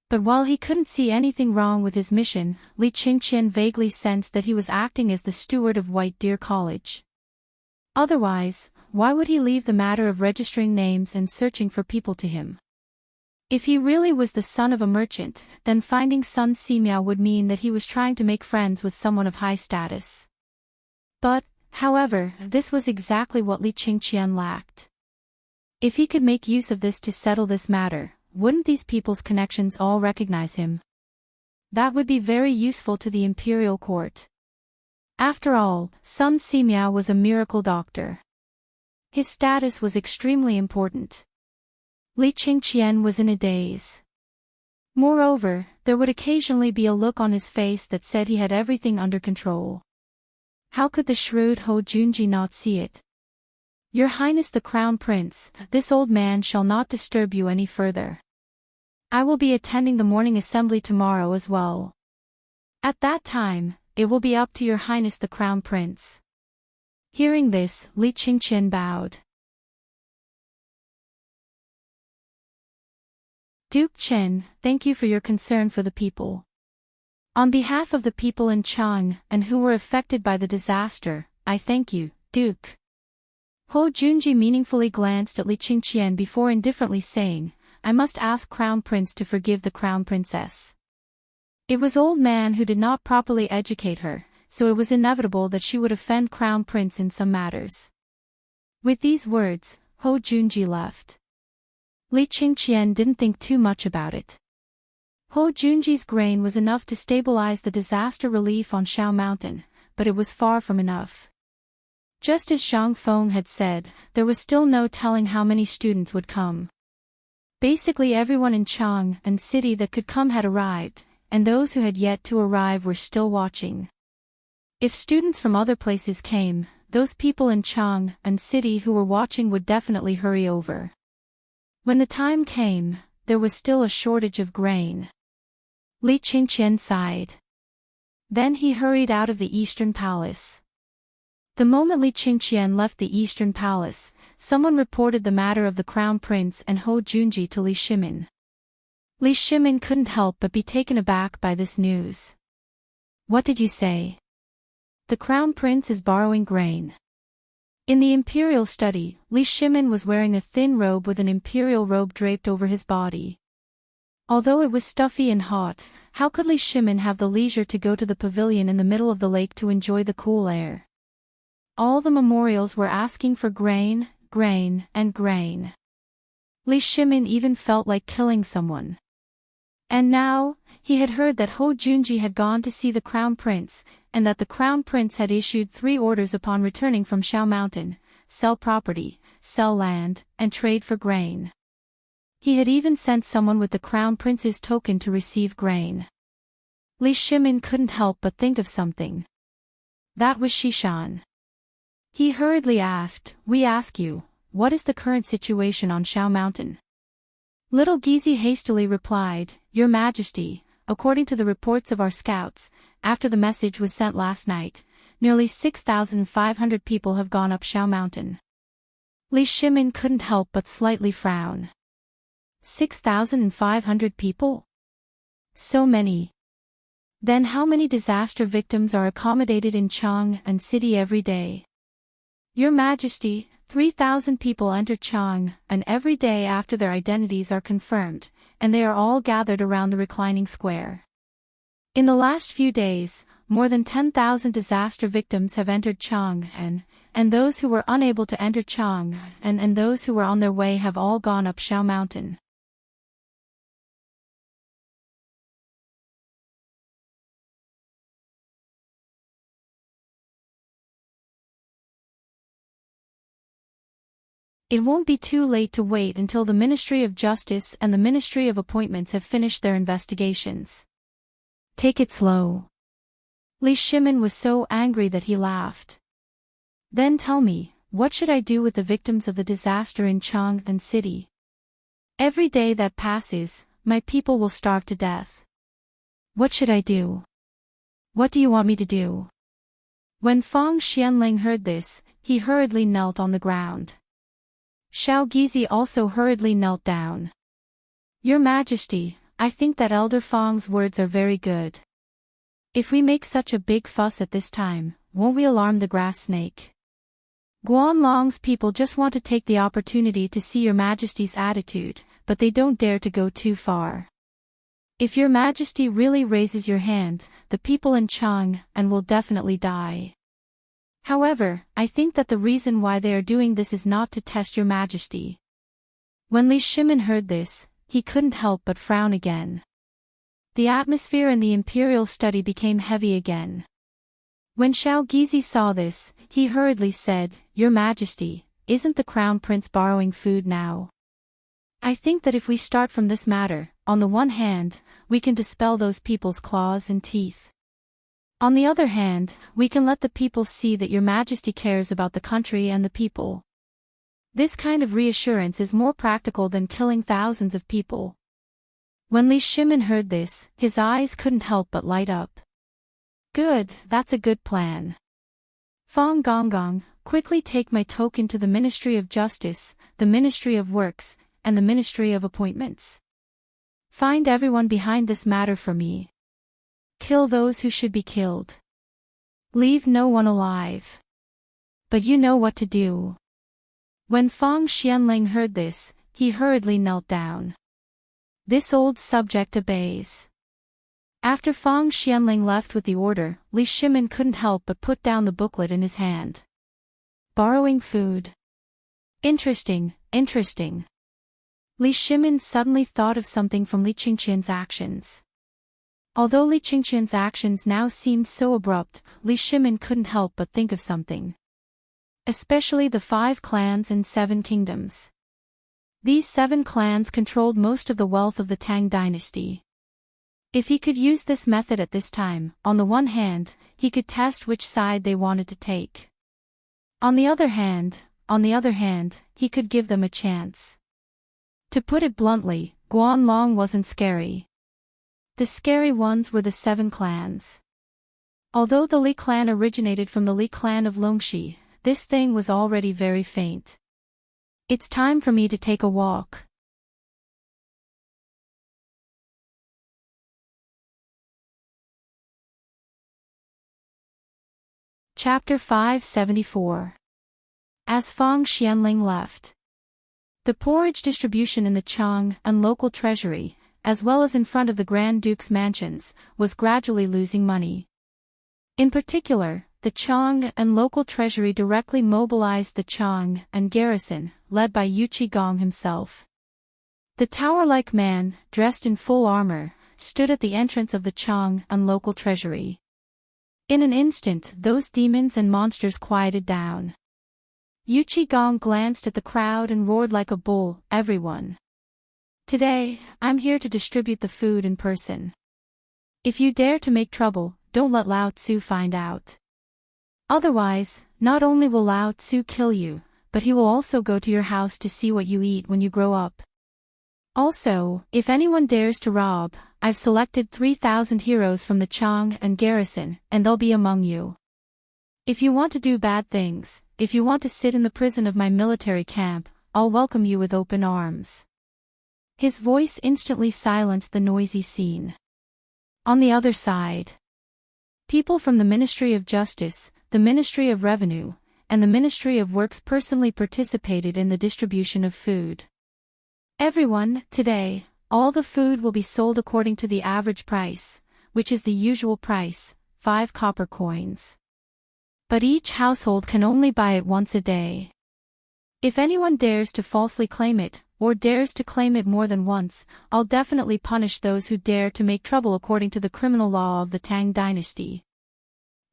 But while he couldn't see anything wrong with his mission, Li Qingqian vaguely sensed that he was acting as the steward of White Deer College. Otherwise, why would he leave the matter of registering names and searching for people to him? If he really was the son of a merchant, then finding Sun Simiao would mean that he was trying to make friends with someone of high status. But, however, this was exactly what Li Qingqian lacked. If he could make use of this to settle this matter, wouldn't these people's connections all recognize him? That would be very useful to the imperial court. After all, Sun Simiao was a miracle doctor. His status was extremely important. Li Qingqian was in a daze. Moreover, there would occasionally be a look on his face that said he had everything under control. How could the shrewd Ho Junji not see it? Your Highness the Crown Prince, this old man shall not disturb you any further. I will be attending the morning assembly tomorrow as well. At that time, it will be up to your Highness the Crown Prince. Hearing this, Li Qingqian bowed. Duke Chen, thank you for your concern for the people. On behalf of the people in Chang and who were affected by the disaster, I thank you, Duke. Ho Junji meaningfully glanced at Li Qingqian before indifferently saying, I must ask Crown Prince to forgive the Crown Princess. It was old man who did not properly educate her, so it was inevitable that she would offend Crown Prince in some matters. With these words, Ho Junji left. Li Qingqian didn't think too much about it. Ho Junji's grain was enough to stabilize the disaster relief on Shao Mountain, but it was far from enough. Just as Zhang Feng had said, there was still no telling how many students would come. Basically everyone in Chang and city that could come had arrived, and those who had yet to arrive were still watching. If students from other places came, those people in Chang and city who were watching would definitely hurry over. When the time came, there was still a shortage of grain. Li Qingqian sighed. Then he hurried out of the Eastern Palace. The moment Li Qingqian left the Eastern Palace, someone reported the matter of the Crown Prince and Ho Junji to Li Shimin. Li Shimin couldn't help but be taken aback by this news. What did you say? The Crown Prince is borrowing grain. In the imperial study, Li Shimin was wearing a thin robe with an imperial robe draped over his body. Although it was stuffy and hot, how could Li Shimin have the leisure to go to the pavilion in the middle of the lake to enjoy the cool air? All the memorials were asking for grain, grain, and grain. Li Shimin even felt like killing someone. And now, he had heard that Ho Junji had gone to see the Crown Prince, and that the Crown Prince had issued 3 orders upon returning from Shao Mountain: sell property, sell land, and trade for grain. He had even sent someone with the Crown Prince's token to receive grain. Li Shimin couldn't help but think of something. That was Shishan. He hurriedly asked, we ask you, what is the current situation on Shao Mountain? Little Gizi hastily replied, Your Majesty, according to the reports of our scouts, after the message was sent last night, nearly 6,500 people have gone up Shao Mountain. Li Shimin couldn't help but slightly frown. 6,500 people? So many. Then how many disaster victims are accommodated in Chang and city every day? Your Majesty, 3,000 people enter Chang, and every day after their identities are confirmed, and they are all gathered around the reclining square. In the last few days, more than 10,000 disaster victims have entered Chang, and those who were unable to enter Chang, and those who were on their way have all gone up Shao Mountain. It won't be too late to wait until the Ministry of Justice and the Ministry of Appointments have finished their investigations. Take it slow. Li Shimin was so angry that he laughed. Then tell me, what should I do with the victims of the disaster in Chang and city? Every day that passes, my people will starve to death. What should I do? What do you want me to do? When Fang Xianling heard this, he hurriedly knelt on the ground. Shao Gizi also hurriedly knelt down. Your Majesty, I think that Elder Fang's words are very good. If we make such a big fuss at this time, won't we alarm the grass snake? Guanlong's people just want to take the opportunity to see Your Majesty's attitude, but they don't dare to go too far. If Your Majesty really raises your hand, the people in Chang and will definitely die. However, I think that the reason why they are doing this is not to test Your Majesty. When Li Shimin heard this, he couldn't help but frown again. The atmosphere in the imperial study became heavy again. When Xiao Gizi saw this, he hurriedly said, "Your Majesty, isn't the Crown Prince borrowing food now? I think that if we start from this matter, on the one hand, we can dispel those people's claws and teeth. On the other hand, we can let the people see that your Majesty cares about the country and the people. This kind of reassurance is more practical than killing thousands of people." When Li Shimin heard this, his eyes couldn't help but light up. "Good, that's a good plan. Fong Gonggong, quickly take my token to the Ministry of Justice, the Ministry of Works, and the Ministry of Appointments. Find everyone behind this matter for me. Kill those who should be killed. Leave no one alive. But you know what to do." When Fong Xianling heard this, he hurriedly knelt down. This old subject obeys. After Fong Xianling left with the order, Li Shimin couldn't help but put down the booklet in his hand. Borrowing food. Interesting, interesting. Li Shimin suddenly thought of something from Li Qingqian's actions. Although Li Qingqian's actions now seemed so abrupt, Li Shimin couldn't help but think of something. Especially the 5 clans and 7 kingdoms. These 7 clans controlled most of the wealth of the Tang Dynasty. If he could use this method at this time, on the one hand, he could test which side they wanted to take. On the other hand, he could give them a chance. To put it bluntly, Guanlong wasn't scary. The scary ones were the 7 clans. Although the Li clan originated from the Li clan of Longxi, this thing was already very faint. It's time for me to take a walk. Chapter 574. As Fong Xianling left. The porridge distribution in the Chang and local treasury, as well as in front of the Grand Duke's mansions, was gradually losing money. In particular, the Chang and local treasury directly mobilized the Chang and garrison, led by Yu Qigong himself. The tower-like man, dressed in full armor, stood at the entrance of the Chang and local treasury. In an instant, those demons and monsters quieted down. Yu Qigong glanced at the crowd and roared like a bull, "Everyone! Today, I'm here to distribute the food in person. If you dare to make trouble, don't let Lao Tzu find out. Otherwise, not only will Lao Tzu kill you, but he will also go to your house to see what you eat when you grow up. Also, if anyone dares to rob, I've selected 3,000 heroes from the Chang and garrison, and they'll be among you. If you want to do bad things, if you want to sit in the prison of my military camp, I'll welcome you with open arms." His voice instantly silenced the noisy scene. On the other side, people from the Ministry of Justice, the Ministry of Revenue, and the Ministry of Works personally participated in the distribution of food. "Everyone, today, all the food will be sold according to the average price, which is the usual price, 5 copper coins. But each household can only buy it once a day. If anyone dares to falsely claim it, or dares to claim it more than once, I'll definitely punish those who dare to make trouble according to the criminal law of the Tang Dynasty."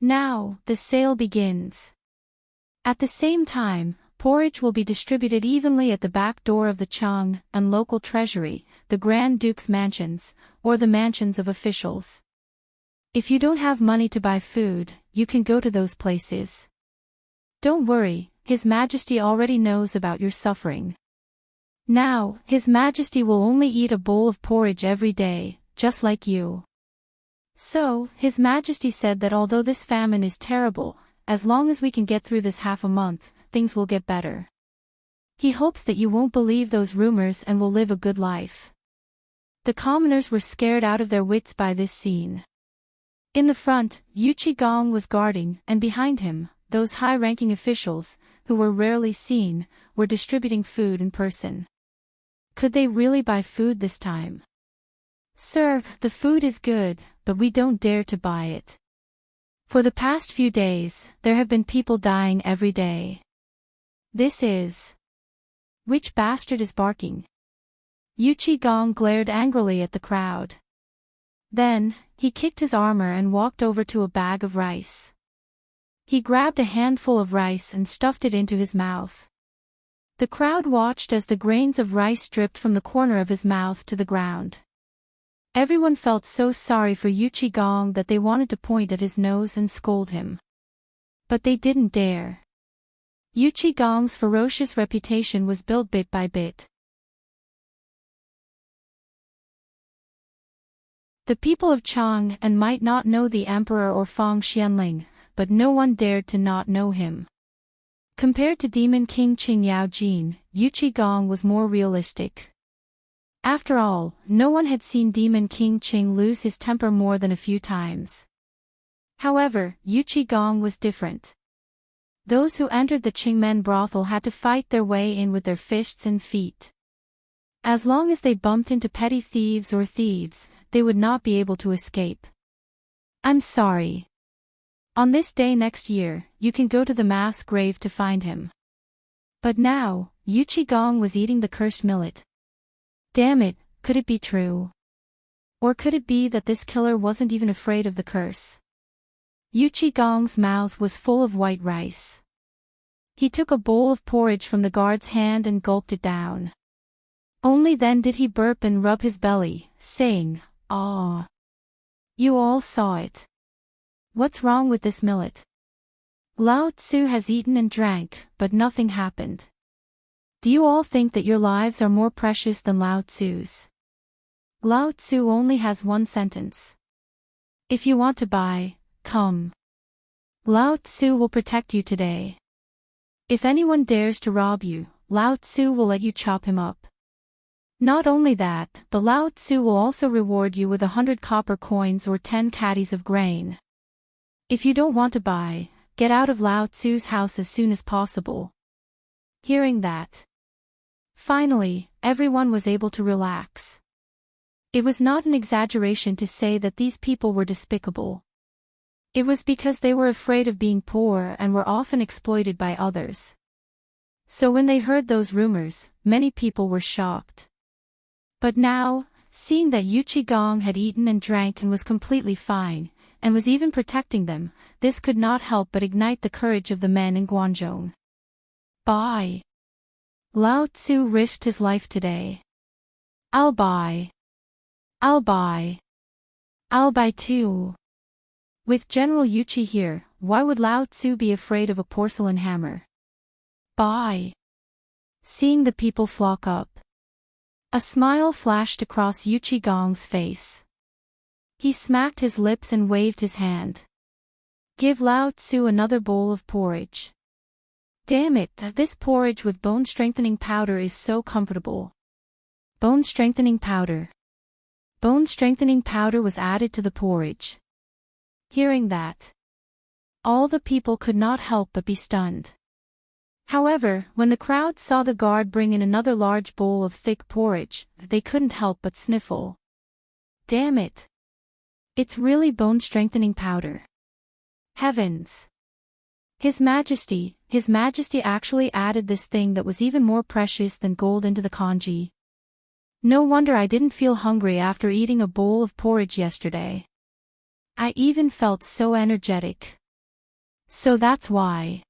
Now, the sale begins. At the same time, porridge will be distributed evenly at the back door of the Chang and local treasury, the Grand Duke's mansions, or the mansions of officials. If you don't have money to buy food, you can go to those places. Don't worry, His Majesty already knows about your suffering. Now, His Majesty will only eat a bowl of porridge every day, just like you. So, His Majesty said that although this famine is terrible, as long as we can get through this half a month, things will get better. He hopes that you won't believe those rumors and will live a good life. The commoners were scared out of their wits by this scene. In the front, Yu Qigong was guarding, and behind him, those high-ranking officials, who were rarely seen, were distributing food in person. Could they really buy food this time? "Sir, the food is good, but we don't dare to buy it. For the past few days, there have been people dying every day. This is... Which bastard is barking? Gong glared angrily at the crowd. Then, he kicked his armor and walked over to a bag of rice. He grabbed a handful of rice and stuffed it into his mouth. The crowd watched as the grains of rice dripped from the corner of his mouth to the ground. Everyone felt so sorry for Gong that they wanted to point at his nose and scold him. But they didn't dare. Gong's ferocious reputation was built bit by bit. The people of Chang and might not know the emperor or Feng Xianling, but no one dared to not know him. Compared to Demon King Qing Yaojin, Gong was more realistic. After all, no one had seen Demon King Qing lose his temper more than a few times. However, Gong was different. Those who entered the Qingmen brothel had to fight their way in with their fists and feet. As long as they bumped into petty thieves or thieves, they would not be able to escape. I'm sorry. On this day next year, you can go to the mass grave to find him. But now, Gong was eating the cursed millet. Damn it, could it be true? Or could it be that this killer wasn't even afraid of the curse? Gong's mouth was full of white rice. He took a bowl of porridge from the guard's hand and gulped it down. Only then did he burp and rub his belly, saying, "Ah." You all saw it. What's wrong with this millet? Lao Tzu has eaten and drank, but nothing happened. Do you all think that your lives are more precious than Lao Tzu's? Lao Tzu only has one sentence. If you want to buy, come. Lao Tzu will protect you today. If anyone dares to rob you, Lao Tzu will let you chop him up. Not only that, but Lao Tzu will also reward you with 100 copper coins or 10 caddies of grain. If you don't want to buy, get out of Lao Tzu's house as soon as possible. Hearing that, finally, everyone was able to relax. It was not an exaggeration to say that these people were despicable. It was because they were afraid of being poor and were often exploited by others. So when they heard those rumors, many people were shocked. But now, seeing that Gong had eaten and drank and was completely fine, and was even protecting them, this could not help but ignite the courage of the men in Guangzhou. Buy. Lao Tzu risked his life today. I'll buy. I'll buy. I'll buy too. With General Yuchi here, why would Lao Tzu be afraid of a porcelain hammer? Buy. Seeing the people flock up, a smile flashed across Gong's face. He smacked his lips and waved his hand. Give Lao Tzu another bowl of porridge. Damn it, this porridge with bone-strengthening powder is so comfortable. Bone-strengthening powder. Bone-strengthening powder was added to the porridge. Hearing that, all the people could not help but be stunned. However, when the crowd saw the guard bring in another large bowl of thick porridge, they couldn't help but sniffle. Damn it. It's really bone-strengthening powder. Heavens! His Majesty actually added this thing that was even more precious than gold into the congee. No wonder I didn't feel hungry after eating a bowl of porridge yesterday. I even felt so energetic. So that's why.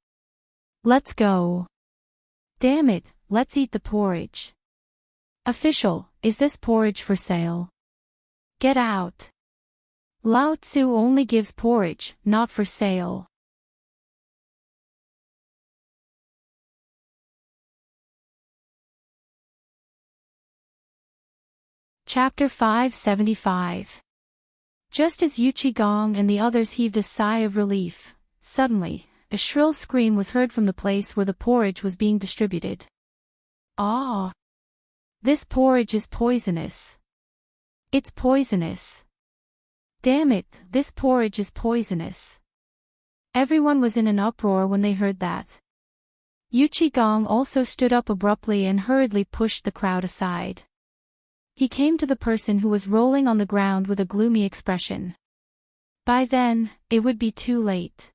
Let's go. Damn it, let's eat the porridge. Official, is this porridge for sale? Get out. Lao Tzu only gives porridge, not for sale. Chapter 575. Just as Gong and the others heaved a sigh of relief, suddenly, a shrill scream was heard from the place where the porridge was being distributed. Ah! This porridge is poisonous. It's poisonous. Damn it, this porridge is poisonous. Everyone was in an uproar when they heard that. Gong also stood up abruptly and hurriedly pushed the crowd aside. He came to the person who was rolling on the ground with a gloomy expression. By then, it would be too late.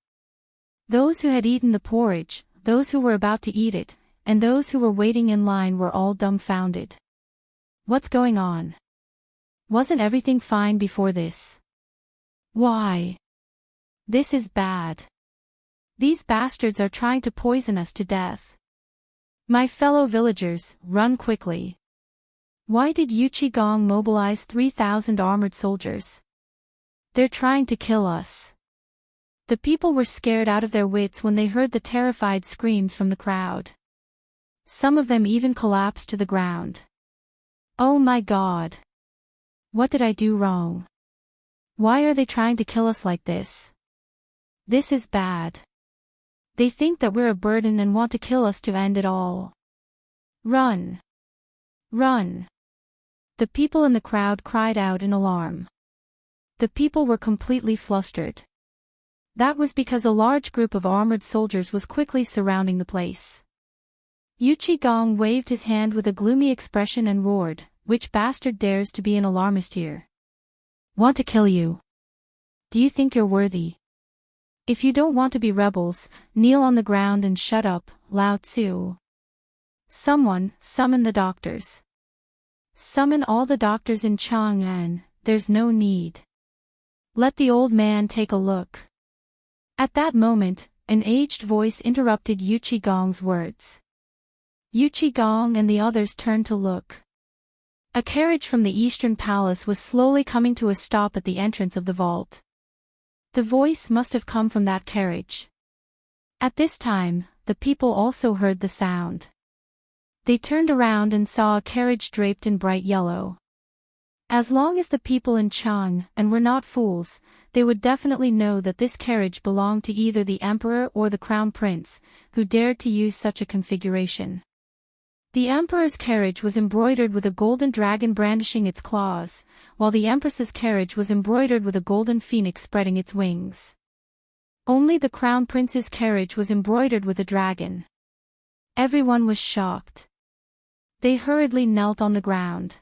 Those who had eaten the porridge, those who were about to eat it, and those who were waiting in line were all dumbfounded. What's going on? Wasn't everything fine before this? Why? This is bad. These bastards are trying to poison us to death. My fellow villagers, run quickly. Why did Gong mobilize 3,000 armored soldiers? They're trying to kill us. The people were scared out of their wits when they heard the terrified screams from the crowd. Some of them even collapsed to the ground. Oh my God! What did I do wrong? Why are they trying to kill us like this? This is bad. They think that we're a burden and want to kill us to end it all. Run! Run! The people in the crowd cried out in alarm. The people were completely flustered. That was because a large group of armored soldiers was quickly surrounding the place. Gong waved his hand with a gloomy expression and roared, "Which bastard dares to be an alarmist here? Want to kill you? Do you think you're worthy? If you don't want to be rebels, kneel on the ground and shut up, Lao Tzu. Someone, summon the doctors. Summon all the doctors in Chang'an, there's no need. Let the old man take a look." At that moment, an aged voice interrupted Gong's words. Gong and the others turned to look. A carriage from the Eastern Palace was slowly coming to a stop at the entrance of the vault. The voice must have come from that carriage. At this time, the people also heard the sound. They turned around and saw a carriage draped in bright yellow. As long as the people in Chang'an were not fools, they would definitely know that this carriage belonged to either the emperor or the crown prince, who dared to use such a configuration. The emperor's carriage was embroidered with a golden dragon brandishing its claws, while the empress's carriage was embroidered with a golden phoenix spreading its wings. Only the crown prince's carriage was embroidered with a dragon. Everyone was shocked. They hurriedly knelt on the ground.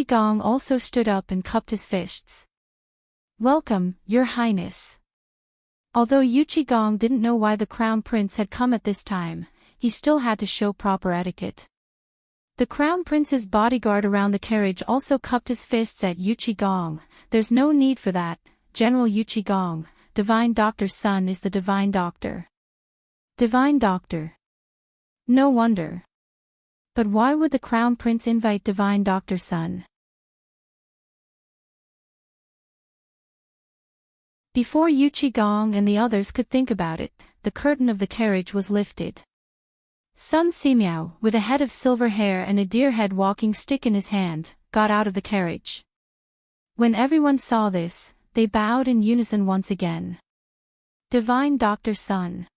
Gong also stood up and cupped his fists. "Welcome, Your Highness." Although Gong didn't know why the crown prince had come at this time, he still had to show proper etiquette. The crown prince's bodyguard around the carriage also cupped his fists at Gong. "There's no need for that, General Gong. Divine Doctor Sun is the Divine Doctor." Divine Doctor. No wonder. But why would the crown prince invite Divine Doctor Sun? Before Gong and the others could think about it, the curtain of the carriage was lifted. Sun Simiao, with a head of silver hair and a deer head walking stick in his hand, got out of the carriage. When everyone saw this, they bowed in unison once again. Divine Doctor Sun.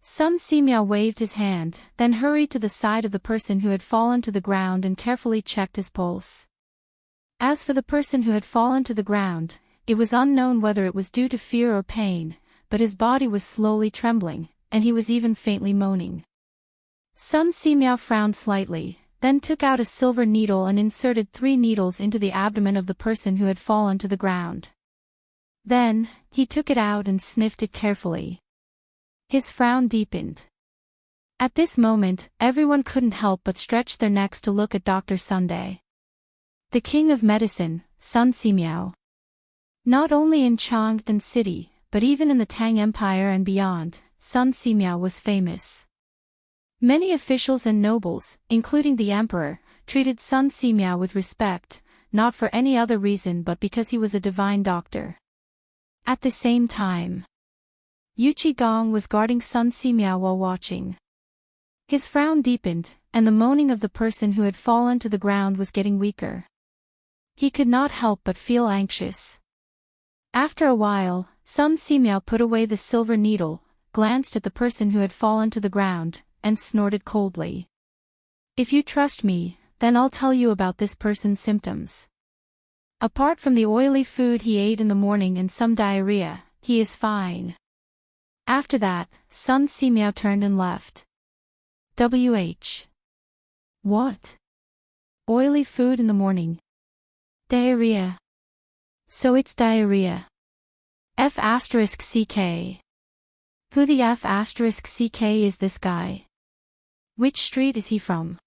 Sun Simiao waved his hand, then hurried to the side of the person who had fallen to the ground and carefully checked his pulse. As for the person who had fallen to the ground, it was unknown whether it was due to fear or pain, but his body was slowly trembling, and he was even faintly moaning. Sun Simiao frowned slightly, then took out a silver needle and inserted 3 needles into the abdomen of the person who had fallen to the ground. Then, he took it out and sniffed it carefully. His frown deepened. At this moment, everyone couldn't help but stretch their necks to look at Dr. Sunday. The king of medicine, Sun Simiao. Not only in Chang'an City, but even in the Tang Empire and beyond, Sun Simiao was famous. Many officials and nobles, including the emperor, treated Sun Simiao with respect, not for any other reason but because he was a divine doctor. At the same time, Gong was guarding Sun Simiao while watching. His frown deepened, and the moaning of the person who had fallen to the ground was getting weaker. He could not help but feel anxious. After a while, Sun Simiao put away the silver needle, glanced at the person who had fallen to the ground, and snorted coldly. "If you trust me, then I'll tell you about this person's symptoms. Apart from the oily food he ate in the morning and some diarrhea, he is fine." After that, Sun Simiao turned and left. What? Oily food in the morning. Diarrhea. So it's diarrhea. F***CK. Who the F***CK is this guy? Which street is he from?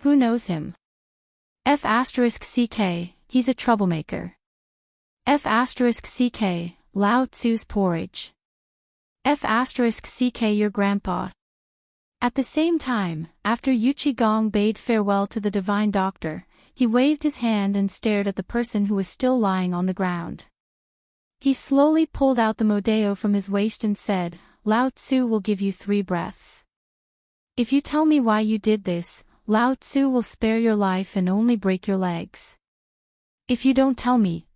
Who knows him? F*ck, he's a troublemaker. F*ck, Lao Tzu's porridge. F*ck, your grandpa. At the same time, after Yu Qigong bade farewell to the divine doctor, he waved his hand and stared at the person who was still lying on the ground. He slowly pulled out the modeo from his waist and said, Lao Tzu will give you 3 breaths. If you tell me why you did this, Lao Tzu will spare your life and only break your legs. If you don't tell me,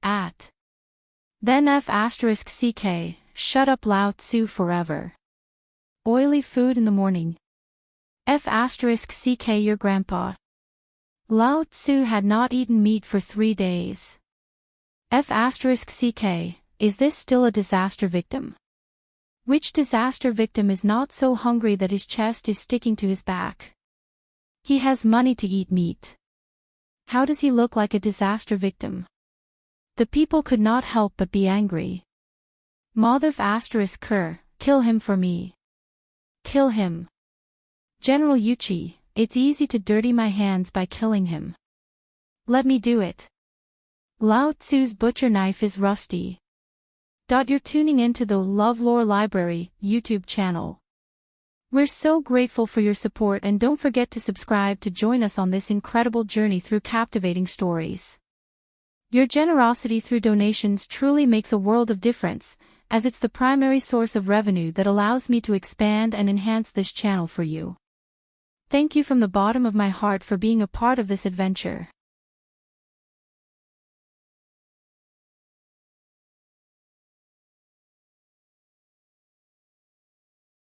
then F*ck, shut up Lao Tzu forever. Oily food in the morning. F*ck, your grandpa. Lao Tzu had not eaten meat for 3 days. F*ck, is this still a disaster victim? Which disaster victim is not so hungry that his chest is sticking to his back? He has money to eat meat. How does he look like a disaster victim? The people could not help but be angry. Mother *, kill him for me. Kill him. General Yuchi, it's easy to dirty my hands by killing him. Let me do it. Lao Tzu's butcher knife is rusty. You're tuning into the LoveLore Library YouTube channel. We're so grateful for your support, and don't forget to subscribe to join us on this incredible journey through captivating stories. Your generosity through donations truly makes a world of difference, as it's the primary source of revenue that allows me to expand and enhance this channel for you. Thank you from the bottom of my heart for being a part of this adventure.